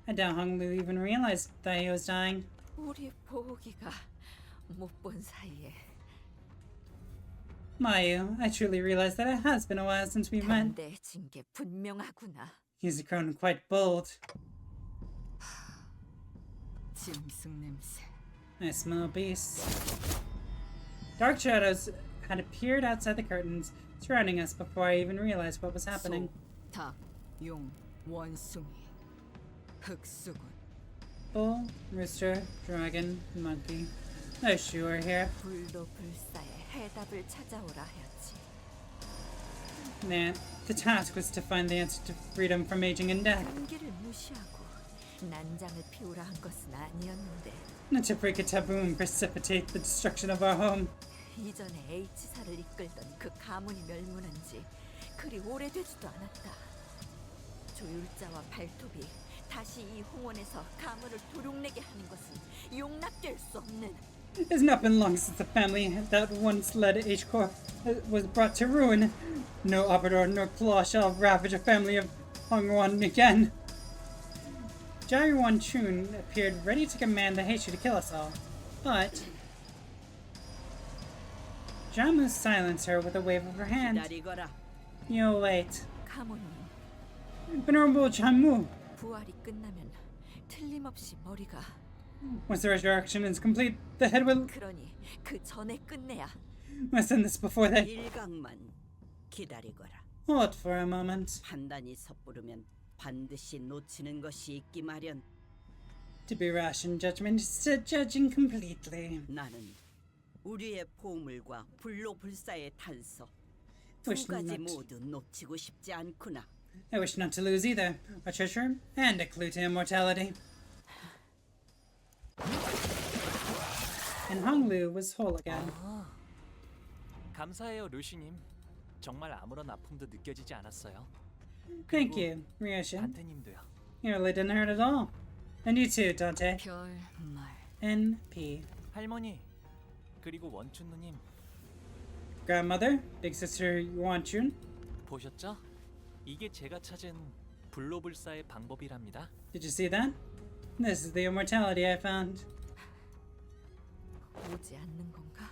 I doubt Hong Lu even realized that he was dying. 우리 보기가 못 본 사이에. Mayu, I truly realize that it has been a while since we met. 담대해진 게 분명하구나. He's grown quite bold. 짐승 냄새. I smell beasts. Dark shadows had appeared outside the curtains, surrounding us before I even realized what was happening. 소, 닭, 용, 원숭이, 흑수군. Bull, rooster, dragon, monkey. No shoe are here. 불도 불사의 해답을 찾아오라 하였지. Nah, the task was to find the answer to freedom from aging and death. 한기를 무시하고 난장을 피우라 한 것은 아니었는데. Not to break a taboo and precipitate the destruction of our home. 이전에 H사를 이끌던 그 가문이 멸문한 지 그리 오래되지도 않았다. 조율자와 발톱이 다시 이 홍원에서 가문을 도둑내게 하는 것은 용납될 수 없는. It's not been long since the family that once led H-Corp was brought to ruin. No Obrador nor Claw shall ravage a family of Hongwan again. Jai Wan Chun appeared ready to command the Heishu to kill us all, but Jamu silenced her with a wave of her hand. 기다리거라. You wait. 가문님, Venerable Jamu, 부활이 끝나면 틀림없이 머리가. once the resurrection is complete, the head will. 그러니 그 전에 끝내야. Must send this before they. 일각만 기다리거라. Hold for a moment. 판단이 섣부르면 반드시 놓치는 것이 있기 마련. To be rash in judgment is to judging completely. 나는 우리의 보물과 불로불사의 탄서 두 Wish 가지 not. 모두 놓치고 싶지 않구나. I wish not to lose either a treasure and a clue to immortality. And Hong Lu was whole again. 감사해요, 루시님. 정말 아무런 아픔도 느껴지지 않았어요. Thank you, Ryoshi. 단테님도요. You really didn't hurt at all. And you too, Dante. 별말. N.P. 할머니, 그리고 원춘 누님 Grandmother, big sister Yuanchun. 보셨죠? 이게 제가 찾은 불로불사의 방법이랍니다. Did you see that? This is the immortality I found. 오지 않는 건가?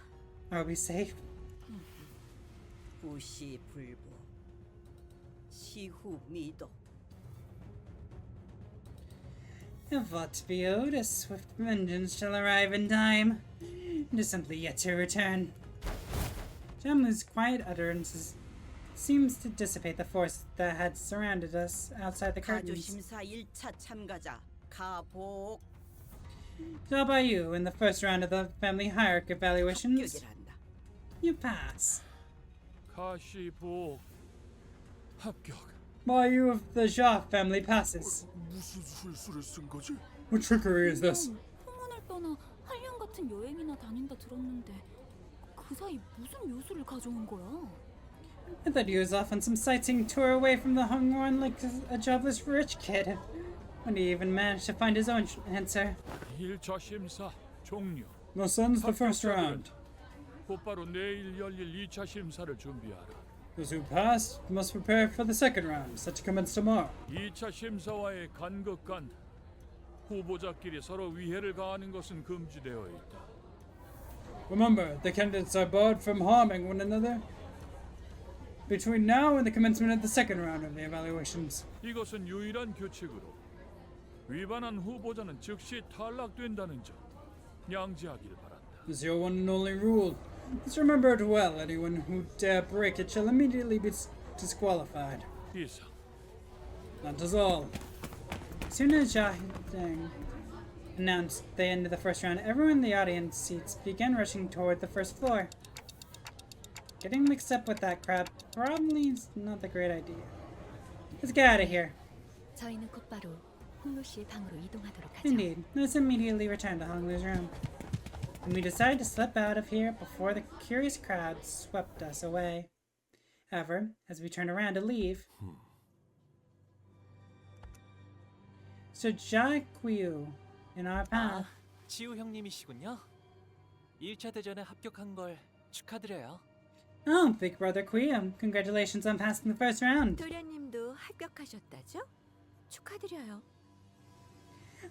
Are we safe? 부시불보 시후미도. If aught to be owed, a swift vengeance shall arrive in time. It is simply yet to return. Jamu's quiet utterances seems to dissipate the force that had surrounded us outside the curtains. 가주심사 1차 참가자 가복. How about you in the first round of the family hierarchy evaluations? 합격이란다. You pass. 가시복 합격. Why you of the Jia family passes? 무슨 술수를 쓴 거지? What trickery is this? 홍원을 떠나 한량 같은 여행이나 다닌다 들었는데 그 사이 무슨 요술을 가져온 거야? I thought he was off on some sightseeing tour away from the Hongorn like a jobless rich kid. When he even managed to find his own answer. 1차 심사 종료. No son's the first round. 곧바로 내일 열릴 2차 심사를 준비하라. Those who passed must prepare for the second round, set to commence tomorrow. 2차 심사와의 간극 간 후보자끼리 서로 위해를 가하는 것은 금지되어 있다. Remember, the candidates are barred from harming one another between now and the commencement of the second round of the evaluations. 이것은 유일한 규칙으로 위반한 후보자는 즉시 탈락된다는 점 양지하길 바란다. This is your one and only rule. Let's remember it well. Anyone who dare break it shall immediately be disqualified. 이상. That is all. As soon as Jia announced the end of the first round, everyone in the audience seats began rushing toward the first floor. Getting mixed up with that crowd probably is not the great idea. Let's get out of here. 저희는 곧바로 홍로 씨의 방으로 이동하도록 하죠. Indeed. Let's immediately return to Honglu's room. And we decided to slip out of here before the curious crowd swept us away. However, as we turned around to leave, so Jia Qiu in our path. 지우 형님이시군요. 1차 대전에 합격한 걸 축하드려요. Oh, Big Brother Qiu, congratulations on passing the first round. 도련님도 합격하셨다죠? 축하드려요.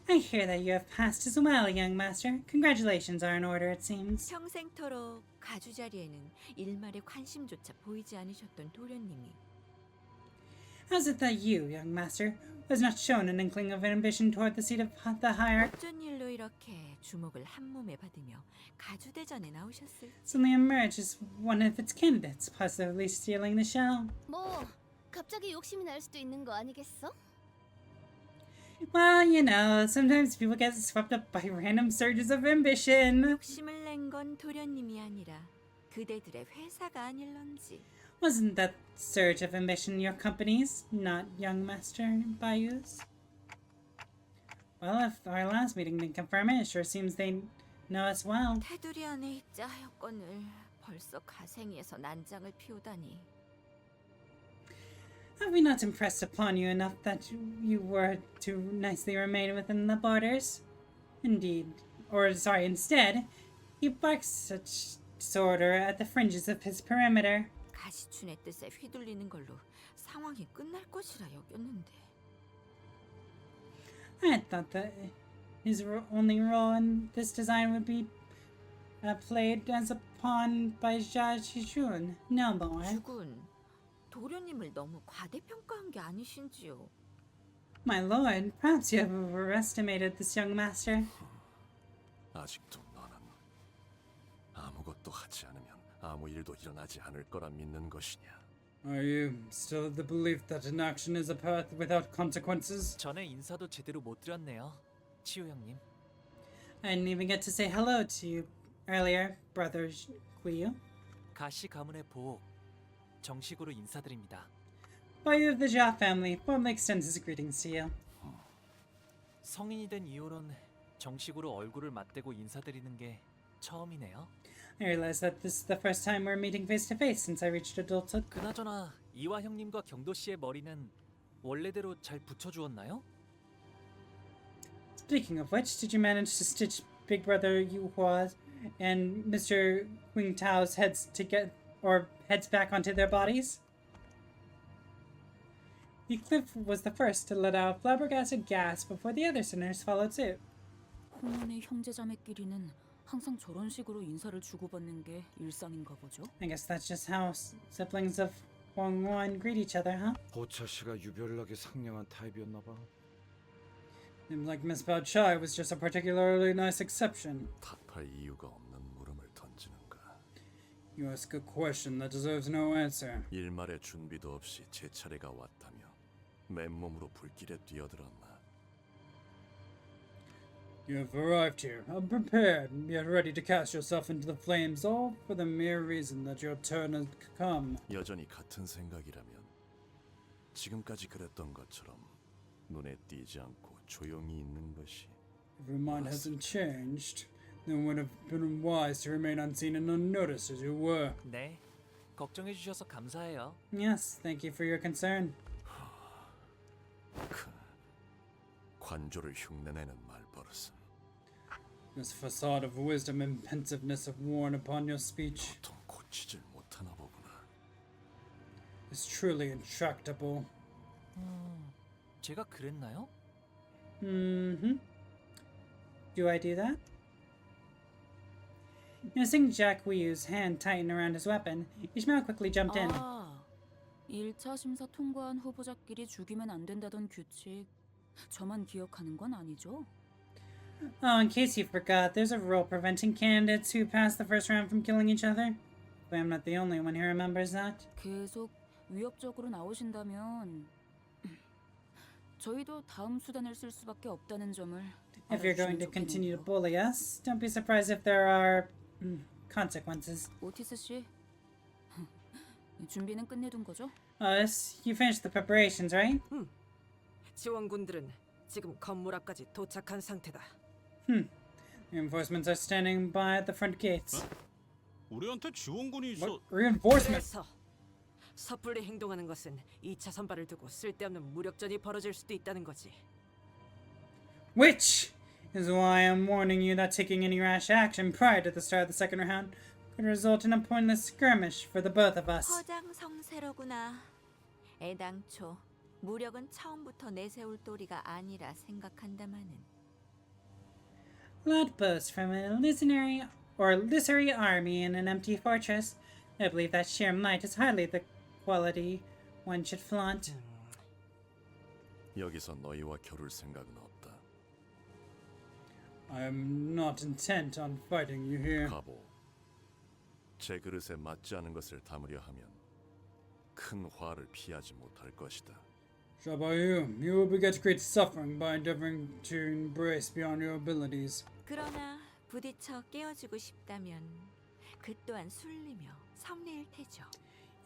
I hear that you have passed as well, young master. Congratulations are in order, it seems. 평생토록 가주 자리에는 일말의 관심조차 보이지 않으셨던 도련님이 How's it that you, young master, was not shown an inkling of ambition toward the seat of the hierarchy? 어쩐 일로 이렇게 주목을 한 몸에 받으며 가주 대전에 나오셨을지. Suddenly emerged as one of its candidates, possibly stealing the show. 뭐 갑자기 욕심이 날 수도 있는 거 아니겠어? Well, you know, sometimes people get swept up by random surges of ambition. 욕심을 낸 건 도련님이 아니라 그대들의 회사가 아닐런지. Wasn't that surge of ambition your company's, not young master Bayou's? Well, if our last meeting didn't confirm it, it sure seems they know us well. 테두리 안에 입자 하였건을 벌써 가생이에서 난장을 피우다니. Have we not impressed upon you enough that you were to nicely remain within the borders? Instead, he barks such disorder at the fringes of his perimeter. 가시춘의 뜻에 휘둘리는 걸로 상황이 끝날 것이라 여겼는데. I had thought that his only role in this design would be played as a pawn by Jia Qijun, no more. 주군, 도련님을 너무 과대평가한 게 아니신지요? My lord, perhaps you have overestimated this young master. 아직도 너는 아무것도 하지 않으면 아무 일도 일어나지 않을 거라 믿는 것이냐? Are you still of the belief that inaction is a path without consequences? 전에 인사도 제대로 못 드렸네요, 치우 형님. I didn't even get to say hello to you earlier, brother Qiu. 가시 가문의 보호, 정식으로 인사드립니다. Boyu of the Jia family formally extends his greetings to you. 성인이 된 이후론 정식으로 얼굴을 맞대고 인사드리는 게 처음이네요. I realize that this is the first time we're meeting face to face since I reached adulthood. 그나저나 이화 형님과 경도 씨의 머리는 원래대로 잘 붙여주었나요? Speaking of which, did you manage to stitch Big Brother Yuhua and Mr. Wing Tao's heads back onto their bodies? Cliff was the first to let out flabbergasted gas before the other sinners followed suit. 홍원의 형제자매끼리는 항상 저런 식으로 인사를 주고받는 게 일상인가 보죠. I guess that's just how siblings of Huangwan greet each other, huh? 보차 씨가 유별나게 상냥한 타입이었나 봐. Seems like Miss Bao Chai was just a particularly nice exception. 탓할 이유가 없는 물음을 던지는가. You ask a question that deserves no answer. 일말의 준비도 없이 제 차례가 왔다며 맨몸으로 불길에 뛰어들었나. You have arrived here, unprepared, yet ready to cast yourself into the flames, all for the mere reason that your turn has come. 여전히 같은 생각이라면 지금까지 그랬던 것처럼 눈에 띄지 않고 조용히 있는 것이. If your mind hasn't changed, then it would have been wise to remain unseen and unnoticed as you were. 네, 걱정해 주셔서 감사해요. Yes, thank you for your concern. 관조를 흉내내는 말버릇은. This facade of wisdom and pensiveness have worn upon your speech. 보통 고치질 못하나 보구나. Is truly intractable. 제가 그랬나요? Mm-hmm. Do I do that? Noticing Jack Wee's hand tighten around his weapon, Ishmael quickly jumped in. 1차 심사 통과한 후보자끼리 죽이면 안 된다던 규칙. 저만 기억하는 건 아니죠? Oh, in case you forgot, there's a rule preventing candidates who pass the first round from killing each other. But I'm not the only one who remembers that. 계속 위협적으로 나오신다면 저희도 다음 수단을 쓸 수밖에 없다는 점을 If you're going to continue to bully us, don't be surprised if there are consequences. 오티스 씨, 준비는 끝내둔 거죠? Yes, you finished the preparations, right? 지원군들은 지금 건물 앞까지 도착한 상태다. Reinforcements are standing by at the front gates. 우리한테 지원군이 있어. Reinforcements. 그래서 섣불리 행동하는 것은 2차 선발을 두고 쓸데없는 무력전이 벌어질 수도 있다는 거지. Which is why I'm warning you that taking any rash action prior to the start of the second round could result in a pointless skirmish for the both of us. 허장성세로구나. 애당초 무력은 처음부터 내세울 도리가 아니라 생각한다마는. Loud boast from an illusory army in an empty fortress. I believe that sheer might is hardly the quality one should flaunt. 여기서 너희와 겨룰 생각은 없다. I am not intent on fighting you here. 가보. 제 그릇에 맞지 않은 것을 담으려 하면 큰 화를 피하지 못할 것이다. Shabayu, you will beget great suffering by endeavoring to embrace beyond your abilities. 그러나 부딪혀 깨어주고 싶다면 그 또한 술리며 섭리일 테죠.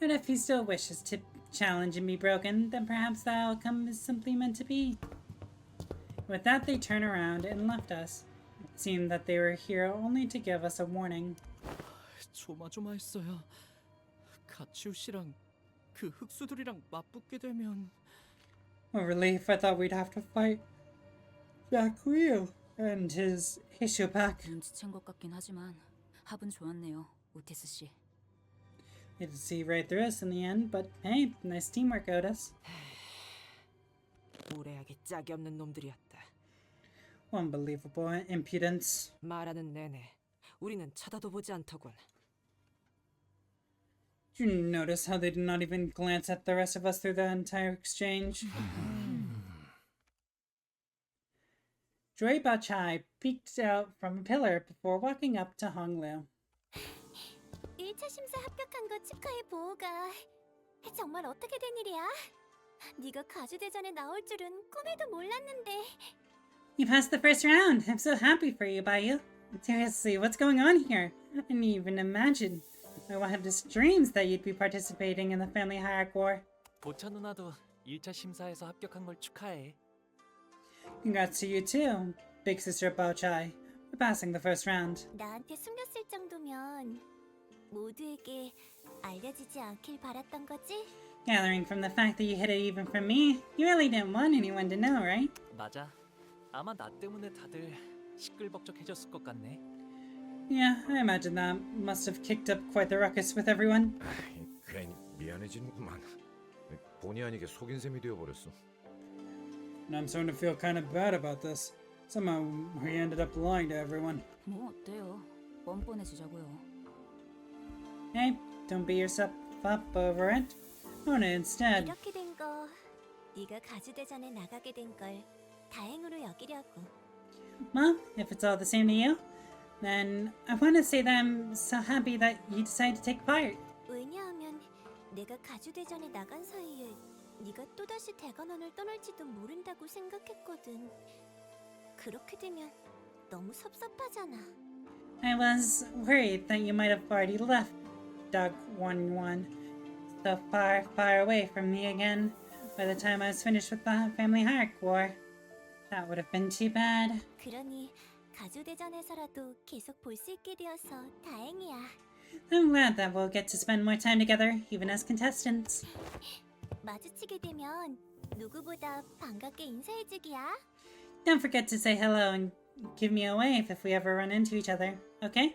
And if he still wishes to challenge and be broken, then perhaps the outcome is simply meant to be. With that, they turned around and left us. It seemed that they were here only to give us a warning. 조마조마했어요. 가치우 씨랑 그 흑수들이랑 맞붙게 되면. With relief, I thought we'd have to fight Jack Wheel and his issue pack. 눈치챈 것 같긴 하지만 합은 좋았네요, 오티스 씨. They did see right through us in the end, but hey, nice teamwork, Otis. 무례하게 짝이 없는 놈들이었다. Unbelievable impudence. 말하는 내내 우리는 쳐다도 보지 않더군. Did you notice how they did not even glance at the rest of us through the entire exchange? Joy Bachai peeked out from a pillar before walking up to Hong Liu. 1차 심사 합격한 거 축하해, 보호가. 정말 어떻게 된 일이야? 네가 가주대전에 나올 줄은 꿈에도 몰랐는데. You passed the first round. I'm so happy for you, Bayu. Seriously, what's going on here? I didn't even imagine. I wildest dreams that you'd be participating in the family hierarchy war. 보차 누나도 1차 심사에서 합격한 걸 축하해. Congrats to you too, big sister Bao Chai, for passing the first round. 나한테 숨겼을 정도면 모두에게 알려지지 않길 바랐던 거지? Gathering from the fact that you hid it even from me, you really didn't want anyone to know, right? 맞아. 아마 나 때문에 다들 시끌벅적해졌을 것 같네. Yeah, I imagine that must have kicked up quite the ruckus with everyone. 괜히 미안해지는구만. 본의 아니게 속인 셈이 되어버렸어. And I'm starting to feel kind of bad about this. Somehow we ended up lying to everyone. 뭐 어때요? 뻔뻔해지자고요. Hey, don't beat yourself up over it. Own it instead. 이렇게 된 거 네가 가주대전에 나가게 된 걸 다행으로 여기려고. Well, if it's all the same to you, then I want to say that I'm so happy that you decided to take part. 왜냐하면 내가 가주대전에 나간 사이에 네가 또다시 대관원을 떠날지도 모른다고 생각했거든. 그렇게 되면 너무 섭섭하잖아. I was worried that you might have already left Doug 1-1 so far, far away from me again by the time I was finished with the family hierarchy war. That would have been too bad. 그러니 가주대전에서라도 계속 볼 수 있게 되어서 다행이야. I'm glad that we'll get to spend more time together, even as contestants. 마주치게 되면 누구보다 반갑게 인사해주기야. Don't forget to say hello and give me a wave if we ever run into each other, okay?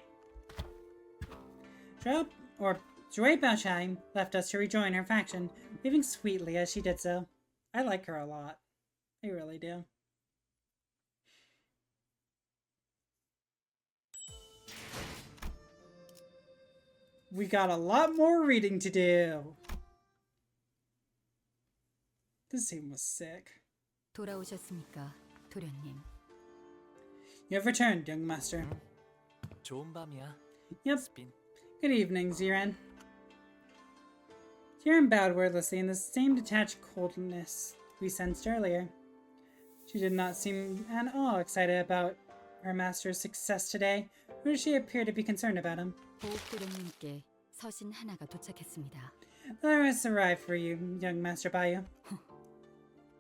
Joy Baoshai left us to rejoin her faction, waving sweetly as she did so. I like her a lot. I really do. We got a lot more reading to do. This scene was sick. 돌아오셨습니까, 도련님? You have returned, young master. 좋은 밤이야. Yep. 스핀. Good evening, Ziren. Ziren bowed wordlessly in the same detached coldness we sensed earlier. She did not seem at all excited about her master's success today, nor did she appear to be concerned about him. 보옥 도련님께 서신 하나가 도착했습니다. There has arrived for you, young Master Bayu.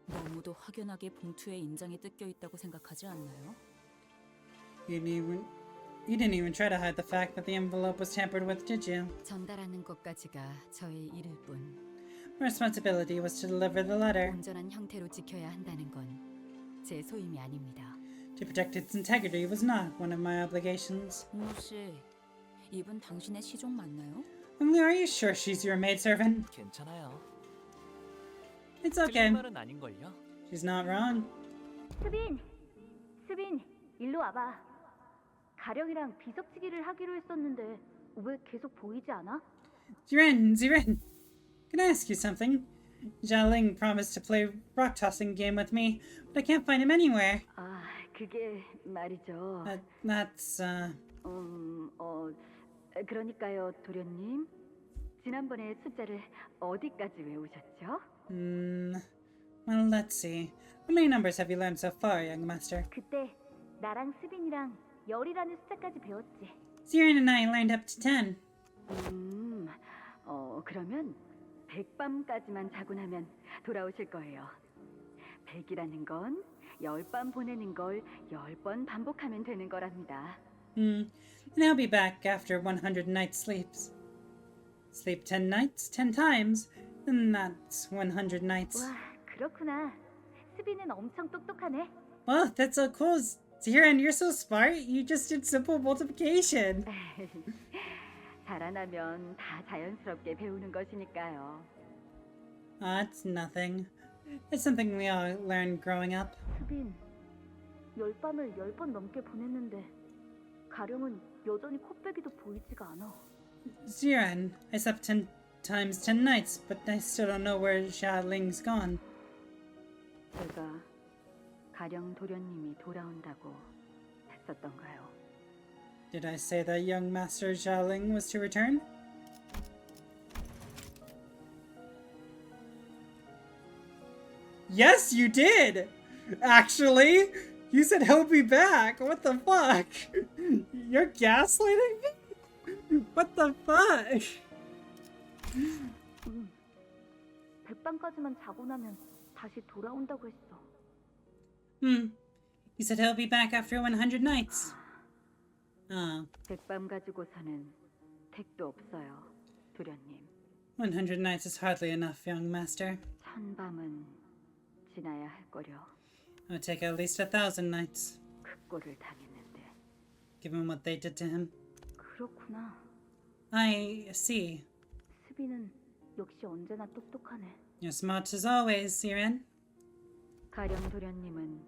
너무도 확연하게 봉투에 인장이 뜯겨 있다고 생각하지 않나요? You didn't even try to hide the fact that the envelope was tampered with, did you? 전달하는 것까지가 저의 일일 뿐. My responsibility was to deliver the letter. 온전한 형태로 지켜야 한다는 건 제 소임이 아닙니다. To protect its integrity was not one of my obligations. 씨, 이분 당신의 시종 맞나요? Are you sure she's your maidservant? 괜찮아요. It's okay. 틀린 말은 아닌걸요? She's not wrong. 스빈, 일로 와봐. 가령이랑 비석치기를 하기로 했었는데 왜 계속 보이지 않아? Ziren, can I ask you something? Xiaoling promised to play rock tossing game with me, but I can't find him anywhere. 아, 그게 말이죠. That's 그러니까요, 도련님. 지난번에 숫자를 어디까지 외우셨죠? Well, let's see. How many numbers have you learned so far, young master? 그때 나랑 스빈이랑 열이라는 숫자까지 배웠지. Ziren and I learned up to 10. 그러면 100밤까지만 자고 나면 돌아오실 거예요. 100이라는 건 10밤 보내는 걸 10번 반복하면 되는 거랍니다. And I'll be back after 100 nights sleeps. Sleep 10 nights, 10 times, then that's 100 nights. 와, 그렇구나. 스빈은 엄청 똑똑하네. Well, that's so cool. Ziren, you're so smart. You just did simple multiplication. 자라나면 다 자연스럽게 배우는 것이니까요. It's nothing. It's something we all learned growing up. 스빈, 10밤을 10번 넘게 보냈는데 가령은 여전히 코빼기도 보이지가 않아. Ziren, I slept 10 times 10 nights, but I still don't know where Xiaoling's gone. 제가 가령 도련님이 돌아온다고 했었던가요? Did I say that young Master Xiaoling was to return? Yes, you did! Actually! You said he'll be back! What the fuck? You're gaslighting me? What the fuck? 100밤까지만 자고 나면 다시 돌아온다고 했어. You said he'll be back after 100 nights. 100밤 가지고서는 택도 없어요, 도련님. 100 nights is hardly enough, young master. 1000밤은 지나야 할 거려. It would take at least 1,000 nights, 그 꼴을 당했는데. given what they did to him. 그렇구나. I see. 수비는 역시 언제나 똑똑하네. You're smart as always, Siren. 가령 도련님은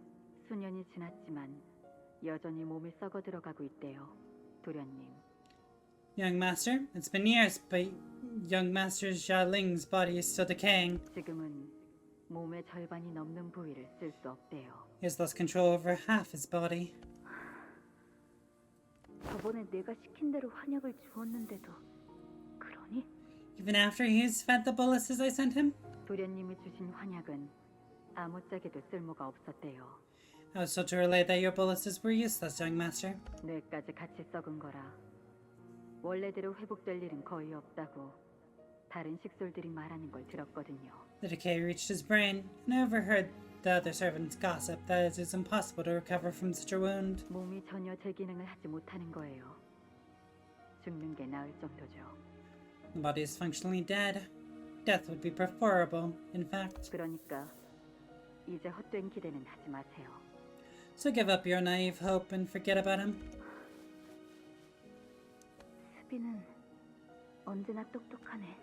수년이 지났지만 여전히 몸이 썩어 들어가고 있대요. 도련님. Young Master, it's been years, but young Master Xiaoling's body is still decaying. 지금은 몸의 절반이 넘는 부위를 쓸 수 없대요. He has lost control over half his body. 저번에 내가 시킨 대로 환약을 주었는데도 그러니? Even after he's fed the boluses I sent him? 도련님이 주신 환약은 아무짝에도 쓸모가 없었대요. I was told to relay that your boluses were useless, young master. 뇌까지 같이 썩은 거라 원래대로 회복될 일은 거의 없다고 다른 식솔들이 말하는 걸 들었거든요. The decay reached his brain, and I overheard the other servants gossip that it is impossible to recover from such a wound. 몸이 전혀 제 기능을 하지 못하는 거예요. 죽는 게 나을 정도죠. The body is functionally dead. Death would be preferable, in fact. 그러니까 이제 헛된 기대는 하지 마세요. So give up your naive hope and forget about him. 수비는 언제나 똑똑하네.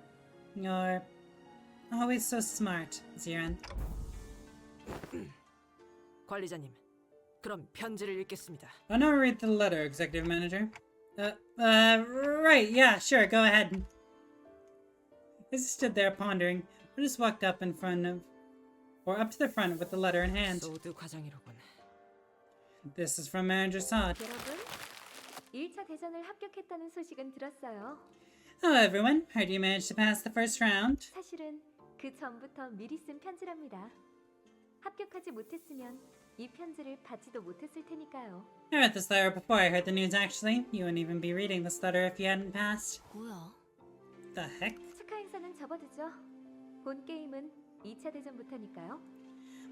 You're always so smart, Ziran. 관리자님, 그럼 편지를 읽겠습니다. I'll now read the letter, Executive Manager. Right, yeah, sure, go ahead. As he stood there pondering, I just walked up in front of, or up to the front with the letter in hand. 소드 과장이로군. This is from Manager Sod. 여러분, 1차 대전을 합격했다는 소식은 들었어요. Hello everyone, heard you managed to pass the first round. 사실은 그 전부터 미리 쓴 편지랍니다. 합격하지 못했으면 이 편지를 받지도 못했을 테니까요. I read this letter before I heard the news actually. You wouldn't even be reading this letter if you hadn't passed. 뭐야? The heck? 축하 행사는 접어두죠. 본 게임은 2차 대전부터니까요.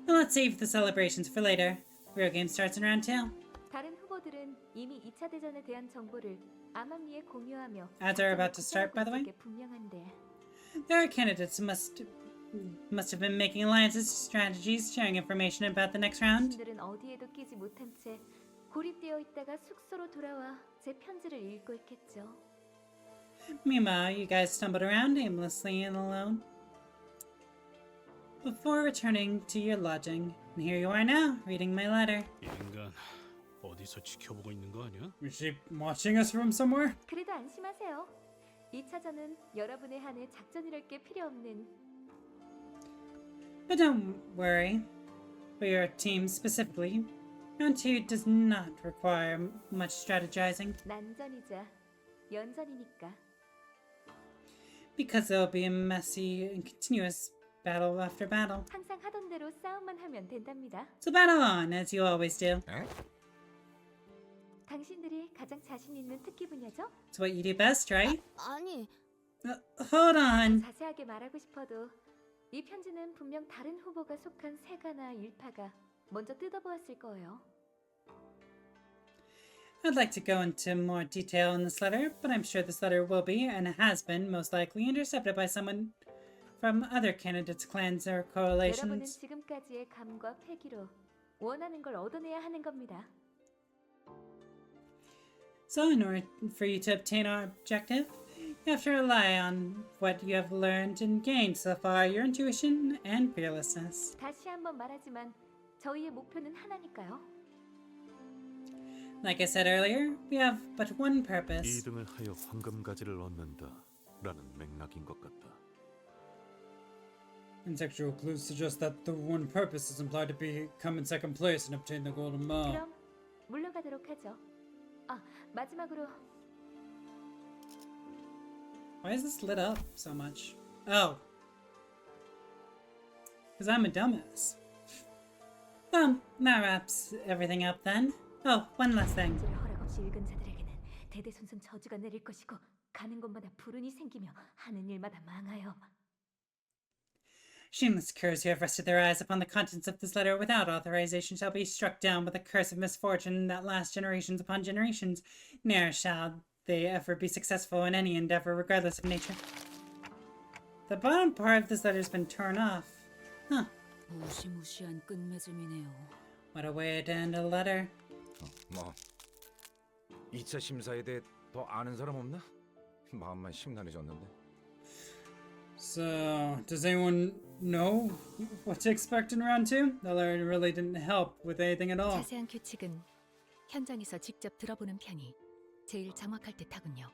Well, let's save the celebrations for later. Real game starts in round 2. 다른 후보들은 이미 2차 대전에 대한 정보를 암암리에 공유하며 Ads are about to start, by the way. 분명한데. There are candidates who must have been making alliances, strategies, sharing information about the next round. 당신들은 어디에도 끼지 못한 채 고립되어 있다가 숙소로 돌아와 제 편지를 읽고 있겠죠. Meanwhile, you guys stumbled around aimlessly and alone before returning to your lodging. And here you are now, reading my letter. 이 인간 어디서 지켜보고 있는 거 아니야? Is she watching us from somewhere? 그래도 안심하세요. 2차전은 여러분에 한해 작전이랄 게 필요 없는. But don't worry. For your team specifically, round 2 does not require much strategizing. 난전이자 연전이니까. Because there'll be a messy and continuous battle after battle. 항상 하던 대로 싸움만 하면 된답니다. So battle on, as you always do. 당신들이 가장 자신 있는 특기 분야죠? It's what you do best, right? 아니. Hold on. 자세하게 말하고 싶어도 이 편지는 분명 다른 후보가 속한 세가나 일파가 먼저 뜯어보았을 거예요. I'd like to go into more detail in this letter, but I'm sure this letter will be, and has been, most likely intercepted by someone from other candidates' clans or 여러분은 coalitions. 지금까지의 감과 패기로 원하는 걸 얻어내야 하는 겁니다. So, in order for you to obtain our objective, you have to rely on what you have learned and gained so far, your intuition and fearlessness. 다시 한번 말하지만 저희의 목표는 하나니까요. Like I said earlier, we have but one purpose. 2등을 하여 황금가지를 얻는다 라는 맥락인 것 같다. And textual clues suggest that the one purpose is implied to be come in second place and obtain the golden mall. 그럼 물러가도록 하죠. 아, 마지막으로 Why is this lit up so much? Oh. Because I'm a dumbass. Well, that wraps everything up then. Oh, one last thing. 편지를 허락 없이 읽은 자들에게는 대대손손 저주가 내릴 것이고 가는 곳마다 불운이 생기며 하는 일마다 망하여. Shameless curs who have rested their eyes upon the contents of this letter without authorization shall be struck down with a curse of misfortune that lasts generations upon generations. Ne'er shall they ever be successful in any endeavor, regardless of nature. The bottom part of this letter has been torn off. Huh. 무시무시한 끝맺음이네요. What a way to end a letter. 뭐 2차 심사에 대해 더 아는 사람 없나? 마음만 심란해졌는데. So, does anyone know what to expect in round 2? The letter really didn't help with anything at all. 자세한 규칙은 현장에서 직접 들어보는 편이 제일 정확할 듯하군요.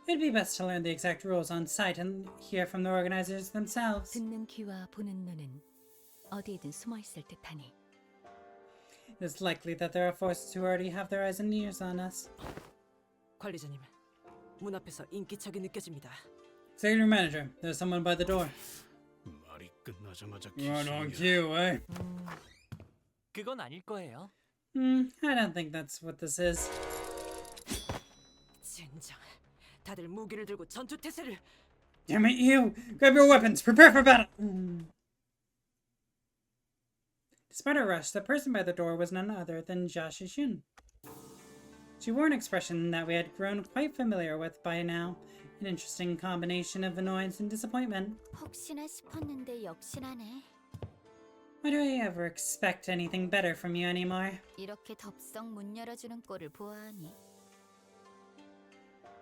It'd be best to learn the exact rules on site and hear from the organizers themselves. 듣는 귀와 보는 눈은 어디에든 숨어 있을 듯하니. It's likely that there are forces who already have their eyes and ears on us. 관리자님, 문 앞에서 인기척이 느껴집니다. Secretary Manager, there's someone by the door. 말이 끝나자마자 Right on cue, eh? 그건 아닐 거예요. I don't think that's what this is. 젠장, 다들 무기를 들고 전투 태세를. Damn it, you! Grab your weapons! Prepare for battle! Despite a rush, the person by the door was none other than Jia Shixun. She wore an expression that we had grown quite familiar with by now, an interesting combination of annoyance and disappointment. 혹시나 싶었는데 역시나네. Why do I ever expect anything better from you anymore? 이렇게 덥석 문 열어주는 꼴을 보아하니.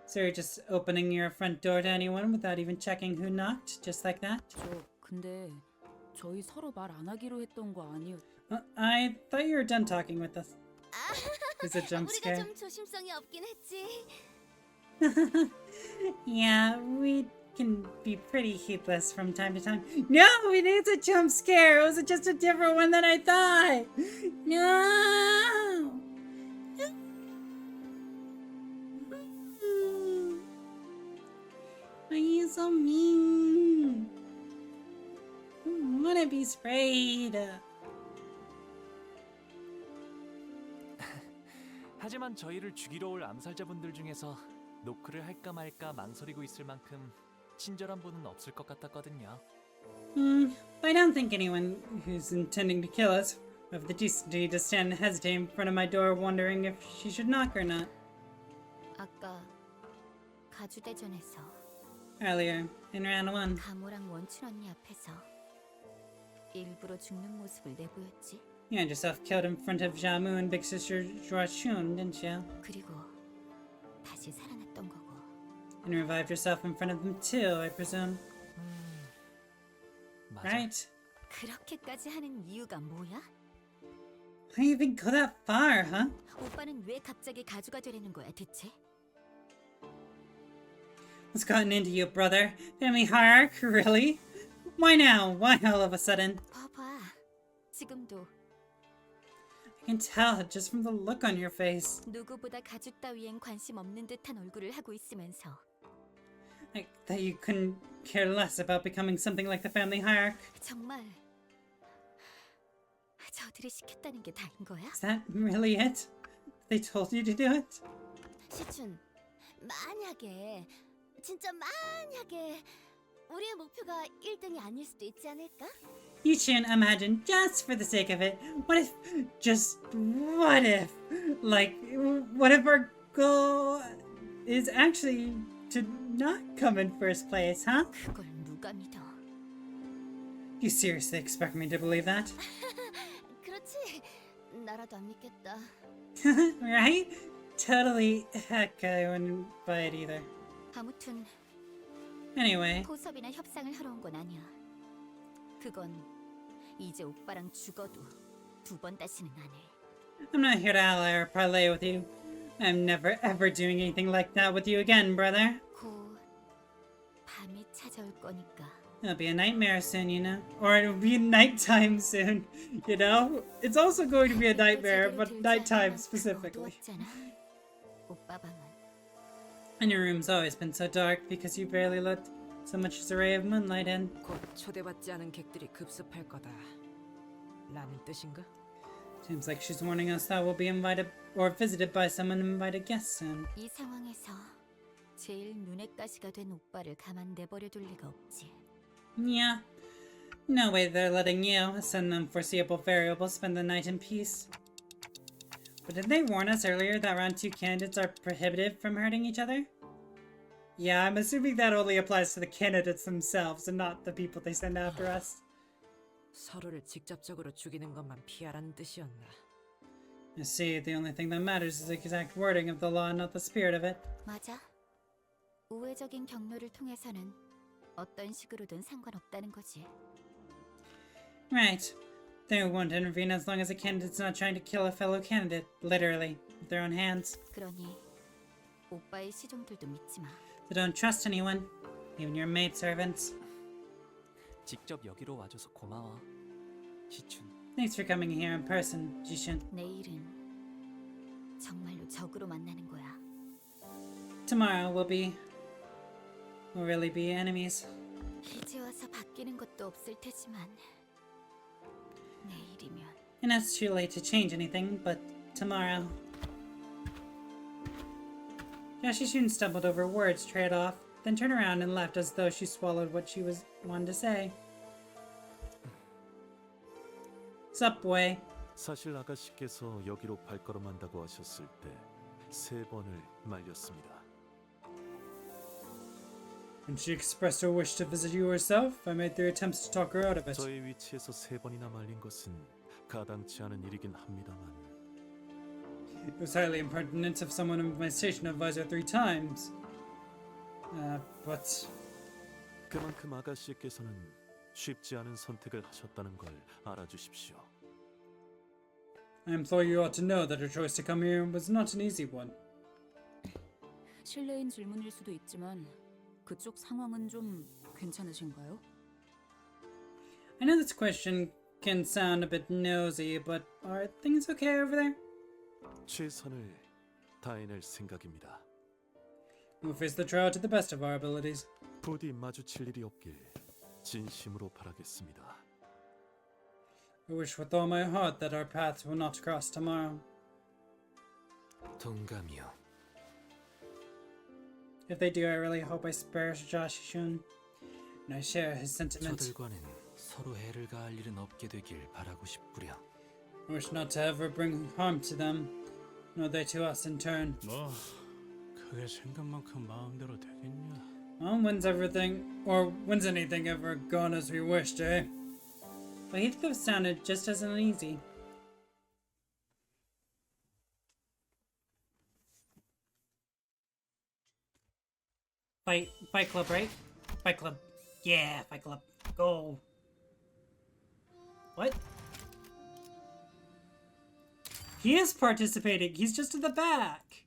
So you're just opening your front door to anyone without even checking who knocked, just like that? 근데 저희 서로 말 안 하기로 했던 거 아니었? I thought you were done talking with us. Is it jump 우리가 scare? 좀 조심성이 없긴 했지. Yeah, we can be pretty heedless from time to time. No, it is a jump scare. It was just a different one than I thought. No. Why are you so mean? I wanna be sprayed. 하지만 저희를 죽이러 올 암살자분들 중에서 노크를 할까 말까 망설이고 있을 만큼 친절한 분은 없을 것 같았거든요. I don't think anyone who's intending to kill us will have the decency to stand and hesitate in front of my door wondering if she should knock or not. 아까 가주대전에서 Earlier, in round 1. 가모랑 원춘 언니 앞에서 일부러 죽는 모습을 내보였지. You had yourself killed in front of Jamu and big sister Joachun, didn't you? 그리고 다시 살아났던 거고. And revived yourself in front of them too, I presume. Right? 그렇게까지 하는 이유가 뭐야? Why even go that far, huh? 오빠는 왜 갑자기 가주가 되려는 거야, 대체? What's gotten into you, brother? Family hierarchy, really? Why now? Why all of a sudden? 봐봐, 지금도 I can tell just from the look on your face. 누구보다 가죽 따위엔 관심 없는 듯한 얼굴을 하고 있으면서 Like that you couldn't care less about becoming something like the family hierarchy. 정말 저들이 시켰다는 게 다인 거야? Is that really it? They told you to do it? 시춘, 만약에 진짜 만약에 우리의 목표가 1등이 아닐 수도 있지 않을까? You shouldn't imagine, just for the sake of it. What if, like, what if our goal is actually to not come in first place, huh? 그걸 누가 믿어? You seriously expect me to believe that? 그렇지, 나라도 안 믿겠다. Right? Totally, heck, I wouldn't buy it either. 아무튼 Anyway. 포섭이나 협상을 하러 온 건 아니야. 그건 이제 오빠랑 죽어도 두 번 다시는 안 해. I'm not here to ally or parlay with you. I'm never ever doing anything like that with you again, brother. 곧 밤이 찾아올 거니까. It'll be a nightmare soon, you know? Or it'll be nighttime soon, you know? It's also going to be a nightmare, but nighttime specifically. 오빠 방은 And your room's always been so dark because you barely let so much as a ray of moonlight in. 곧 초대받지 않은 객들이 급습할 거다. 라는 뜻인가? Seems like she's warning us that we'll be invited or visited by some uninvited guests soon. 이 상황에서 제일 눈에 가시가 된 오빠를 가만 내버려 둘 리가 없지. Yeah. No way they're letting you, a sudden unforeseeable variable, spend the night in peace. But did they warn us earlier that round 2 candidates are prohibited from hurting each other? Yeah, I'm assuming that only applies to the candidates themselves and not the people they send after us. 서로를 직접적으로 죽이는 것만 피하라는 뜻이었나? I see, the only thing that matters is the exact wording of the law, not the spirit of it. 맞아. 우회적인 경로를 통해서는 어떤 식으로든 상관없다는 거지. Right. They won't intervene as long as a candidate's not trying to kill a fellow candidate, literally, with their own hands. 그러니 오빠의 시종들도 믿지 마. So don't trust anyone, even your maidservants. 직접 여기로 와줘서 고마워, 시춘. Thanks for coming here in person, Jishun. 내일은 정말로 적으로 만나는 거야. Tomorrow we'll really be enemies. 이제 와서 바뀌는 것도 없을 테지만 내일이면. And it's too late to change anything, but tomorrow. Jishun stumbled over words, trailed off, then turned around and left as though she swallowed what she wanted to say. Subway. 사실 아가씨께서 여기로 발걸음한다고 하셨을 때 3번을 말렸습니다. When she expressed her wish to visit you herself, I made 3 attempts to talk her out of it. 저의 위치에서 3번이나 말린 것은 가당치 않은 일이긴 합니다만. It was highly impertinent of someone of my station to advise her 3 times. But 그만큼 아가씨께서는 쉽지 않은 선택을 하셨다는 걸 알아주십시오. I implore you ought to know that her choice to come here was not an easy one. 실례인 질문일 수도 있지만 그쪽 상황은 좀 괜찮으신가요? I know this question can sound a bit nosy, but are things okay over there? 최선을 다해낼 생각입니다. We'll face the trial to the best of our abilities. 부디 마주칠 일이 없길 진심으로 바라겠습니다. I wish with all my heart that our paths will not cross tomorrow. 동감이요. If they do, I really hope I spare Jishun, and I share his sentiment. 저들과는 서로 해를 가할 일은 없게 되길 바라고 싶구려. I wish not to ever bring harm to them, nor they to us in turn. 뭐 그게 생각만큼 마음대로 되겠냐? When's anything ever gone as we wished, eh? But Heathcliff sounded just as uneasy. Fight Club, right? Fight Club. Yeah, Fight Club. Go. What? He is participating. He's just in the back.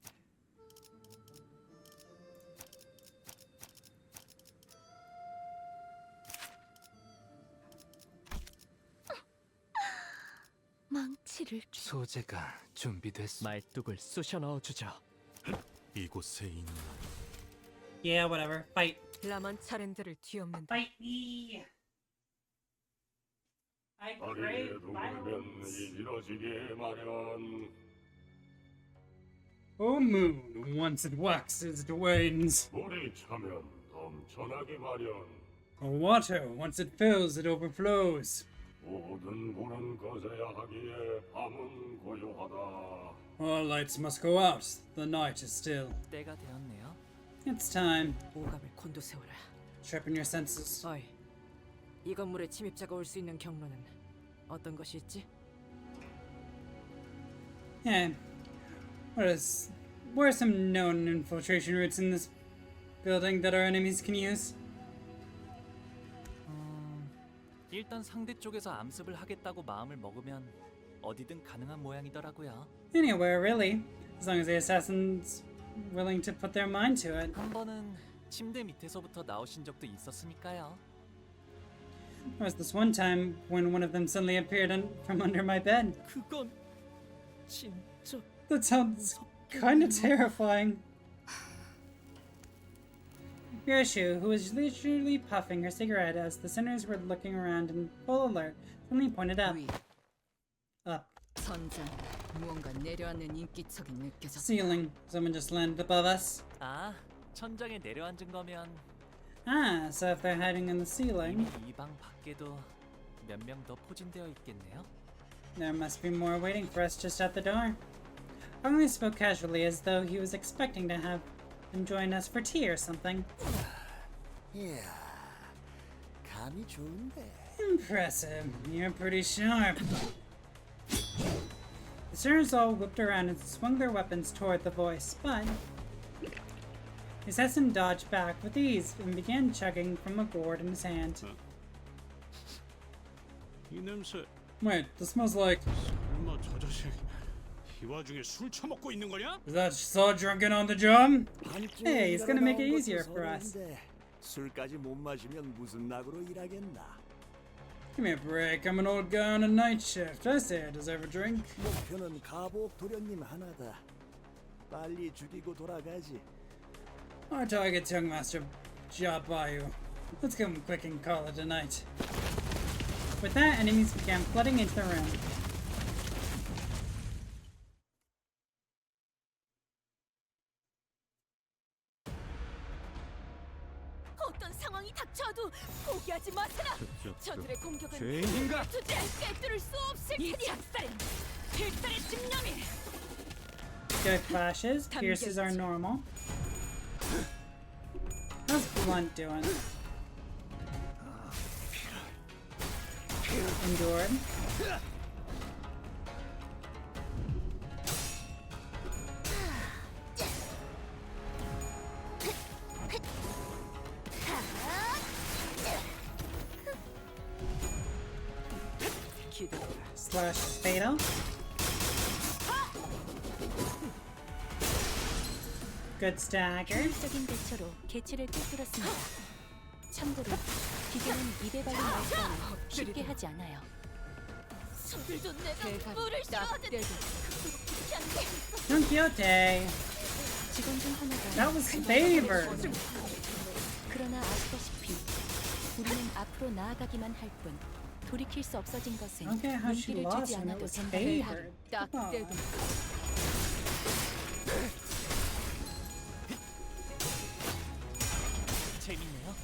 망치를 소재가 준비됐어. 말뚝을 쑤셔 넣어주자. 이곳에 있는 Yeah, whatever. Fight. 라만 차렌드를 뒤엎는다. Fight me. I crave violence. Oh moon, once it waxes, it wanes. Oh water, once it fills, it overflows. All lights must go out. The night is still. 때가 되었네요. It's time. 오감을 곤두세우라. Sharpen your senses. 어이, 이 건물에 침입자가 올 수 있는 경로는 어떤 것이 있지? Yeah. What are some known infiltration routes in this building that our enemies can use? 일단 상대 쪽에서 암습을 하겠다고 마음을 먹으면 어디든 가능한 모양이더라고요. Anywhere, really. As long as the assassin's willing to put their mind to it. 한 번은 침대 밑에서부터 나오신 적도 있었으니까요. There was this one time when one of them suddenly appeared from under my bed. 그건 진짜. That sounds kind of terrifying. Yoshu, who was leisurely puffing her cigarette as the sinners were looking around in full alert, suddenly pointed up. Up. 천장, 무언가 내려앉는 인기척이 느껴졌다. Ceiling. Someone just landed above us. 아, 천장에 내려앉은 거면 Ah, so if they're hiding in the ceiling, 이 방 밖에도 몇 명 더 포진되어 있겠네요. there must be more waiting for us just at the door. Only spoke casually as though he was expecting to have them join us for tea or something. 이야, 감이 좋은데. Impressive. You're pretty sharp. The servants all whipped around and swung their weapons toward the voice, but the assassin dodged back with ease and began chugging from a gourd in his hand. 이 냄새. Wait, this smells like... 설마 저 자식 이 와중에 술 처먹고 있는 거냐? Is that so drunken on the job? Hey, he's gonna make it easier for us. 술까지 못 마시면 무슨 낙으로 일하겠나? Give me a break. I'm an old guy on a night shift. I say I deserve a drink. 목표는 가복 도련님 하나다. 빨리 죽이고 돌아가지. Our target's young master Job Bayou. Let's kill him quick and call it a night. With that, enemies began flooding into the room. 어떤 상황이 닥쳐도 포기하지 마세라. 저들의 공격은 죄인인가? 도저히 꿰뚫을 수 없을 테니. 이 작살은 필살의 집념이. Good flashes. Pierces are normal. How's Blunt doing? Endured. Slash fatal. Good stagger. 효율적인 대처로 개체를 꿰뚫었습니다. 참고로 기계는 입에 발린 말씀을 쉽게 하지 않아요. 저들도 내가 물을 싫어하는데 Don Quixote. 직원 중 하나가 That was favored. 그러나 아시다시피 우리는 앞으로 나아가기만 할 뿐 돌이킬 수 없어진 것은 Okay, how she 눈길을 lost 주지 when it 않아도 was 된다는 favored. 딱 Come on. 떼고. 재밌네요.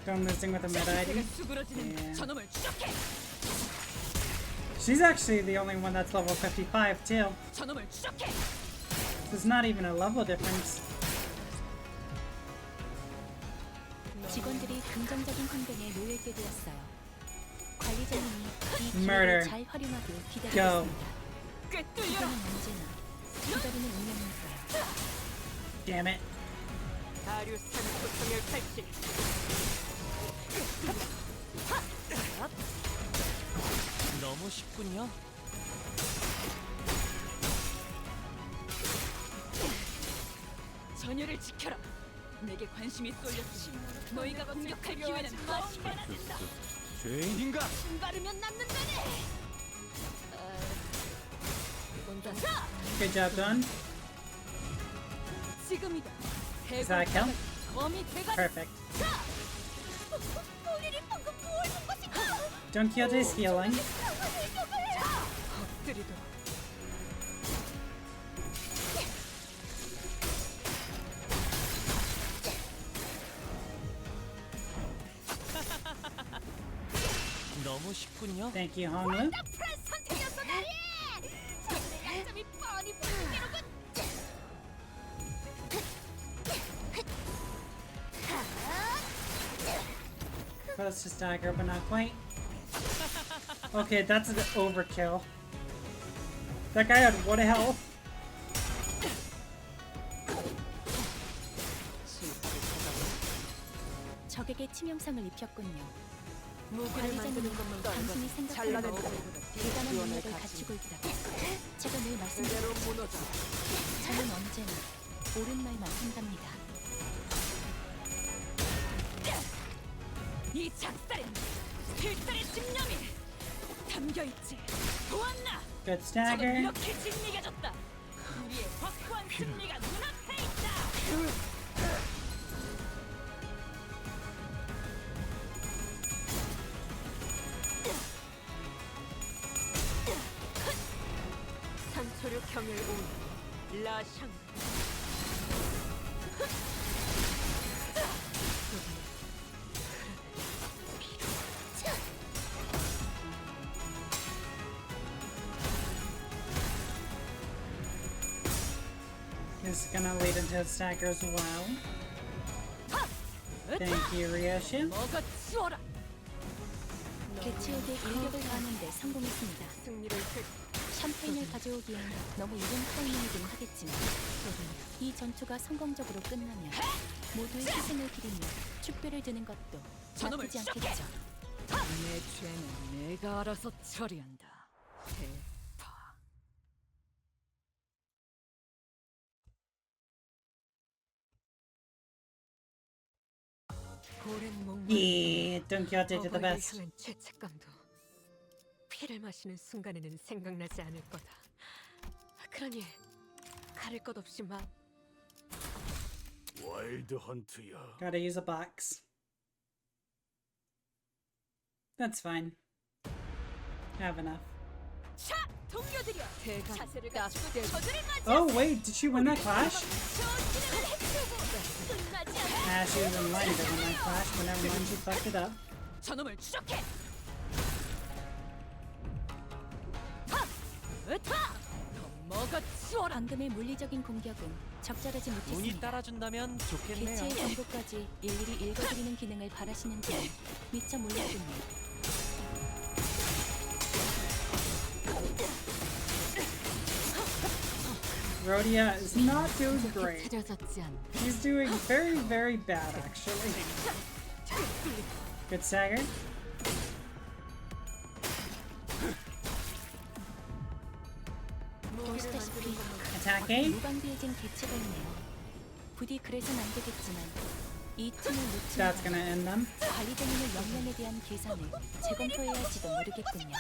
Going losing with a mid ID. 수그러지는 Yeah. 저놈을 추적해. She's actually the only one that's level 55 too. 저놈을 추적해. There's not even a level difference. 직원들이 긍정적인 환경에 놓일 때 되었어요. 관리자님이 이 Murder. 기회를 잘 활용하길 Go. 기다렸습니다. 꿰뚫려라. 이거는 언제나 기다리는 운명이니까요. Damn it. 다리우스탄 소통열 탈취. 너무 쉽군요. 전열을 지켜라. 내게 관심이 쏠렸지. 너희가 공격할 기회는 다시 많아진다. 죄인인가? 신바르면 남는다네. 자, Good job done. 지금이다. Is that a kill? 검이 돼가. Perfect. 자, 우리를 방금 뭘 본 것인가? Don Quixote's healing. 엎드리도록. 너무 쉽군요. Thank you, Honglu. 답답한 선택이었어, 나리. 저들의 약점이 뻔히 보이는군. Close to stagger, but not quite. Okay, that's an overkill. That guy had one health. 적에게 치명상을 입혔군요. 무기를 만드는 것만 당신이 생각하는 잘라낸 것보다 대단한 능력을 갖추고 있다고 제가 늘 말씀드렸죠. 저는 언제나 옳은 말만 한답니다. 이 작살엔 필살의 집념이 담겨있지. 보았나? Good 저는 stagger. 이렇게 진리가졌다. 우리의 확고한 승리가 눈앞에 있다. 산초류 경혈 온 라샹. This is gonna lead into a stagger as well. Thank you, Ryoshi. 먹어치워라. 개체에게 일격을 가하는데 성공했습니다. 샴페인을 가져오기엔 너무 이른 타이밍이긴 하겠지만 이 전투가 성공적으로 끝나면 모두의 희생을 기리며 축배를 드는 것도 나쁘지 않겠죠. 내 죄는 내가 알아서 처리한다. 대파. 오랜 목마. Yeah, Don Quixote did the best. 향한 죄책감도 피를 마시는 순간에는 생각나지 않을 거다. 그러니 가릴 것 없이 막 와일드 헌트야. Gotta use a box. That's fine. Have enough. 자, 동료들이여. 자세를 갖추고 저들을 맞이하세요. Oh wait, did she win that clash? 전진을 해주고 끝나지 않아. Ah, she was in line to win that clash, but never mind, she fucked it up. 저놈을 추적해. 하! 으타! 더 먹어치워라. 방금의 물리적인 공격은 적절하지 운이 못했습니다. 따라준다면 좋겠네요. 개체의 정보까지 일일이 읽어드리는 기능을 바라시는 줄 미처 몰랐군요. Rhodia is not doing great. She's doing very, very bad, actually. Good stagger. 보시다시피 Attacking. 무방비해진 개체가 있네요. 부디 그래선 안 되겠지만 이 틈을 That's gonna end them. 관리자님의 역량에 대한 계산을 재검토해야 할지도 모르겠군요.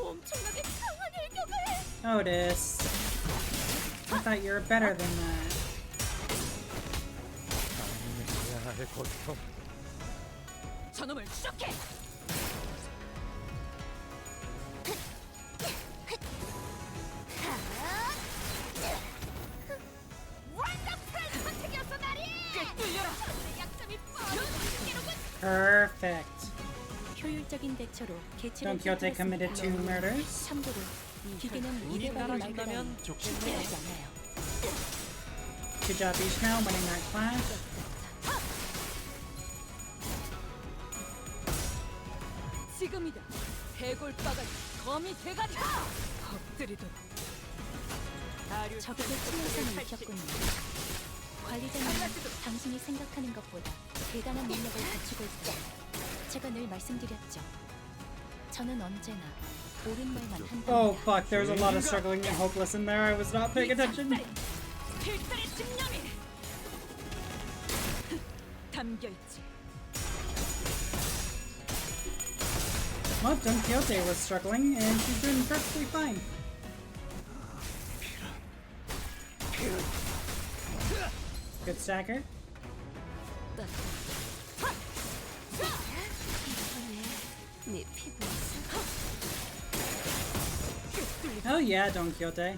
엄청나게 강한 일격을. Otis. I thought you were better than that. 해야 할 고통. 저놈을 추적해. Perfect. 효율적인 대처로 개체를 Don Quixote committed 2 murders. 참고로 기계는 운이 이대박을 말거나 따라준다면 좋겠네요. 실패하지 않아요. Good job, Ishmael, winning that clash. 지금이다. 해골바가지 거미 대가리. 엎드리도록. 적에게 치명상을 입혔군요. 관리자님은 당신이 생각하는 것보다 대단한 능력을 갖추고 있다. 제가 늘 말씀드렸죠. 저는 언제나 옳은 말만 한답니다. Oh fuck, there's a lot of struggling and hopeless in there. I was not paying attention. 필살의 집념이 담겨 있지. Well, Don Quixote was struggling, and she's doing perfectly fine. Good stagger. 내 피부 Oh yeah, Don Quixote.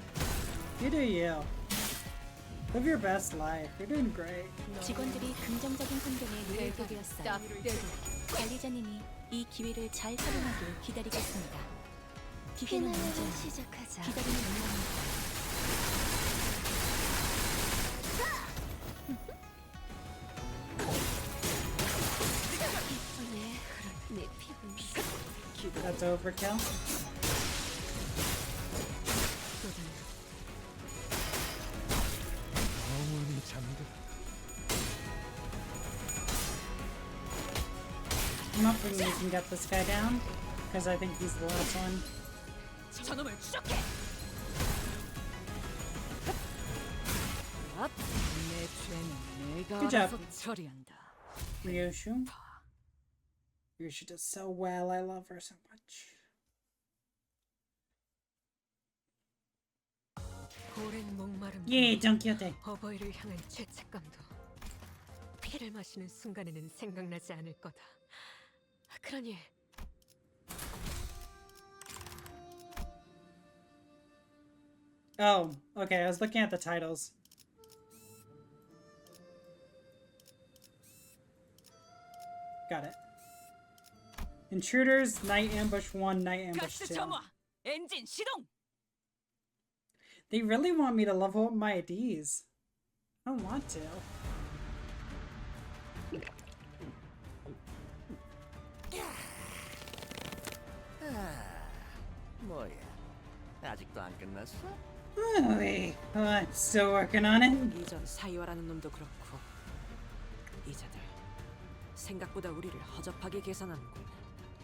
You do you. Live your best life. You're doing great. 직원들이 긍정적인 환경에 놓이게 되었어요. 관리자님이 이 기회를 잘 활용하길 기다리겠습니다. 기계는 언제나 시작하자. 기다리는 운명입니다. 내 피부 That's overkill. 영원히 잠들. I'm hoping we can get this guy down, because I think he's the last one. 저놈을 추적해. 내 죄는 내가 Good job. 알아서 처리한다. Ryoshu. Ryoshu does so well. I love her so much. 오랜 목마름. Yeah, Don Quixote. 어버이를 향한 죄책감도 피를 마시는 순간에는 생각나지 않을 거다. 그러니 Oh, okay. I was looking at the titles. Got it. Intruders, Night Ambush 1, Night Ambush 가스 2. 점화. 엔진 시동. They really want me to level up my IDs. I don't want to. 뭐야? 아직도 안 끝났어? Really? I'm still working on it. 이전 사이와라는 놈도 그렇고 이자들 생각보다 우리를 허접하게 계산하는군.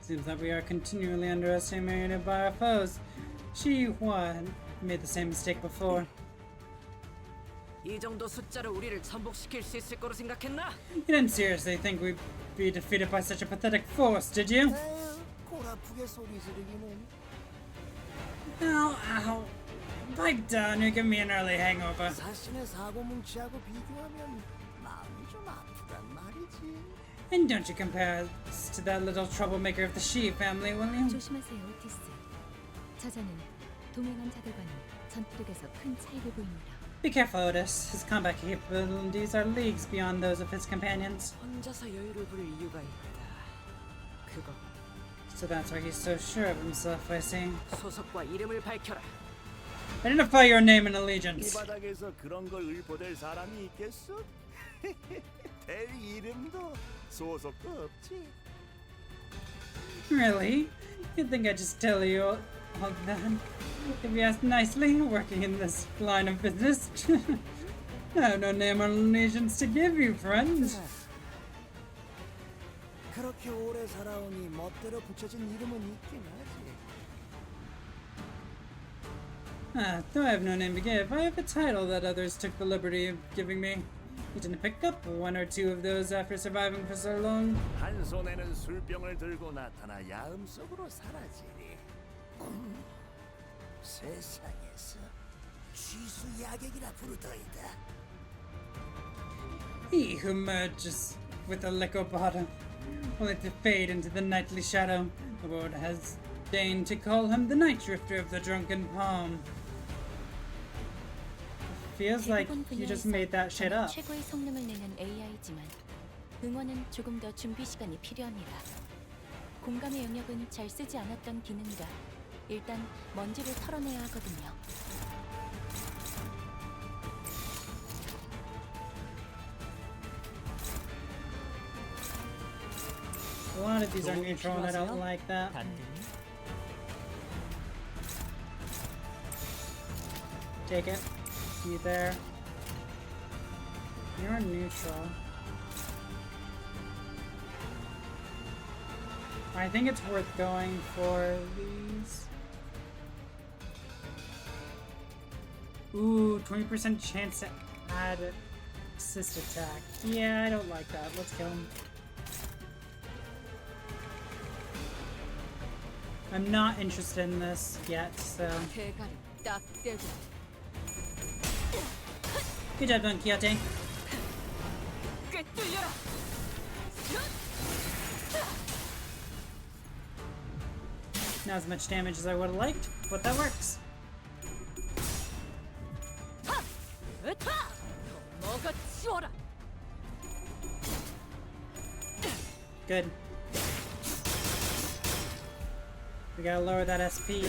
Seems that we are continually underestimated by our foes. She made the same mistake before. 이 정도 숫자로 우리를 전복시킬 수 있을 거로 생각했나? You didn't seriously think we'd be defeated by such a pathetic force, did you? 골 아프게 소리 지르기는. Ow, ow. Pipe down, you give me an early hangover. 자신의 사고 뭉치하고 비교하면 마음이 좀 아프단 말이지. And don't you compare us to that little troublemaker of the She family, will you? 조심하세요, 오티스. 저자는 동행한 자들과는 전투력에서 큰 차이를 보입니다. Be careful, Otis. His combat capabilities are leagues beyond those of his companions. 혼자서 여유를 부릴 이유가 있다. 그거. So that's why he's so sure of himself, I see. 소속과 이름을 밝혀라. Identify your name and 이 allegiance. 바닥에서 그런 걸 읊어댈 사람이 있겠어? 될 이름도 소속도 없지. Really? You'd think I'd just tell you all that? If you asked nicely, working in this line of business. I have no name or allegiance to give you, friend. 그렇게 오래 살아오니 멋대로 붙여진 이름은 있긴 하지. Though I have no name to give, I have a title that others took the liberty of giving me. You didn't pick up one or two of those after surviving for so long. 한 손에는 술병을 들고 나타나 야음 속으로 사라지니. 세상에서 쥐수 야객이라 부르더이다. He who merges with a liquor bottle, only to fade into the nightly shadow. The world has deigned to call him the night drifter of the drunken palm. Feels like you just made that shit up. 최고의 성능을 내는 AI지만 응원은 조금 더 준비 시간이 필요합니다. 공감의 영역은 잘 쓰지 않았던 기능이라 일단 먼지를 털어내야 하거든요. A lot of these are neutral and I don't like that. Take it. You there. You're neutral. I think it's worth going for these. Ooh, 20% chance to add assist attack. Yeah, I don't like that. Let's kill him. I'm not interested in this yet, so. Good job, Don Quixote. Not as much damage as I would have liked, but that works. Good. We gotta lower that SP.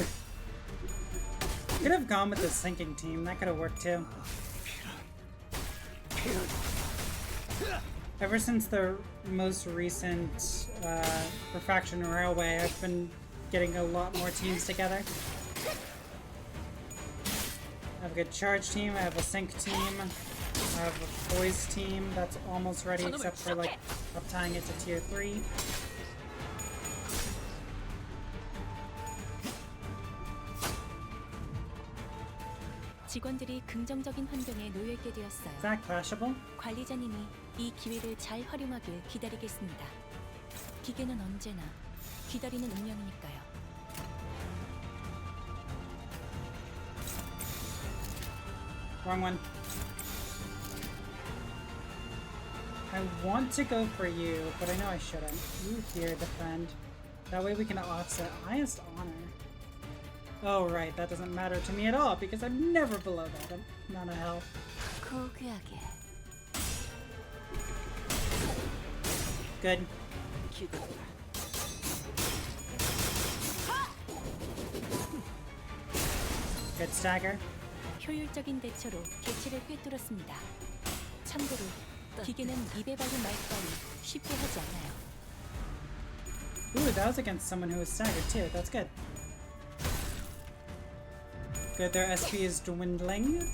Could have gone with the sinking team. That could have worked too. Ever since the most recent Refraction Railway, I've been getting a lot more teams together. I have a good charge team, I have a sync team, I have a voice team that's almost ready except for like uptying it to tier 3. 직원들이 긍정적인 환경에 놓여 있게 되었어요. Is that crashable? 관리자님이 이 기회를 잘 활용하길 기다리겠습니다. 기계는 언제나 기다리는 운명이니까요. Wrong one. I want to go for you, but I know I shouldn't. You here, defend. That way we can offset highest honor. Oh right, that doesn't matter to me at all because I'm never below that amount of health. Good. Good stagger. 효율적인 대처로 개체를 꿰뚫었습니다. 참고로 기계는 입에 박은 말 따위 쉽게 하지 않아요. Ooh, that was against someone who was staggered too. That's good. Good, their SP is dwindling.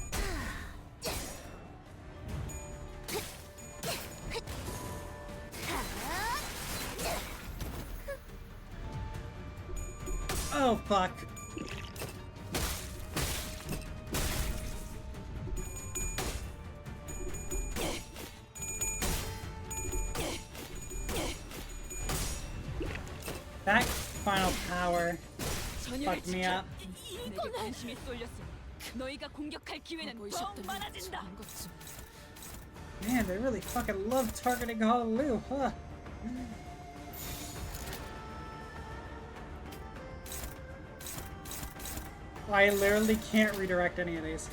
Oh, fuck. That final power fucked me up. 내게 관심이 쏠렸으니 너희가 공격할 기회는 더 많아진다. Man, they really fucking love targeting Honolulu, huh? I literally can't redirect any of these.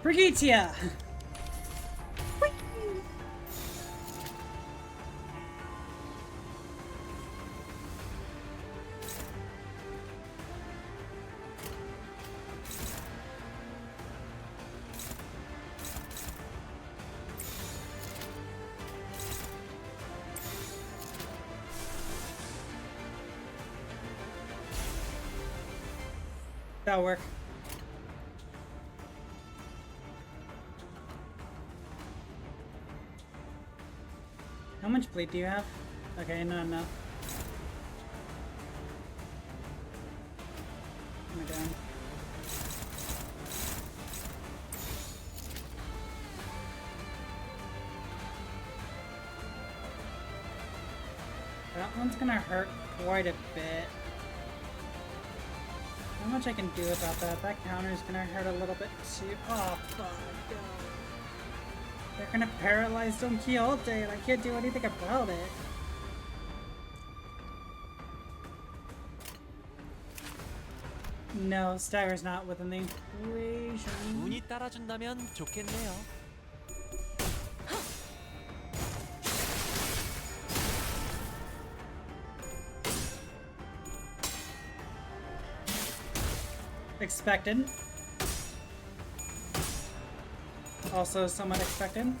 Brigitte! That'll work. How much bleed do you have? Okay, not enough. Am I down? That one's gonna hurt quite a bit. How much I can do about that? That counter is gonna hurt a little bit too. Oh, fuck. They're gonna paralyze Don Quixote and I can't do anything about it. No, stagger's not within the equation. 운이 따라준다면 좋겠네요. Expected. Also somewhat expected.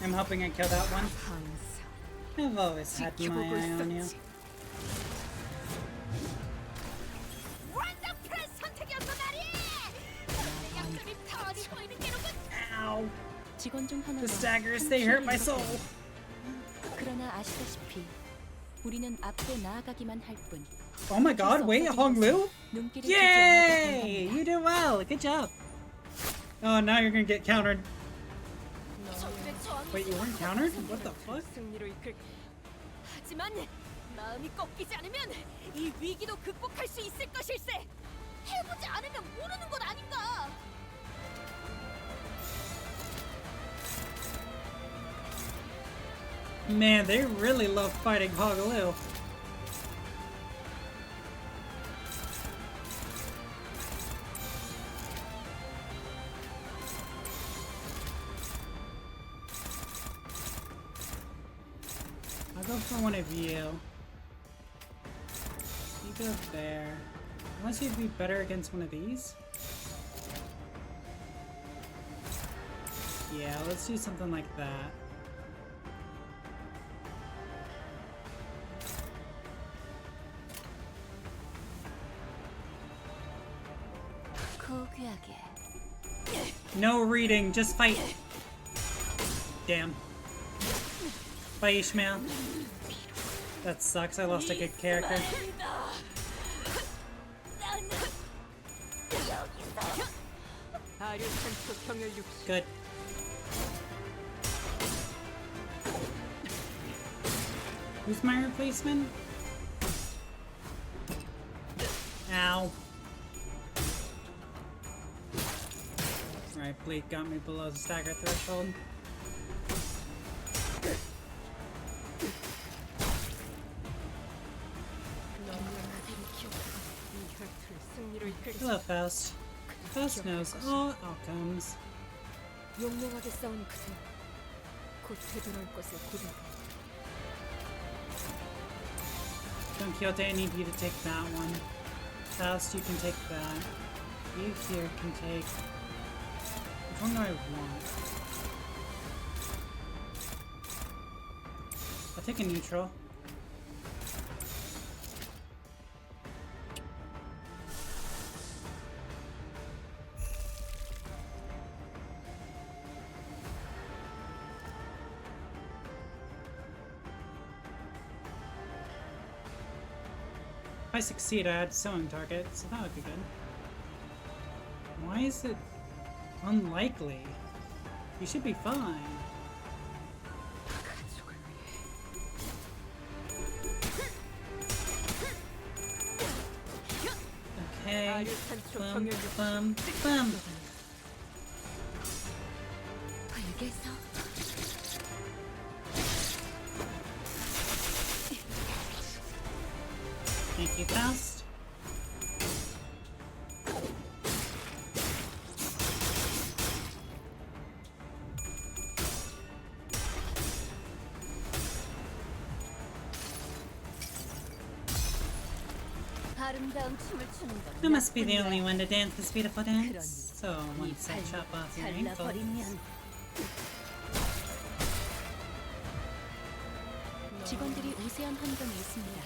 I'm hoping I kill that one. I've always had my eye on you. Ow! The staggers, they hurt my soul. 그러나 아시다시피 우리는 앞으로 나아가기만 할 뿐. Oh my god, wait, Honglu? Yay! You did well, good job. Oh, now you're gonna get countered. Wait, you weren't countered? What the fuck? 하지만 마음이 꺾이지 않으면 이 위기도 극복할 수 있을 것일세. 해보지 않으면 모르는 것 아닌가. Man, they really love fighting Honolulu. I'll go for one of you. You go there. Unless you'd be better against one of these. Yeah, let's do something like that. No reading, just fight. Damn. Bye, Ishmael. That sucks, I lost a good character. Good. Who's my replacement? Ow. Right, bleed got me below the stagger threshold. Hello, Faust. Faust knows all outcomes. 용맹하게 싸운 그들 곧 되돌아올 것을 고대. Don Quixote, I need you to take that one. Faust, you can take that. You here can take... Which one do I want? I'll take a neutral. If I succeed, I add sewing target, so that would be good. Why is it unlikely? You should be fine. Okay. Bum, bum, bum. Thank you, Faust. I must be the only one to dance this beautiful dance. So once I chop off your ankles. 직원들이 우세한 환경에 있습니다.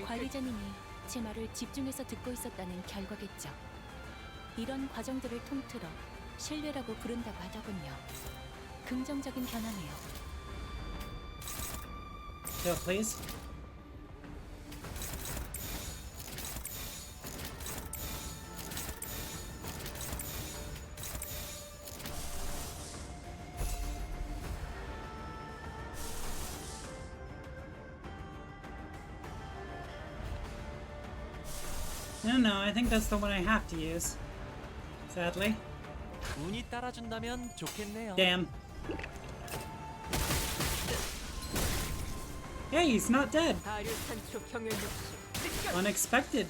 관리자님이 제 말을 집중해서 듣고 있었다는 결과겠죠. 이런 과정들을 통틀어 신뢰라고 부른다고 하더군요. 긍정적인 변화네요. Go, please. No, I think that's the one I have to use. Sadly. 운이 따라준다면 좋겠네요. Damn. Hey, he's not dead. Unexpected.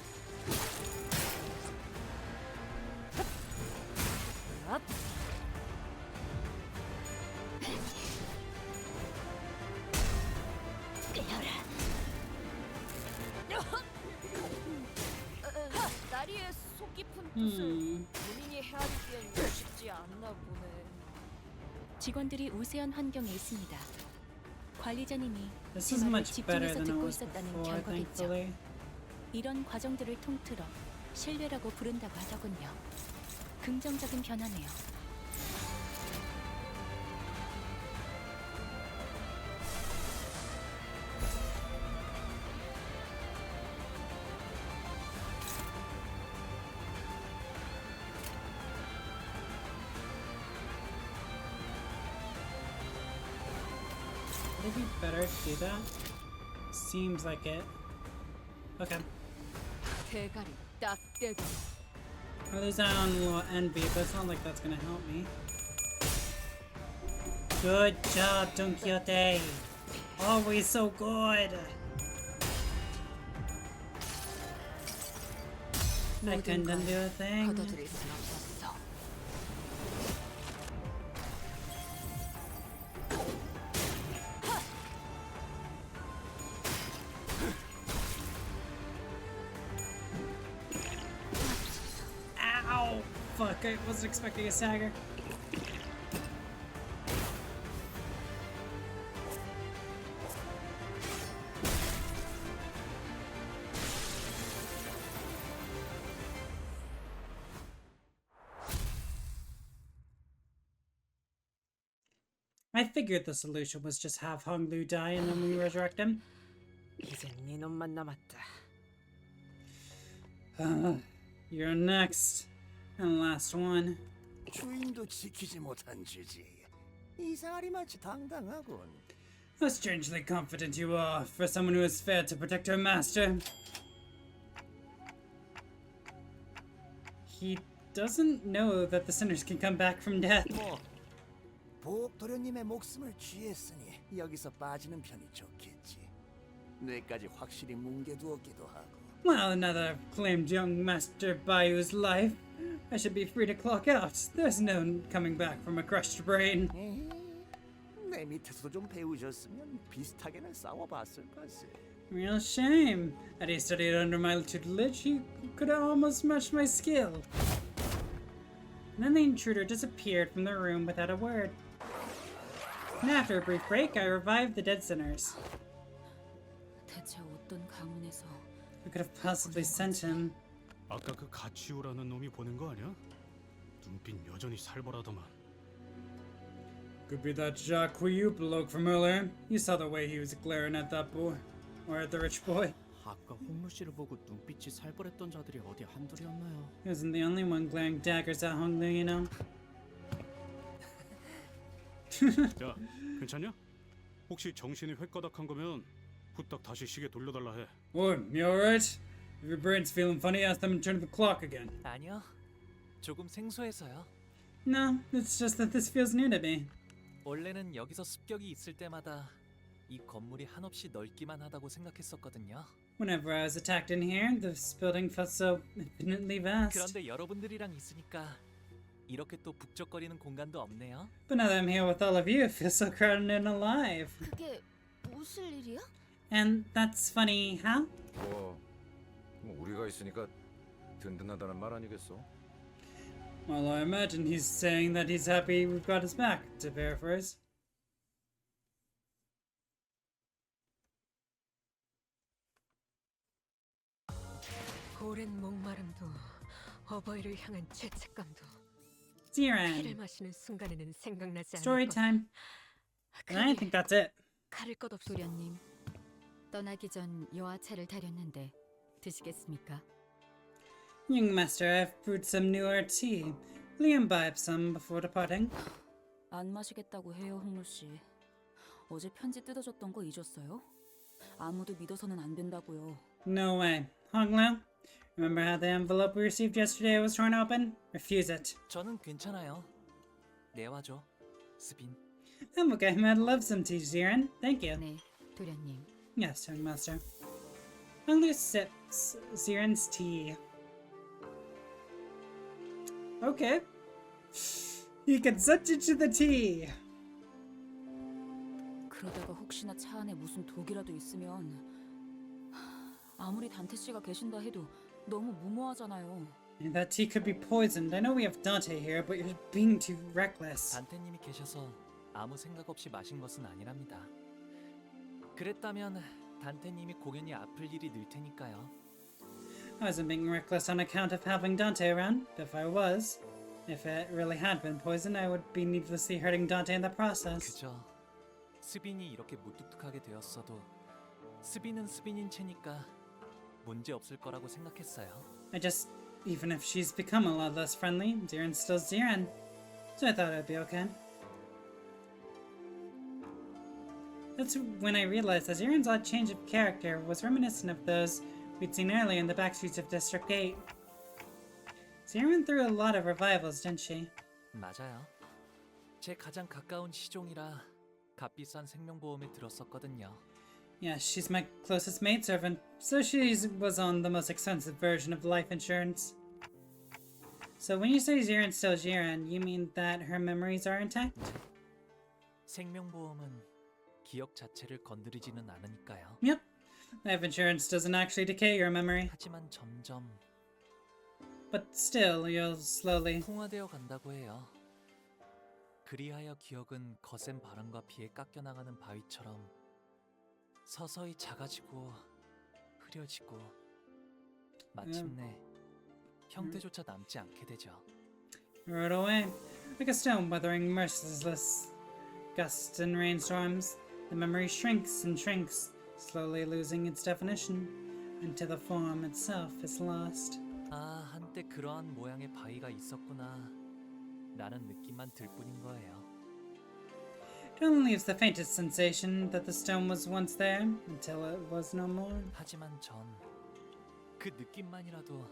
나리의 속 깊은 뜻을 본인이 헤아리기엔 쉽지 않나 보네. 직원들이 우세한 환경에 있습니다. 관리자님이 This 제 is 말을 much better 집중해서 than it 듣고 was 있었다는 before, 결과겠죠. thankfully. 이런 과정들을 통틀어 신뢰라고 부른다고 하더군요. 긍정적인 변화네요. Would it be better to do that? Seems like it. Okay. 대가리 딱 떼고. At least I own a little envy, but it's not like that's gonna help me. Good job, Don Quixote. Always so good. I couldn't do a thing. 받아들일 순 없었어. Ow! Fuck, I wasn't expecting a stagger. I figured the solution was just have Hong Lu die and then we resurrect him. 이젠 네 놈만 남았다. You're next. And last one. 주인도 지키지 못한 주지. 이상하리만치 당당하군. How strangely confident you are for someone who has failed to protect her master. He doesn't know that the sinners can come back from death. 보옥도련님의 목숨을 취했으니 여기서 빠지는 편이 좋겠지. 뇌까지 확실히 뭉개두었기도 하고. Well, now that I've claimed young Master Bayou's life, I should be free to clock out. There's no coming back from a crushed brain. 내 밑에서도 좀 배우셨으면 비슷하게는 싸워봤을 것을. Real shame. Had he studied under my tutelage, he could have almost matched my skill. And then the intruder disappeared from the room without a word. And after a brief break, I revived the dead sinners. 대체 어떤 가문에서 I could have possibly sent him. 아까 그 가치우라는 놈이 보낸 거 아니야? 눈빛 여전히 살벌하더만. Could be that Jacques Quiou bloke from earlier. You saw the way he was glaring at that boy. Or at the rich boy. 아까 홍루 씨를 보고 눈빛이 살벌했던 자들이 어디 한둘이었나요? He wasn't the only one glaring daggers at Hong Liu, you know. 야, 괜찮냐? 혹시 정신이 획가닥한 거면 후딱 다시 시계 돌려달라 해. Boy, you alright? If your brain's feeling funny, ask them to turn the clock again. 아니요. 조금 생소해서요. No, it's just that this feels new to me. 원래는 여기서 습격이 있을 때마다 이 건물이 한없이 넓기만 하다고 생각했었거든요. Whenever I was attacked in here, this building felt so infinitely vast. 그런데 여러분들이랑 있으니까 이렇게 또 북적거리는 공간도 없네요. But now that I'm here with all of you, it feels so crowded and alive. 그게 무슨 일이야? And that's funny, how? 뭐 우리가 있으니까 든든하다는 말 아니겠어? Well, I imagine he's saying that he's happy we've got his back, to paraphrase. 오랜 목마름도 어버이를 향한 죄책감도 Ziran. 피를 마시는 순간에는 생각나지 않을 Story 거다. time. And I think that's it. 가릴 것 없이 도련님, 떠나기 전 여하차를 다렸는데 드시겠습니까? Young master, I've brewed some newer tea. Will you imbibe some before departing? 안 마시겠다고 해요, 홍루 씨. 어제 편지 뜯어졌던 거 잊었어요? 아무도 믿어서는 안 된다고요. No way. Hong Liu, remember how the envelope we received yesterday was torn open? Refuse it. 저는 괜찮아요. 내와줘, 스빈. I'm okay. I'd love some tea, Ziran. Thank you. 네, 도련님. Yes, young master. Hong Liu sips Ziran's tea. Okay. You consent to the tea. 그러다가 혹시나 차 안에 무슨 독이라도 있으면 아무리 단테 씨가 계신다 해도 너무 무모하잖아요. That tea could be poisoned. I know we have Dante here, but you're being too reckless. 단테님이 계셔서 아무 생각 없이 마신 것은 아니랍니다. 그랬다면 단테님이 공연이 아플 일이 늘 테니까요. I wasn't being reckless on account of having Dante around. If I was, if it really had been poisoned, I would be needlessly hurting Dante in the process. 그저 스빈이 이렇게 무뚝뚝하게 되었어도 스빈은 스빈인 채니까 문제 없을 거라고 생각했어요. I just, even if she's become a lot less friendly, Ziran's still Ziran. So I thought it'd be okay. That's when I realized that Ziran's odd change of character was reminiscent of those we'd seen earlier in the backstreets of District 8. Ziran went through a lot of revivals, didn't she? 맞아요. 제 가장 가까운 시종이라 값비싼 생명보험에 들었었거든요. Yeah, she's my closest maidservant, so she was on the most expensive version of life insurance. So when you say Ziran's still Ziran, you mean that her memories are intact? 생명보험은 기억 자체를 건드리지는 않으니까요. Yep. Life insurance doesn't actually decay your memory. 하지만 점점 But still, you'll slowly 풍화되어 간다고 해요. 그리하여 기억은 거센 바람과 비에 깎여나가는 바위처럼 서서히 작아지고 흐려지고 마침내 형태조차 남지 않게 되죠. rode away, like a stone weathering merciless gusts and rainstorms. The memory shrinks and shrinks, slowly losing its definition, until the form itself is lost. 아, 한때 그러한 모양의 바위가 있었구나. 라는 느낌만 들 뿐인 거예요. It only leaves the faintest sensation that the stone was once there, until it was no more. 하지만 전 그 느낌만이라도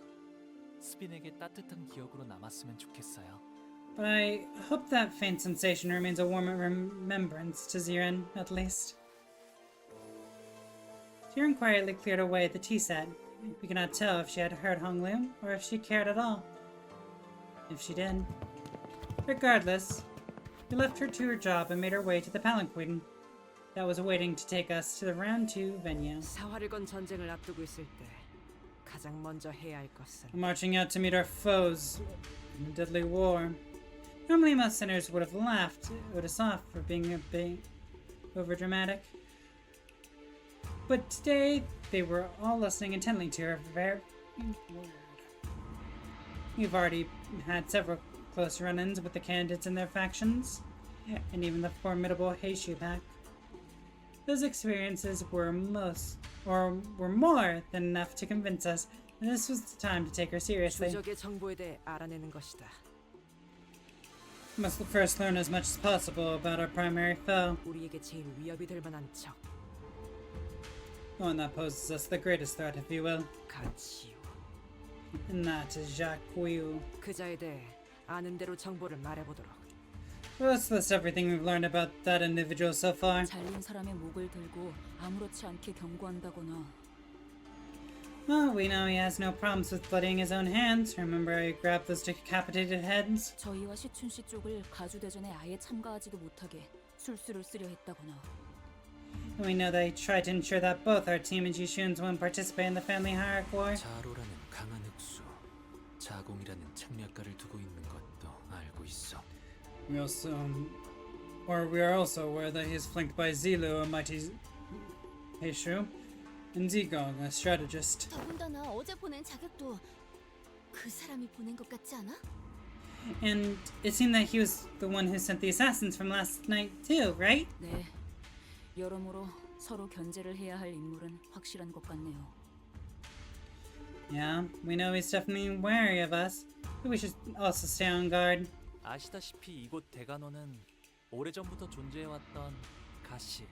스빈에게 따뜻한 기억으로 남았으면 좋겠어요. But I hope that faint sensation remains a warm remembrance to Ziran, at least. Ziran quietly cleared away the tea set. We cannot tell if she had heard Hong Liu, or if she cared at all. If she did. Regardless, we left her to her job and made our way to the palanquin. that was waiting to take us to the round 2 venue. 사활을 건 전쟁을 앞두고 있을 때 가장 먼저 해야 할 것은 Marching out to meet our foes in a deadly war. Normally most sinners would have laughed at us off for being a bit overdramatic. But today, they were all listening intently to her very word. We've already had several close run-ins with the candidates and their factions, and even the formidable Heishu pack. Those experiences were more than enough to convince us that this was the time to take her seriously. 조적의 정보에 대해 알아내는 것이다. We must first learn as much as possible about our primary foe. 우리에게 제일 위협이 될 만한 적. The one that poses us the greatest threat, if you will. 가치요. And that is Jacques Quiu. 그자에 대해 아는 대로 정보를 말해보도록. Well, let's list everything we've learned about that individual so far. 잘린 사람의 목을 들고 아무렇지 않게 경고한다거나. Well, we know he has no problems with bloodying his own hands. Remember how he grabbed those decapitated heads? 저희와 시춘 씨 쪽을 가주대전에 아예 참가하지도 못하게 술수를 쓰려 했다거나. And we know that he tried to ensure that both our team and Jishuns won't participate in the family hierarch war. 자로라는 강한 흑수, 자공이라는 책략가를 두고 있는 것도 알고 있어. We are also aware that he is flanked by Zilu, a mighty Heishu, and Zigong, a strategist. 더군다나 어제 보낸 자격도 그 사람이 보낸 것 같지 않아? And it seemed that he was the one who sent the assassins from last night too, right? 네. 여러모로 서로 견제를 해야 할 인물은 확실한 것 같네요. Yeah, we know he's definitely wary of us, but we should also stay on guard. 아시다시피 이곳 대간호는 오래전부터 존재해왔던 가씨,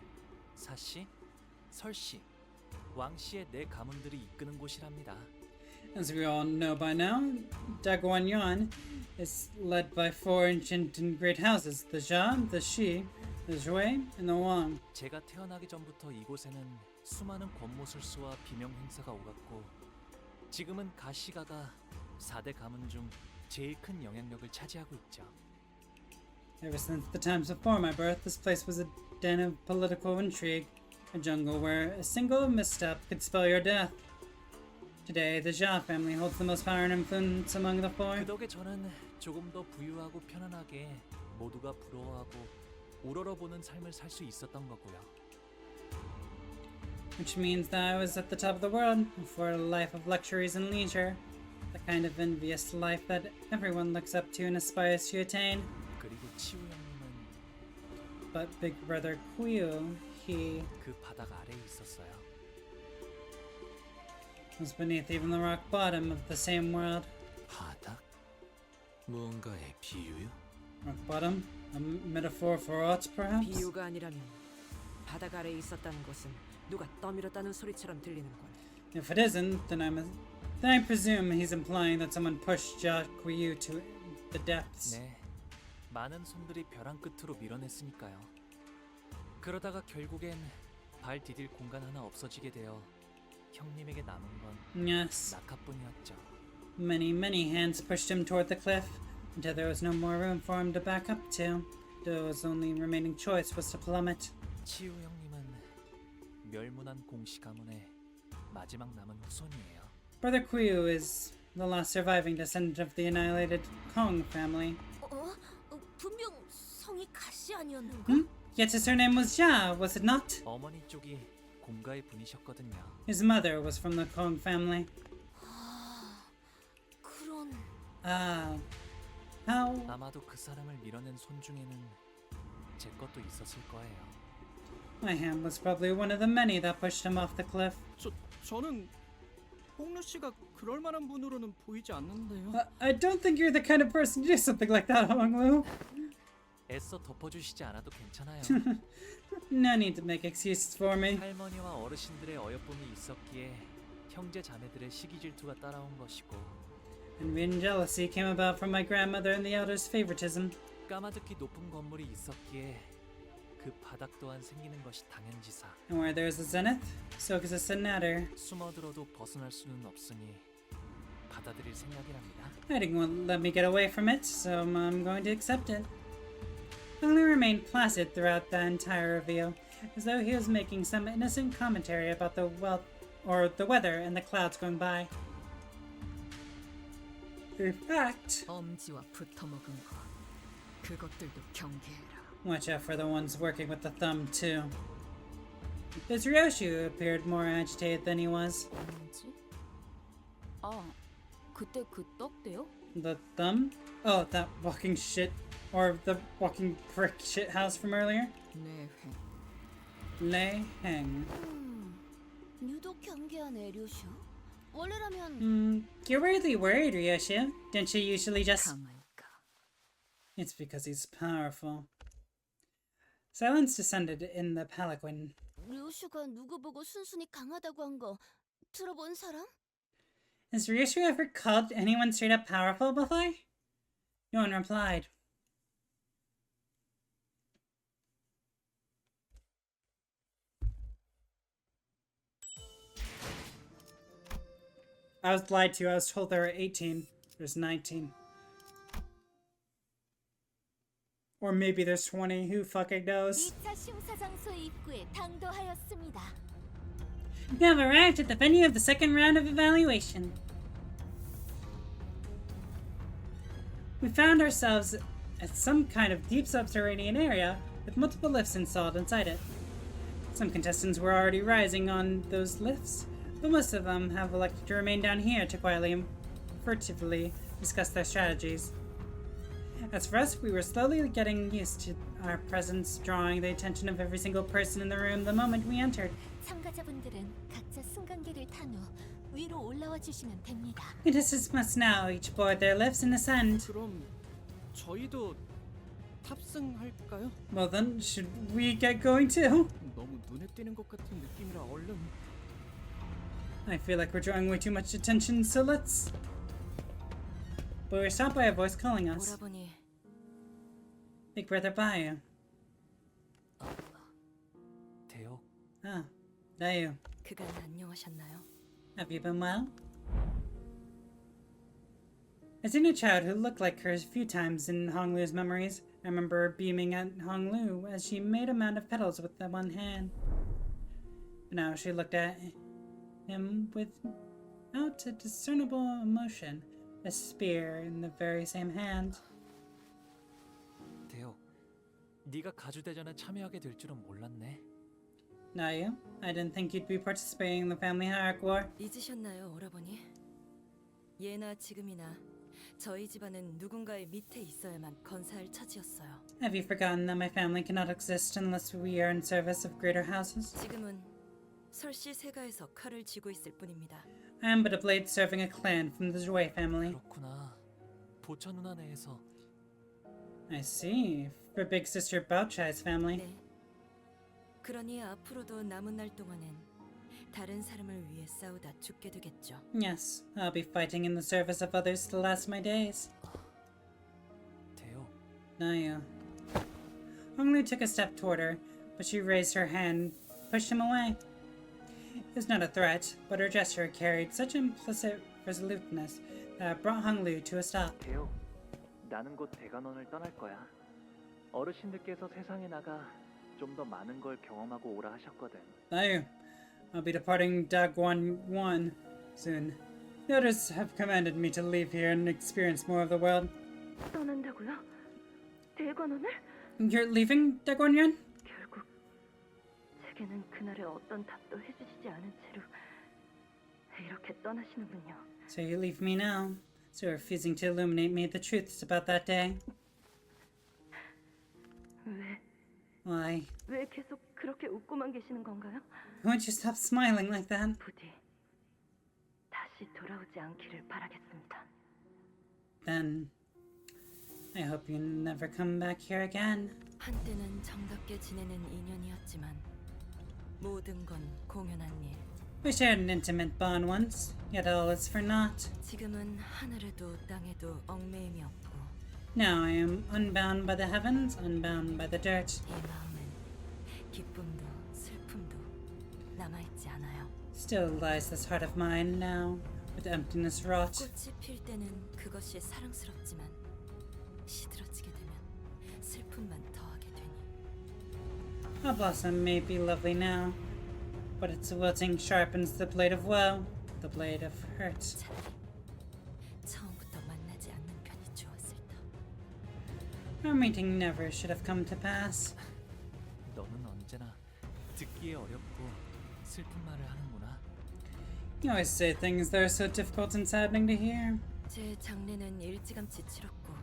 사씨, 설씨, 왕씨의 네 가문들이 이끄는 곳이랍니다. As we all know by now, Daguan is led by 4 ancient and great houses, the Jia, the Shi, the Zhui, and the Wang. 제가 태어나기 전부터 이곳에는 수많은 권모술수와 비명 행사가 오갔고 지금은 가시가가 4대 가문 중 제일 큰 영향력을 차지하고 있죠. Ever since the times before my birth, this place was a den of political intrigue, a jungle where a single misstep could spell your death. Today, the Jia family holds the most power and influence among the 4. 그 덕에 저는 조금 더 부유하고 편안하게 모두가 부러워하고 우러러보는 삶을 살 수 있었던 거고요. Which means that I was at the top of the world, for a life of luxuries and leisure, the kind of envious life that everyone looks up to and aspires to attain. 그리고 치우 형님은 But Big Brother Quiu, he 그 바닥 아래에 있었어요. was beneath even the rock bottom of the same world. 바닥? 무언가의 비유요? Rock bottom? A metaphor for aught, perhaps? 비유가 아니라면 바닥 아래에 있었다는 것은 누가 떠밀었다는 소리처럼 들리는군. If it isn't, then I presume he's implying that someone pushed Jacques Quiu to the depths. 네, 많은 손들이 벼랑 끝으로 밀어냈으니까요. 그러다가 결국엔 발 디딜 공간 하나 없어지게 되어 형님에게 남은 건 Yes. 낙하뿐이었죠. Many hands pushed him toward the cliff until there was no more room for him to back up to. His only remaining choice was to plummet. 치우 형님은 멸문한 공씨 가문의 마지막 남은 후손이에요. Brother Quiu is the last surviving descendant of the annihilated Kong family. 분명 성이 가시 아니었는가? Yet his surname was Jia, was it not? 어머니 쪽이 공가의 분이셨거든요. His mother was from the Kong family. 그런... how? 아마도 그 사람을 밀어낸 손 중에는 제 것도 있었을 거예요. My hand was probably one of the many that pushed him off the cliff. 저는 홍루 씨가 그럴 만한 분으로는 보이지 않는데요. I don't think you're the kind of person to do something like that, Honglu. 애써 덮어주시지 않아도 괜찮아요. No need to make excuses for me. 할머니와 어르신들의 어여쁨이 있었기에 형제 자매들의 시기 질투가 따라온 것이고 Envy and jealousy came about from my grandmother and the elders' favoritism. 까마득히 높은 건물이 있었기에 그 바닥 또한 생기는 것이 당연지사. And where there is a zenith, so exists a nadir. 숨어들어도 벗어날 수는 없으니 받아들일 생각이랍니다. Hiding won't let me get away from it, so I'm going to accept it. Honglu remained placid throughout the entire reveal, as though he was making some innocent commentary about the weather and the clouds going by. In fact, 엄지와 붙어먹은 거, 그것들도 경계해라. Watch out for the ones working with the thumb too. This Ryoshi appeared more agitated than he was. 뭐지? 아, 그때 그 떡대요? The thumb? Oh, that walking shit, or the walking brick shit house from earlier? Leheng. 유독 경계하네, 류슈. 원래라면 You're weirdly worried, Ryoshi. Don't you usually just... It's because he's powerful. Silence descended in the palanquin. 류슈가 누구 보고 순순히 강하다고 한 거 들어본 사람? Has Ryushu ever called anyone straight up powerful before? No one replied. I was lied to. I was told there were 18. There's 19. Or maybe there's 20. Who fucking knows? 2차 심사장소 입구에 당도하였습니다. We have arrived at the venue of the second round of evaluation. We found ourselves at some kind of deep subterranean area with multiple lifts installed inside it. Some contestants were already rising on those lifts, but most of them have elected to remain down here to quietly and furtively discuss their strategies. As for us, we were slowly getting used to our presence, drawing the attention of every single person in the room the moment we entered. 참가자분들은 각자 승강기를 탄 후 위로 올라와 주시면 됩니다. Contestants must now each board their lifts and ascend. 그럼 저희도 탑승할까요? Well then, should we get going too? 너무 눈에 띄는 것 같은 느낌이라 얼른. I feel like we're drawing way too much attention, so let's... But we're stopped by a voice calling us. 오라버니. Big brother Bayu. 대요. Ah, Dayu. 그간 안녕하셨나요? Have you been well? I've seen a child who looked like her a few times in Honglu's memories. I remember her beaming at Honglu as she made a mound of petals with the one hand. But now she looked at him without a discernible emotion, a spear in the very same hand. 대요. 네가 가주대전에 참여하게 될 줄은 몰랐네. Dayu, I didn't think you'd be participating in the family hierarchy war. 잊으셨나요, 오라버니? 예나 지금이나 저희 집안은 누군가의 밑에 있어야만 건사할 처지였어요. Have you forgotten that my family cannot exist unless we are in service of greater houses? 지금은 설씨 세가에서 칼을 쥐고 있을 뿐입니다. I am but a blade serving a clan from the Joy family. 그렇구나. 보천 누나 내에서. I see. For big sister Baochai's family. 네. 그러니 앞으로도 남은 날 동안은 다른 사람을 위해 싸우다 죽게 되겠죠. Yes, I'll be fighting in the service of others to last my days. 대요. Dayu. Honglu took a step toward her, but she raised her hand, pushed him away. It was not a threat, but her gesture carried such implicit resoluteness that it brought Honglu to a stop. 대요. 나는 곧 대관원을 떠날 거야. 어르신들께서 세상에 나가 좀 더 많은 걸 경험하고 오라 하셨거든. Dayu, I'll be departing Dagwon 1 soon. The others have commanded me to leave here and experience more of the world. 떠난다고요? 대관원을? You're leaving Dagwon 1? 결국 제게는 그날의 어떤 답도 해주시지 않은 채로 이렇게 떠나시는군요. So you leave me now, so refusing to illuminate me the truths about that day. 왜? Why? 왜 계속 그렇게 웃고만 계시는 건가요? Won't you stop smiling like that? 부디 다시 돌아오지 않기를 바라겠습니다. Then, I hope you never come back here again. 한때는 정답게 지내는 인연이었지만 모든 건 공연한 일. We shared an intimate bond once, yet all is for naught. 지금은 하늘에도 땅에도 얽매임이 없고 Now I am unbound by the heavens, unbound by the dirt. 이 마음은 기쁨도 슬픔도 남아있지 않아요. Still lies this heart of mine now, with emptiness wrought. 꽃이 필 때는 그것이 사랑스럽지만 시들어지게 되면 슬픔만 더하게 되니 A blossom may be lovely now, but its wilting sharpens the blade of woe, the blade of hurt. 처음부터 만나지 않는 편이 좋았을까. Our meeting never should have come to pass. 너는 언제나 듣기에 어렵고 슬픈 말을 하는구나. You always say things that are so difficult and saddening to hear. 제 장례는 일찌감치 치렀고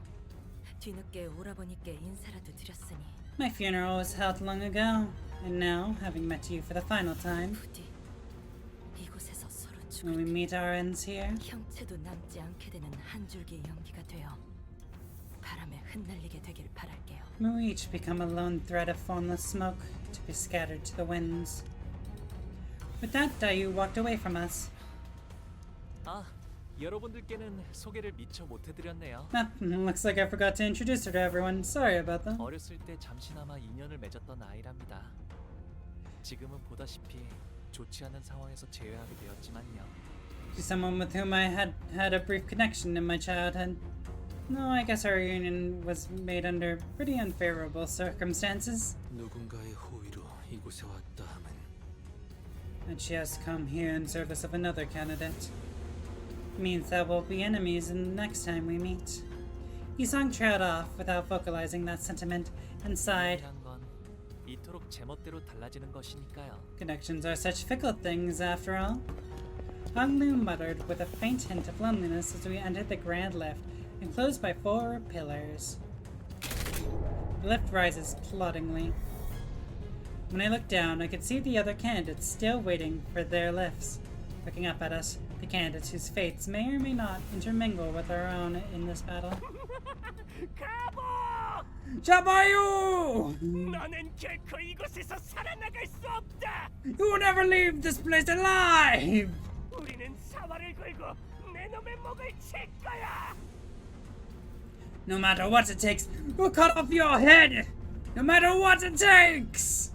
뒤늦게 오라버니께 인사라도 드렸으니 My funeral was held long ago, and now, having met you for the final time, 부디 이곳에서 서로 when we meet our ends here, 형체도 남지 않게 되는 한 줄기 연기가 되어 바람에 흩날리게 되길 바랄게요. may we each become a lone thread of formless smoke to be scattered to the winds. With that, Dayu walked away from us. 아, 여러분들께는 소개를 미처 못 해드렸네요. Looks like I forgot to introduce her to everyone. Sorry about that. 어렸을 때 잠시나마 인연을 맺었던 아이랍니다. 지금은 보다시피 좋지 않은 상황에서 재회하게 되었지만요. She's someone with whom I had a brief connection in my childhood. No, I guess our reunion was made under pretty unfavorable circumstances. 누군가의 호의로 이곳에 왔다 하면 And she has come here in service of another candidate. Means that we'll be enemies the next time we meet. Yisong trailed off without vocalizing that sentiment and sighed. 중요한 건 이토록 제멋대로 달라지는 것이니까요. Connections are such fickle things, after all. Hong Lu muttered with a faint hint of loneliness as we entered the grand lift, enclosed by 4 pillars. The lift rises ploddingly. When I looked down, I could see the other candidates still waiting for their lifts. Looking up at us, the candidates whose fates may or may not intermingle with our own in this battle. 잡아요! 너는 결코 이곳에서 살아나갈 수 없다. You will never leave this place alive! 우리는 사활을 걸고 내 놈의 목을 칠 거야. No matter what it takes, we'll cut off your head! No matter what it takes!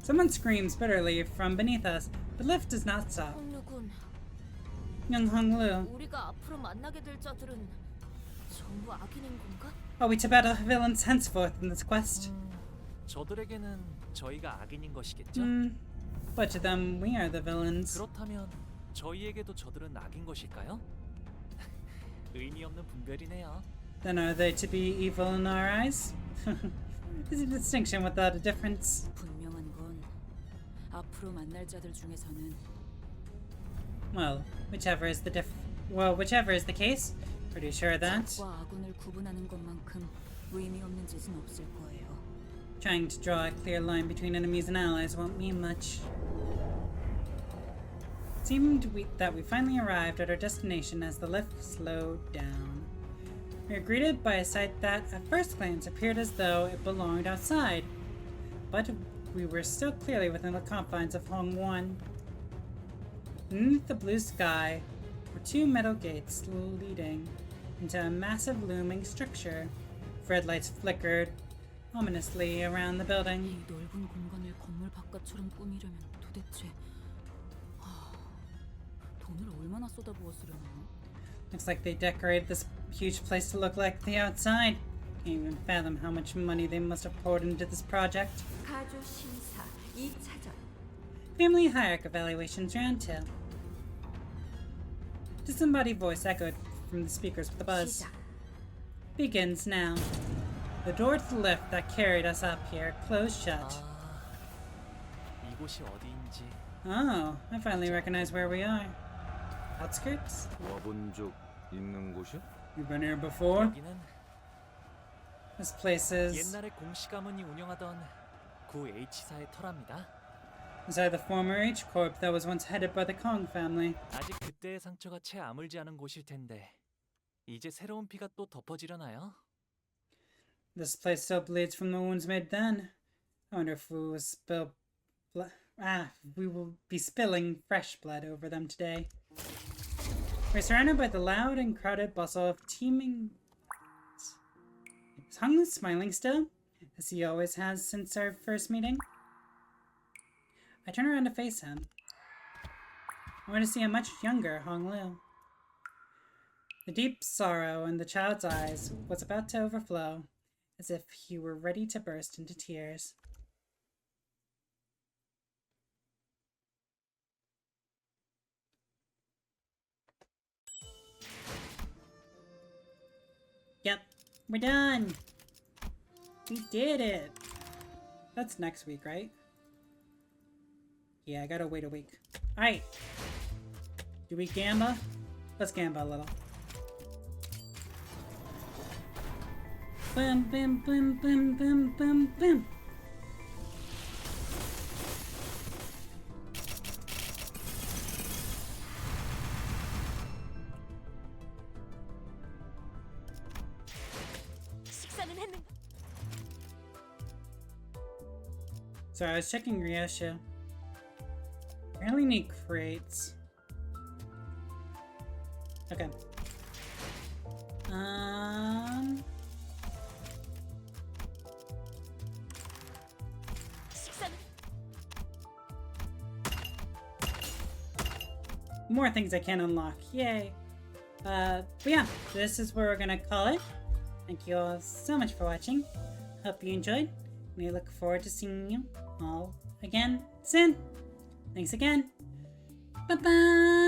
Someone screams bitterly from beneath us. The lift does not stop. 홍루군, Young Hong Lu, 우리가 앞으로 만나게 될 자들은 전부 악인인 건가? are we to battle villains henceforth in this quest? 저들에게는 저희가 악인인 것이겠죠? But to them, we are the villains. 그렇다면 저희에게도 저들은 악인 것일까요? 의미 없는 분별이네요. Then are they to be evil in our eyes? Is a distinction without a difference. 분명한 건 앞으로 만날 자들 중에서는 Well, whichever is the case, pretty sure that 적과 아군을 구분하는 것만큼 의미 없는 짓은 없을 거예요. trying to draw a clear line between enemies and allies won't mean much. It seemed that we finally arrived at our destination as the lift slowed down. We were greeted by a sight that, at first glance, appeared as though it belonged outside, but we were still clearly within the confines of Hong 1. Beneath the blue sky were 2 metal gates leading into a massive looming structure. Red lights flickered ominously around the building. 이 넓은 공간을 건물 바깥처럼 꾸미려면 도대체 돈을 얼마나 쏟아부었으려나? Looks like they decorated this huge place to look like the outside. Can't even fathom how much money they must have poured into this project. 가조 심사 2차전. Family hierarchy evaluations round 2. Disembodied voice echoed from the speakers with a buzz. Begins now. The door to the lift that carried us up here closed shut. 이곳이 어디인지. Oh, I finally recognize where we are. Outskirts? 와본 적 있는 곳이야? You've been here before? 여기는 This place is... 옛날에 공씨 가문이 운영하던 구 H사의 터랍니다. These are the former H Corp that was once headed by the Kong family. 아직 그때의 상처가 채 아물지 않은 곳일 텐데 이제 새로운 피가 또 덮어지려나요? This place still bleeds from the wounds made then. I wonder if we will we will be spilling fresh blood over them today. We're surrounded by the loud and crowded bustle of teeming... Is Hong Lu smiling still? As he always has since our first meeting? I turn around to face him. I want to see a much younger Hong Lu. The deep sorrow in the child's eyes was about to overflow, as if he were ready to burst into tears. We're done! We did it! That's next week, right? Yeah, I gotta wait a week. Alright! Do we gamba? Let's gamba a little. Boom, boom, boom, boom, boom, boom, boom! 식사는 했는가? Sorry, I was checking Ryosha. I really need crates. Okay. 식사는 More things I can unlock. Yay. But yeah, this is where we're gonna call it. Thank you all so much for watching. Hope you enjoyed. And I look forward to seeing you all again soon. Thanks again. Bye-bye.